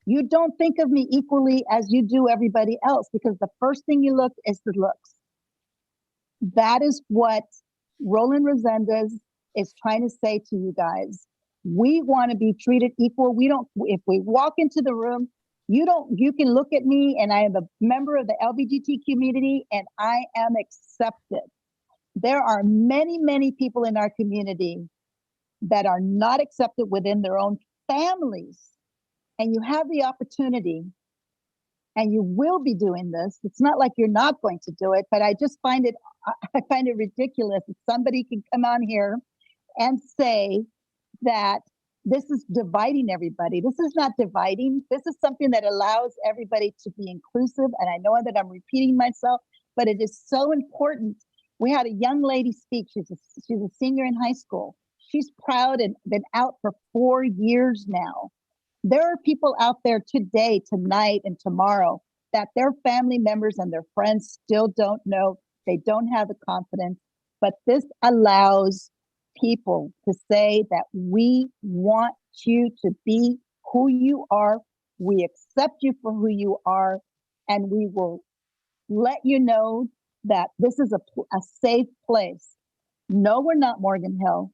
You don't think of me equally as you do everybody else, because the first thing you look is the looks. That is what Roland Resendez is trying to say to you guys. We want to be treated equal. If we walk into the room, you can look at me, and I am a member of the LGBTQ community, and I am accepted. There are many, many people in our community that are not accepted within their own families. And you have the opportunity, and you will be doing this. It's not like you're not going to do it, but I find it ridiculous that somebody can come on here and say that this is dividing everybody. This is not dividing. This is something that allows everybody to be inclusive. And I know that I'm repeating myself, but it is so important. We had a young lady speak. She's a senior in high school. She's proud and been out for 4 years now. There are people out there today, tonight, and tomorrow that their family members and their friends still don't know. They don't have the confidence, but this allows people to say that we want you to be who you are. We accept you for who you are, and we will let you know that this is a safe place. No, we're not Morgan Hill,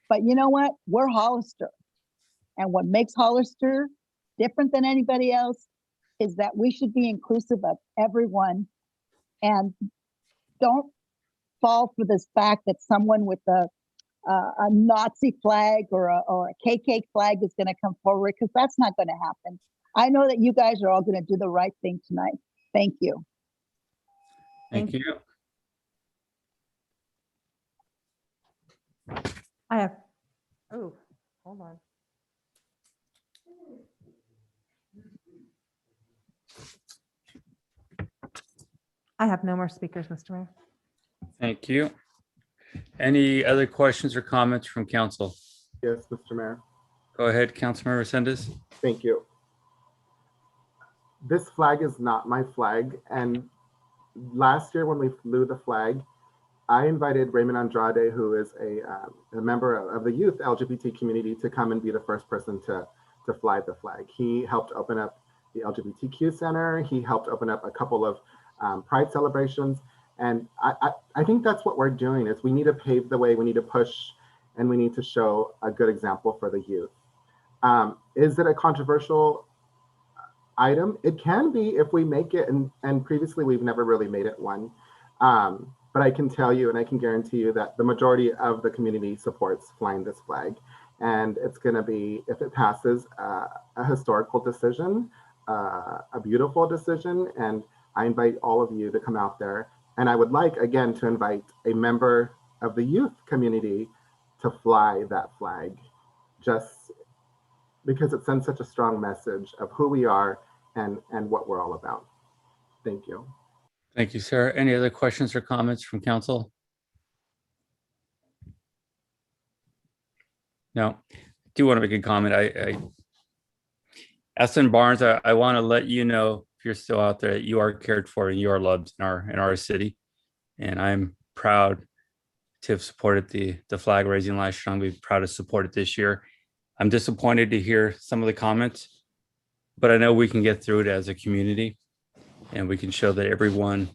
but you know what? We're Hollister. And what makes Hollister different than anybody else is that we should be inclusive of everyone, and don't fall for this fact that someone with a Nazi flag or a KK flag is going to come forward, because that's not going to happen. I know that you guys are all going to do the right thing tonight. Thank you. Thank you. Hold on. I have no more speakers, Mr. Mayor. Thank you. Any other questions or comments from council? Yes, Mr. Mayor. Go ahead, Councilmember Resendez. Thank you. This flag is not my flag. And last year when we flew the flag, I invited Raymond Andrade, who is a member of the youth LGBT community, to come and be the first person to fly the flag. He helped open up the LGBTQ Center. He helped open up a couple of Pride celebrations. And I think that's what we're doing, is we need to pave the way, we need to push, and we need to show a good example for the youth. Is it a controversial item? It can be if we make it, and previously we've never really made it one. But I can tell you, and I can guarantee you, that the majority of the community supports flying this flag. And it's gonna be, if it passes, a historical decision, a beautiful decision. And I invite all of you to come out there. And I would like, again, to invite a member of the youth community to fly that flag, just because it sends such a strong message of who we are and what we're all about. Thank you. Thank you, sir. Any other questions or comments from council? No. I do want to make a comment. Eslyn Barnes, I want to let you know, if you're still out there, that you are cared for and you are loved in our city. And I'm proud to have supported the flag raising last year. I'm going to be proud to support it this year. I'm disappointed to hear some of the comments, but I know we can get through it as a community, and we can show that everyone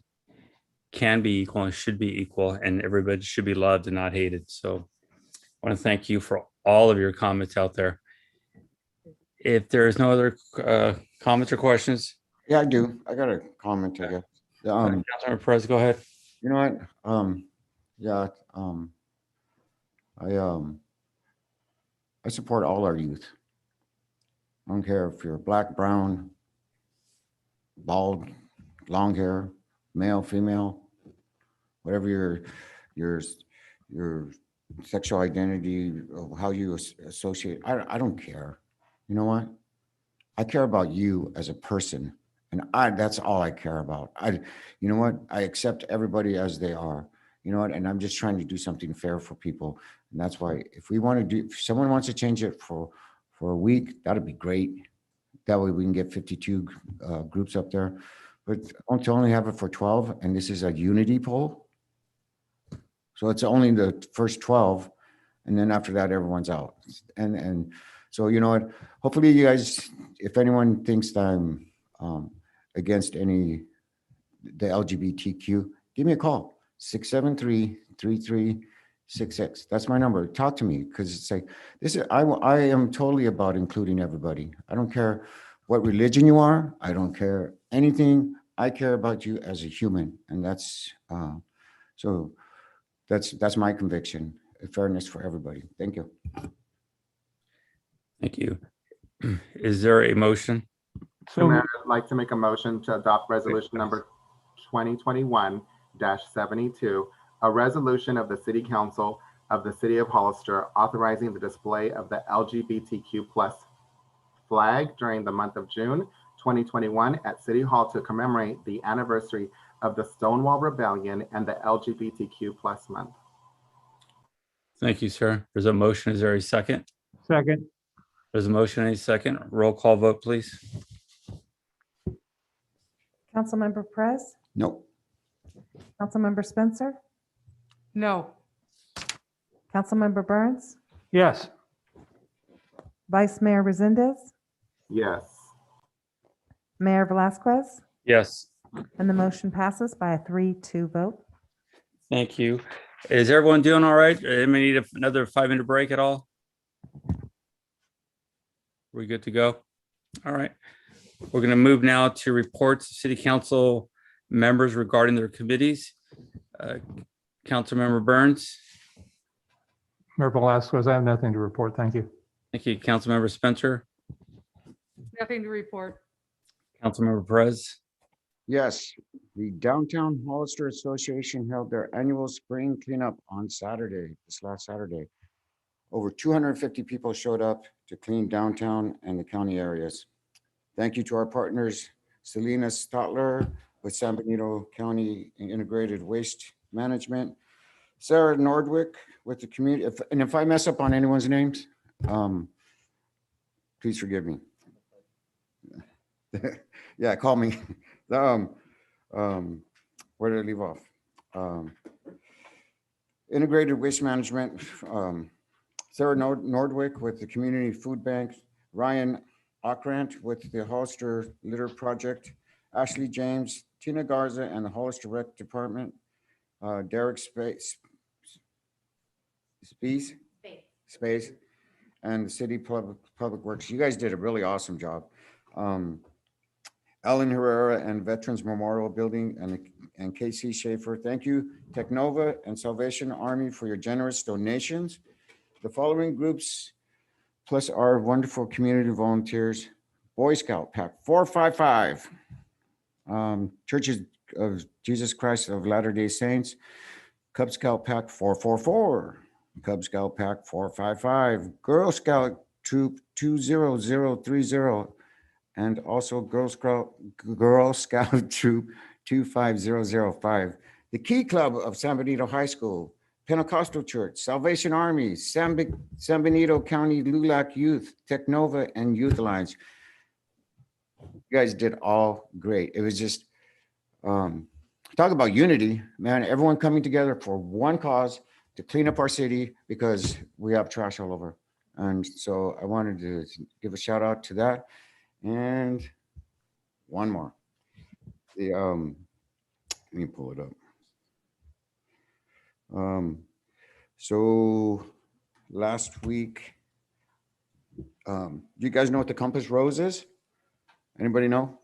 can be equal and should be equal, and everybody should be loved and not hated. So I want to thank you for all of your comments out there. If there's no other comments or questions, Yeah, I do. I got a comment, I guess. Councilmember Perez, go ahead. You know what? Yeah, I support all our youth. I don't care if you're black, brown, bald, long hair, male, female, whatever your sexual identity, or how you associate. I don't care. You know what? I care about you as a person, and that's all I care about. You know what? I accept everybody as they are. You know what? And I'm just trying to do something fair for people, and that's why if someone wants to change it for a week, that'd be great. That way we can get 52 groups up there, but to only have it for 12, and this is a unity poll, so it's only the first 12, and then after that everyone's out. And so you know what? Hopefully you guys, if anyone thinks that I'm against the LGBTQ, give me a call, 673-3366. That's my number. Talk to me, because it's like I am totally about including everybody. I don't care what religion you are. I don't care anything. I care about you as a human, and that's my conviction. Fairness for everybody. Thank you. Thank you. Is there a motion? So Mayor, I'd like to make a motion to adopt resolution number 2021-72, a resolution of the City Council of the City of Hollister authorizing the display of the LGBTQ+ flag during the month of June 2021 at City Hall to commemorate the anniversary of the Stonewall Rebellion and the LGBTQ+ month. Thank you, sir. There's a motion. Is there a second? Second. There's a motion and a second. Roll call vote, please. Councilmember Perez, No. Councilmember Spencer, No. Councilmember Burns, Yes. Vice Mayor Resendez, Yes. Mayor Velasquez, Yes. and the motion passes by a 3-2 vote. Thank you. Is everyone doing all right? Anybody need another 5-minute break at all? We good to go? All right. We're going to move now to reports of City Council members regarding their committees. Councilmember Burns. Mayor Velasquez, I have nothing to report. Thank you. Thank you. Councilmember Spencer. Nothing to report. Councilmember Perez. Yes, the Downtown Hollister Association held their annual spring cleanup on this last Saturday. Over 250 people showed up to clean downtown and the county areas. Thank you to our partners, Selena Stotler with San Benito County Integrated Waste Management, Sarah Nordwick with the community. If I mess up on anyone's names, please forgive me. Yeah, call me. Where did I leave off? Integrated Waste Management, Sarah Nordwick with the Community Food Bank, Ryan Ockrant with the Hollister Litter Project, Ashley James, Tina Garza and the Hollister Rec Department, Derek Space, and the City Public Works. You guys did a really awesome job. Ellen Herrera and Veterans Memorial Building and KC Schaefer. Thank you, Technova and Salvation Army for your generous donations. The following groups, plus our wonderful community volunteers: Boy Scout Pack 455, Churches of Jesus Christ of Latter-day Saints, Cub Scout Pack 444, Cub Scout Pack 455, Girl Scout Troop 20030, and also Girl Scout Troop 25005, the Key Club of San Benito High School, Pentecostal Church, Salvation Army, San Benito County LULAC Youth, Technova, and Youth Alliance. You guys did all great. It was just, talk about unity, man. Everyone coming together for one cause to clean up our city because we have trash all over. And so I wanted to give a shout out to that. And one more. Let me pull it up. So last week, do you guys know what the Compass Rose is? Anybody know?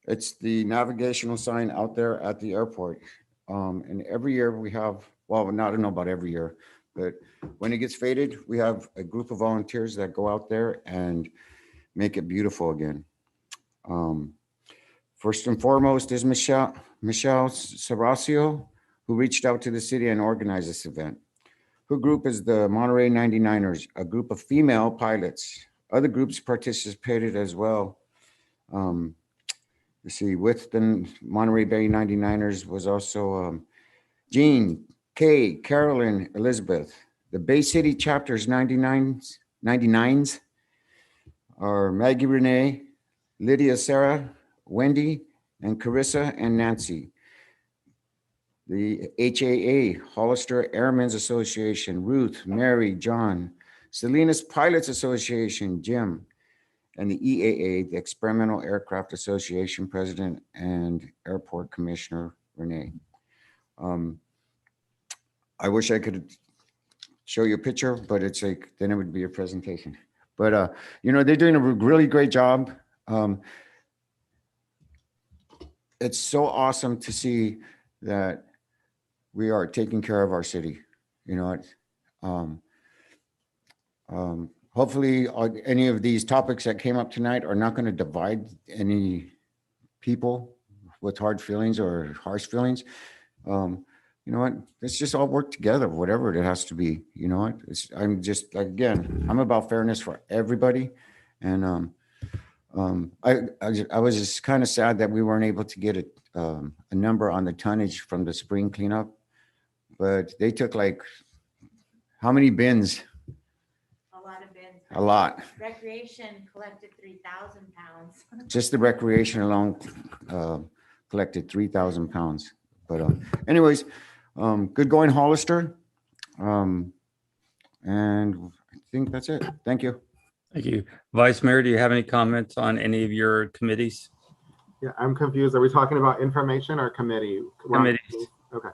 It's the navigational sign out there at the airport. And every year we have, well, I don't know about every year, but when it gets faded, we have a group of volunteers that go out there and make it beautiful again. First and foremost is Michelle Saracio, who reached out to the city and organized this event. Her group is the Monterey 99ers, a group of female pilots. Other groups participated as well. Let's see, with the Monterey Bay 99ers was also Jean, Kay, Carolyn, Elizabeth. The Bay City chapter's 99s are Maggie Renee, Lydia Sarah, Wendy, and Carissa and Nancy. The HAA, Hollister Airmen's Association, Ruth, Mary, John. Salinas Pilots Association, Jim. And the EAA, the Experimental Aircraft Association President and Airport Commissioner, Renee. I wish I could show you a picture, but it's like, then it would be a presentation. But, you know, they're doing a really great job. It's so awesome to see that we are taking care of our city, you know. Hopefully any of these topics that came up tonight are not going to divide any people with hard feelings or harsh feelings. You know what, let's just all work together, whatever it has to be. You know what, I'm just, again, I'm about fairness for everybody. And I was just kind of sad that we weren't able to get a number on the tonnage from the spring cleanup, but they took like, how many bins? A lot of bins. A lot. Recreation collected 3,000 pounds. Just the recreation alone collected 3,000 pounds. But anyways, good going, Hollister. And I think that's it. Thank you. Thank you. Vice Mayor, do you have any comments on any of your committees? Yeah, I'm confused. Are we talking about information or committee? Committees. Okay.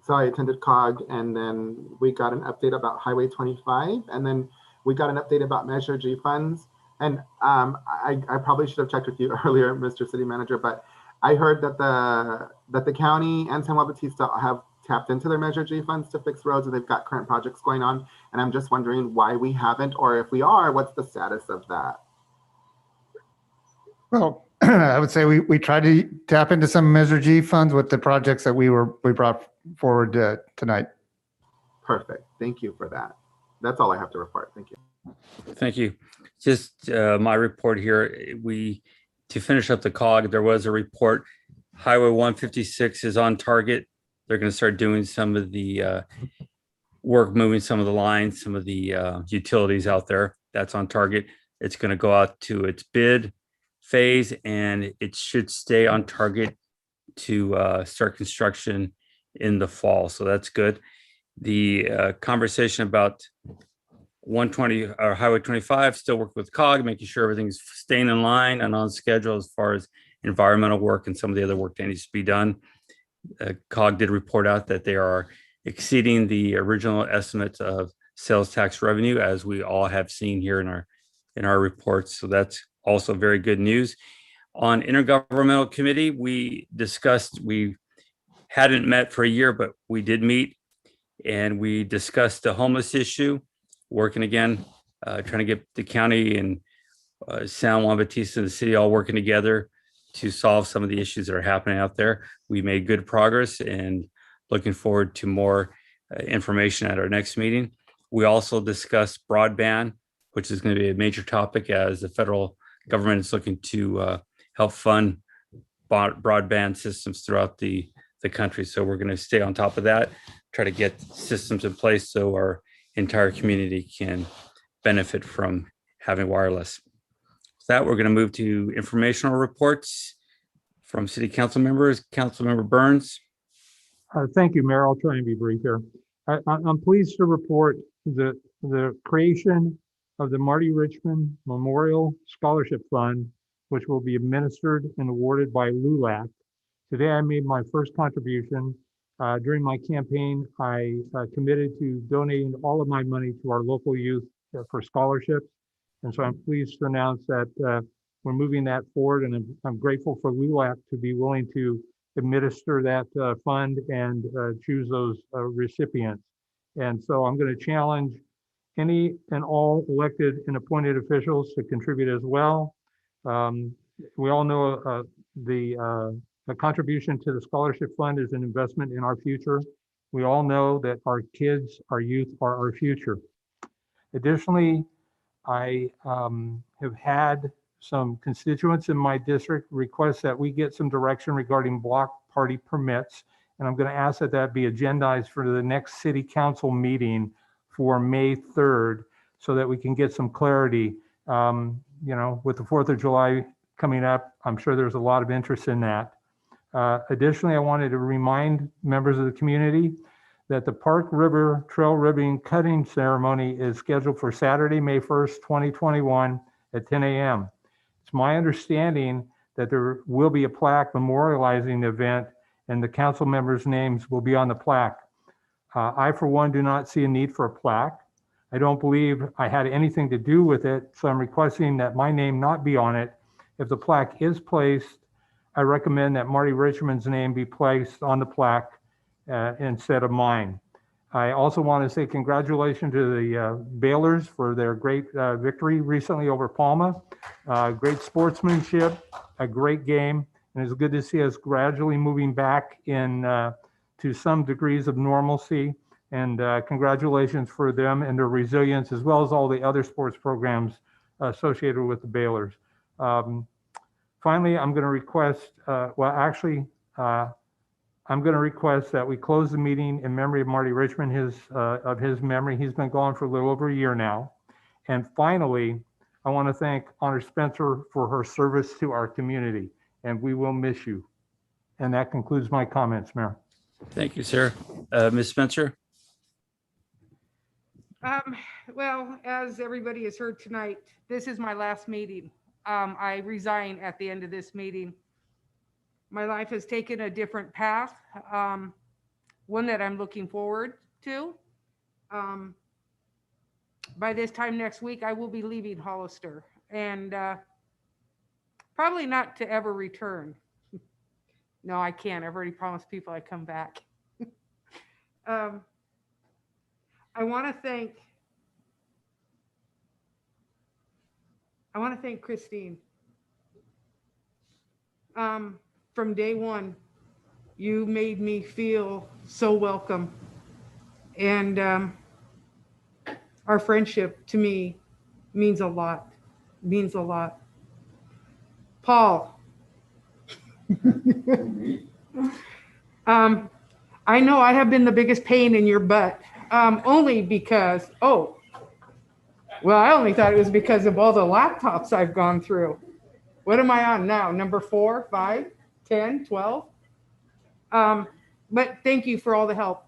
So I attended COG, and then we got an update about Highway 25, and then we got an update about Measure G funds. And I probably should have checked with you earlier, Mr. City Manager, but I heard that the county and San Juan Bautista have tapped into their Measure G funds to fix roads, and they've got current projects going on. And I'm just wondering why we haven't, or if we are, what's the status of that? Well, I would say we tried to tap into some Measure G funds with the projects that we brought forward tonight. Perfect. Thank you for that. That's all I have to report. Thank you. Thank you. Just my report here, to finish up the COG, there was a report. Highway 156 is on target. They're going to start doing some of the work, moving some of the lines, some of the utilities out there. That's on target. It's going to go out to its bid phase, and it should stay on target to start construction in the fall. So that's good. The conversation about 120 or Highway 25, still working with COG, making sure everything's staying in line and on schedule as far as environmental work and some of the other work that needs to be done. COG did report out that they are exceeding the original estimates of sales tax revenue, as we all have seen here in our reports. So that's also very good news. On Intergovernmental Committee, we discussed, we hadn't met for a year, but we did meet, and we discussed the homeless issue, working again, trying to get the county and San Juan Bautista and the city all working together to solve some of the issues that are happening out there. We made good progress and looking forward to more information at our next meeting. We also discussed broadband, which is going to be a major topic as the federal government is looking to help fund broadband systems throughout the country. So we're going to stay on top of that, try to get systems in place so our entire community can benefit from having wireless. With that, we're going to move to informational reports from city council members. Councilmember Burns. Thank you, Mayor. I'll try and be brief here. I'm pleased to report the creation of the Marty Richmond Memorial Scholarship Fund, which will be administered and awarded by LULAC. Today, I made my first contribution. During my campaign, I committed to donating all of my money to our local youth for scholarships. And so I'm pleased to announce that we're moving that forward, and I'm grateful for LULAC to be willing to administer that fund and choose those recipients. And so I'm going to challenge any and all elected and appointed officials to contribute as well. We all know the contribution to the scholarship fund is an investment in our future. We all know that our kids, our youth are our future. Additionally, I have had some constituents in my district request that we get some direction regarding block party permits. And I'm going to ask that that be agendized for the next city council meeting for May 3rd so that we can get some clarity. With the 4th of July coming up, I'm sure there's a lot of interest in that. Additionally, I wanted to remind members of the community that the Park River Trail ribbon cutting ceremony is scheduled for Saturday, May 1st, 2021 at 10 a.m. It's my understanding that there will be a plaque memorializing the event and the council members' names will be on the plaque. I, for one, do not see a need for a plaque. I don't believe I had anything to do with it, so I'm requesting that my name not be on it. If the plaque is placed, I recommend that Marty Richmond's name be placed on the plaque instead of mine. I also want to say congratulations to the Baylors for their great victory recently over Palma. Great sportsmanship, a great game, and it's good to see us gradually moving back in to some degrees of normalcy. And congratulations for them and their resilience, as well as all the other sports programs associated with the Baylors. Finally, I'm going to request, I'm going to request that we close the meeting in memory of Marty Richmond, of his memory. He's been gone for a little over a year now. And finally, I want to thank Honor Spencer for her service to our community, and we will miss you. And that concludes my comments, Mayor. Thank you, sir. Ms. Spencer? Well, as everybody has heard tonight, this is my last meeting. I resign at the end of this meeting. My life has taken a different path, one that I'm looking forward to. By this time next week, I will be leaving Hollister, and probably not to ever return. No, I can't. I've already promised people I come back. I want to thank Christine. From day one, you made me feel so welcome. And our friendship to me means a lot, Paul. I know I have been the biggest pain in your butt, only because, I only thought it was because of all the laptops I've gone through. What am I on now? Number 4, 5, 10, 12? But thank you for all the help,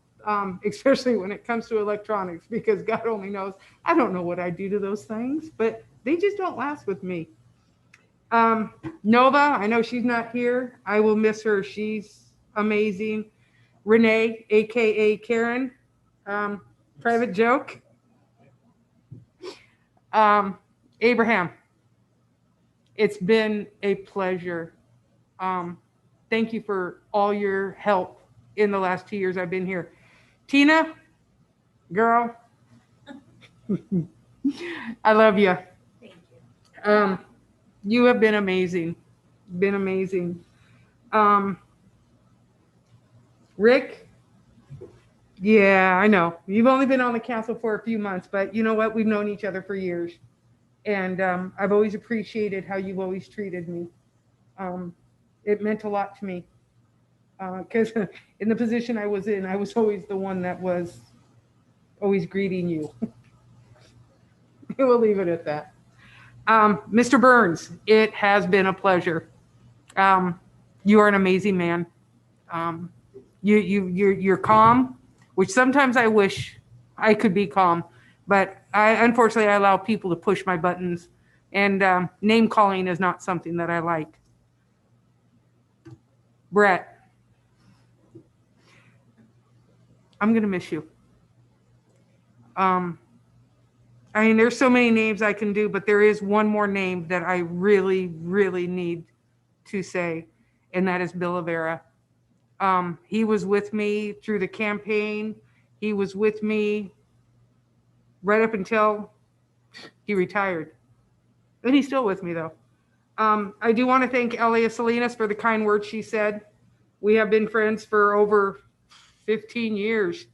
especially when it comes to electronics, because God only knows, I don't know what I do to those things, but they just don't last with me. Nova, I know she's not here. I will miss her. She's amazing. Renee, AKA Karen, private joke. Abraham, it's been a pleasure. Thank you for all your help in the last 2 years I've been here. Tina, girl, I love you. Thank you. You have been amazing. Rick, yeah, I know. You've only been on the council for a few months, but you know what? We've known each other for years. And I've always appreciated how you've always treated me. It meant a lot to me. Because in the position I was in, I was always the one that was always greeting you. We'll leave it at that. Mr. Burns, it has been a pleasure. You are an amazing man. You're calm, which sometimes I wish I could be calm, but unfortunately I allow people to push my buttons, and name calling is not something that I like. Brett, I'm gonna miss you. I I mean, there's so many names I can do, but there is one more name that I really, really need to say, and that is Bill Rivera. He was with me through the campaign. He was with me right up until he retired. And he's still with me though. I do want to thank Elia Salinas for the kind words she said. We have been friends for over 15 years.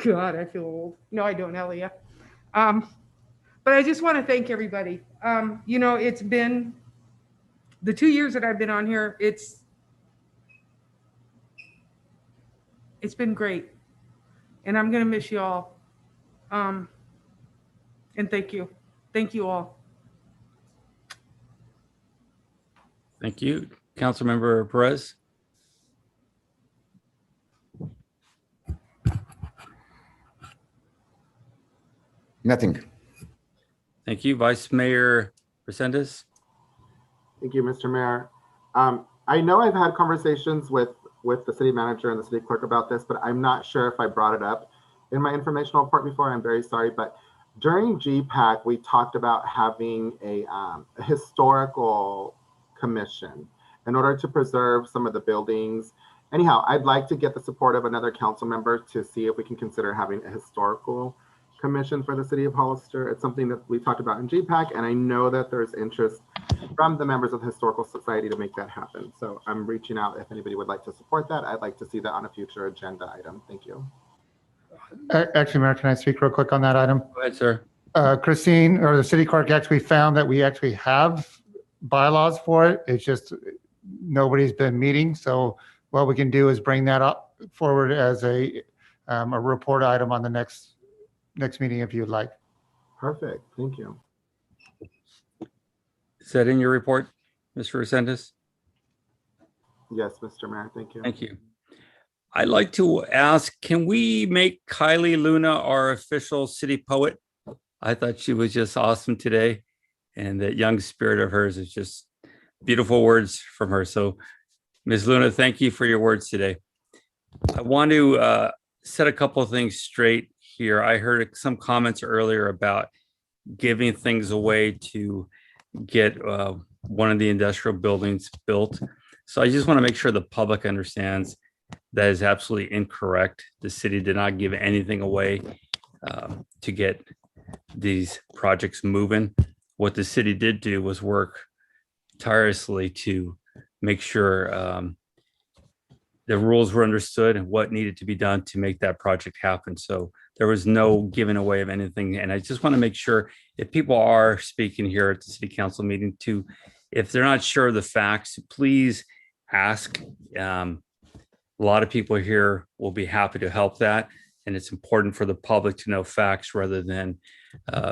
God, I feel old. No, I don't, Elia. But I just want to thank everybody. You know, it's been the 2 years that I've been on here. It's been great, and I'm gonna miss you all. And thank you all. Thank you. Councilmember Perez. Nothing. Thank you. Vice Mayor Resendez. Thank you, Mr. Mayor. I know I've had conversations with the city manager and the city clerk about this, but I'm not sure if I brought it up in my informational report before. I'm very sorry, but during GPAC, we talked about having a historical commission in order to preserve some of the buildings. Anyhow, I'd like to get the support of another council member to see if we can consider having a historical commission for the city of Hollister. It's something that we talked about in GPAC, and I know that there's interest from the members of the Historical Society to make that happen. So I'm reaching out if anybody would like to support that. I'd like to see that on a future agenda item. Thank you. Actually, Mayor, can I speak real quick on that item? Go ahead, sir. Christine, or the city clerk, actually found that we actually have bylaws for it. It's just nobody's been meeting. So what we can do is bring that up forward as a report item on the next meeting if you'd like. Perfect. Thank you. Is that in your report, Mr. Resendez? Yes, Mr. Mayor. Thank you. Thank you. I'd like to ask, can we make Kylie Luna our official city poet? I thought she was just awesome today. And that young spirit of hers is just beautiful words from her. So Ms. Luna, thank you for your words today. I want to set a couple of things straight here. I heard some comments earlier about giving things away to get one of the industrial buildings built. So I just want to make sure the public understands that is absolutely incorrect. The city did not give anything away to get these projects moving. What the city did do was work tirelessly to make sure the rules were understood and what needed to be done to make that project happen. So there was no giving away of anything. And I just want to make sure if people are speaking here at the city council meeting to, if they're not sure of the facts, please ask. A lot of people here will be happy to help that. And it's important for the public to know facts rather than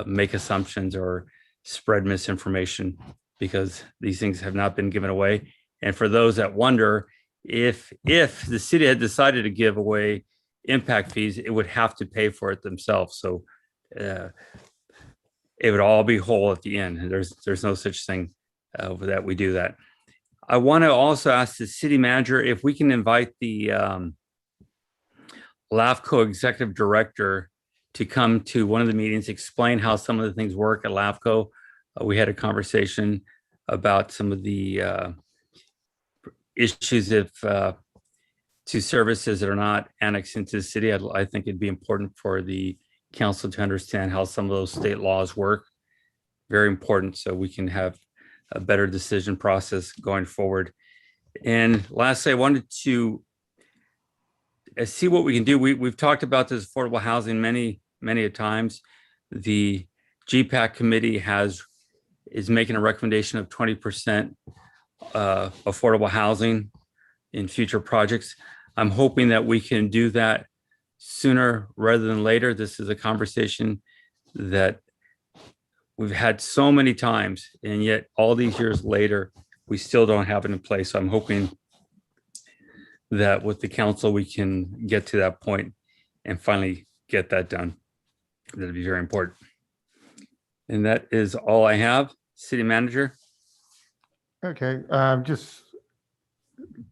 make assumptions or spread misinformation, because these things have not been given away. And for those that wonder, if the city had decided to give away impact fees, it would have to pay for it themselves. So it would all be whole at the end. There's no such thing that we do that. I want to also ask the city manager if we can invite the LAFCO executive director to come to one of the meetings, explain how some of the things work at LAFCO. We had a conversation about some of the issues to services that are not annexed into the city. I think it'd be important for the council to understand how some of those state laws work. Very important, so we can have a better decision process going forward. And lastly, I wanted to see what we can do. We've talked about this affordable housing many a times. The GPAC committee is making a recommendation of 20% affordable housing in future projects. I'm hoping that we can do that sooner rather than later. This is a conversation that we've had so many times, and yet all these years later, we still don't have it in place. So I'm hoping that with the council, we can get to that point and finally get that done. That'd be very important. And that is all I have. City manager. Okay, just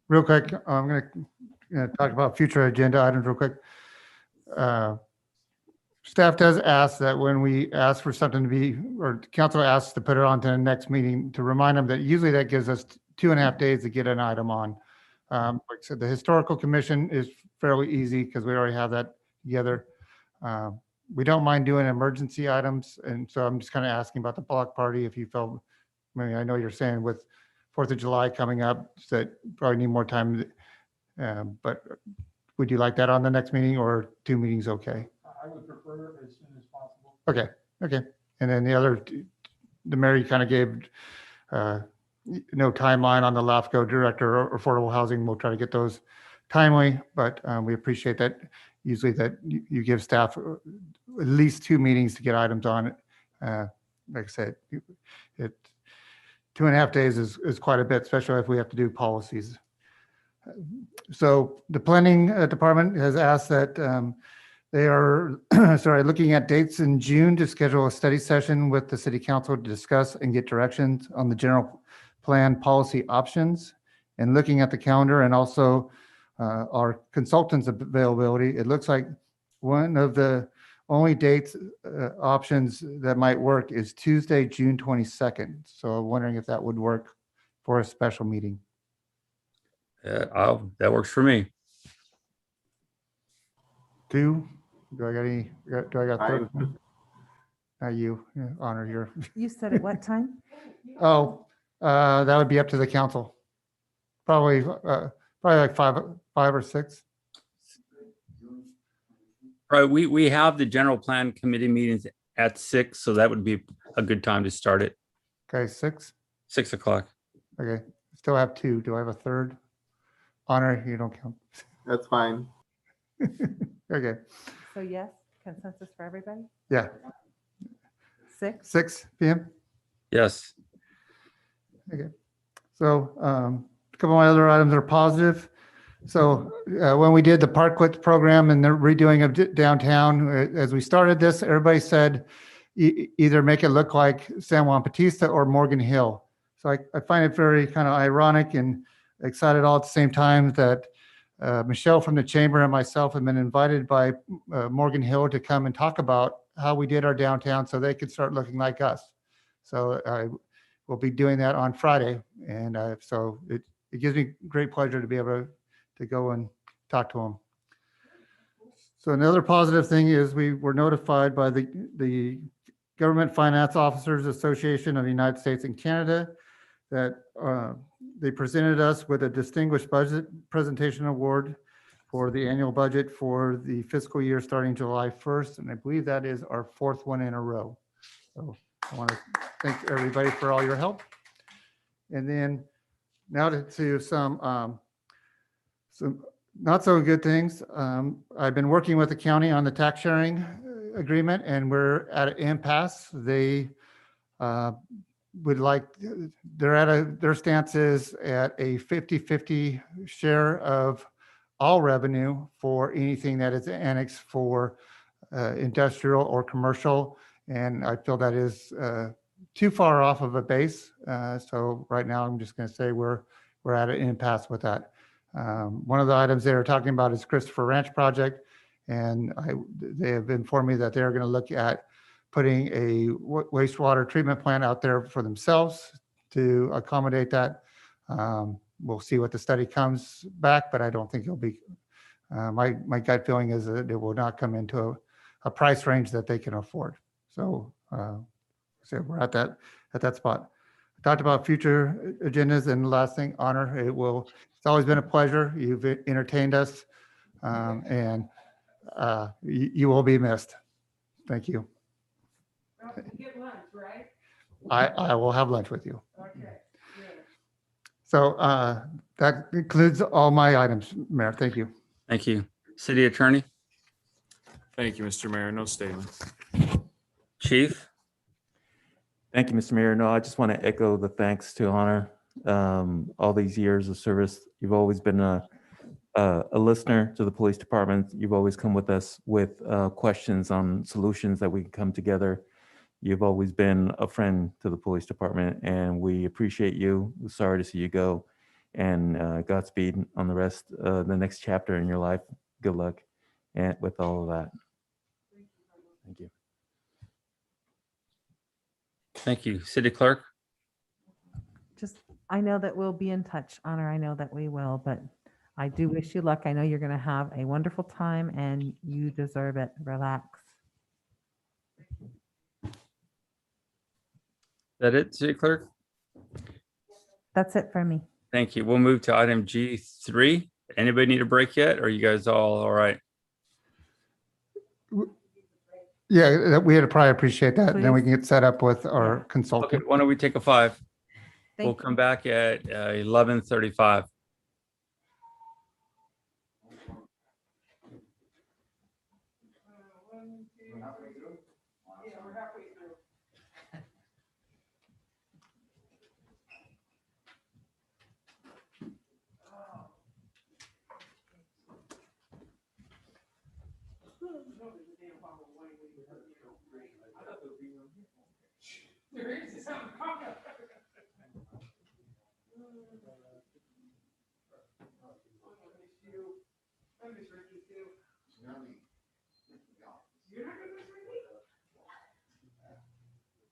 real quick, I'm going to talk about future agenda items real quick. Staff does ask that when we ask for something to be, or council asks to put it on to the next meeting, to remind them that usually that gives us 2.5 days to get an item on. Like I said, the historical commission is fairly easy because we already have that together. We don't mind doing emergency items. And so I'm just kind of asking about the block party. If you felt, I mean, I know you're saying with 4th of July coming up, that probably need more time. But would you like that on the next meeting or 2 meetings? Okay. I would prefer as soon as possible. Okay, okay. And then the other, the mayor, you kind of gave no timeline on the LAFCO director or affordable housing. We'll try to get those timely, but we appreciate that usually that you give staff at least 2 meetings to get items on it. Like I said, 2.5 days is quite a bit, especially if we have to do policies. So the planning department has asked that they are looking at dates in June to schedule a study session with the city council to discuss and get directions on the general plan policy options. And looking at the calendar and also our consultants' availability, it looks like one of the only dates options that might work is Tuesday, June 22nd. So I'm wondering if that would work for a special meeting. That works for me. 2? Do I got any? Do I got third? You, Honor, your. You said at what time? Oh, that would be up to the council. Probably like 5 or 6. Right. We have the general plan committee meetings at 6, so that would be a good time to start it. Okay, 6. 6 o'clock. Okay, still have 2. Do I have a third? Honor, you don't count. That's fine. Okay, So yes, consensus for everybody? yeah, 6? 6 p.m. Yes. Okay, so a couple of my other items are positive. So when we did the Parklets program and the redoing of downtown, as we started this, everybody said either make it look like San Juan Bautista or Morgan Hill. So I find it very kind of ironic and excited all at the same time that Michelle from the chamber and myself have been invited by Morgan Hill to come and talk about how we did our downtown so they could start looking like us. So I will be doing that on Friday. And so it gives me great pleasure to be able to go and talk to them. So another positive thing is we were notified by the Government Finance Officers Association of the United States and Canada that they presented us with a distinguished budget presentation award for the annual budget for the fiscal year starting July 1st. And I believe that is our 4th one in a row. So I want to thank everybody for all your help. And then now to some not so good things. I've been working with the county on the tax sharing agreement and we're at an impasse. They would like, their stance is at a 50-50 share of all revenue for anything that is annexed for industrial or commercial. And I feel that is too far off of a base. So right now I'm just going to say we're at an impasse with that. One of the items they were talking about is Christopher Ranch project. And they have informed me that they're going to look at putting a wastewater treatment plant out there for themselves to accommodate that. We'll see what the study comes back, but I don't think it'll be, my gut feeling is that it will not come into a price range that they can afford. So, so we're at that spot. I talked about future agendas and the last thing, Honor, it's always been a pleasure. You've entertained us and you will be missed. Thank you. Get lunch, right? I will have lunch with you. Okay. So that concludes all my items, Mayor. Thank you. Thank you. City Attorney, Thank you, Mr. Mayor. No statement. Chief. Thank you, Mr. Mayor. No, I just want to echo the thanks to Honor. All these years of service, you've always been a listener to the police department. You've always come with us with questions on solutions that we can come together. You've always been a friend to the police department, and we appreciate you. We're sorry to see you go, and Godspeed on the rest, the next chapter in your life. Good luck and with all of that. Thank you. Thank you. City Clerk? Just, I know that we'll be in touch, Honor. I know that we will, but I do wish you luck. I know you're going to have a wonderful time and you deserve it. Relax. Is that it, City Clerk? That's it for me. Thank you. We'll move to item G3. Anybody need a break yet? Or are you guys all right? Yeah, we would probably appreciate that. Then we Please. can get set up with our Okay, consultant. why don't we take a 5? We'll Thank you. come back at 11:35.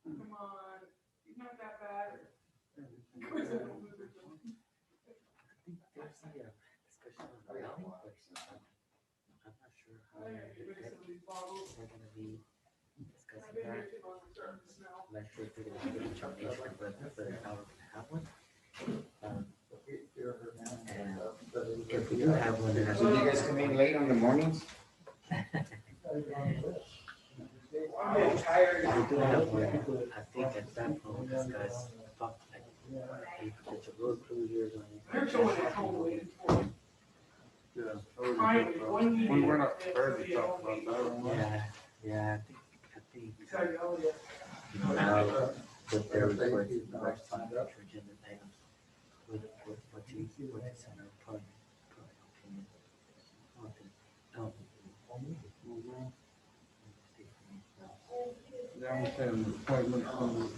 Come on, he's not that bad. If we do have one, then so you guys come in late on the mornings? I'm tired. We do have one, I think at that point, we discussed, talked like, potential road closures on it. There's someone at home waiting for you. Finally, one meeting. We were not prepared to talk about that one. Yeah, I think. But there was for the rest of the agenda items with what you sent out probably. Yeah, I'm saying appointment from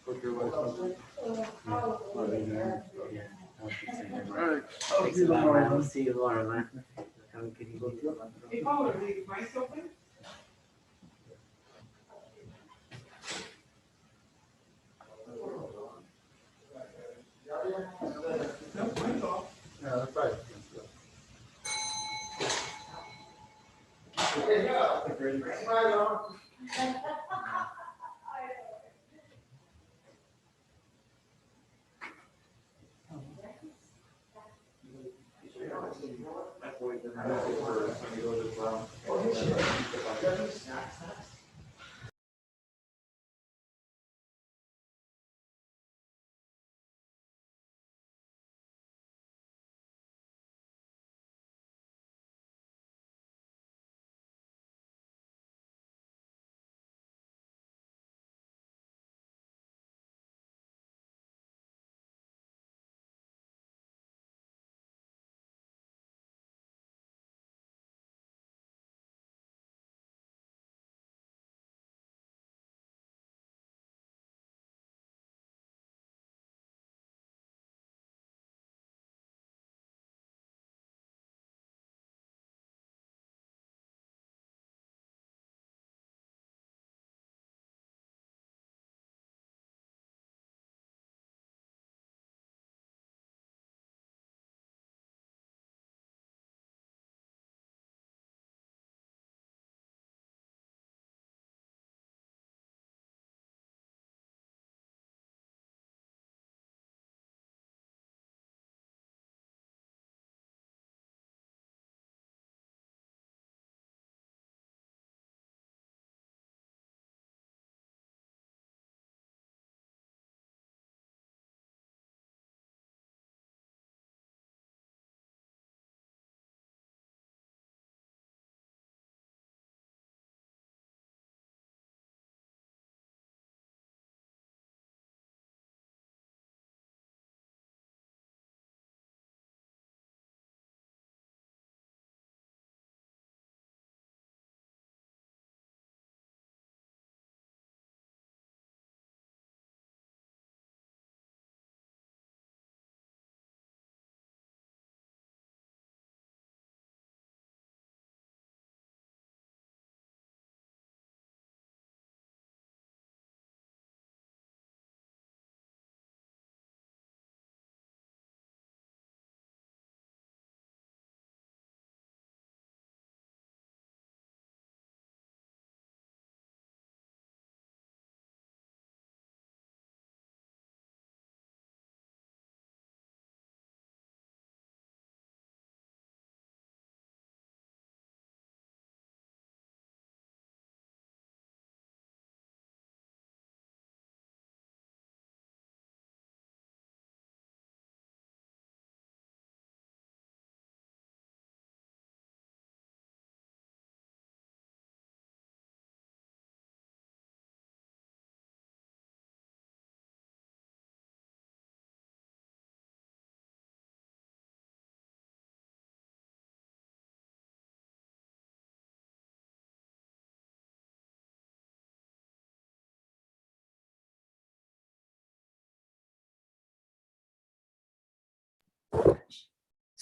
liquor license. Thanks a lot, man. I'll see you tomorrow, man. Have a good evening. Hey, Paul, are the mics open? No, mics off. Yeah, that's right.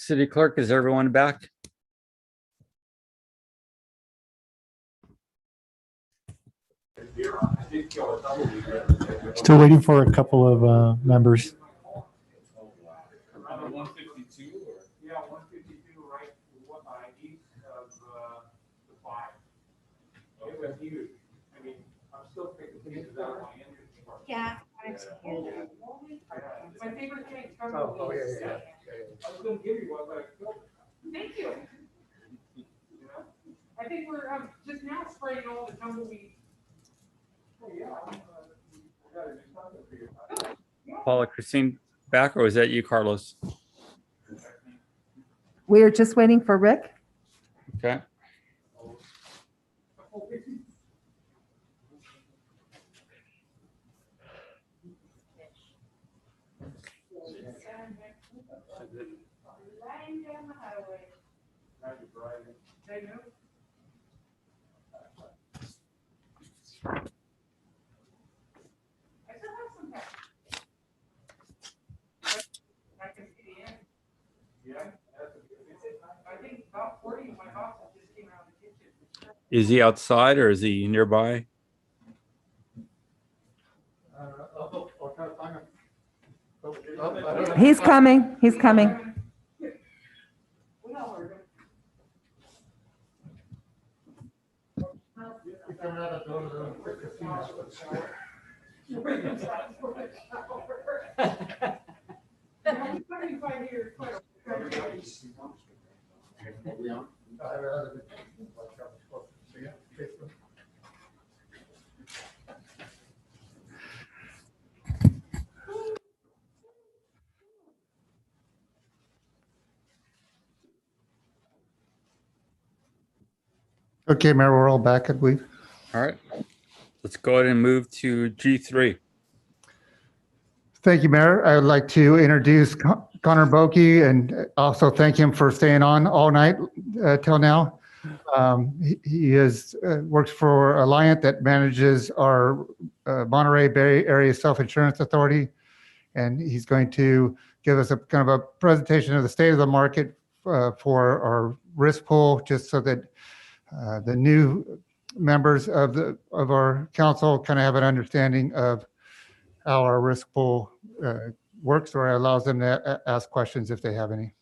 City Clerk, is everyone back? Still waiting for a couple of members. Yeah, 152, right, east of the 5. It was huge. I mean, I'm still picking pieces out of my engine. Yeah. My favorite thing. Oh, yeah. I was gonna give you one, but I killed it. Thank you. I think we're just now spraying all the tumbleweed. Oh, yeah. I gotta do something for you. Paula, Christine back, or was that you, Carlos? We are just waiting for Rick. Okay. Is he outside or is he nearby? He's coming. He's coming. Okay, Mayor, we're all back, I believe. All right. Let's go ahead and move to G3. Thank you, Mayor. I would like to introduce Connor Boki and also thank him for staying on all night till now. He is works for Alliant that manages our Monterey Bay Area Self-Insurance Authority. And he's going to give us a kind of a presentation of the state of the market for our risk pool, just so that the new members of our council kind of have an understanding of how our risk pool works, or allows them to ask questions if they have any.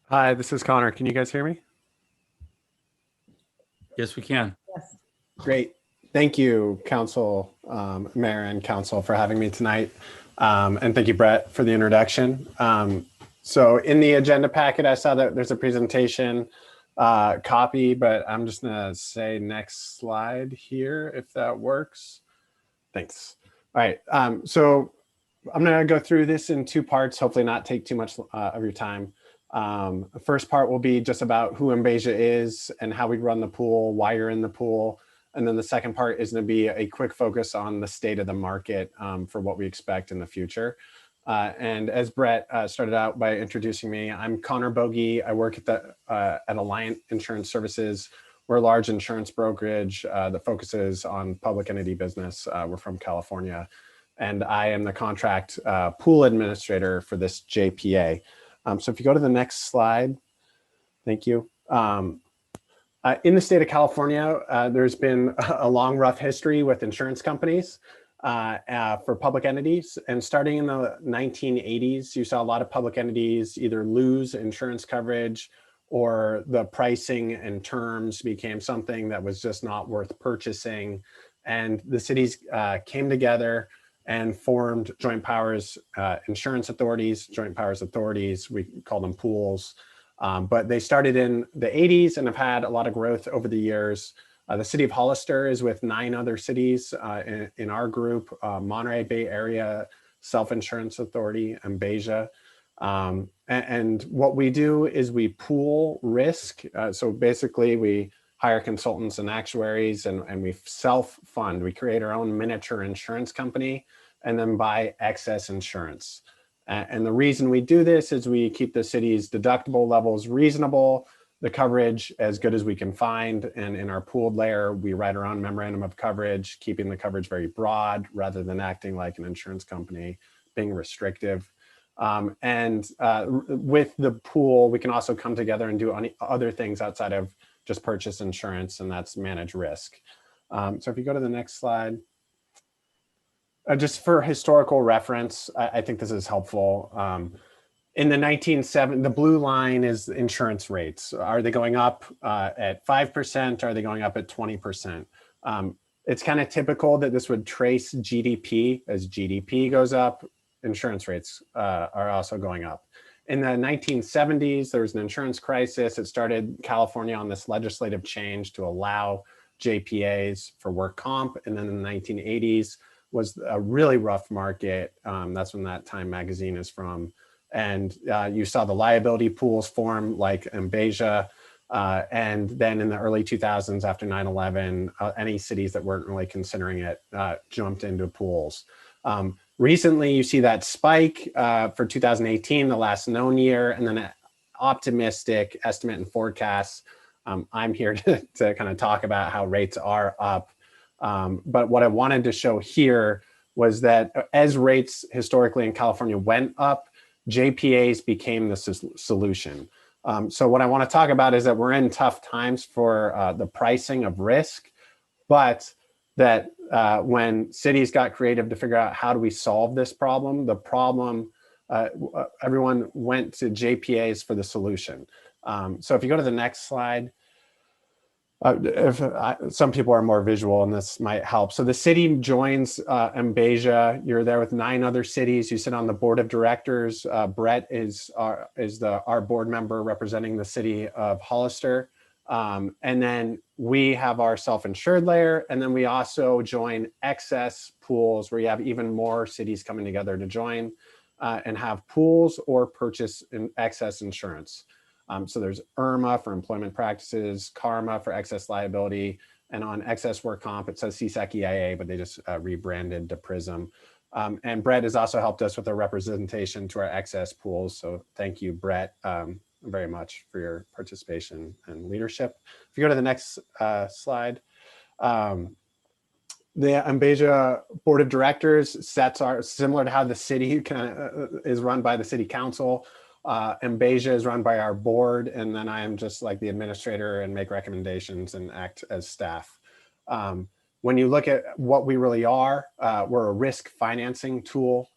Hi, this is Connor. Can you guys hear me? Yes, we can. Yes. Great. Thank you, Council, Mayor and Council, for having me tonight. And thank you, Brett, for the introduction. So in the agenda packet, I saw that there's a presentation copy, but I'm just gonna say next slide here, if that works. Thanks. All right, so I'm gonna go through this in two parts, hopefully not take too much of your time. The first part will be just about who Embasia is and how we run the pool, why you're in the pool. And then the second part is gonna be a quick focus on the state of the market for what we expect in the future. And as Brett started out by introducing me, I'm Connor Bogi. I work at Alliant Insurance Services. We're a large insurance brokerage that focuses on public entity business. We're from California. And I am the contract pool administrator for this JPA. So if you go to the next slide, thank you. In the state of California, there's been a long, rough history with insurance companies. For public entities, and starting in the 1980s, you saw a lot of public entities either lose insurance coverage or the pricing and terms became something that was just not worth purchasing. And the cities came together and formed joint powers insurance authorities, joint powers authorities, we call them pools. But they started in the 80s and have had a lot of growth over the years. The city of Hollister is with 9 other cities in our group, Monterey Bay Area Self-Insurance Authority, Embasia. And what we do is we pool risk. So basically we hire consultants and actuaries and we self-fund. We create our own miniature insurance company and then buy excess insurance. And the reason we do this is we keep the city's deductible levels reasonable, the coverage as good as we can find. And in our pooled layer, we write our own memorandum of coverage, keeping the coverage very broad rather than acting like an insurance company, being restrictive. With the pool, we can also come together and do other things outside of just purchase insurance, and that's manage risk. So if you go to the next slide, just for historical reference, I think this is helpful. In the 1970s, the blue line is insurance rates. Are they going up at 5%? Are they going up at 20%? It's kind of typical that this would trace GDP. As GDP goes up, insurance rates are also going up. In the 1970s, there was an insurance crisis. It started California on this legislative change to allow JPAs for work comp. And then in the 1980s was a really rough market. That's when that Time magazine is from. And you saw the liability pools form like Embeja. And then in the early 2000s, after 9/11, any cities that weren't really considering it jumped into pools. Recently, you see that spike for 2018, the last known year, and then an optimistic estimate and forecasts. I'm here to kind of talk about how rates are up. But what I wanted to show here was that as rates historically in California went up, JPAs became the solution. So what I want to talk about is that we're in tough times for the pricing of risk, but that when cities got creative to figure out how do we solve this problem, everyone went to JPAs for the solution. So if you go to the next slide, some people are more visual and this might help. So the city joins Embeja. You're there with 9 other cities. You sit on the board of directors. Brett is our board member representing the city of Hollister. And then we have our self-insured layer. And then we also join excess pools where you have even more cities coming together to join and have pools or purchase excess insurance. So there's IRMA for employment practices, CARMA for excess liability, and on excess work comp, it says CSEC EIA, but they just rebranded to PRISM. And Brett has also helped us with a representation to our excess pools. So thank you, Brett, very much for your participation and leadership. If you go to the next slide, the Embeja Board of Directors sets are similar to how the city is run by the city council. Embeja is run by our board, and then I am just like the administrator and make recommendations and act as staff. When you look at what we really are, we're a risk financing tool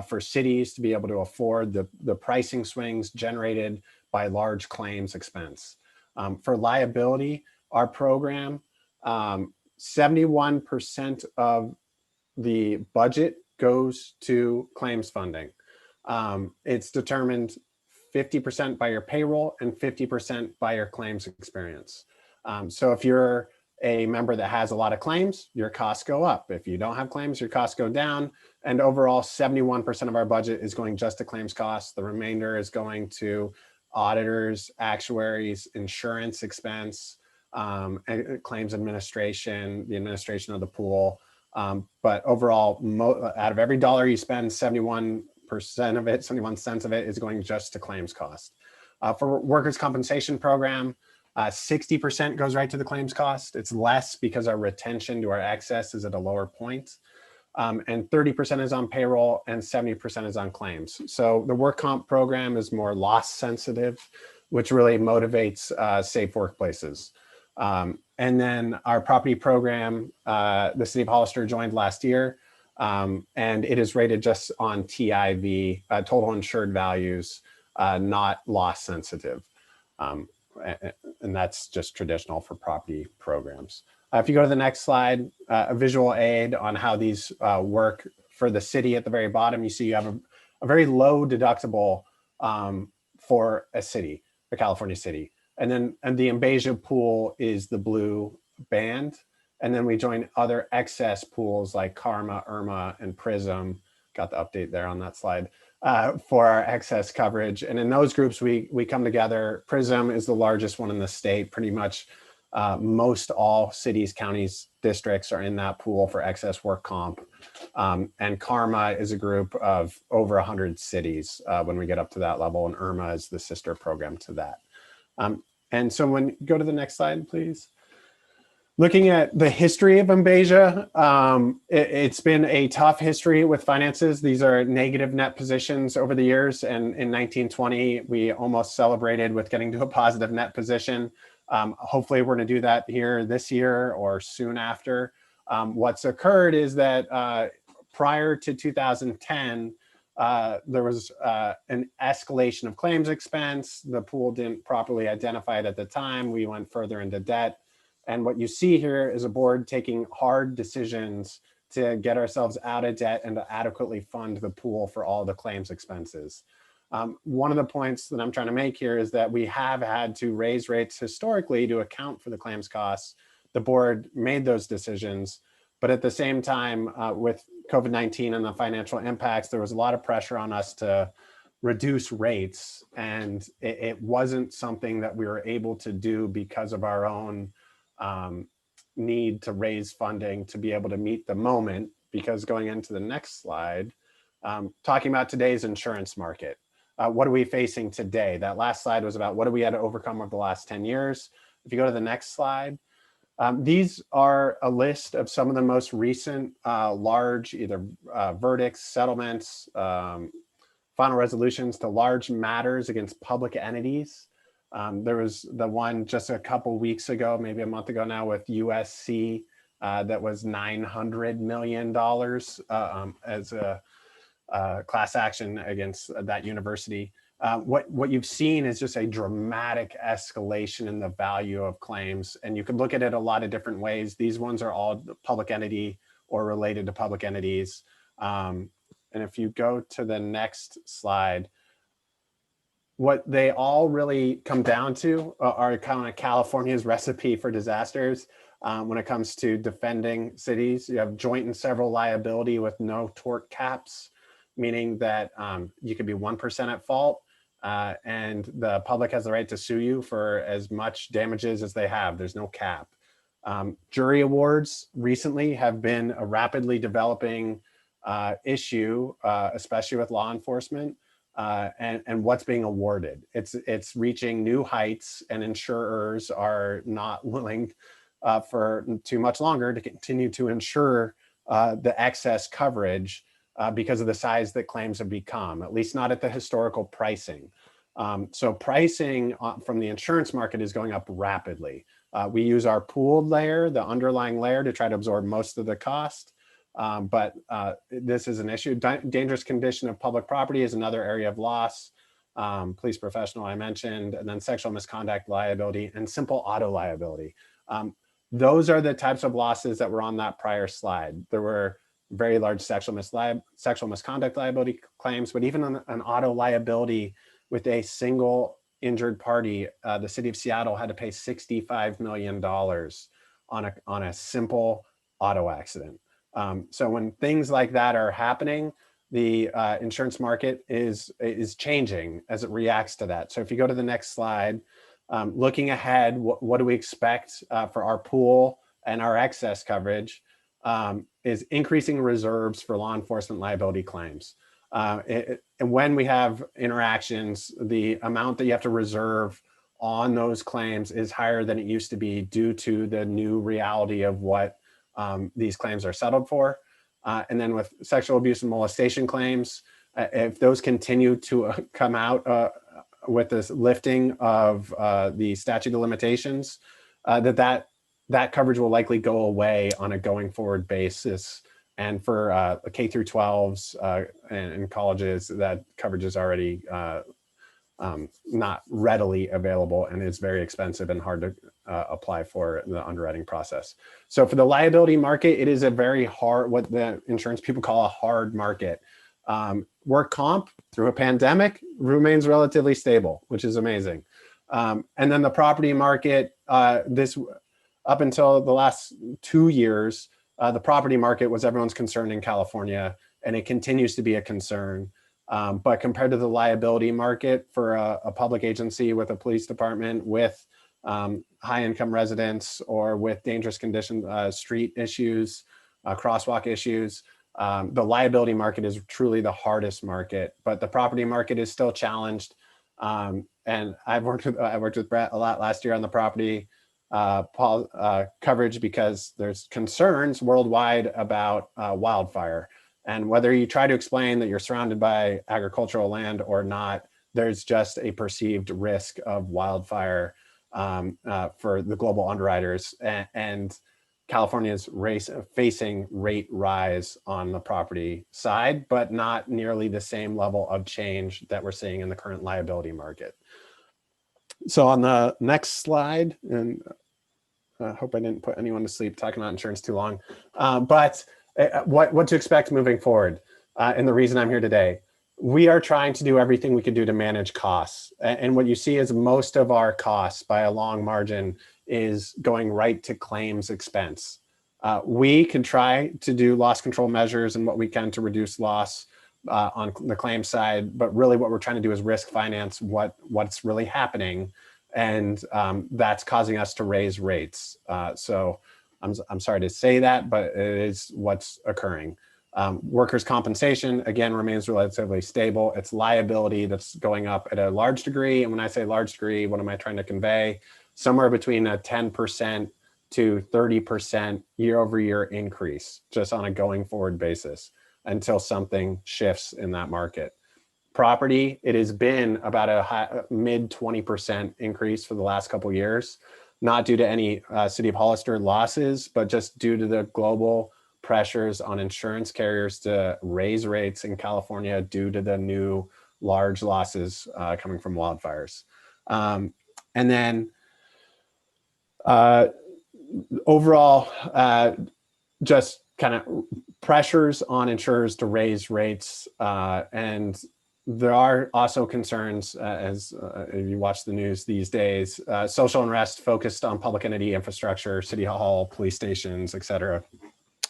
for cities to be able to afford the pricing swings generated by large claims expense. For liability, our program, 71% of the budget goes to claims funding. It's determined 50% by your payroll and 50% by your claims experience. So if you're a member that has a lot of claims, your costs go up. If you don't have claims, your costs go down. And overall, 71% of our budget is going just to claims costs. The remainder is going to auditors, actuaries, insurance expense, claims administration, the administration of the pool. But overall, out of every dollar you spend, 71 cents of it is going just to claims cost. For workers' compensation program, 60% goes right to the claims cost. It's less because our retention to our excess is at a lower point. And 30% is on payroll and 70% is on claims. So the work comp program is more loss sensitive, which really motivates safe workplaces. And then our property program, the city of Hollister joined last year. And it is rated just on TIV, total insured values, not loss sensitive. And that's just traditional for property programs. If you go to the next slide, a visual aid on how these work for the city at the very bottom, you see you have a very low deductible for a city, a California city. And then the Embeja pool is the blue band. And then we join other excess pools like CARMA, IRMA, and PRISM. Got the update there on that slide for our excess coverage. And in those groups, we come together. PRISM is the largest one in the state. Pretty much most all cities, counties, districts are in that pool for excess work comp. And CARMA is a group of over 100 cities when we get up to that level. And IRMA is the sister program to that. And so when go to the next slide, please. Looking at the history of Embasia, it's been a tough history with finances. These are negative net positions over the years. And in 1920, we almost celebrated with getting to a positive net position. Hopefully we're gonna do that here this year or soon after. What's occurred is that prior to 2010, there was an escalation of claims expense. The pool didn't properly identify it at the time. We went further into debt. And what you see here is a board taking hard decisions to get ourselves out of debt and to adequately fund the pool for all the claims expenses. One of the points that I'm trying to make here is that we have had to raise rates historically to account for the claims costs. The board made those decisions, but at the same time, with COVID-19 and the financial impacts, there was a lot of pressure on us to reduce rates, and it wasn't something that we were able to do because of our own need to raise funding to be able to meet the moment. Because going into the next slide, talking about today's insurance market, what are we facing today? That last slide was about what have we had to overcome over the last 10 years. If you go to the next slide, these are a list of some of the most recent large either verdicts, settlements, final resolutions to large matters against public entities. There was the one just a couple weeks ago, maybe a month ago now, with USC that was $900 million as a class action against that university. What you've seen is just a dramatic escalation in the value of claims. And you can look at it a lot of different ways. These ones are all public entity or related to public entities. And if you go to the next slide, what they all really come down to are kind of California's recipe for disasters. When it comes to defending cities, you have joint and several liability with no tort caps, meaning that you could be 1% at fault and the public has the right to sue you for as much damages as they have. There's no cap. Jury awards recently have been a rapidly developing issue, especially with law enforcement. And what's being awarded. It's reaching new heights, and insurers are not willing for too much longer to continue to insure the excess coverage because of the size that claims have become, at least not at the historical pricing. So pricing from the insurance market is going up rapidly. We use our pooled layer, the underlying layer, to try to absorb most of the cost. But this is an issue. Dangerous condition of public property is another area of loss. Police professional I mentioned, and then sexual misconduct liability and simple auto liability. Those are the types of losses that were on that prior slide. There were very large sexual misconduct liability claims, but even on an auto liability with a single injured party, the city of Seattle had to pay $65 million on a simple auto accident. So when things like that are happening, the insurance market is changing as it reacts to that. So if you go to the next slide, looking ahead, what do we expect for our pool and our excess coverage is increasing reserves for law enforcement liability claims. And when we have interactions, the amount that you have to reserve on those claims is higher than it used to be due to the new reality of what these claims are settled for. And then with sexual abuse and molestation claims, if those continue to come out with this lifting of the statute of limitations, that coverage will likely go away on a going forward basis. And for K through 12s and colleges, that coverage is already not readily available and is very expensive and hard to apply for in the underwriting process. So for the liability market, it is a very hard, what the insurance people call a hard market. Work comp through a pandemic remains relatively stable, which is amazing. And then the property market, up until the last 2 years, the property market was everyone's concern in California, and it continues to be a concern. But compared to the liability market for a public agency with a police department, with high income residents, or with dangerous condition street issues, crosswalk issues, the liability market is truly the hardest market, but the property market is still challenged. And I worked with Brett a lot last year on the property coverage because there's concerns worldwide about wildfire. And whether you try to explain that you're surrounded by agricultural land or not, there's just a perceived risk of wildfire for the global underwriters. And California is facing rate rise on the property side, but not nearly the same level of change that we're seeing in the current liability market. So on the next slide, and I hope I didn't put anyone to sleep talking about insurance too long, but what to expect moving forward, and the reason I'm here today. We are trying to do everything we can do to manage costs. And what you see is most of our costs by a long margin is going right to claims expense. We can try to do loss control measures and what we can to reduce loss on the claim side, but really what we're trying to do is risk finance what's really happening. And that's causing us to raise rates. So I'm sorry to say that, but it is what's occurring. Workers' compensation, again, remains relatively stable. It's liability that's going up at a large degree. And when I say large degree, what am I trying to convey? Somewhere between a 10% to 30% year-over-year increase, just on a going forward basis, until something shifts in that market. Property, it has been about a mid 20% increase for the last couple of years, not due to any City of Hollister losses, but just due to the global pressures on insurance carriers to raise rates in California due to the new large losses coming from wildfires. And then overall, just kind of pressures on insurers to raise rates. And there are also concerns, as if you watch the news these days, social unrest focused on public entity infrastructure, City Hall, police stations, et cetera.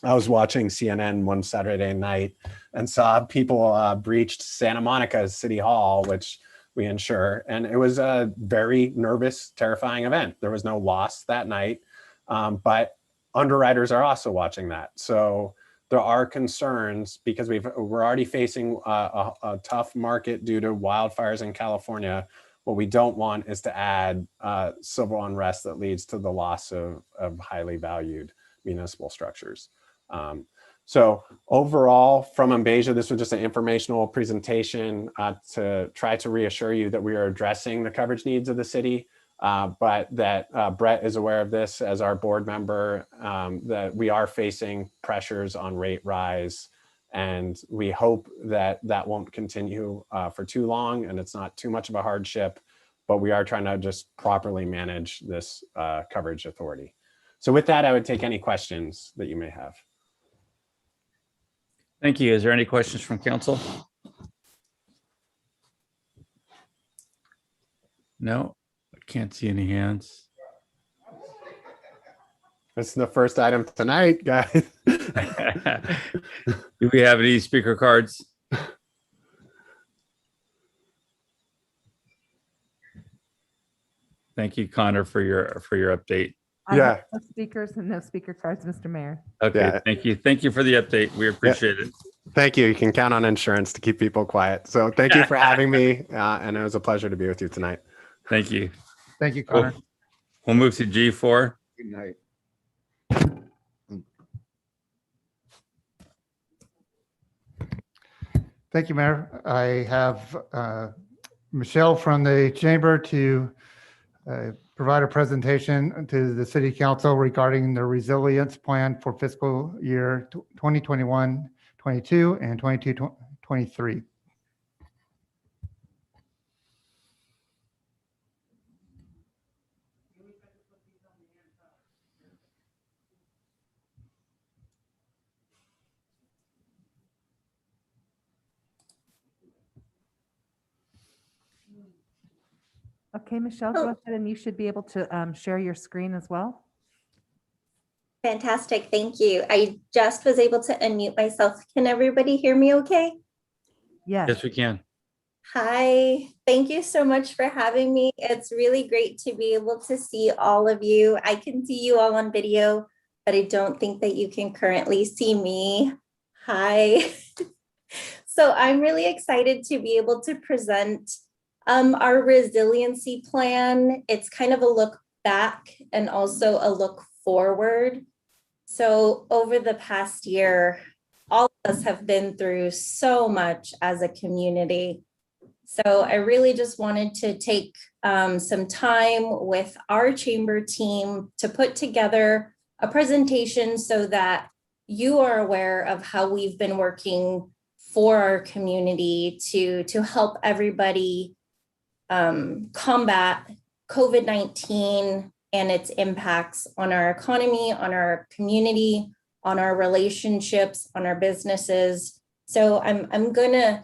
I was watching CNN one Saturday night and saw people breached Santa Monica's City Hall, which we insure. And it was a very nervous, terrifying event. There was no loss that night, but underwriters are also watching that. So there are concerns because we're already facing a tough market due to wildfires in California. What we don't want is to add civil unrest that leads to the loss of highly valued municipal structures. So overall, from Embasia, this was just an informational presentation to try to reassure you that we are addressing the coverage needs of the city, but that Brett is aware of this as our board member, that we are facing pressures on rate rise. And we hope that that won't continue for too long and it's not too much of a hardship, but we are trying to just properly manage this coverage authority. So with that, I would take any questions that you may have. Thank you. Is there any questions from council? No, I can't see any hands. That's the first item tonight, guys. Do we have any speaker cards? Thank you, Connor, for your update. I have no speakers and no speaker cards, Mr. Mayor. Okay, Yeah. thank you. Thank you for the update. We appreciate it. Thank you. You can count on insurance to keep people quiet. So thank you for having me. And it was a pleasure to be with you tonight. Thank you. Thank you, Connor. We'll move to G4. Good night. Thank you, Mayor. I have Michelle from the chamber to provide a presentation to the city council regarding the resilience plan for fiscal year 2021-22 and 22-23. Okay, Michelle, go ahead and you should be able to share your screen as well. Fantastic, thank you. I just was able to unmute myself. Can everybody hear me okay? Yes. Yes, we can. Hi, thank you so much for having me. It's really great to be able to see all of you. I can see you all on video, but I don't think that you can currently see me. Hi. So I'm really excited to be able to present our resiliency plan. It's kind of a look back and also a look forward. So over the past year, all of us have been through so much as a community. So I really just wanted to take some time with our chamber team to put together a presentation so that you are aware of how we've been working for our community to help everybody combat COVID-19 and its impacts on our economy, on our community, on our relationships, on our businesses. So I'm gonna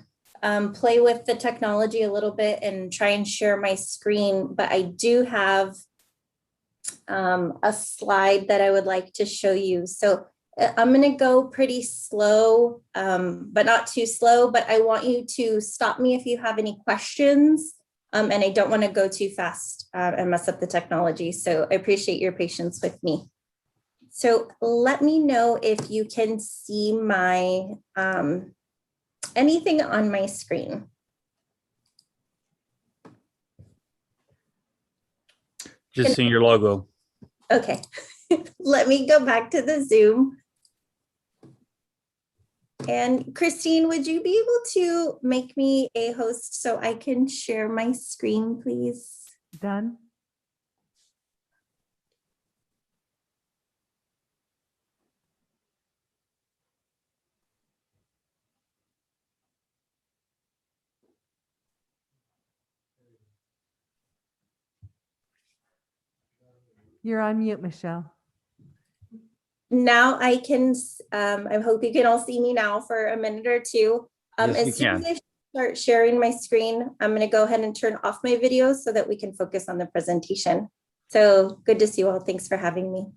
play with the technology a little bit and try and share my screen, but I do have a slide that I would like to show you. So I'm gonna go pretty slow, but not too slow, but I want you to stop me if you have any questions. And I don't wanna go too fast and mess up the technology. So I appreciate your patience with me. So let me know if you can see my, anything on my screen. Just seeing your logo. Okay, let me go back to the Zoom. And Christine, would you be able to make me a host so I can share my screen, please? Done. You're on mute, Michelle. Now I can, I hope you can all see me now for a minute or two. Yes, we As soon as can. I start sharing my screen, I'm going to go ahead and turn off my video so that we can focus on the presentation. So good to see you all. Thanks for having me.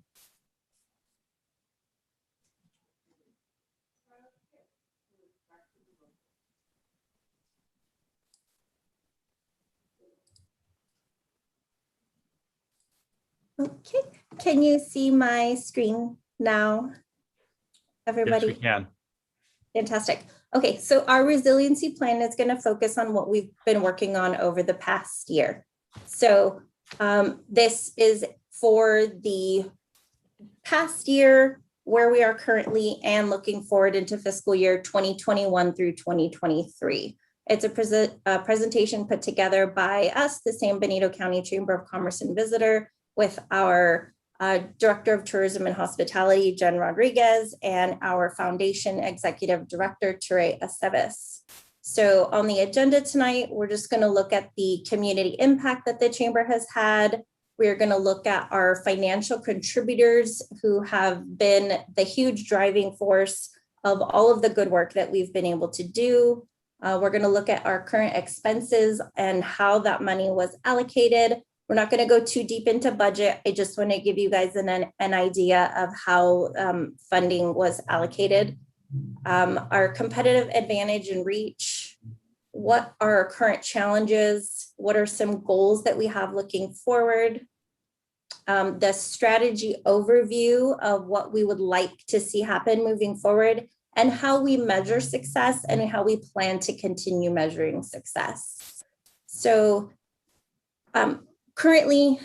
Okay, can you see my screen now, everybody? Yes, we can. Fantastic. Okay, so our resiliency plan is going to focus on what we've been working on over the past year. So this is for the past year, where we are currently, and looking forward into fiscal year 2021 through 2023. It's a presentation put together by us, the San Benito County Chamber of Commerce and Visitor, with our Director of Tourism and Hospitality, Jen Rodriguez, and our Foundation Executive Director, Ture Aceves. So on the agenda tonight, we're just going to look at the community impact that the Chamber has had. We're going to look at our financial contributors who have been the huge driving force of all of the good work that we've been able to do. We're going to look at our current expenses and how that money was allocated. We're not going to go too deep into budget. I just want to give you guys an idea of how funding was allocated. Our competitive advantage and reach. What are our current challenges? What are some goals that we have looking forward? The strategy overview of what we would like to see happen moving forward, and how we measure success and how we plan to continue measuring success. So currently,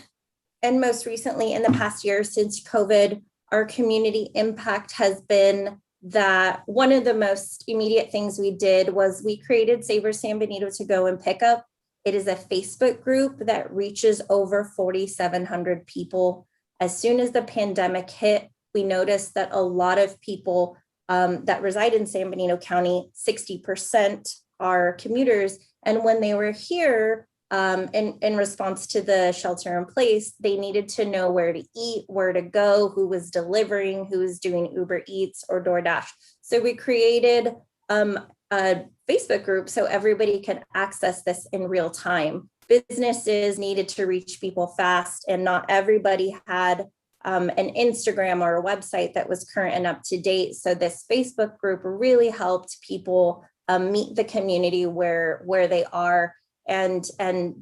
and most recently in the past year since COVID, our community impact has been that one of the most immediate things we did was we created Savor San Benito to Go and Pick Up. It is a Facebook group that reaches over 4,700 people. As soon as the pandemic hit, we noticed that a lot of people that reside in San Benito County, 60% are commuters. And when they were here, in response to the shelter in place, they needed to know where to eat, where to go, who was delivering, who was doing Uber Eats or DoorDash. So we created a Facebook group so everybody can access this in real time. Businesses needed to reach people fast, and not everybody had an Instagram or a website that was current and up to date. So this Facebook group really helped people meet the community where they are, and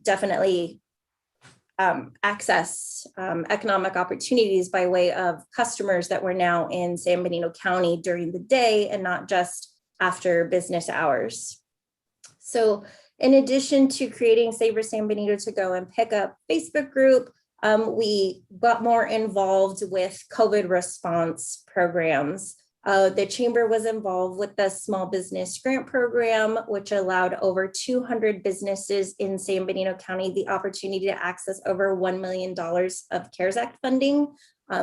definitely access economic opportunities by way of customers that were now in San Benito County during the day and not just after business hours. So in addition to creating Savor San Benito to Go and Pick Up Facebook group, we got more involved with COVID response programs. The chamber was involved with the small business grant program, which allowed over 200 businesses in San Benito County the opportunity to access over $1 million of CARES Act funding,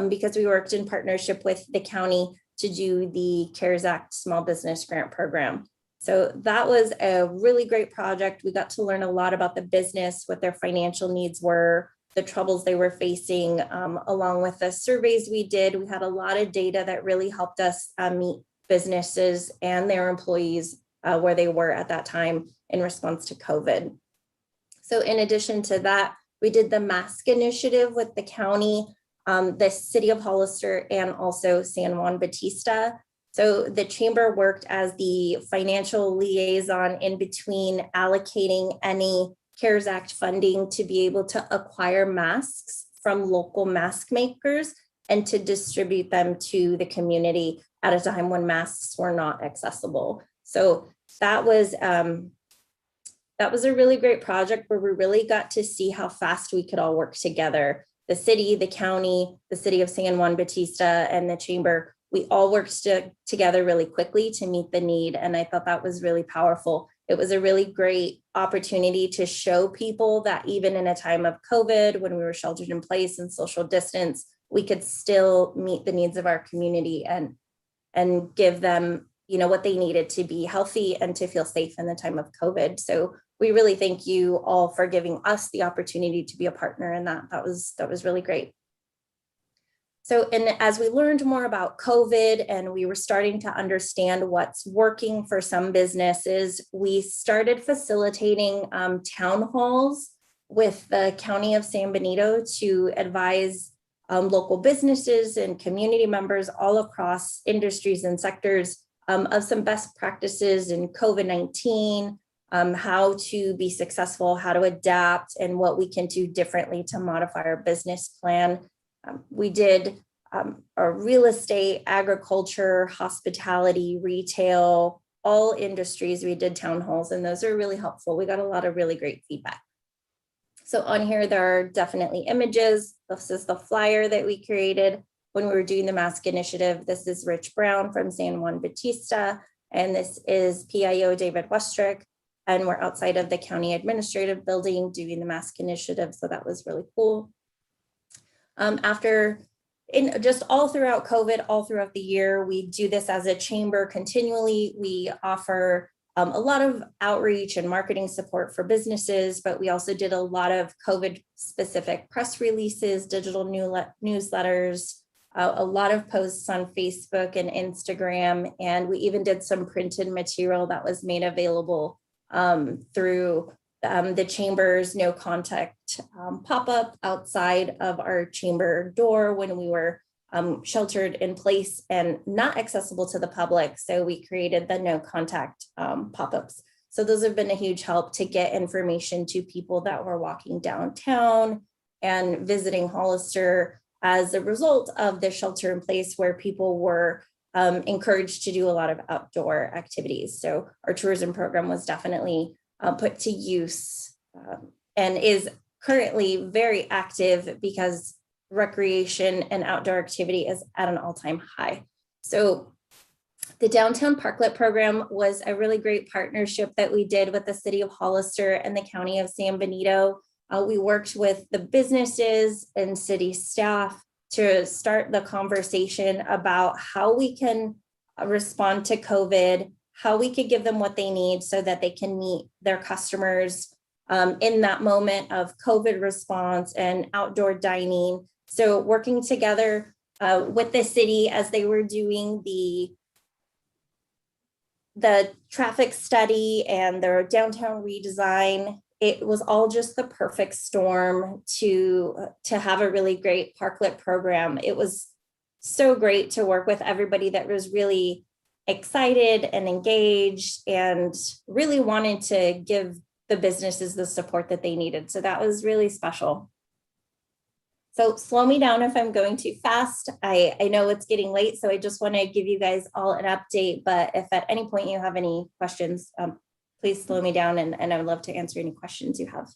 because we worked in partnership with the county to do the CARES Act small business grant program. So that was a really great project. We got to learn a lot about the business, what their financial needs were, the troubles they were facing, along with the surveys we did. We had a lot of data that really helped us meet businesses and their employees where they were at that time in response to COVID. So in addition to that, we did the mask initiative with the county, the city of Hollister, and also San Juan Bautista. So the chamber worked as the financial liaison in between allocating any CARES Act funding to be able to acquire masks from local mask makers and to distribute them to the community at a time when masks were not accessible. So that was a really great project where we really got to see how fast we could all work together. The city, the county, the city of San Juan Bautista, and the chamber, we all worked together really quickly to meet the need. And I thought that was really powerful. It was a really great opportunity to show people that even in a time of COVID, when we were sheltered in place and social distance, we could still meet the needs of our community and give them, what they needed to be healthy and to feel safe in the time of COVID. So we really thank you all for giving us the opportunity to be a partner in that. That was really great. So, and as we learned more about COVID and we were starting to understand what's working for some businesses, we started facilitating town halls with the County of San Benito to advise local businesses and community members all across industries and sectors of some best practices in COVID-19, how to be successful, how to adapt, and what we can do differently to modify our business plan. We did our real estate, agriculture, hospitality, retail, all industries. We did town halls, and those are really helpful. We got a lot of really great feedback. So on here, there are definitely images. This is the flyer that we created when we were doing the mask initiative. This is Rich Brown from San Juan Bautista, and this is PIO David Westrick. And we're outside of the county administrative building doing the mask initiative. So that was really cool. Just all throughout COVID, all throughout the year, we do this as a chamber continually. We offer a lot of outreach and marketing support for businesses, but we also did a lot of COVID specific press releases, digital newsletters, a lot of posts on Facebook and Instagram. And we even did some printed material that was made available through the chamber's no contact pop-up outside of our chamber door when we were sheltered in place and not accessible to the public. So we created the no contact pop-ups. So those have been a huge help to get information to people that were walking downtown and visiting Hollister as a result of the shelter in place, where people were encouraged to do a lot of outdoor activities. So our tourism program was definitely put to use and is currently very active because recreation and outdoor activity is at an all-time high. So the Downtown Parklet program was a really great partnership that we did with the city of Hollister and the county of San Benito. We worked with the businesses and city staff to start the conversation about how we can respond to COVID, how we could give them what they need so that they can meet their customers in that moment of COVID response and outdoor dining. So working together with the city as they were doing the traffic study and their downtown redesign, it was all just the perfect storm to have a really great parklet program. It was so great to work with everybody that was really excited and engaged and really wanted to give the businesses the support that they needed. So that was really special. So slow me down if I'm going too fast. I know it's getting late, so I just want to give you guys all an update. But if at any point you have any questions, please slow me down and I would love to answer any questions you have.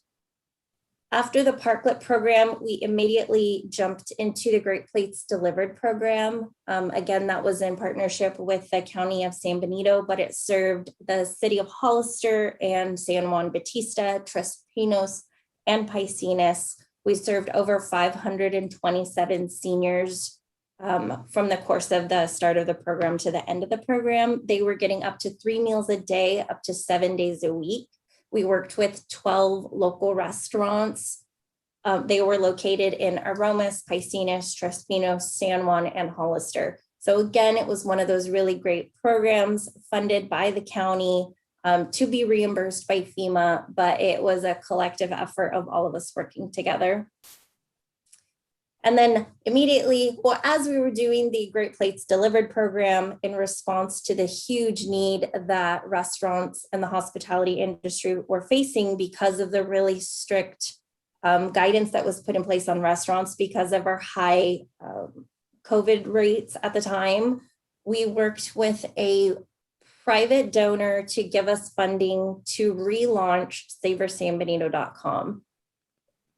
After the Parklet program, we immediately jumped into the Great Plates Delivered program. Again, that was in partnership with the County of San Benito, but it served the city of Hollister and San Juan Bautista, Tres Pinos, and Piscinas. We served over 527 seniors from the course of the start of the program to the end of the program. They were getting up to 3 meals a day, up to 7 days a week. We worked with 12 local restaurants. They were located in Aromas, Piscinas, Tres Pinos, San Juan, and Hollister. So again, it was one of those really great programs funded by the county to be reimbursed by FEMA, but it was a collective effort of all of us working together. And then immediately, well, as we were doing the Great Plates Delivered program in response to the huge need that restaurants and the hospitality industry were facing because of the really strict guidance that was put in place on restaurants because of our high COVID rates at the time, we worked with a private donor to give us funding to relaunch SavorSanBenito.com.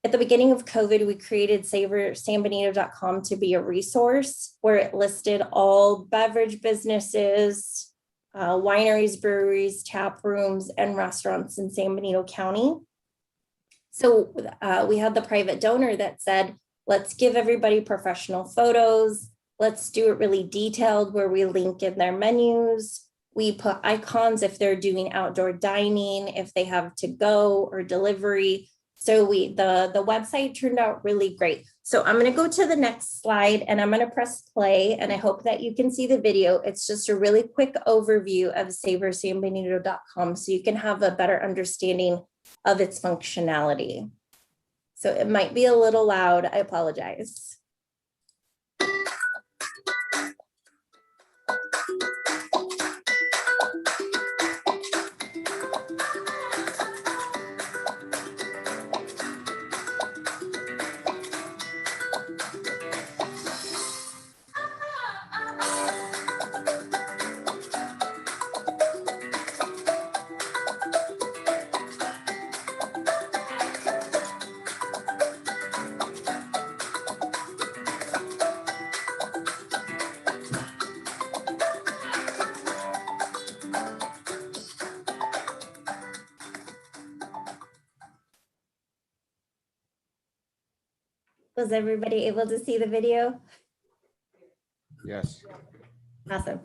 At the beginning of COVID, we created SavorSanBenito.com to be a resource where it listed all beverage businesses, wineries, breweries, tap rooms, and restaurants in San Benito County. So we had the private donor that said, let's give everybody professional photos. Let's do it really detailed where we link in their menus. We put icons if they're doing outdoor dining, if they have to go or delivery. So the website turned out really great. So I'm going to go to the next slide and I'm going to press play and I hope that you can see the video. It's just a really quick overview of SavorSanBenito.com so you can have a better understanding of its functionality. So it might be a little loud. I apologize. Was everybody able to see the video? Yes. Awesome.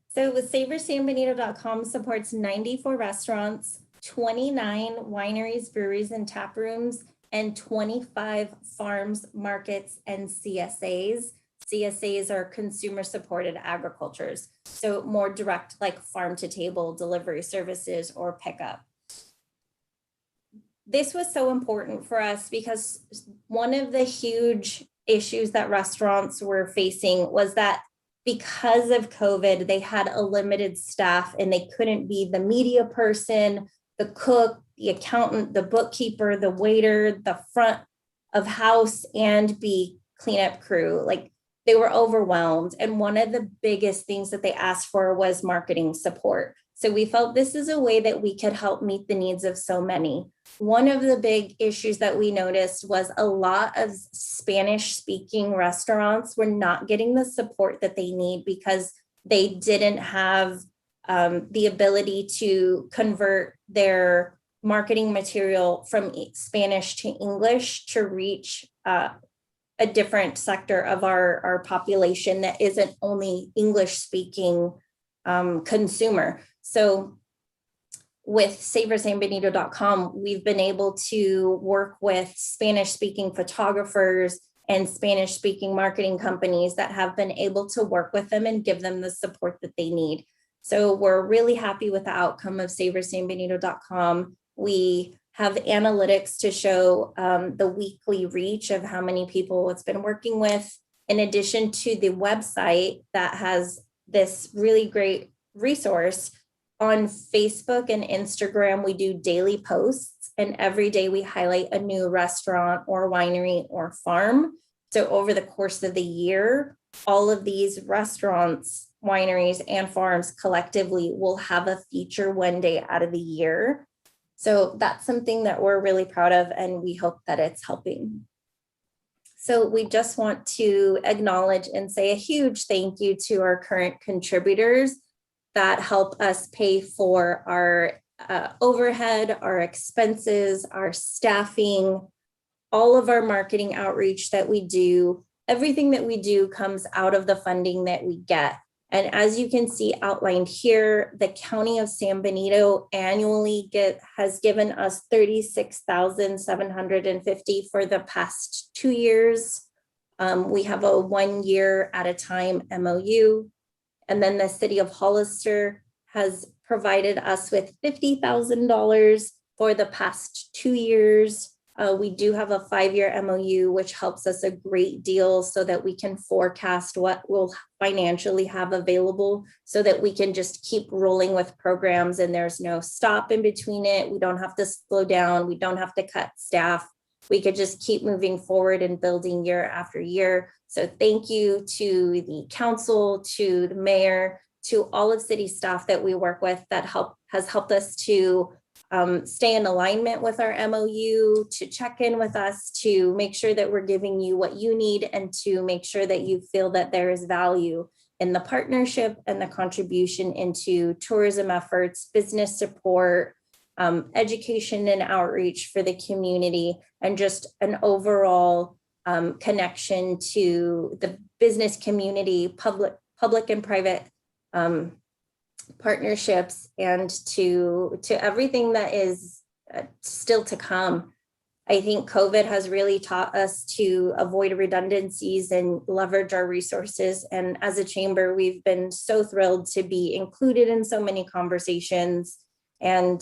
So with SavorSanBenito.com supports 94 restaurants, 29 wineries, breweries, and tap rooms, and 25 farms, markets, and CSAs. CSAs are consumer supported agricultures. So more direct like farm to table delivery services or pickup. This was so important for us because one of the huge issues that restaurants were facing was that because of COVID, they had a limited staff and they couldn't be the media person, the cook, the accountant, the bookkeeper, the waiter, the front of house, and be cleanup crew. Like they were overwhelmed. And one of the biggest things that they asked for was marketing support. So we felt this is a way that we could help meet the needs of so many. One of the big issues that we noticed was a lot of Spanish speaking restaurants were not getting the support that they need because they didn't have the ability to convert their marketing material from Spanish to English to reach a different sector of our population that isn't only English speaking consumer. So with SavorSanBenito.com, we've been able to work with Spanish-speaking photographers and Spanish-speaking marketing companies that have been able to work with them and give them the support that they need. So we're really happy with the outcome of SavorSanBenito.com. We have analytics to show the weekly reach of how many people it's been working with, in addition to the website that has this really great resource. On Facebook and Instagram, we do daily posts, and every day we highlight a new restaurant or winery or farm. So over the course of the year, all of these restaurants, wineries, and farms collectively will have a feature one day out of the year. So that's something that we're really proud of, and we hope that it's helping. So we just want to acknowledge and say a huge thank you to our current contributors that help us pay for our overhead, our expenses, our staffing, all of our marketing outreach that we do. Everything that we do comes out of the funding that we get. And as you can see outlined here, the County of San Benito annually has given us $36,750 for the past 2 years. We have a 1 year at a time MOU. And then the City of Hollister has provided us with $50,000 for the past 2 years. We do have a 5-year MOU, which helps us a great deal so that we can forecast what we'll financially have available so that we can just keep rolling with programs and there's no stop in between it. We don't have to slow down. We don't have to cut staff. We could just keep moving forward and building year after year. So thank you to the council, to the mayor, to all of city staff that we work with that has helped us to stay in alignment with our MOU, to check in with us, to make sure that we're giving you what you need, and to make sure that you feel that there is value in the partnership and the contribution into tourism efforts, business support, education and outreach for the community, and just an overall connection to the business community, public and private partnerships, and to everything that is still to come. I think COVID has really taught us to avoid redundancies and leverage our resources. And as a chamber, we've been so thrilled to be included in so many conversations and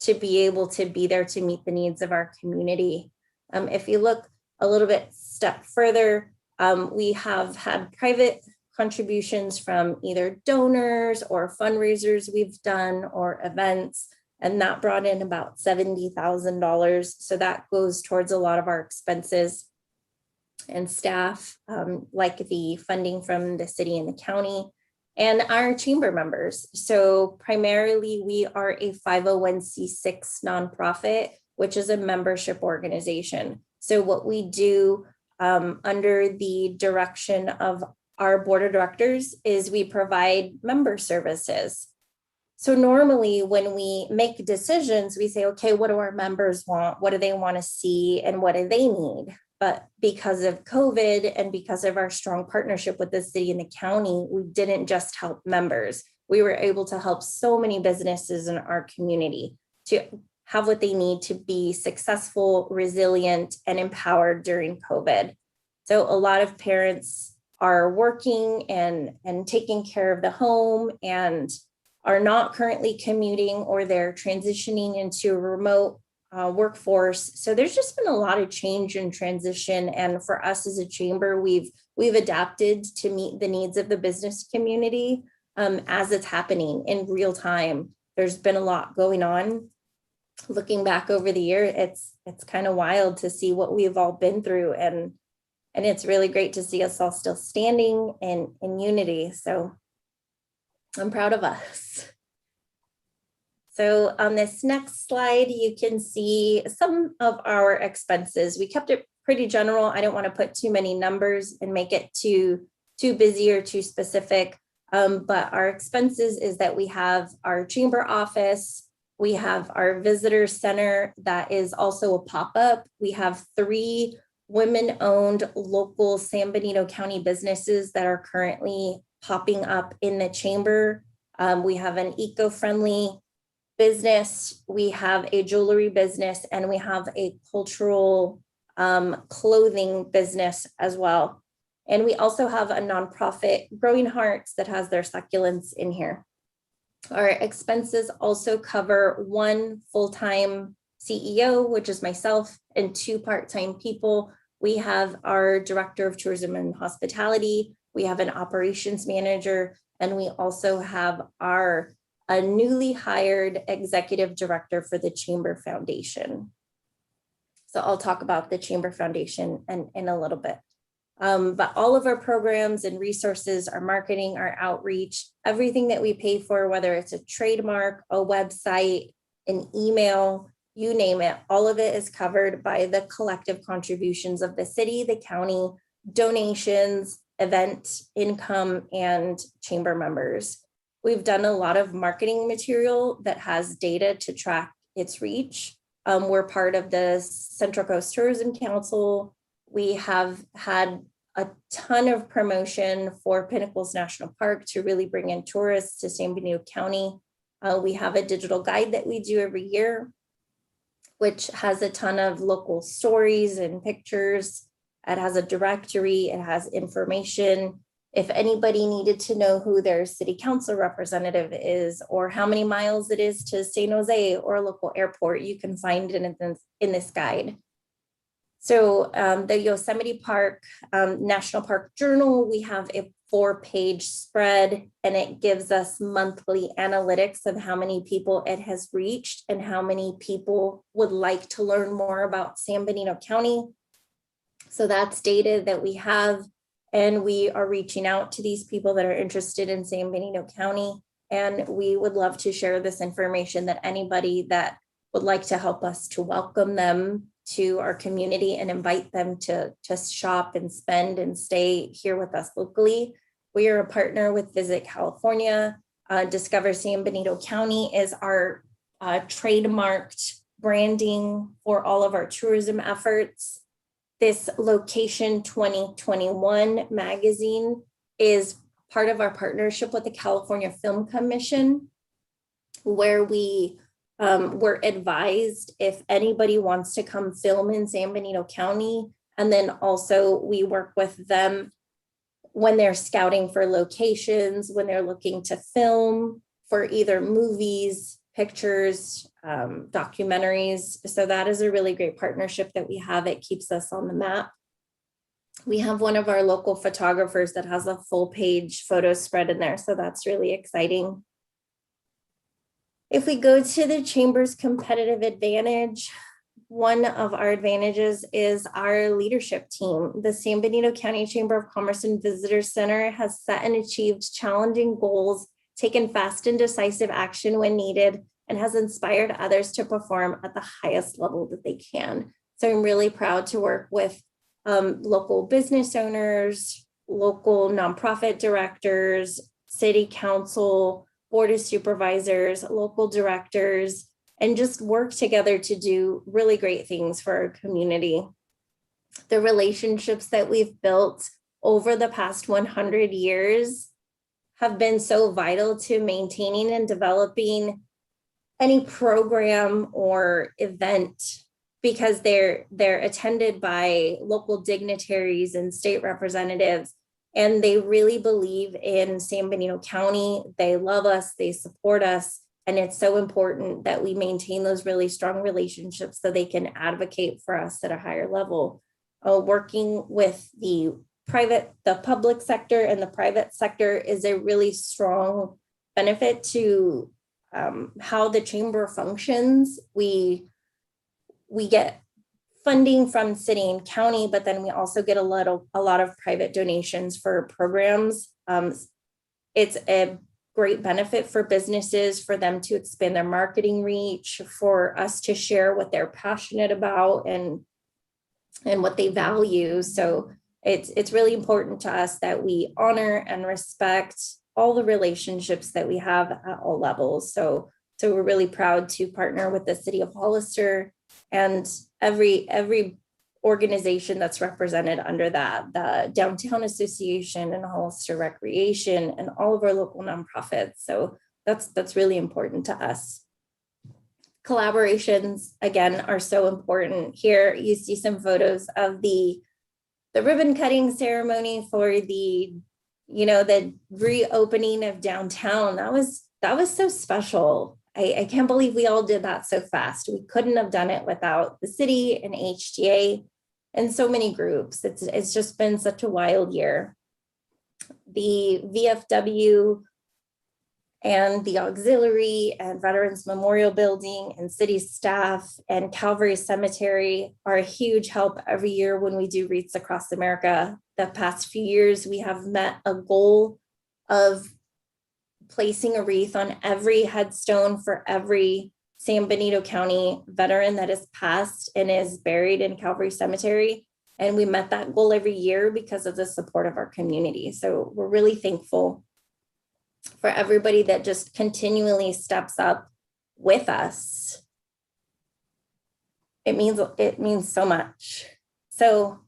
to be able to be there to meet the needs of our community. If you look a little bit step further, we have had private contributions from either donors or fundraisers we've done or events, and that brought in about $70,000. So that goes towards a lot of our expenses and staff, like the funding from the city and the county and our chamber members. So primarily we are a 501c6 nonprofit, which is a membership organization. So what we do under the direction of our board of directors is we provide member services. So normally when we make decisions, we say, okay, what do our members want? What do they want to see? And what do they need? But because of COVID and because of our strong partnership with the city and the county, we didn't just help members. We were able to help so many businesses in our community to have what they need to be successful, resilient, and empowered during COVID. So a lot of parents are working and taking care of the home and are not currently commuting, or they're transitioning into a remote workforce. So there's just been a lot of change and transition. And for us as a chamber, we've adapted to meet the needs of the business community as it's happening in real time. There's been a lot going on. Looking back over the year, it's kind of wild to see what we've all been through. And it's really great to see us all still standing in unity. So I'm proud of us. So on this next slide, you can see some of our expenses. We kept it pretty general. I don't want to put too many numbers and make it too busy or too specific. But our expenses is that we have our chamber office. We have our visitor center that is also a pop-up. We have 3 women-owned local San Benito County businesses that are currently popping up in the chamber. We have an eco-friendly business, we have a jewelry business, and we have a cultural clothing business as well. And we also have a nonprofit, Growing Hearts, that has their succulents in here. Our expenses also cover 1 full-time CEO, which is myself, and 2 part-time people. We have our director of tourism and hospitality. We have an operations manager, and we also have a newly hired executive director for the Chamber Foundation. So I'll talk about the Chamber Foundation in a little bit. But all of our programs and resources, our marketing, our outreach, everything that we pay for, whether it's a trademark, a website, an email, you name it, all of it is covered by the collective contributions of the city, the county, donations, event income, and chamber members. We've done a lot of marketing material that has data to track its reach. We're part of the Central Coast Tourism Council. We have had a ton of promotion for Pinnacles National Park to really bring in tourists to San Benito County. We have a digital guide that we do every year, which has a ton of local stories and pictures. It has a directory, it has information. If anybody needed to know who their city council representative is or how many miles it is to San Jose or a local airport, you can find it in this guide. So the Yosemite Park National Park Journal, we have a 4-page spread, and it gives us monthly analytics of how many people it has reached and how many people would like to learn more about San Benito County. So that's data that we have, and we are reaching out to these people that are interested in San Benito County. And we would love to share this information that anybody that would like to help us to welcome them to our community and invite them to just shop and spend and stay here with us locally. We are a partner with Visit California. Discover San Benito County is our trademarked branding for all of our tourism efforts. This Location 2021 magazine is part of our partnership with the California Film Commission, where we were advised if anybody wants to come film in San Benito County. And then also we work with them when they're scouting for locations, when they're looking to film for either movies, pictures, documentaries. So that is a really great partnership that we have. It keeps us on the map. We have one of our local photographers that has a full page photo spread in there. So that's really exciting. If we go to the Chamber's competitive advantage, one of our advantages is our leadership team. The San Benito County Chamber of Commerce and Visitors Center has set and achieved challenging goals, taken fast and decisive action when needed, and has inspired others to perform at the highest level that they can. So I'm really proud to work with local business owners, local nonprofit directors, city council, board of supervisors, local directors, and just work together to do really great things for our community. The relationships that we've built over the past 100 years have been so vital to maintaining and developing any program or event, because they're attended by local dignitaries and state representatives. And they really believe in San Benito County. They love us, they support us. And it's so important that we maintain those really strong relationships so they can advocate for us at a higher level. Working with the public sector and the private sector is a really strong benefit to how the chamber functions. We get funding from city and county, but then we also get a lot of private donations for programs. It's a great benefit for businesses, for them to expand their marketing reach, for us to share what they're passionate about and what they value. So it's really important to us that we honor and respect all the relationships that we have at all levels. So we're really proud to partner with the City of Hollister and every organization that's represented under that, the Downtown Association and Hollister Recreation and all of our local nonprofits. So that's really important to us. Collaborations, again, are so important. Here you see some photos of the ribbon cutting ceremony for the reopening of downtown. That was so special. I can't believe we all did that so fast. We couldn't have done it without the city and HTA and so many groups. It's just been such a wild year. The VFW and the auxiliary and Veterans Memorial Building and city staff and Calvary Cemetery are a huge help every year when we do Wreaths Across America. The past few years, we have met a goal of placing a wreath on every headstone for every San Benito County veteran that is passed and is buried in Calvary Cemetery. And we met that goal every year because of the support of our community. So we're really thankful for everybody that just continually steps up with us. It means so much. So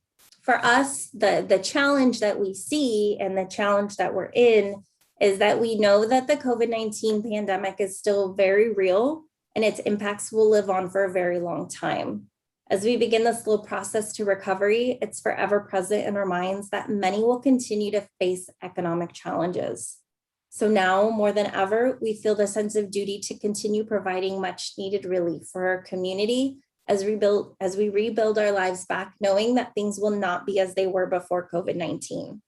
for us, the challenge that we see and the challenge that we're in is that we know that the COVID-19 pandemic is still very real and its impacts will live on for a very long time. As we begin the slow process to recovery, it's forever present in our minds that many will continue to face economic challenges. So now more than ever, we feel the sense of duty to continue providing much needed relief for our community as we rebuild our lives back, knowing that things will not be as they were before COVID-19.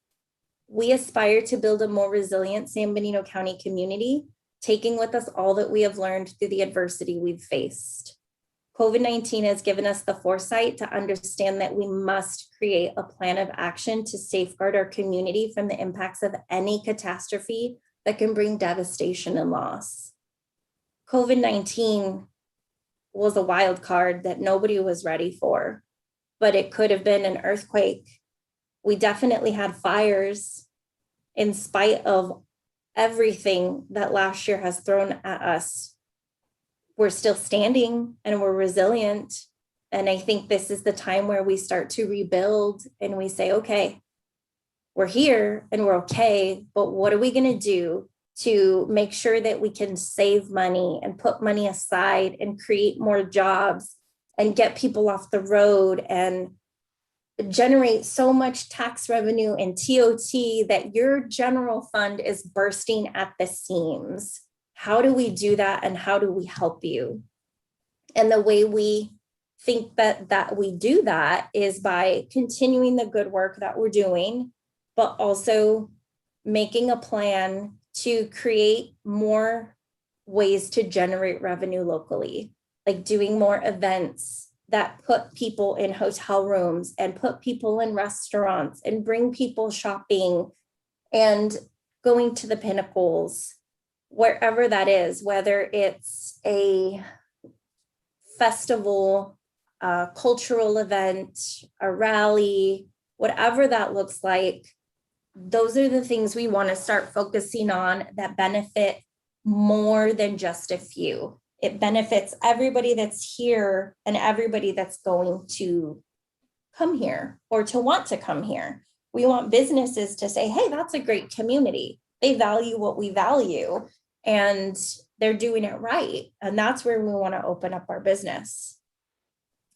We aspire to build a more resilient San Benito County community, taking with us all that we have learned through the adversity we've faced. COVID-19 has given us the foresight to understand that we must create a plan of action to safeguard our community from the impacts of any catastrophe that can bring devastation and loss. COVID-19 was a wild card that nobody was ready for, but it could have been an earthquake. We definitely had fires. In spite of everything that last year has thrown at us, we're still standing and we're resilient. And I think this is the time where we start to rebuild and we say, okay, we're here and we're okay, but what are we going to do to make sure that we can save money and put money aside and create more jobs and get people off the road and generate so much tax revenue and TOT that your general fund is bursting at the seams? How do we do that and how do we help you? And the way we think that we do that is by continuing the good work that we're doing, but also making a plan to create more ways to generate revenue locally, like doing more events that put people in hotel rooms and put people in restaurants and bring people shopping and going to the Pinnacles, wherever that is, whether it's a festival, a cultural event, a rally, whatever that looks like. Those are the things we want to start focusing on that benefit more than just a few. It benefits everybody that's here and everybody that's going to come here or to want to come here. We want businesses to say, hey, that's a great community. They value what we value and they're doing it right. And that's where we want to open up our business.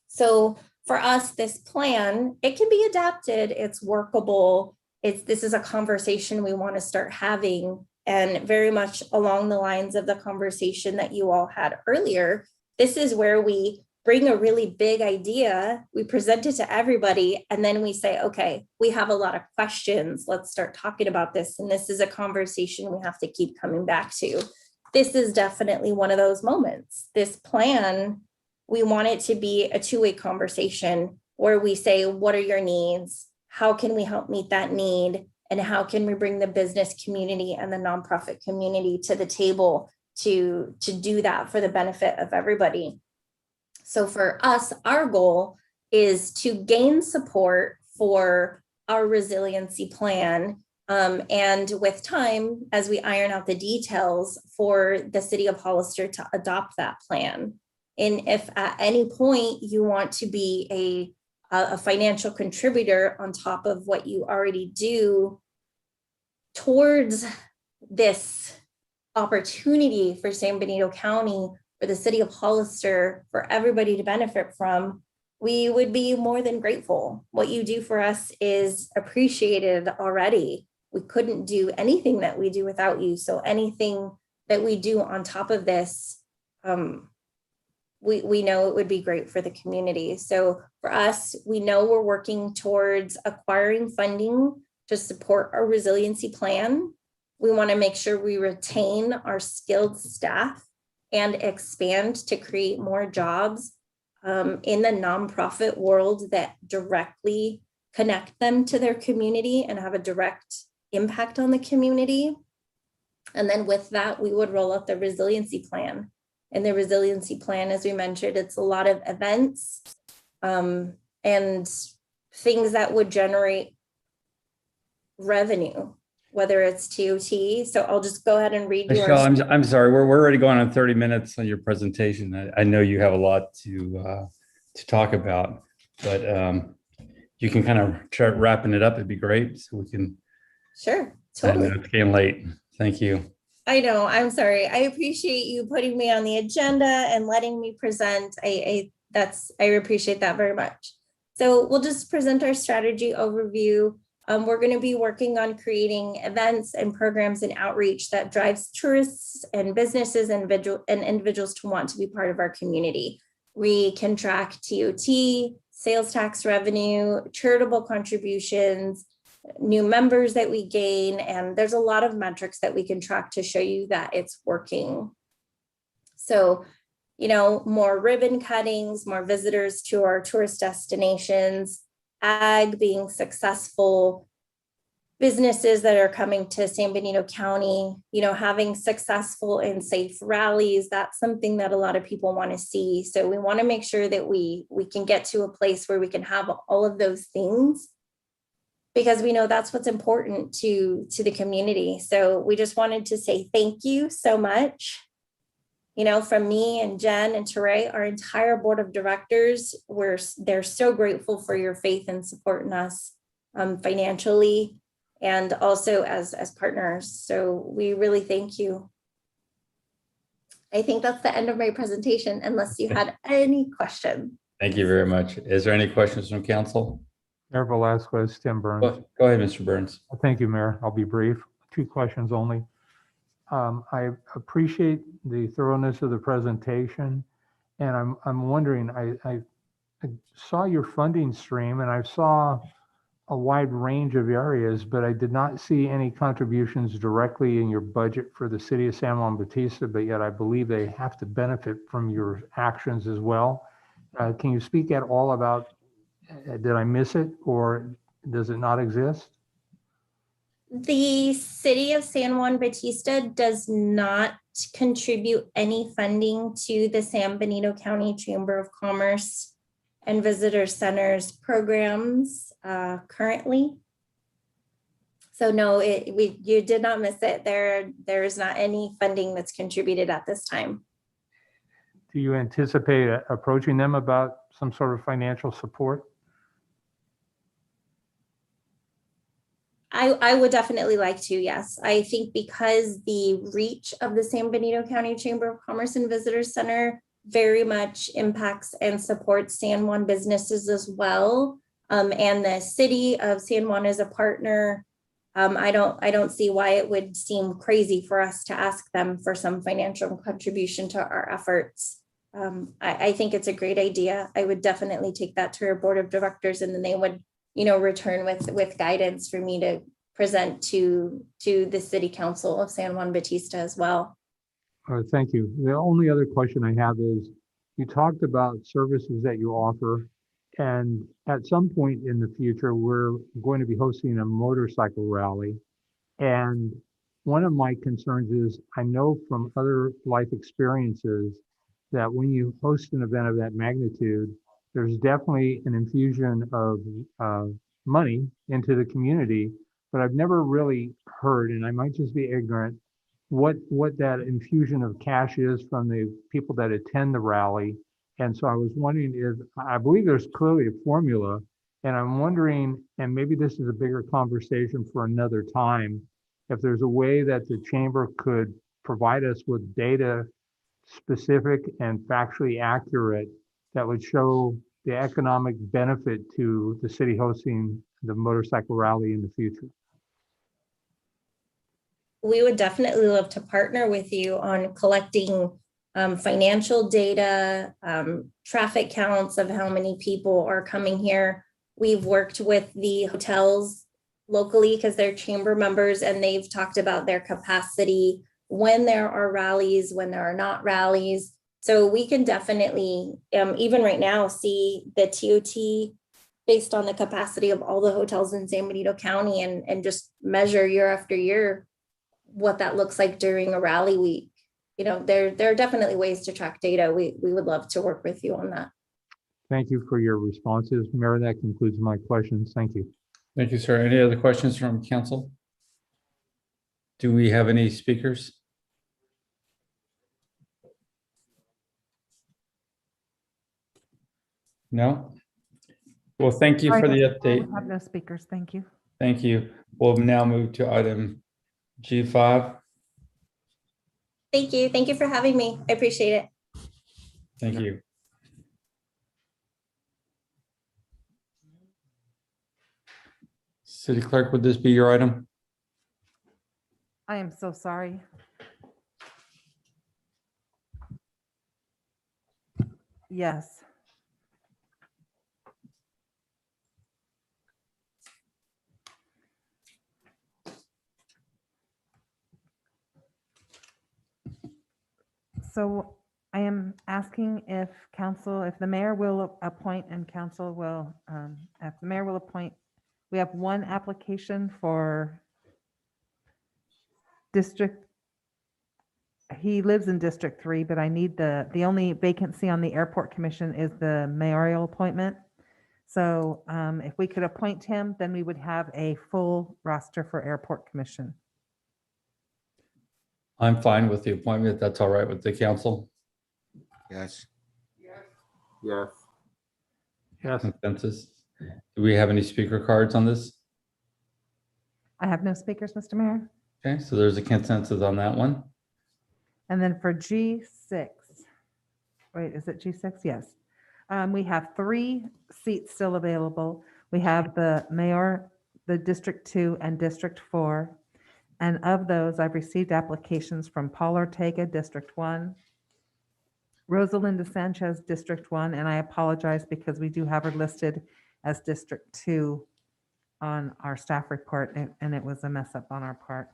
So for us, this plan, it can be adapted. It's workable. This is a conversation we want to start having, and very much along the lines of the conversation that you all had earlier. This is where we bring a really big idea, we present it to everybody, and then we say, okay, we have a lot of questions. Let's start talking about this. And this is a conversation we have to keep coming back to. This is definitely one of those moments. This plan, we want it to be a two-way conversation where we say, what are your needs? How can we help meet that need? And how can we bring the business community and the nonprofit community to the table to do that for the benefit of everybody? So for us, our goal is to gain support for our resiliency plan. And with time, as we iron out the details, for the city of Hollister to adopt that plan. And if at any point you want to be a financial contributor on top of what you already do towards this opportunity for San Benito County, for the city of Hollister, for everybody to benefit from, we would be more than grateful. What you do for us is appreciated already. We couldn't do anything that we do without you. So anything that we do on top of this, we know it would be great for the community. So for us, we know we're working towards acquiring funding to support our resiliency plan. We want to make sure we retain our skilled staff and expand to create more jobs in the nonprofit world that directly connect them to their community and have a direct impact on the community. And then with that, we would roll out the resiliency plan. in the resiliency plan, as we mentioned, it's a lot of events and things that would generate revenue, whether it's TOT. So I'll just go ahead and read you. Michelle, I'm sorry. We're already going on 30 minutes on your presentation. I know you have a lot to talk about, but you can kind of start wrapping it up. It'd be great. So we can. Sure, I totally. know it's getting late. Thank you. I know, I'm sorry. I appreciate you putting me on the agenda and letting me present. I appreciate that very much. So we'll just present our strategy overview. We're going to be working on creating events and programs and outreach that drives tourists and businesses and individuals to want to be part of our community. We can track TOT, sales tax revenue, charitable contributions, new members that we gain, and there's a lot of metrics that we can track to show you that it's working. So, more ribbon cuttings, more visitors to our tourist destinations, ag being successful, businesses that are coming to San Benito County, having successful and safe rallies. That's something that a lot of people want to see. So we want to make sure that we can get to a place where we can have all of those things, because we know that's what's important to the community. So we just wanted to say thank you so much. From me and Jen and Teray, our entire board of directors, they're so grateful for your faith and support in us financially and also as partners. So we really thank you. I think that's the end of my presentation, unless you had any questions. Thank you very much. Is there any questions from council? Mayor Velasquez, Tim Burns. Go ahead, Mr. Burns. Thank you, Mayor. I'll be brief. 2 questions only. I appreciate the thoroughness of the presentation, and I'm wondering, I saw your funding stream and I saw a wide range of areas, but I did not see any contributions directly in your budget for the city of San Juan Bautista, but yet I believe they have to benefit from your actions as well. Can you speak at all about, did I miss it, or does it not exist? The city of San Juan Bautista does not contribute any funding to the San Benito County Chamber of Commerce and Visitor Centers programs currently. So no, you did not miss it. There is not any funding that's contributed at this time. Do you anticipate approaching them about some sort of financial support? I would definitely like to, yes. I think because the reach of the San Benito County Chamber of Commerce and Visitors Center very much impacts and supports San Juan businesses as well. And the city of San Juan is a partner. I don't see why it would seem crazy for us to ask them for some financial contribution to our efforts. I think it's a great idea. I would definitely take that to our board of directors, and then they would return with guidance for me to present to the city council of San Juan Bautista as well. Thank you. The only other question I have is, you talked about services that you offer, and at some point in the future, we're going to be hosting a motorcycle rally. And one of my concerns is, I know from other life experiences that when you host an event of that magnitude, there's definitely an infusion of money into the community, but I've never really heard, and I might just be ignorant, what that infusion of cash is from the people that attend the rally. And so I was wondering if, I believe there's clearly a formula, and I'm wondering, and maybe this is a bigger conversation for another time, if there's a way that the chamber could provide us with data specific and factually accurate that would show the economic benefit to the city hosting the motorcycle rally in the future. We would definitely love to partner with you on collecting financial data, traffic counts of how many people are coming here. We've worked with the hotels locally because they're chamber members, and they've talked about their capacity when there are rallies, when there are not rallies. So we can definitely, even right now, see the TOT based on the capacity of all the hotels in San Benito County, and just measure year after year what that looks like during a rally week. there are definitely ways to track data. We would love to work with you on that. Thank you for your responses. Mayor, that concludes my questions. Thank you. Thank you, sir. Any other questions from council? Do we have any speakers? No? Well, thank you for the update. We have no speakers. Thank you. Thank you. We'll now move to item G5. Thank you. Thank you for having me. I appreciate it. Thank you. City Clerk, would this be your item? I am so sorry. Yes. So I am asking if the mayor will appoint and council will, if the mayor will appoint, we have one application for district. He lives in District 3, but I need the only vacancy on the airport commission is the mayoral appointment. So if we could appoint him, then we would have a full roster for airport commission. I'm fine with the appointment. That's all right with the council. Yes. Yes. Yes. Consensus. Do we have any speaker cards on this? I have no speakers, Mr. Mayor. Okay, so there's a consensus on that one. And then for G6, wait, is it G6? Yes. We have 3 seats still available. We have the mayor, the District 2 and District 4. And of those, I've received applications from Paul Ortega, District 1, Rosalinda Sanchez, District 1, and I apologize because we do have her listed as District 2 on our staff report, and it was a mess up on our part.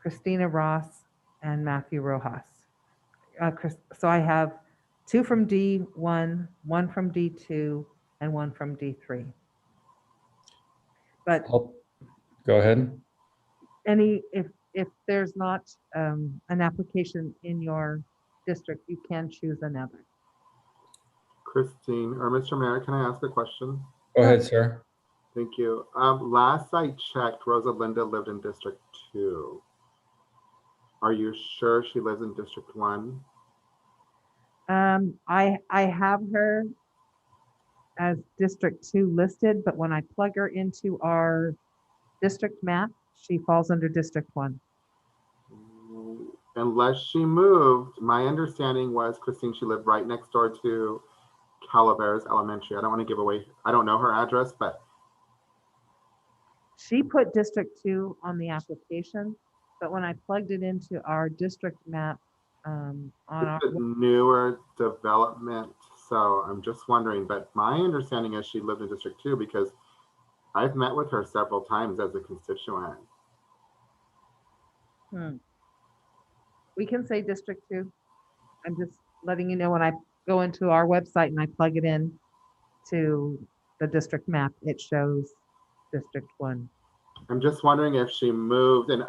Christina Ross and Matthew Rojas. So I have 2 from D1, 1 from D2, and 1 from D3. But go ahead. If there's not an application in your district, you can choose another. Christine, or Mr. Mayor, can I ask a question? Go ahead, sir. Thank you. Last I checked, Rosalinda lived in District 2. Are you sure she lives in District 1? I have her as District 2 listed, but when I plug her into our district map, she falls under District 1. Unless she moved, my understanding was, Christine, she lived right next door to Calaveras Elementary. I don't want to give away, I don't know her address, but. She put District 2 on the application, but when I plugged it into our district map on our newer development, so I'm just wondering, but my understanding is she lived in District 2 because I've met with her several times as a constituent. We can say District 2. I'm just letting you know when I go into our website and I plug it in to the district map, it shows District 1. I'm just wondering if she moved, and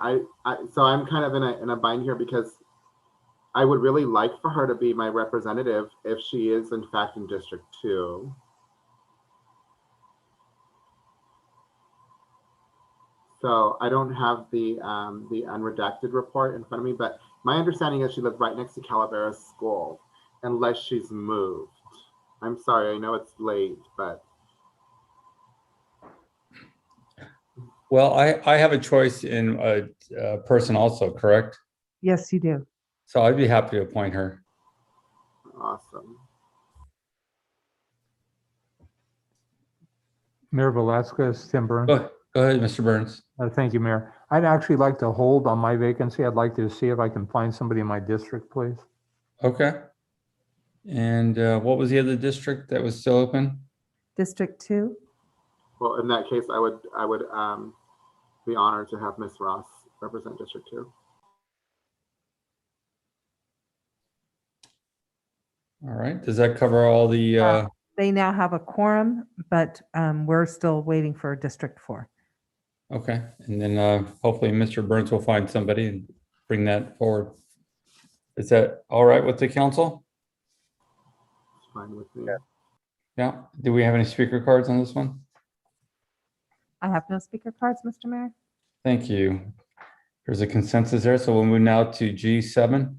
so I'm kind of in a bind here because I would really like for her to be my representative if she is in fact in District 2. So I don't have the unredacted report in front of me, but my understanding is she lives right next to Calaveras School, unless she's moved. I'm sorry, I know it's late, but. Well, I have a choice in a person also, correct? Yes, you do. So I'd be happy to appoint her. Awesome. Mayor Velasquez, Tim Burns. Go ahead, Mr. Burns. Thank you, Mayor. I'd actually like to hold on my vacancy. I'd like to see if I can find somebody in my district, please. Okay. And what was the other district that was still open? District 2. Well, in that case, I would be honored to have Ms. Ross represent District 2. All right. Does that cover all the? They now have a quorum, but we're still waiting for District 4. Okay, and then hopefully Mr. Burns will find somebody and bring that forward. Is that all right with the council? It's fine with me. Yeah. Do we have any speaker cards on this one? I have no speaker cards, Mr. Mayor. Thank you. There's a consensus there, so we'll move now to G7.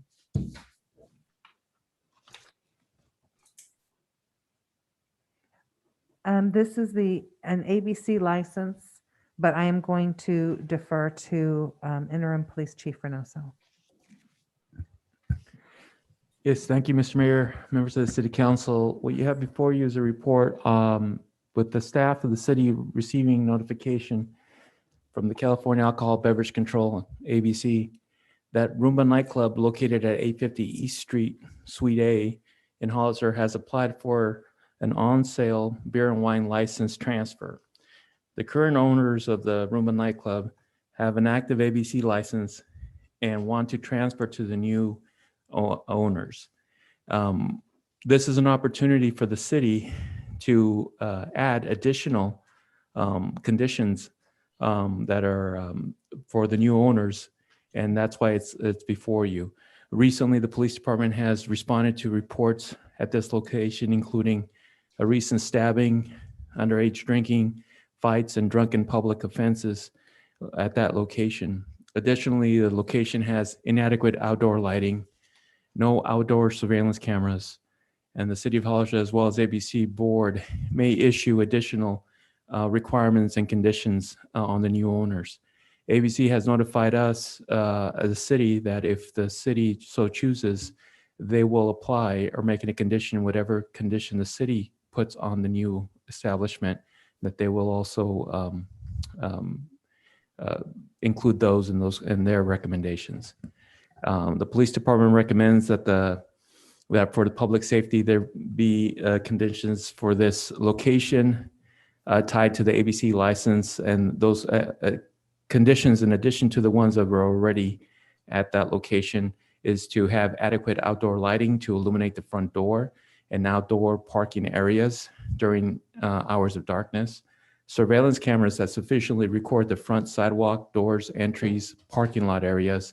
This is an ABC license, but I am going to defer to interim police chief Reynoso. Yes, thank you, Mr. Mayor, members of the city council. What you have before you is a report with the staff of the city receiving notification from the California Alcohol Beverage Control, ABC, that Roomba nightclub located at 850 East Street, Suite A in Hollister has applied for an on-sale beer and wine license transfer. The current owners of the Roomba nightclub have an active ABC license and want to transfer to the new owners. This is an opportunity for the city to add additional conditions that are for the new owners, and that's why it's before you. Recently, the police department has responded to reports at this location, including a recent stabbing, underage drinking, fights, and drunken public offenses at that location. Additionally, the location has inadequate outdoor lighting, no outdoor surveillance cameras, and the City of Hollister, as well as ABC board, may issue additional requirements and conditions on the new owners. ABC has notified us as a city that if the city so chooses, they will apply or make it a condition, whatever condition the city puts on the new establishment, that they will also include those in their recommendations. The police department recommends that for the public safety, there be conditions for this location tied to the ABC license, and those conditions, in addition to the ones that were already at that location, is to have adequate outdoor lighting to illuminate the front door and outdoor parking areas during hours of darkness. Surveillance cameras that sufficiently record the front sidewalk, doors, entries, parking lot areas.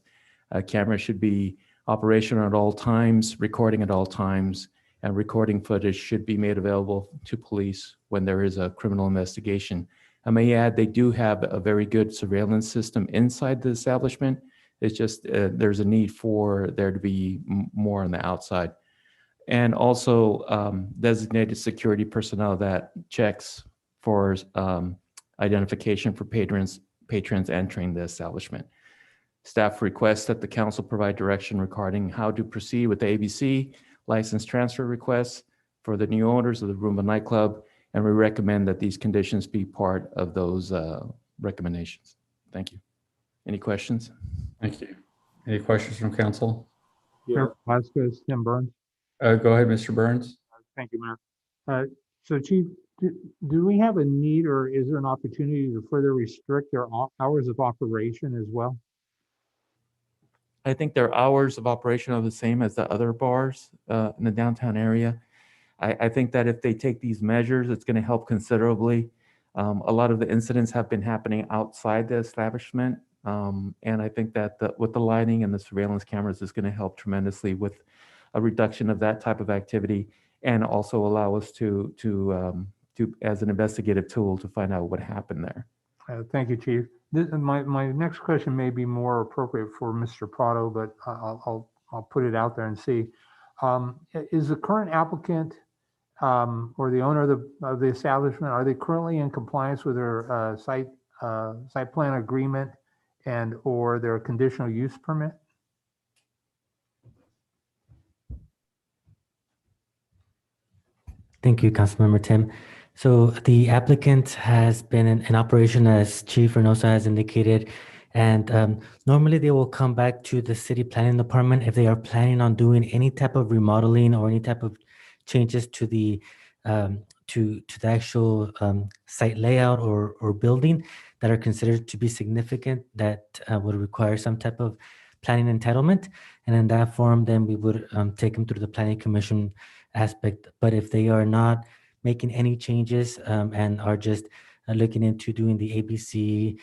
Cameras should be operational at all times, recording at all times, and recording footage should be made available to police when there is a criminal investigation. I may add, they do have a very good surveillance system inside the establishment. It's just there's a need for there to be more on the outside. And also designated security personnel that checks for identification for patrons entering the establishment. Staff requests that the council provide direction regarding how to proceed with the ABC license transfer requests for the new owners of the Roomba nightclub, and we recommend that these conditions be part of those recommendations. Thank you. Any questions? Thank you. Any questions from council? Mayor Vasquez, Tim Burns. Go ahead, Mr. Burns. Thank you, Mayor. So Chief, do we have a need or is there an opportunity to further restrict their hours of operation as well? I think their hours of operation are the same as the other bars in the downtown area. I think that if they take these measures, it's going to help considerably. A lot of the incidents have been happening outside the establishment. And I think that with the lighting and the surveillance cameras is going to help tremendously with a reduction of that type of activity, and also allow us to as an investigative tool to find out what happened there. Thank you, Chief. My next question may be more appropriate for Mr. Prado, but I'll put it out there and see. Is the current applicant or the owner of the establishment, are they currently in compliance with their site plan agreement and or their conditional use permit? Thank you, Councilmember Tim. So the applicant has been in operation, as Chief Reynoso has indicated, and normally they will come back to the city planning department if they are planning on doing any type of remodeling or any type of changes to the actual site layout or building that are considered to be significant that would require some type of planning entitlement. And in that form, then we would take them through the planning commission aspect. But if they are not making any changes and are just looking into doing the ABC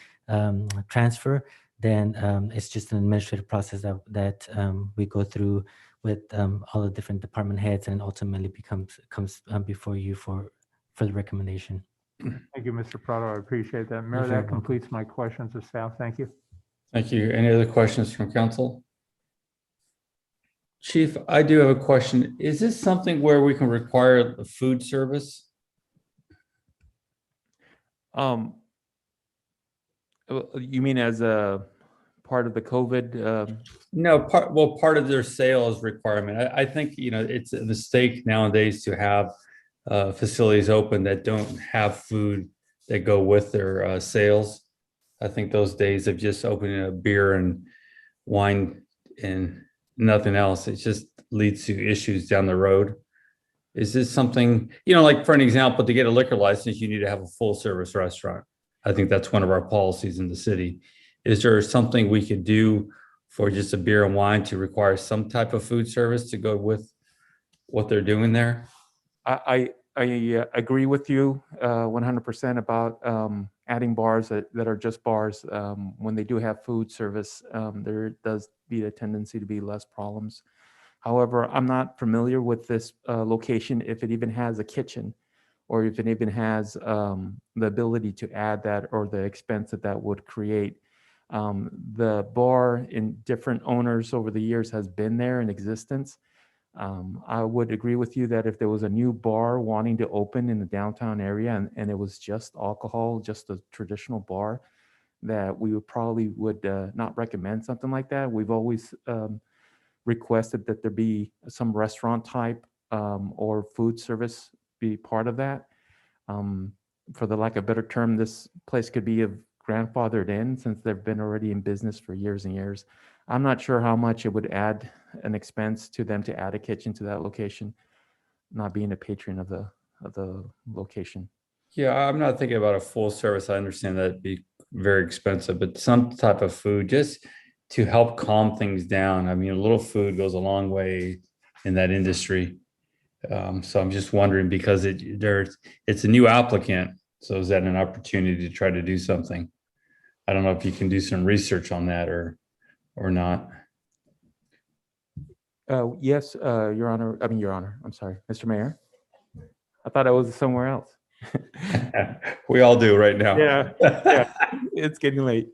transfer, then it's just an administrative process that we go through with all the different department heads, and ultimately comes before you for the recommendation. Thank you, Mr. Prado. I appreciate that. Mayor, You're very that completes my questions of staff. Thank you. Thank you. Any other questions from council? Chief, I do have a question. Is this something where we can require a food service? You mean as a part of the COVID? No, part of their sales requirement. I think, it's a mistake nowadays to have facilities open that don't have food that go with their sales. I think those days of just opening a beer and wine and nothing else, it just leads to issues down the road. Is this something, like for an example, to get a liquor license, you need to have a full service restaurant. I think that's one of our policies in the city. Is there something we could do for just a beer and wine to require some type of food service to go with what they're doing there? I agree with you 100% about adding bars that are just bars. When they do have food service, there does be a tendency to be less problems. However, I'm not familiar with this location, if it even has a kitchen, or if it even has the ability to add that, or the expense that would create. The bar in different owners over the years has been there in existence. I would agree with you that if there was a new bar wanting to open in the downtown area and it was just alcohol, just a traditional bar, that we would not recommend something like that. We've always requested that there be some restaurant type or food service be part of that. For the lack of a better term, this place could be grandfathered in since they've been already in business for years and years. I'm not sure how much it would add an expense to them to add a kitchen to that location, not being a patron of the location. Yeah, I'm not thinking about a full service. I understand that it'd be very expensive, but some type of food just to help calm things down. I mean, a little food goes a long way in that industry. So I'm just wondering, because it's a new applicant. So is that an opportunity to try to do something? I don't know if you can do some research on that or not. Yes, Your Honor. Your Honor. I'm sorry, Mr. Mayor. I thought I was somewhere else. We all do right now. Yeah, it's getting late.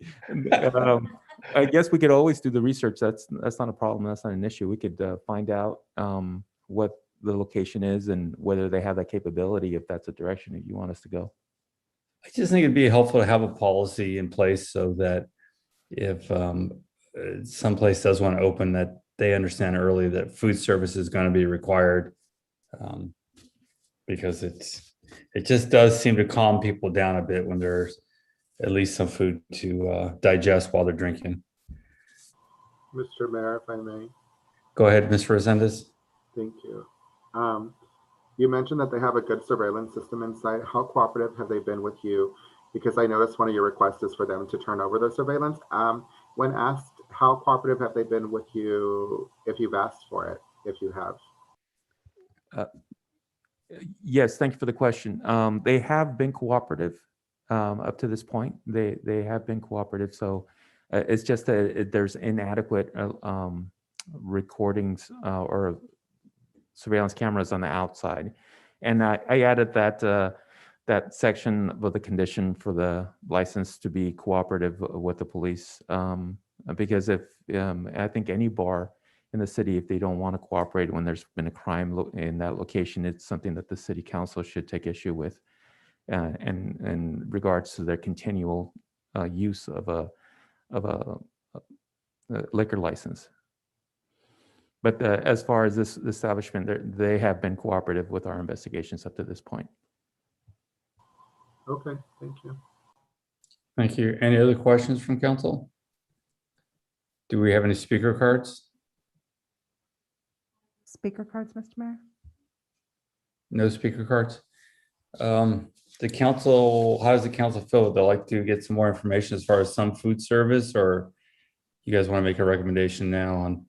I guess we could always do the research. That's not a problem. That's not an issue. We could find out what the location is and whether they have that capability, if that's a direction that you want us to go. I just think it'd be helpful to have a policy in place so that if someplace does want to open, that they understand early that food service is going to be required, because it just does seem to calm people down a bit when there's at least some food to digest while they're drinking. Mr. Mayor, if I may. Go ahead, Ms. Resendez. Thank you. You mentioned that they have a good surveillance system inside. How cooperative have they been with you? Because I noticed one of your requests is for them to turn over their surveillance. When asked, how cooperative have they been with you if you've asked for it, if you have? Yes, thank you for the question. They have been cooperative up to this point. They have been cooperative. So it's just that there's inadequate recordings or surveillance cameras on the outside. And I added that section of the condition for the license to be cooperative with the police. Because if I think any bar in the city, if they don't want to cooperate when there's been a crime in that location, it's something that the city council should take issue with, and in regards to their continual use of a liquor license. But as far as this establishment, they have been cooperative with our investigations up to this point. Okay, thank you. Thank you. Any other questions from council? Do we have any speaker cards? Speaker cards, Mr. Mayor? No speaker cards. The council, how does the council feel? Would they like to get some more information as far as some food service, or you guys want to make a recommendation now on?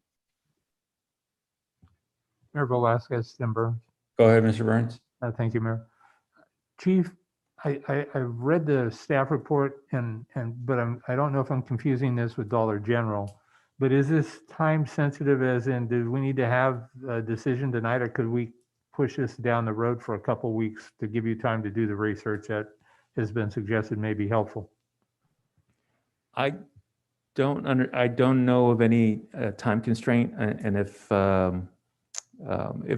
Mayor Velasquez, Tim Burns. Go ahead, Mr. Burns. Thank you, Mayor. Chief, I've read the staff report but I don't know if I'm confusing this with Dollar General. But is this time sensitive as in, do we need to have a decision tonight or could we push this down the road for a couple weeks to give you time to do the research that has been suggested may be helpful? I don't know of any time constraint, and if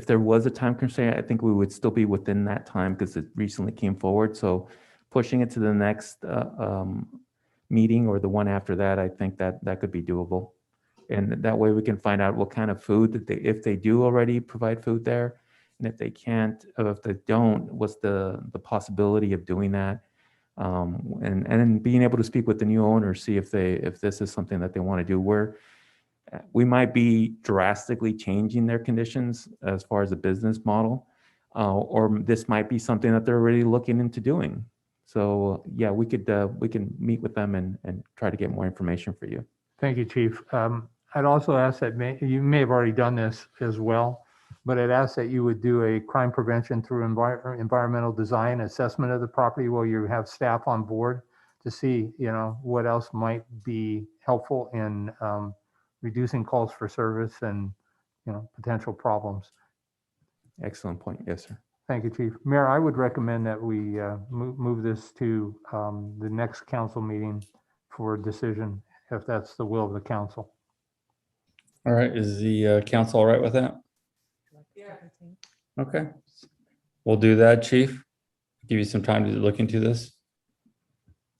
there was a time constraint, I think we would still be within that time because it recently came forward. So pushing it to the next meeting or the one after that, I think that could be doable. And that way we can find out what kind of food that if they do already provide food there, and if they can't, or if they don't, what's the possibility of doing that? And then being able to speak with the new owner, see if this is something that they want to do. We might be drastically changing their conditions as far as a business model, or this might be something that they're already looking into doing. So yeah, we can meet with them and try to get more information for you. Thank you, Chief. I'd also ask that you may have already done this as well, but I'd ask that you would do a crime prevention through environmental design assessment of the property while you have staff on board to see, what else might be helpful in reducing calls for service and, potential problems. Excellent point. Yes, sir. Thank you, Chief. Mayor, I would recommend that we move this to the next council meeting for a decision, if that's the will of the council. All right, is the council all right with that? Okay, we'll do that, Chief. Give you some time to look into this.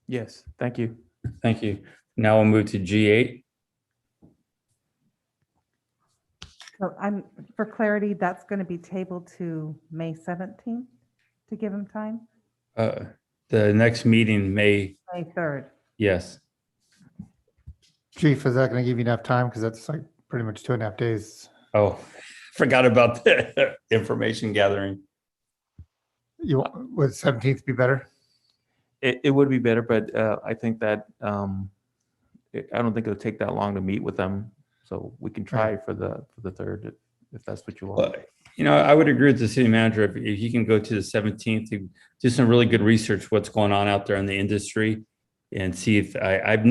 Yes, thank you. Thank you. Now we'll move to G8. So for clarity, that's going to be tabled to May 17th to give him time? The next meeting, May, May 3rd. yes. Chief, is that going to give you enough time? Because that's like pretty much 2.5 days. Oh, forgot about the information gathering. Would 17th be better? It would be better, but I think that I don't think it'll take that long to meet with them. So we can try for the 3rd if that's what you want. I would agree with the city manager if he can go to the 17th to do some really good research, what's going on out there in the industry, and see if I've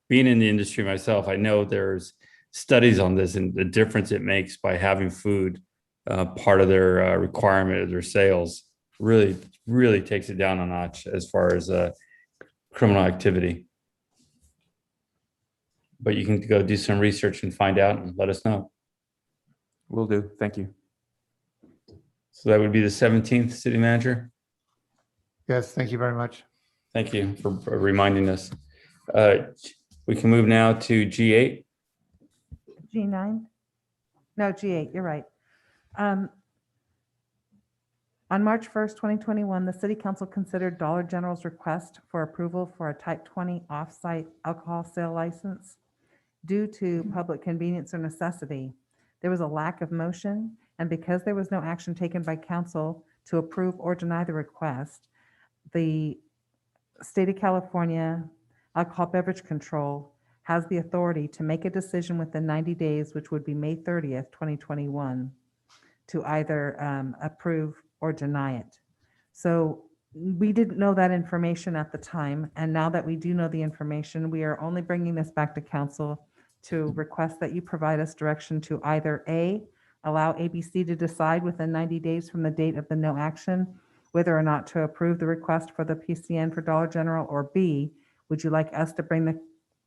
been in the industry myself. I know there's studies on this and the difference it makes by having food part of their requirement of their sales. Really takes it down a notch as far as criminal activity. But you can go do some research and find out and let us know. Will do. Thank you. So that would be the 17th, city manager. Yes, thank you very much. Thank you for reminding us. We can move now to G8. G9? No, G8, you're right. On March 1st, 2021, the City Council considered Dollar General's request for approval for a Type 20 off-site alcohol sale license. Due to public convenience or necessity, there was a lack of motion, and because there was no action taken by council to approve or deny the request, the State of California Alcohol Beverage Control has the authority to make a decision within 90 days, which would be May 30th, 2021, to either approve or deny it. So we didn't know that information at the time, and now that we do know the information, we are only bringing this back to council to request that you provide us direction to either A, allow ABC to decide within 90 days from the date of the no action whether or not to approve the request for the PCN for Dollar General, or B, would you like us to bring the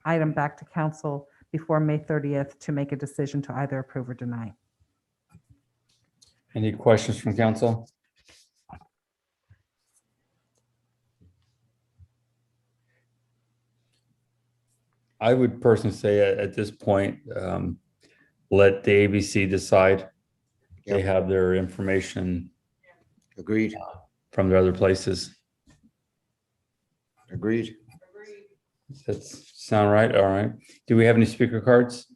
item back to council before May 30th to make a decision to either approve or deny? Any questions from council? I would personally say at this point, let the ABC decide. They have their information. Agreed. From their other places. Agreed. Does that sound right? All right. Do we have any speaker cards?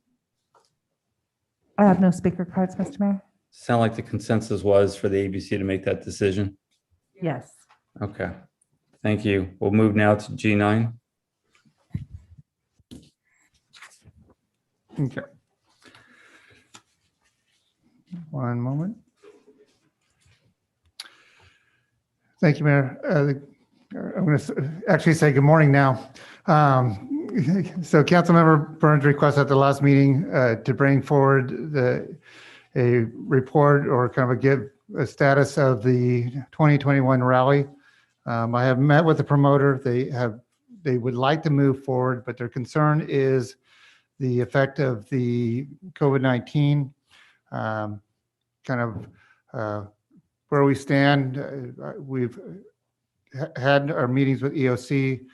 I have no speaker cards, Mr. Mayor. Sound like the consensus was for the ABC to make that decision? Yes. Okay. Thank you. We'll move now to G9. Okay. One moment. Thank you, Mayor. The I'm going to actually say good morning now. So Councilmember Burns requested at the last meeting to bring forward a report or kind of give a status of the 2021 rally. I have met with the promoter. They would like to move forward, but their concern is the effect of the COVID-19, kind of where we stand. We've had our meetings with EOC.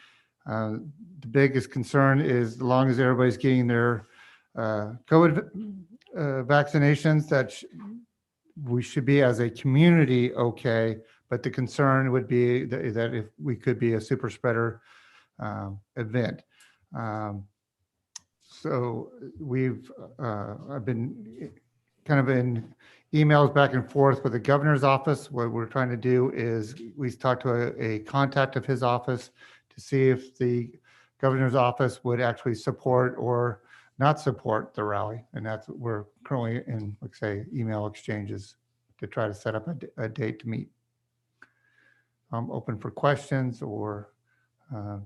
The biggest concern is, as long as everybody's getting their COVID vaccinations, that we should be, as a community, okay. But the concern would be that if we could be a super spreader event. So I've been kind of in emails back and forth with the governor's office. What we're trying to do is we talked to a contact of his office to see if the governor's office would actually support or not support the rally. And that's what we're currently in, like say, email exchanges to try to set up a date to meet. I'm open for questions or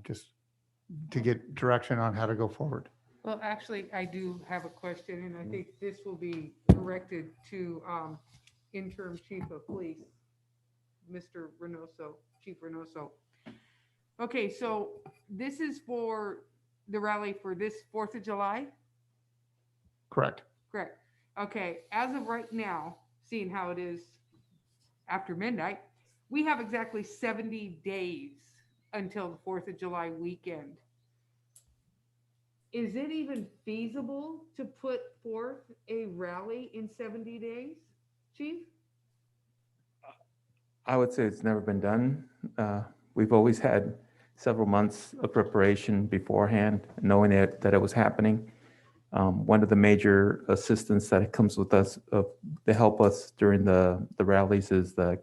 just to get direction on how to go forward. Well, actually, I do have a question, and I think this will be directed to interim chief of police, Mr. Reynoso, Chief Reynoso. Okay, so this is for the rally for this 4th of July? Correct. Correct. Okay, as of right now, seeing how it is after midnight, we have exactly 70 days until the 4th of July weekend. Is it even feasible to put forth a rally in 70 days, Chief? I would say it's never been done. We've always had several months of preparation beforehand, knowing that it was happening. One of the major assistance that comes with us to help us during the rallies is the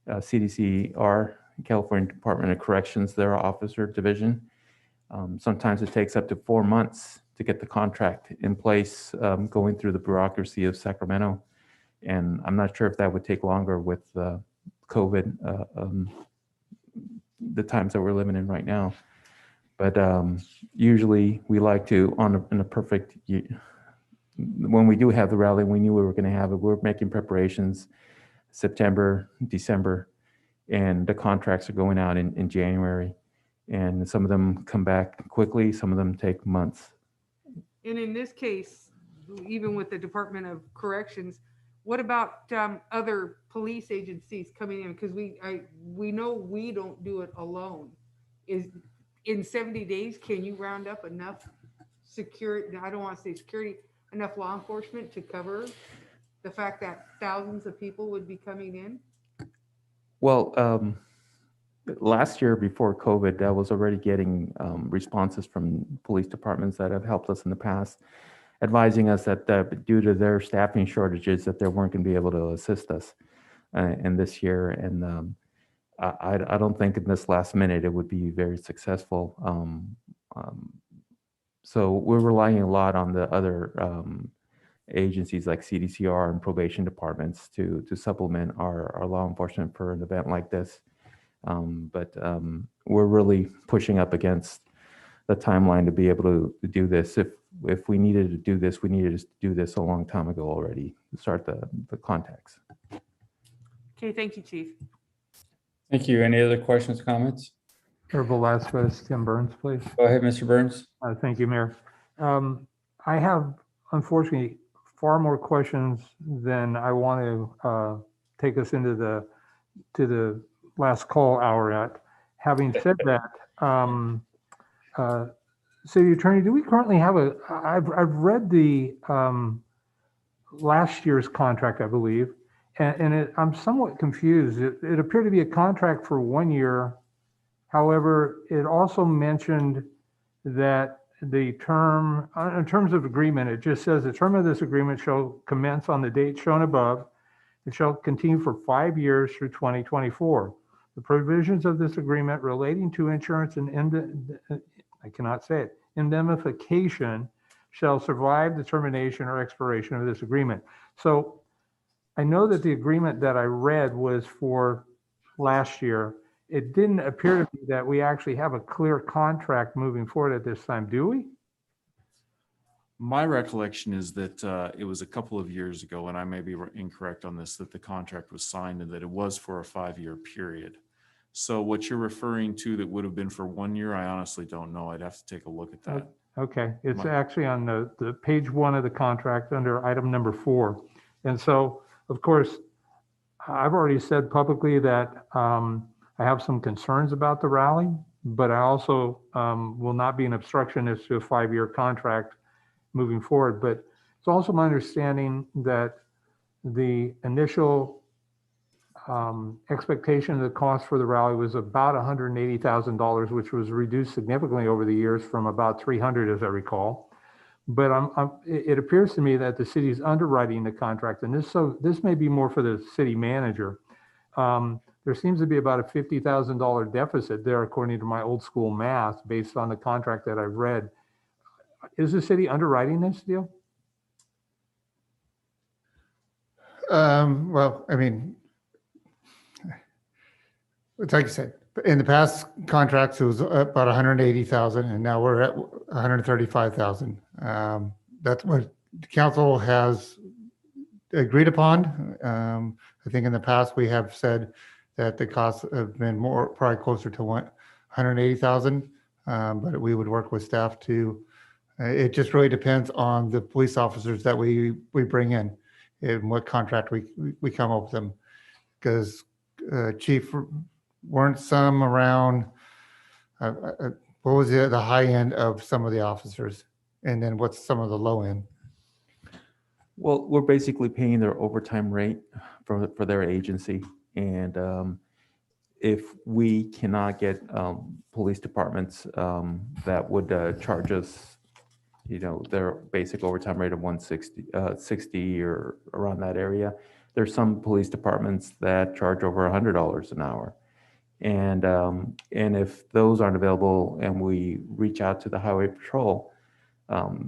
CDCR, California Department of Corrections, their officer division. Sometimes it takes up to 4 months to get the contract in place, going through the bureaucracy of Sacramento. And I'm not sure if that would take longer with COVID, the times that we're living in right now. But usually we like to, in a perfect, when we do have the rally, we knew we were going to have it. We're making preparations September, December, and the contracts are going out in January. And some of them come back quickly, some of them take months. And in this case, even with the Department of Corrections, what about other police agencies coming in? Because we know we don't do it alone. Is in 70 days, can you round up enough security? I don't want to say security, enough law enforcement to cover the fact that thousands of people would be coming in? Well, last year before COVID, I was already getting responses from police departments that have helped us in the past, advising us that due to their staffing shortages, that they weren't going to be able to assist us in this year. And I don't think in this last minute it would be very successful. So we're relying a lot on the other agencies like CDCR and probation departments to supplement our law enforcement for an event like this. But we're really pushing up against the timeline to be able to do this. If we needed to do this, we needed to do this a long time ago already to start the contacts. Okay, thank you, Chief. Thank you. Any other questions, comments? Mayor Velazquez, Tim Burns, please. Go ahead, Mr. Burns. Thank you, Mayor. I have, unfortunately, far more questions than I want to take us into the last call hour at. Having said that, City Attorney, do we currently have I've read the last year's contract, I believe, and I'm somewhat confused. It appeared to be a contract for 1 year. However, it also mentioned that the term, in terms of agreement, it just says the term of this agreement shall commence on the date shown above. It shall continue for 5 years through 2024. The provisions of this agreement relating to insurance and indemnification shall survive the termination or expiration of this agreement. So I know that the agreement that I read was for last year, it didn't appear to me that we actually have a clear contract moving forward at this time, do we? My recollection is that it was a couple of years ago, and I may be incorrect on this, that the contract was signed and that it was for a 5-year period. So what you're referring to that would have been for 1 year, I honestly don't know. I'd have to take a look at that. Okay, it's My- actually on the page 1 of the contract under item number 4. And so, of course, I've already said publicly that I have some concerns about the rally, but I also will not be an obstructionist to a 5-year contract moving forward. But it's also my understanding that the initial expectation of the cost for the rally was about $180,000, which was reduced significantly over the years from about 300, as I recall. But it appears to me that the city's underwriting the contract, and this may be more for the city manager. There seems to be about a $50,000 deficit there, according to my old school math, based on the contract that I've read. Is the city underwriting this deal? Well, I mean, it's like I said, in the past contracts, it was about 180,000, and now we're at 135,000. That's what the council has agreed upon. I think in the past, we have said that the costs have been more, probably closer to 180,000, but we would work with staff to, it just really depends on the police officers that we bring in and what contract we come up with them. Because Chief, weren't some around, what was the high end of some of the officers? And then what's some of the low end? Well, we're basically paying their overtime rate for their agency. And if we cannot get police departments that would charge us, their basic overtime rate of 60 or around that area, there's some police departments that charge over $100 an hour. And if those aren't available and we reach out to the highway patrol,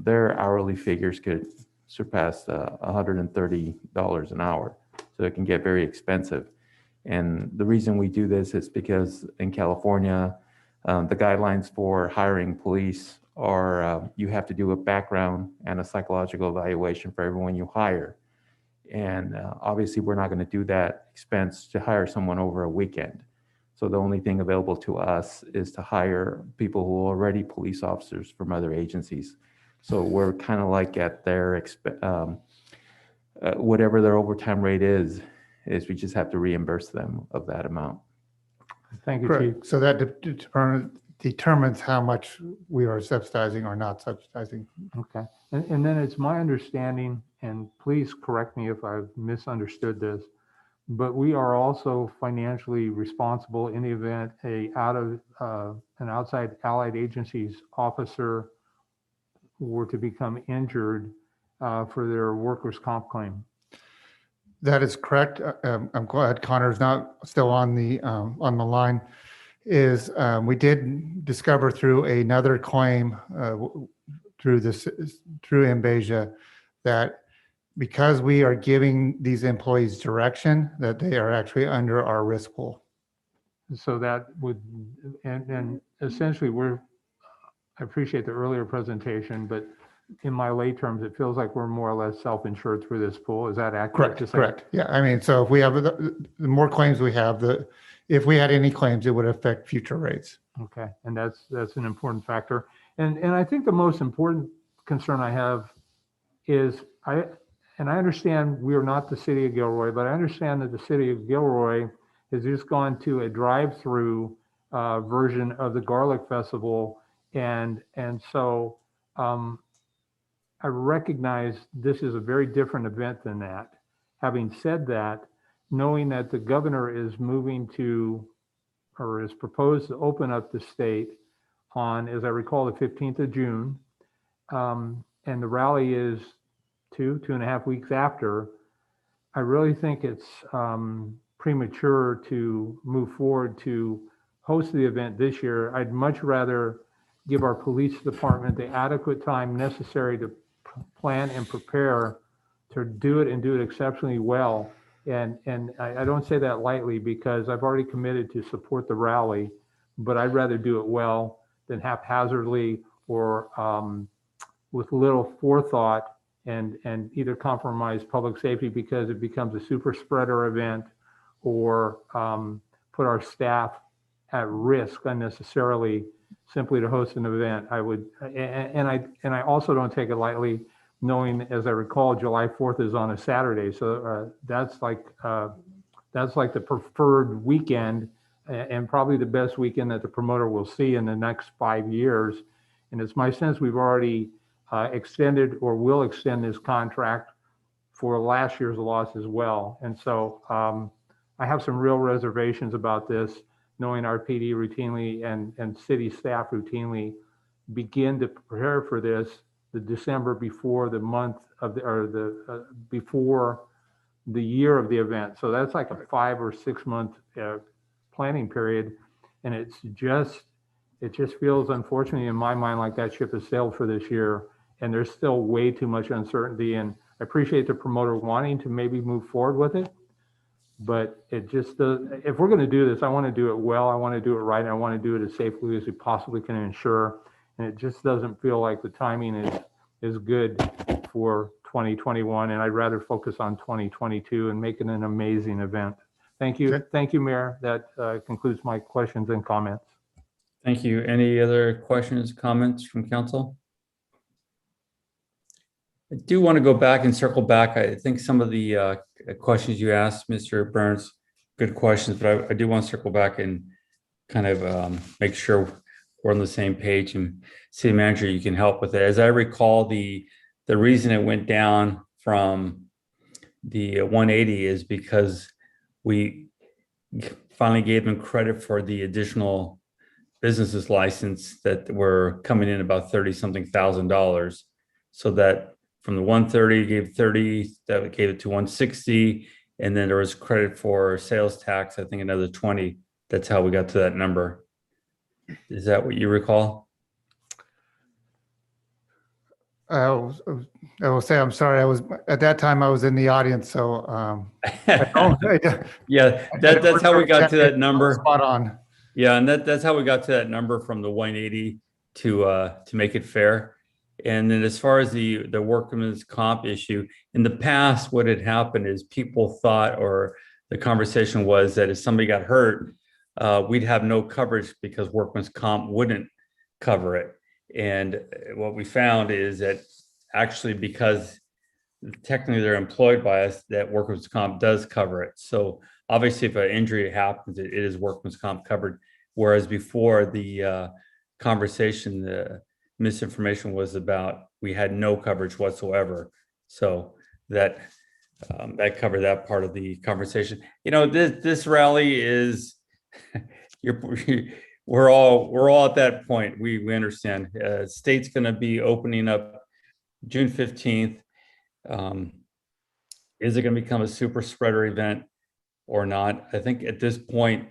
their hourly figures could surpass $130 an hour. So it can get very expensive. And the reason we do this is because in California, the guidelines for hiring police are you have to do a background and a psychological evaluation for everyone you hire. And obviously, we're not going to do that expense to hire someone over a weekend. So the only thing available to us is to hire people who are already police officers from other agencies. So we're kind of like at their whatever their overtime rate is we just have to reimburse them of that amount. Thank you, Chief. Correct. So that determines how much we are subsidizing or not subsidizing. Okay. And then it's my understanding, and please correct me if I've misunderstood this, but we are also financially responsible in the event an outside allied agency's officer were to become injured for their workers' comp claim. That is correct. I'm glad Connor's not still on the line. We did discover through another claim through Embasia that because we are giving these employees direction, that they are actually under our risk pool. So that would, and essentially I appreciate the earlier presentation, but in my lay terms, it feels like we're more or less self-insured through this pool. Is that accurate? Correct, correct. Yeah, I mean, so if we have, the more claims we have, if we had any claims, it would affect future rates. Okay, and that's an important factor. And I think the most important concern I have is, I understand we are not the city of Gilroy, but I understand that the city of Gilroy has just gone to a drive-through version of the Garlic Festival. And so I recognize this is a very different event than that. Having said that, knowing that the governor is moving to, or is proposed to open up the state on, as I recall, the 15th of June, and the rally is 2.5 weeks after, I really think it's premature to move forward to host the event this year. I'd much rather give our police department the adequate time necessary to plan and prepare to do it and do it exceptionally well And I don't say that lightly because I've already committed to support the rally, but I'd rather do it well than haphazardly or with little forethought and either compromise public safety because it becomes a super spreader event or put our staff at risk unnecessarily simply to host an event. I would, and I also don't take it lightly, knowing, as I recall, July 4th is on a Saturday. So that's like the preferred weekend and probably the best weekend that the promoter will see in the next 5 years. And it's my sense we've already extended or will extend this contract for last year's loss as well. And so I have some real reservations about this, knowing our PD routinely and city staff routinely begin to prepare for this the December before the month of the, or the before the year of the event. So that's like a 5 or 6 month planning period. And it just feels, unfortunately, in my mind, like that ship has sailed for this year. And there's still way too much uncertainty. And I appreciate the promoter wanting to maybe move forward with it. But it just does, if we're going to do this, I want to do it well. I want to do it right. I want to do it as safely as we possibly can ensure. And it just doesn't feel like the timing is good for 2021. And I'd rather focus on 2022 and make it an amazing event. Thank you. Okay. Thank you, Mayor. That concludes my questions and comments. Thank you. Any other questions, comments from council? I do want to go back and circle back. I think some of the questions you asked, Mr. Burns, good questions, but I do want to circle back and kind of make sure we're on the same page. And City Manager, you can help with it. As I recall, the reason it went down from the 180 is because we finally gave them credit for the additional businesses license that were coming in about $30-something thousand. So that from the 130 gave 30, that gave it to 160, and then there was credit for sales tax, I think another 20. That's how we got to that number. Is that what you recall? I will say, I'm sorry, at that time I was in the audience, so. Yeah, that's how we got to that number. Spot on. Yeah, and that's how we got to that number from the 180 to make it fair. And then as far as the workman's comp issue, in the past, what had happened is people thought, or the conversation was that if somebody got hurt, we'd have no coverage because workman's comp wouldn't cover it. And what we found is that actually, because technically they're employed by us, that workman's comp does cover it. So obviously, if an injury happens, it is workman's comp covered. Whereas before, the conversation, the misinformation was about we had no coverage whatsoever. So that covered that part of the conversation. You know, this rally is we're all at that point. We understand. State's going to be opening up June 15th. Is it going to become a super spreader event or not? I think at this point,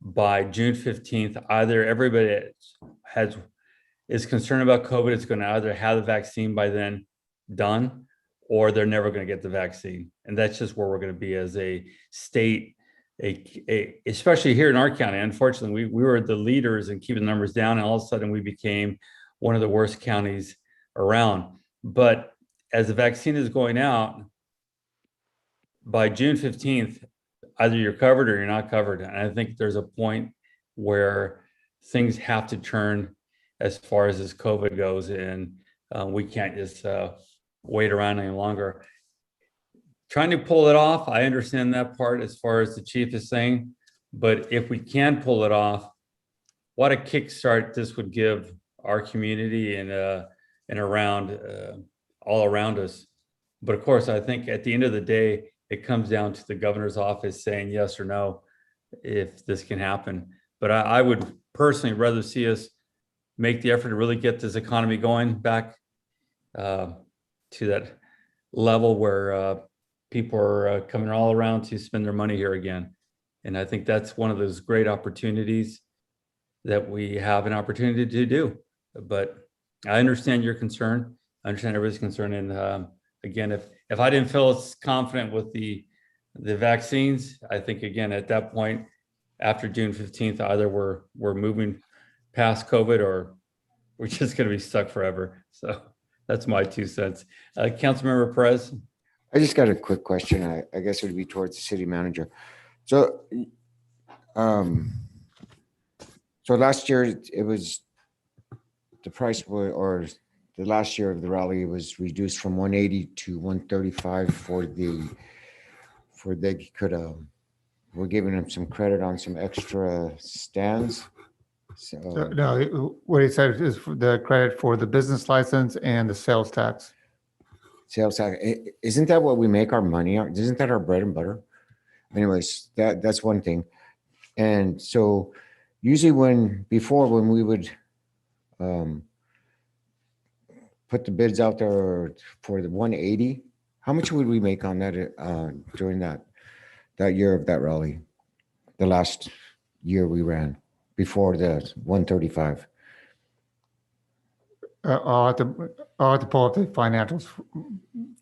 by June 15th, either everybody is concerned about COVID, it's going to either have the vaccine by then done, or they're never going to get the vaccine. And that's just where we're going to be as a state, especially here in our county. Unfortunately, we were the leaders in keeping the numbers down, and all of a sudden we became one of the worst counties around. But as the vaccine is going out, by June 15th, either you're covered or you're not covered. And I think there's a point where things have to turn as far as this COVID goes, and we can't just wait around any longer. Trying to pull it off, I understand that part as far as the chief is saying, but if we can pull it off, what a kickstart this would give our community and around all around us. But of course, I think at the end of the day, it comes down to the governor's office saying yes or no if this can happen. But I would personally rather see us make the effort to really get this economy going back to that level where people are coming all around to spend their money here again. And I think that's one of those great opportunities that we have an opportunity to do. But I understand your concern. I understand everybody's concern. And again, if I didn't feel as confident with the the vaccines, I think, again, at that point, after June 15th, either we're moving past COVID or we're just going to be stuck forever. So that's my 2 cents. Councilmember Perez. I just got a quick question. I guess it would be towards the city manager. So, so last year it was the price or the last year of the rally was reduced from 180 to 135 for they could we're giving them some credit on some extra stands. So No, what he said is for the credit for the business license and the sales tax. sales tax, isn't that what we make our money on? Isn't that our bread and butter? Anyways, that's one thing. And so usually before when we would put the bids out there for the 180, how much would we make on that during that year of that rally? The last year we ran before the 135. I'll have to pull up the financials.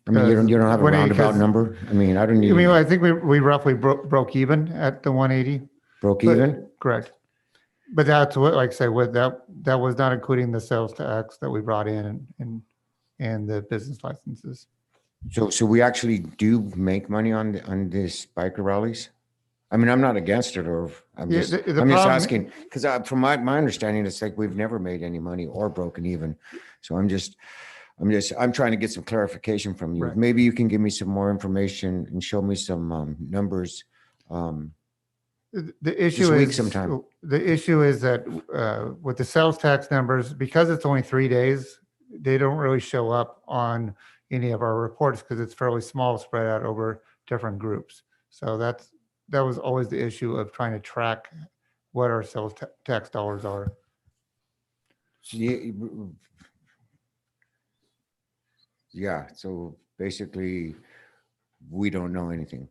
I mean, you don't have a roundabout number? I mean, I don't need. I mean, I think we roughly broke even at the 180. Broke even? Correct. But that's what, like I say, with that was not including the sales tax that we brought in and the business licenses. So we actually do make money on these biker rallies? I mean, I'm not against it, or I'm just asking, because from my understanding, it's like we've never made any money or broken even. So I'm trying to get some clarification from you. Right. Maybe you can give me some more information and show me some numbers. The issue this week is sometime. The issue is that with the sales tax numbers, because it's only 3 days, they don't really show up on any of our reports because it's fairly small, spread out over different groups. So that was always the issue of trying to track what our sales tax dollars are. Yeah, so basically, we don't know anything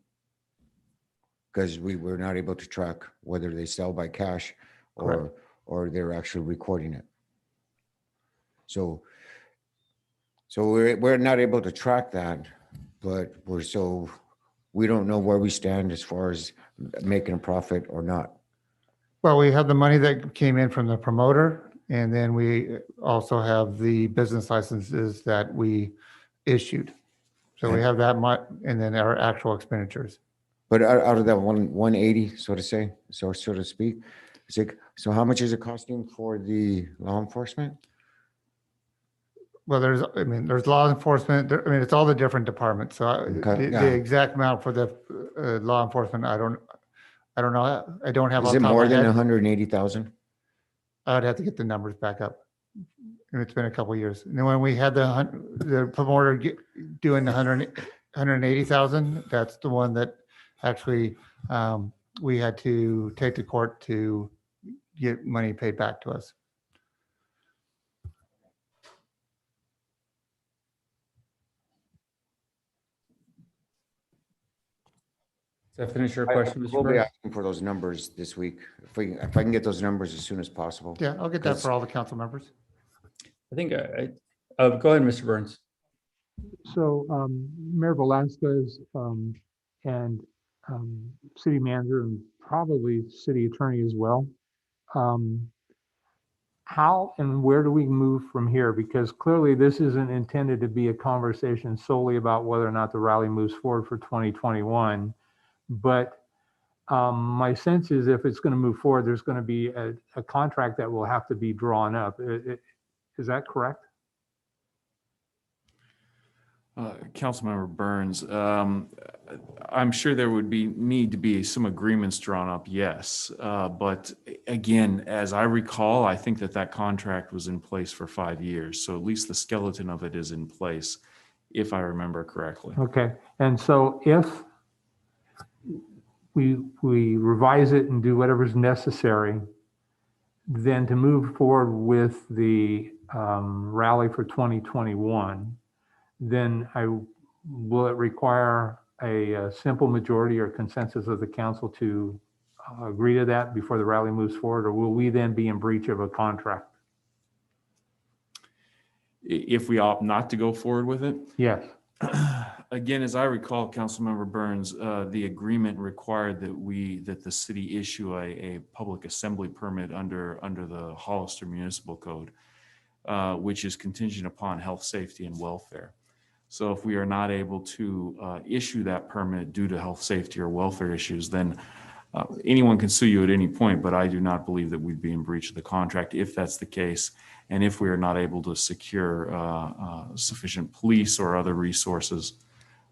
because we were not able to track whether they sell by cash or they're actually recording it. So we're not able to track that, but we don't know where we stand as far as making a profit or not. Well, we have the money that came in from the promoter, and then we also have the business licenses that we issued. So we have that much, and then our actual expenditures. But out of that 180, so to say, so to speak, so how much is it costing for the law enforcement? Well, there's law enforcement. It's all the different departments. So the exact amount for the law enforcement, I don't know. I don't have. Is it more than 180,000? I'd have to get the numbers back up. And it's been a couple of years. And then when we had the promoter doing the 180,000, that's the one that actually we had to take to court to get money paid back to us. Does that finish your question, Mr. We'll be Burns? asking for those numbers this week. If I can get those numbers as soon as possible. Yeah, I'll get that for all the council members. I think go ahead, Mr. Burns. So Mayor Velasquez and city manager and probably city attorney as well. How and where do we move from here? Because clearly this isn't intended to be a conversation solely about whether or not the rally moves forward for 2021. But my sense is if it's going to move forward, there's going to be a contract that will have to be drawn up. Is that correct? Councilmember Burns, I'm sure there would need to be some agreements drawn up, yes. But again, as I recall, I think that contract was in place for 5 years. So at least the skeleton of it is in place, if I remember correctly. Okay. And so if we revise it and do whatever's necessary, then to move forward with the rally for 2021, then will it require a simple majority or consensus of the council to agree to that before the rally moves forward, or will we then be in breach of a contract? If we opt not to go forward with it? Yes. Again, as I recall, Councilmember Burns, the agreement required that the city issue a public assembly permit under the Hollister Municipal Code, which is contingent upon health, safety, and welfare. So if we are not able to issue that permit due to health, safety, or welfare issues, then anyone can sue you at any point, but I do not believe that we'd be in breach of the contract if that's the case, and if we are not able to secure sufficient police or other resources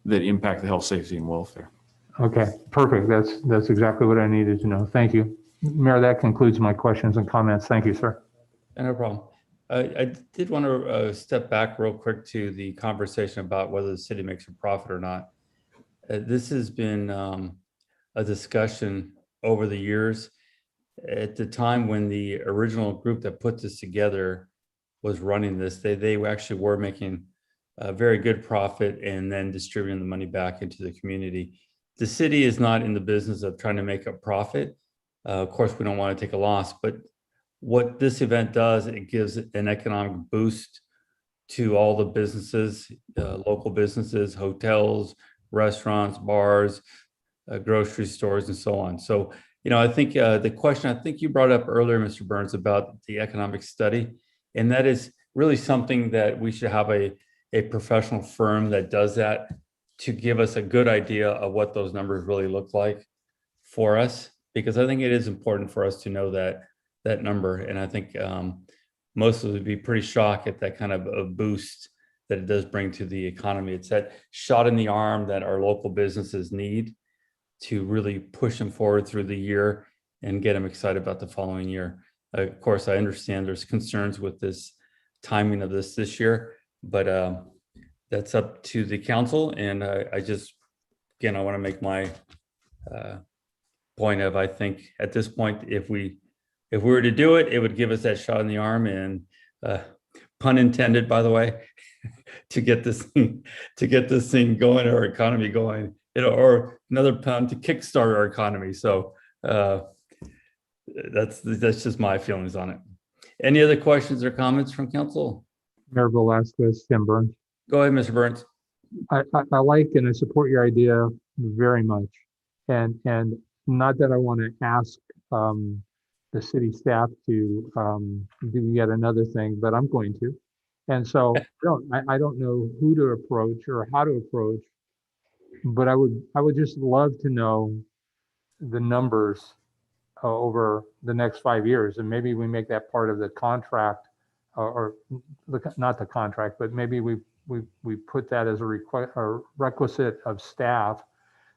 that impact the health, safety, and welfare. Okay, perfect. That's exactly what I needed to know. Thank you. Mayor, that concludes my questions and comments. Thank you, sir. No problem. I did want to step back real quick to the conversation about whether the city makes a profit or not. This has been a discussion over the years. At the time when the original group that put this together was running this, they actually were making a very good profit and then distributing the money back into the community. The city is not in the business of trying to make a profit. Of course, we don't want to take a loss, but what this event does, it gives an economic boost to all the businesses, local businesses, hotels, restaurants, bars, grocery stores, and so on. So, I think the question I think you brought up earlier, Mr. Burns, about the economic study, and that is really something that we should have a professional firm that does that to give us a good idea of what those numbers really look like for us, because I think it is important for us to know that number. And I think most of us would be pretty shocked at that kind of a boost that it does bring to the economy. It's that shot in the arm that our local businesses need to really push them forward through the year and get them excited about the following year. Of course, I understand there's concerns with this timing of this year, but that's up to the council. And I just, again, I want to make my point of, I think at this point, if we were to do it, it would give us that shot in the arm, and pun intended, by the way, to get this thing going, our economy going, or another pun, to kickstart our economy. So that's just my feelings on it. Any other questions or comments from council? Mayor Velasquez, Tim Burns. Go ahead, Mr. Burns. I like and I support your idea very much. And not that I want to ask the city staff to do yet another thing, but I'm going to. And so I don't know who to approach or how to approach, but I would just love to know the numbers over the next 5 years, and maybe we make that part of the contract, or not the contract, but maybe we put that as a requisite of staff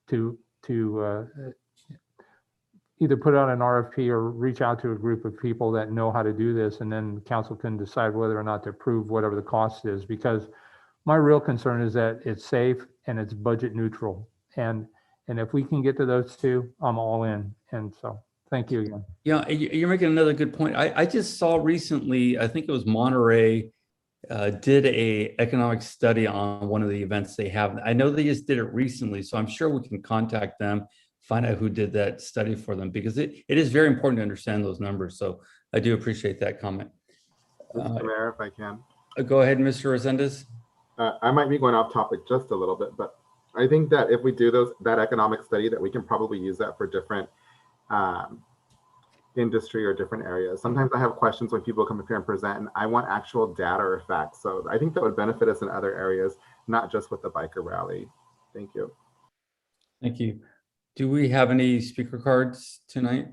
to either put out an RFP or reach out to a group of people that know how to do this, and then council can decide whether or not to approve whatever the cost is. Because my real concern is that it's safe and it's budget neutral. And if we can get to those two, I'm all in. And so thank you again. Yeah, you're making another good point. I just saw recently, I think it was Monterey, did a economic study on one of the events they have. I know they just did it recently, so I'm sure we can contact them, find out who did that study for them, because it is very important to understand those numbers. So I do appreciate that comment. Mr. Mayor, if I can. Go ahead, Mr. Resendez. I might be going off topic just a little bit, but I think that if we do that economic study, that we can probably use that for different industry or different areas. Sometimes I have questions when people come up here and present, and I want actual data or facts. So I think that would benefit us in other areas, not just with the biker rally. Thank you. Thank you. Do we have any speaker cards tonight?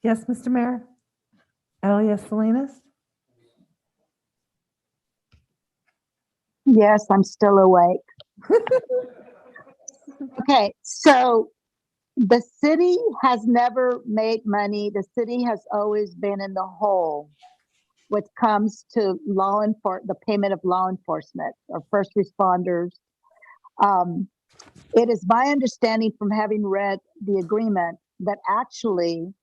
Yes, Mr. Mayor. Elias Salinas. Yes, I'm still awake. Okay, so the city has never made money. The city has always been in the hole when it comes to the payment of law enforcement or first responders. It is my understanding from having read the agreement that actually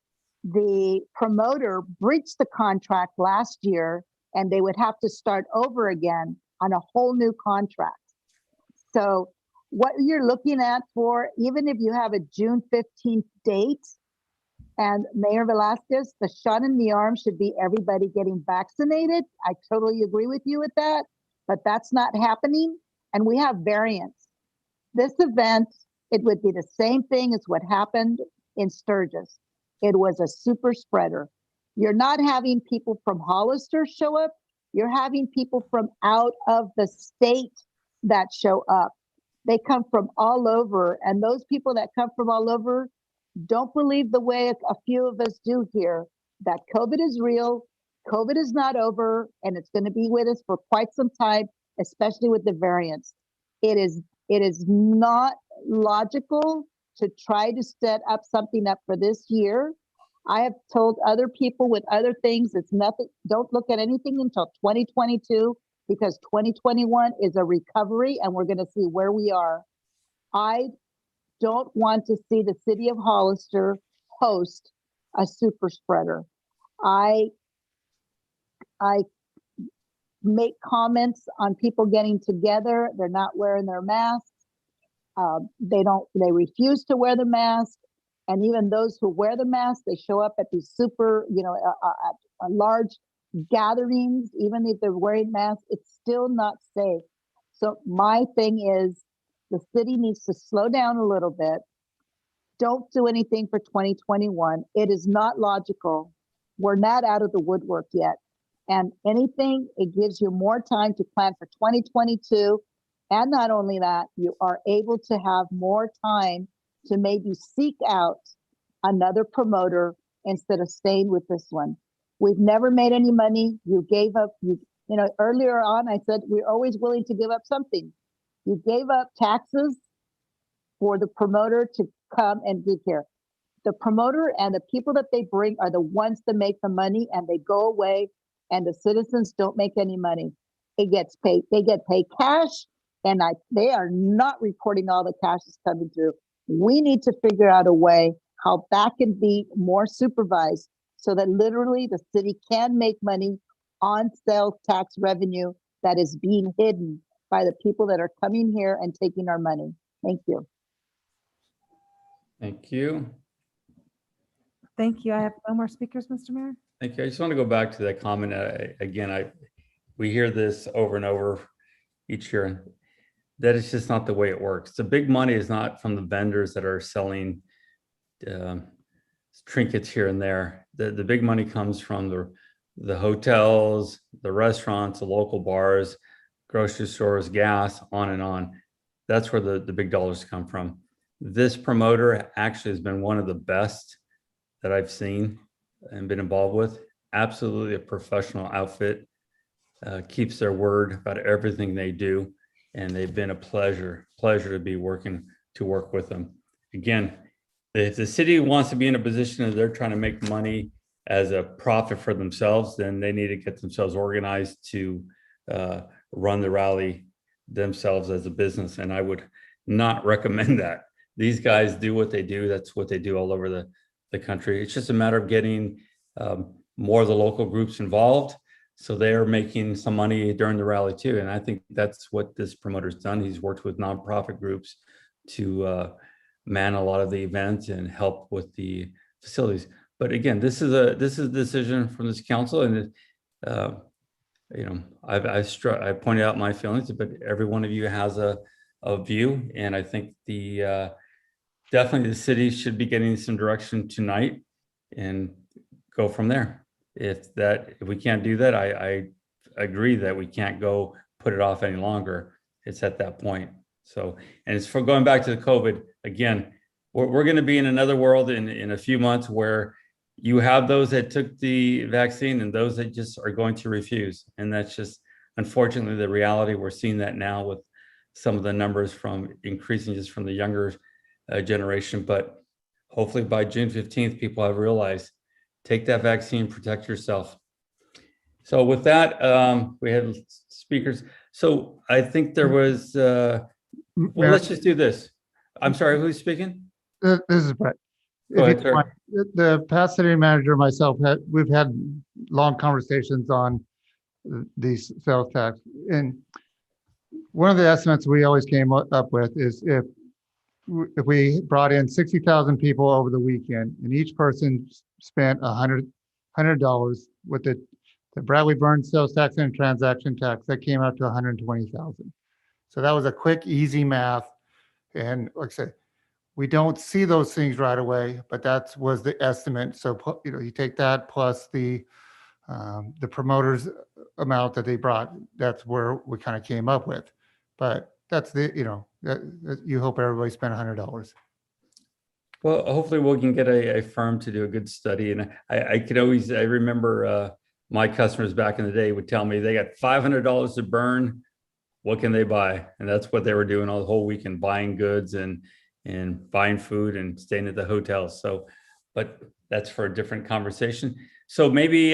the promoter breached the contract last year, and they would have to start over again on a whole new contract. So what you're looking at for, even if you have a June 15th date, and Mayor Velasquez, the shot in the arm should be everybody getting vaccinated. I totally agree with you with that, but that's not happening. and we have variants. This event, it would be the same thing as what happened in Sturgis. It was a super spreader. You're not having people from Hollister show up. You're having people from out of the state that show up. They come from all over, and those people that come from all over don't believe the way a few of us do here, that COVID is real, COVID is not over, and it's going to be with us for quite some time, especially with the variants. It is not logical to try to set up something up for this year. I have told other people with other things, it's nothing, don't look at anything until 2022, because 2021 is a recovery and we're going to see where we are. I don't want to see the city of Hollister host a super spreader. I make comments on people getting together. They're not wearing their masks. They refuse to wear the mask. And even those who wear the mask, they show up at these super, at large gatherings, even if they're wearing masks, it's still not safe. So my thing is, the city needs to slow down a little bit. Don't do anything for 2021. It is not logical. We're not out of the woodwork yet. And anything, it gives you more time to plan for 2022. And not only that, you are able to have more time to maybe seek out another promoter instead of staying with this one. We've never made any money. You gave up, earlier on, I said, we're always willing to give up something. You gave up taxes for the promoter to come and be here. The promoter and the people that they bring are the ones that make the money, and they go away, and the citizens don't make any money. It gets paid. They get paid cash, and they are not reporting all the cash is coming through. We need to figure out a way how that can be more supervised so that literally the city can make money on sales tax revenue that is being hidden by the people that are coming here and taking our money. Thank you. Thank you. Thank you. I have no more speakers, Mr. Mayor. Thank you. I just want to go back to that comment. We hear this over and over each year. That is just not the way it works. The big money is not from the vendors that are selling trinkets here and there. The big money comes from the hotels, the restaurants, the local bars, grocery stores, gas, on and on. That's where the big dollars come from. This promoter actually has been one of the best that I've seen and been involved with. Absolutely a professional outfit, keeps their word about everything they do. And they've been a pleasure to be work with them. Again, if the city wants to be in a position that they're trying to make money as a profit for themselves, then they need to get themselves organized to run the rally themselves as a business. And I would not recommend that. These guys do what they do. That's what they do all over the country. It's just a matter of getting more of the local groups involved. So they're making some money during the rally too. And I think that's what this promoter's done. He's worked with nonprofit groups to man a lot of the events and help with the facilities. But again, this is a decision from this council, and I pointed out my feelings, but every one of you has a view, and I think definitely the city should be getting some direction tonight and go from there. If we can't do that, I agree that we can't go put it off any longer. It's at that point. So, and it's for going back to the COVID again, we're going to be in another world in a few months where you have those that took the vaccine and those that just are going to refuse. And that's just, unfortunately, the reality. We're seeing that now with some of the numbers from increasing just from the younger generation. But hopefully by June 15th, people have realized, take that vaccine, protect yourself. So with that, we had speakers. So I think there was, well, let's just do this. I'm sorry, who's speaking? This is Brett. Go ahead, sir. The past city manager and myself, we've had long conversations on these sales tax. And one of the estimates we always came up with is if we brought in 60,000 people over the weekend and each person spent $100 with the Bradley Burns sales tax and transaction tax, that came out to $120,000. So that was a quick, easy math. And like I said, we don't see those things right away, but that was the estimate. So, you take that plus the promoters amount that they brought, that's where we kind of came up with. But that's you hope everybody spent $100. Well, hopefully we can get a firm to do a good study. And I remember my customers back in the day would tell me they got $500 to burn. What can they buy? And that's what they were doing all the whole weekend, buying goods and buying food and staying at the hotels. So, but that's for a different conversation. So maybe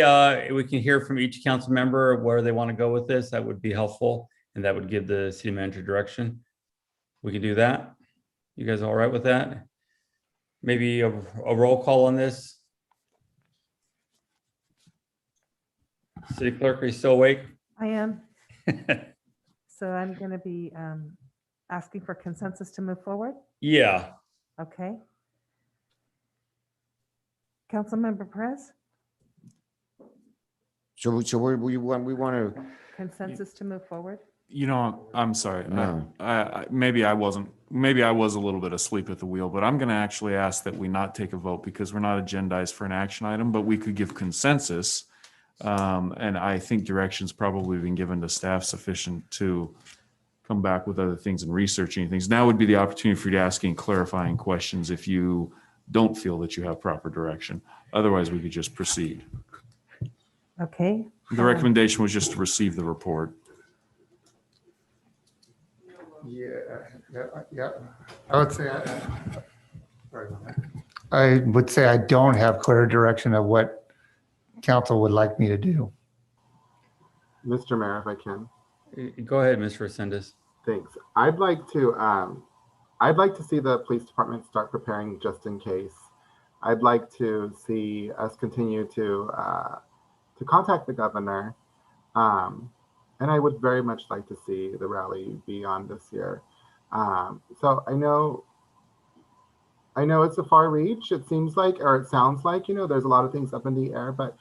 we can hear from each council member where they want to go with this. That would be helpful. And that would give the city manager direction. We can do that. You guys all right with that? Maybe a roll call on this. City clerk, are you still awake? I am. So I'm going to be asking for consensus to move forward. Yeah. Okay. Councilmember Perez, So we want to, consensus to move forward. I'm sorry. No. Maybe I was a little bit asleep at the wheel, but I'm going to actually ask that we not take a vote because we're not agendized for an action item, but we could give consensus. And I think direction's probably been given to staff sufficient to come back with other things and researching things. Now would be the opportunity for you to ask any clarifying questions if you don't feel that you have proper direction. Otherwise, we could just proceed. Okay. The recommendation was just to receive the report. Yeah. I would say I don't have clear direction of what council would like me to do. Mr. Mayor, if I can. Go ahead, Mr. Resendez. Thanks. I'd like to see the police department start preparing just in case. I'd like to see us continue to contact the governor. And I would very much like to see the rally be on this year. So I know it's a far reach. It seems like, or it sounds like, there's a lot of things up in the air, but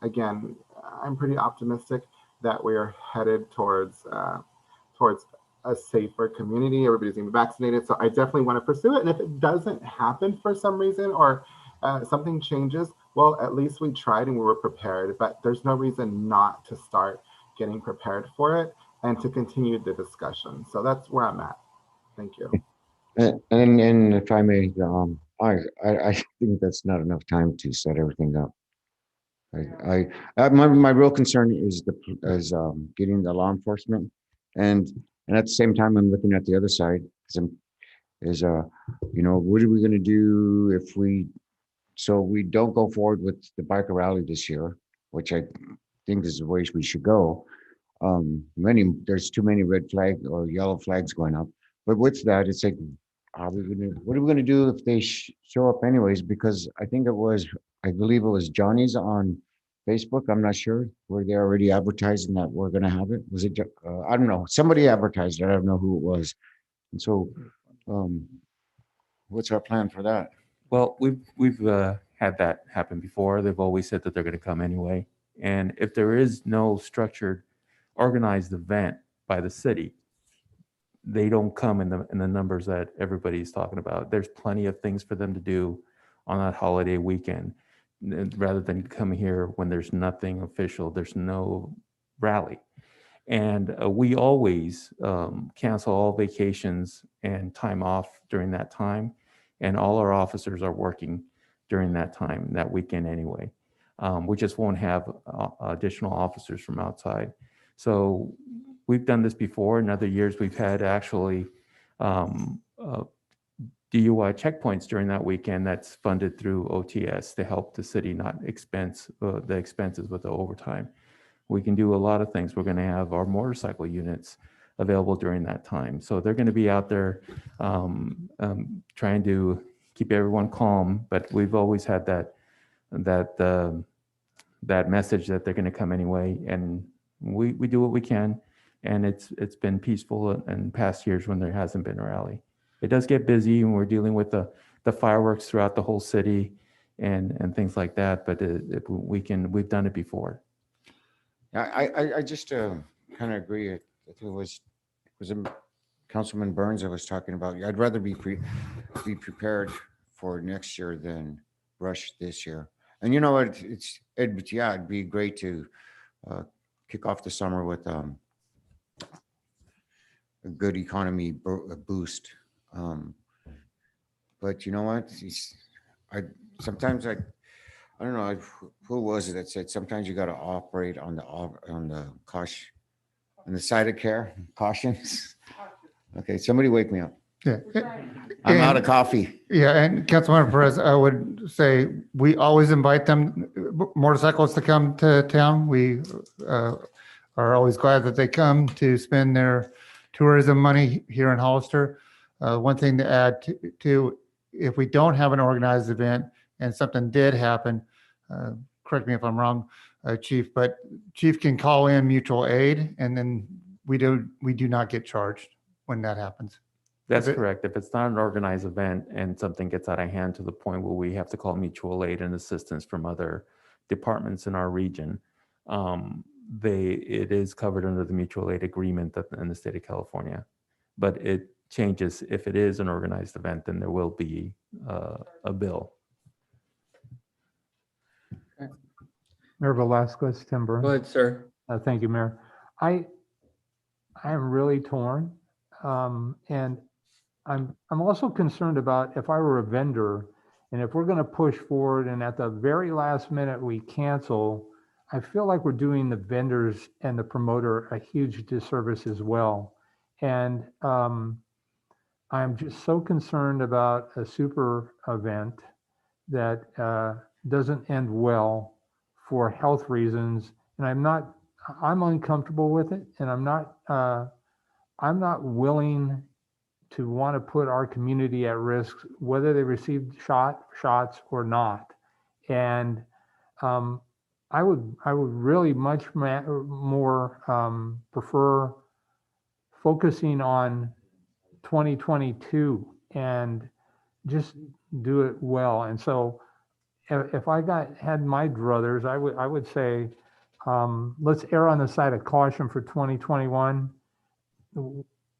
again, I'm pretty optimistic that we're headed towards a safer community. Everybody's getting vaccinated. So I definitely want to pursue it. And if it doesn't happen for some reason or something changes, well, at least we tried and we were prepared, but there's no reason not to start getting prepared for it and to continue the discussion. So that's where I'm at. Thank you. and if I may, I think that's not enough time to set everything up. My real concern is getting the law enforcement, and at the same time I'm looking at the other side because what are we going to do if we don't go forward with the biker rally this year, which I think is the way we should go. There's too many red flag or yellow flags going up, but with that, it's like, what are we going to do if they show up anyways? Because I believe it was Johnny's on Facebook. I'm not sure where they're already advertising that we're going to have it. Was it? I don't know. Somebody advertised it. I don't know who it was. And so, what's our plan for that? Well, we've had that happen before. They've always said that they're going to come anyway. And if there is no structured, organized event by the city, they don't come in the numbers that everybody's talking about. There's plenty of things for them to do on that holiday weekend, rather than come here when there's nothing official, there's no rally. And we always cancel all vacations and time off during that time. And all our officers are working during that time, that weekend anyway. We just won't have additional officers from outside. So we've done this before. In other years, we've had actually DUI checkpoints during that weekend that's funded through OTS to help the city not expense the expenses with the overtime. We can do a lot of things. We're going to have our motorcycle units available during that time. So they're going to be out there trying to keep everyone calm, but we've always had that message that they're going to come anyway. And we do what we can. And it's been peaceful in past years when there hasn't been a rally. It does get busy and we're dealing with the fireworks throughout the whole city and things like that. But we've done it before. I just kind of agree. If was it Councilman Burns that was talking about, I'd rather be prepared for next year than rush this year. And you know what, it'd be great to kick off the summer with a good economy boost. But you know what, sometimes I don't know, who was it that said sometimes you got to operate on the caution, on the side of care, cautions. Okay, somebody wake me up. Yeah. I'm out of coffee. Yeah, and Councilmember Perez, I would say we always invite them, motorcyclists, to come to town. We are always glad that they come to spend their tourism money here in Hollister. One thing to add to, if we don't have an organized event and something did happen, correct me if I'm wrong, Chief, but Chief can call in mutual aid, and then we do not get charged when that happens. That's correct. If it's not an organized event and something gets out of hand to the point where we have to call mutual aid and assistance from other departments in our region, it is covered under the mutual aid agreement in the state of California. But it changes. If it is an organized event, then there will be a bill. Mayor Velazquez, Tim Burns. Go ahead, sir. Thank you, Mayor. I am really torn. And I'm also concerned about if I were a vendor and if we're going to push forward and at the very last minute we cancel, I feel like we're doing the vendors and the promoter a huge disservice as well. And I'm just so concerned about a super event that doesn't end well for health reasons. And I'm uncomfortable with it. And I'm not willing to want to put our community at risk, whether they received shots or not. And I would really much more prefer focusing on 2022 and just do it well. And so if I had my druthers, I would say, let's err on the side of caution for 2021.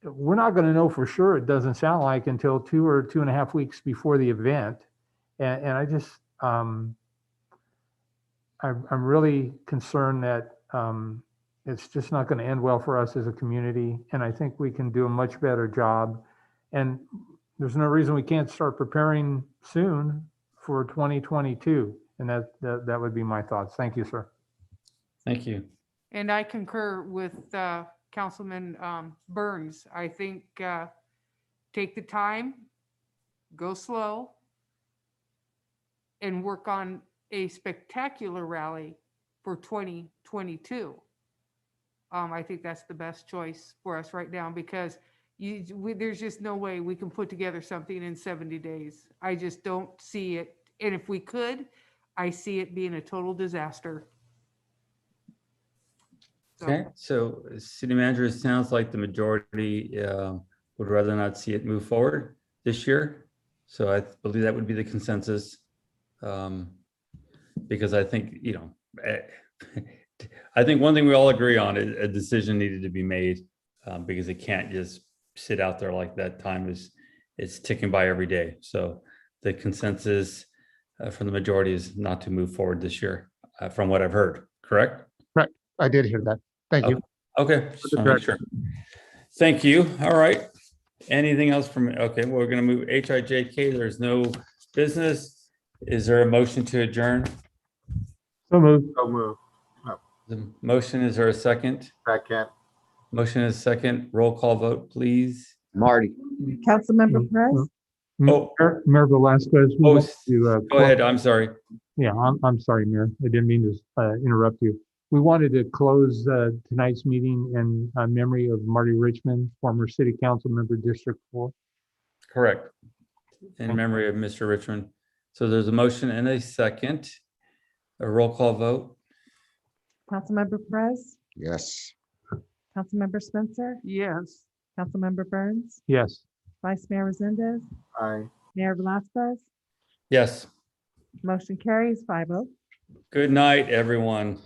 We're not going to know for sure, it doesn't sound like, until 2 or 2.5 weeks before the event. And I just, I'm really concerned that it's just not going to end well for us as a community. And I think we can do a much better job. And there's no reason we can't start preparing soon for 2022. And that would be my thoughts. Thank you, sir. Thank you. And I concur with Councilman Burns. I think take the time, go slow, and work on a spectacular rally for 2022. I think that's the best choice for us right now, because there's just no way we can put together something in 70 days. I just don't see it. And if we could, I see it being a total disaster. Okay, so city manager, it sounds like the majority would rather not see it move forward this year. So I believe that would be the consensus. Because I think, I think one thing we all agree on is a decision needed to be made, because it can't just sit out there like that. Time is ticking by every day. So the consensus from the majority is not to move forward this year, from what I've heard, correct? Right, I did hear that. Thank you. Okay, just wanna make sure. Thank you. All right. Anything else from, okay, we're gonna move HIJK. There's no business. Is there a motion to adjourn? So moved. So move. The motion, is there a second? Second. Motion is second. Roll call vote, please. Marty. Councilmember Perez, Oh. Mayor Velazquez. we Oh, want to, Go ahead. I'm sorry. Yeah, I'm sorry, Mayor. I didn't mean to interrupt you. We wanted to close tonight's meeting in memory of Marty Richmond, former City Council member, District 4. Correct. In memory of Mr. Richmond. So there's a motion and a second. A roll call vote. Councilmember Perez, Yes. Councilmember Spencer, Yes. Councilmember Burns, Yes. Vice Mayor Resendez, Aye. Mayor Velazquez. Yes. Motion carries 5-0. Good night, everyone.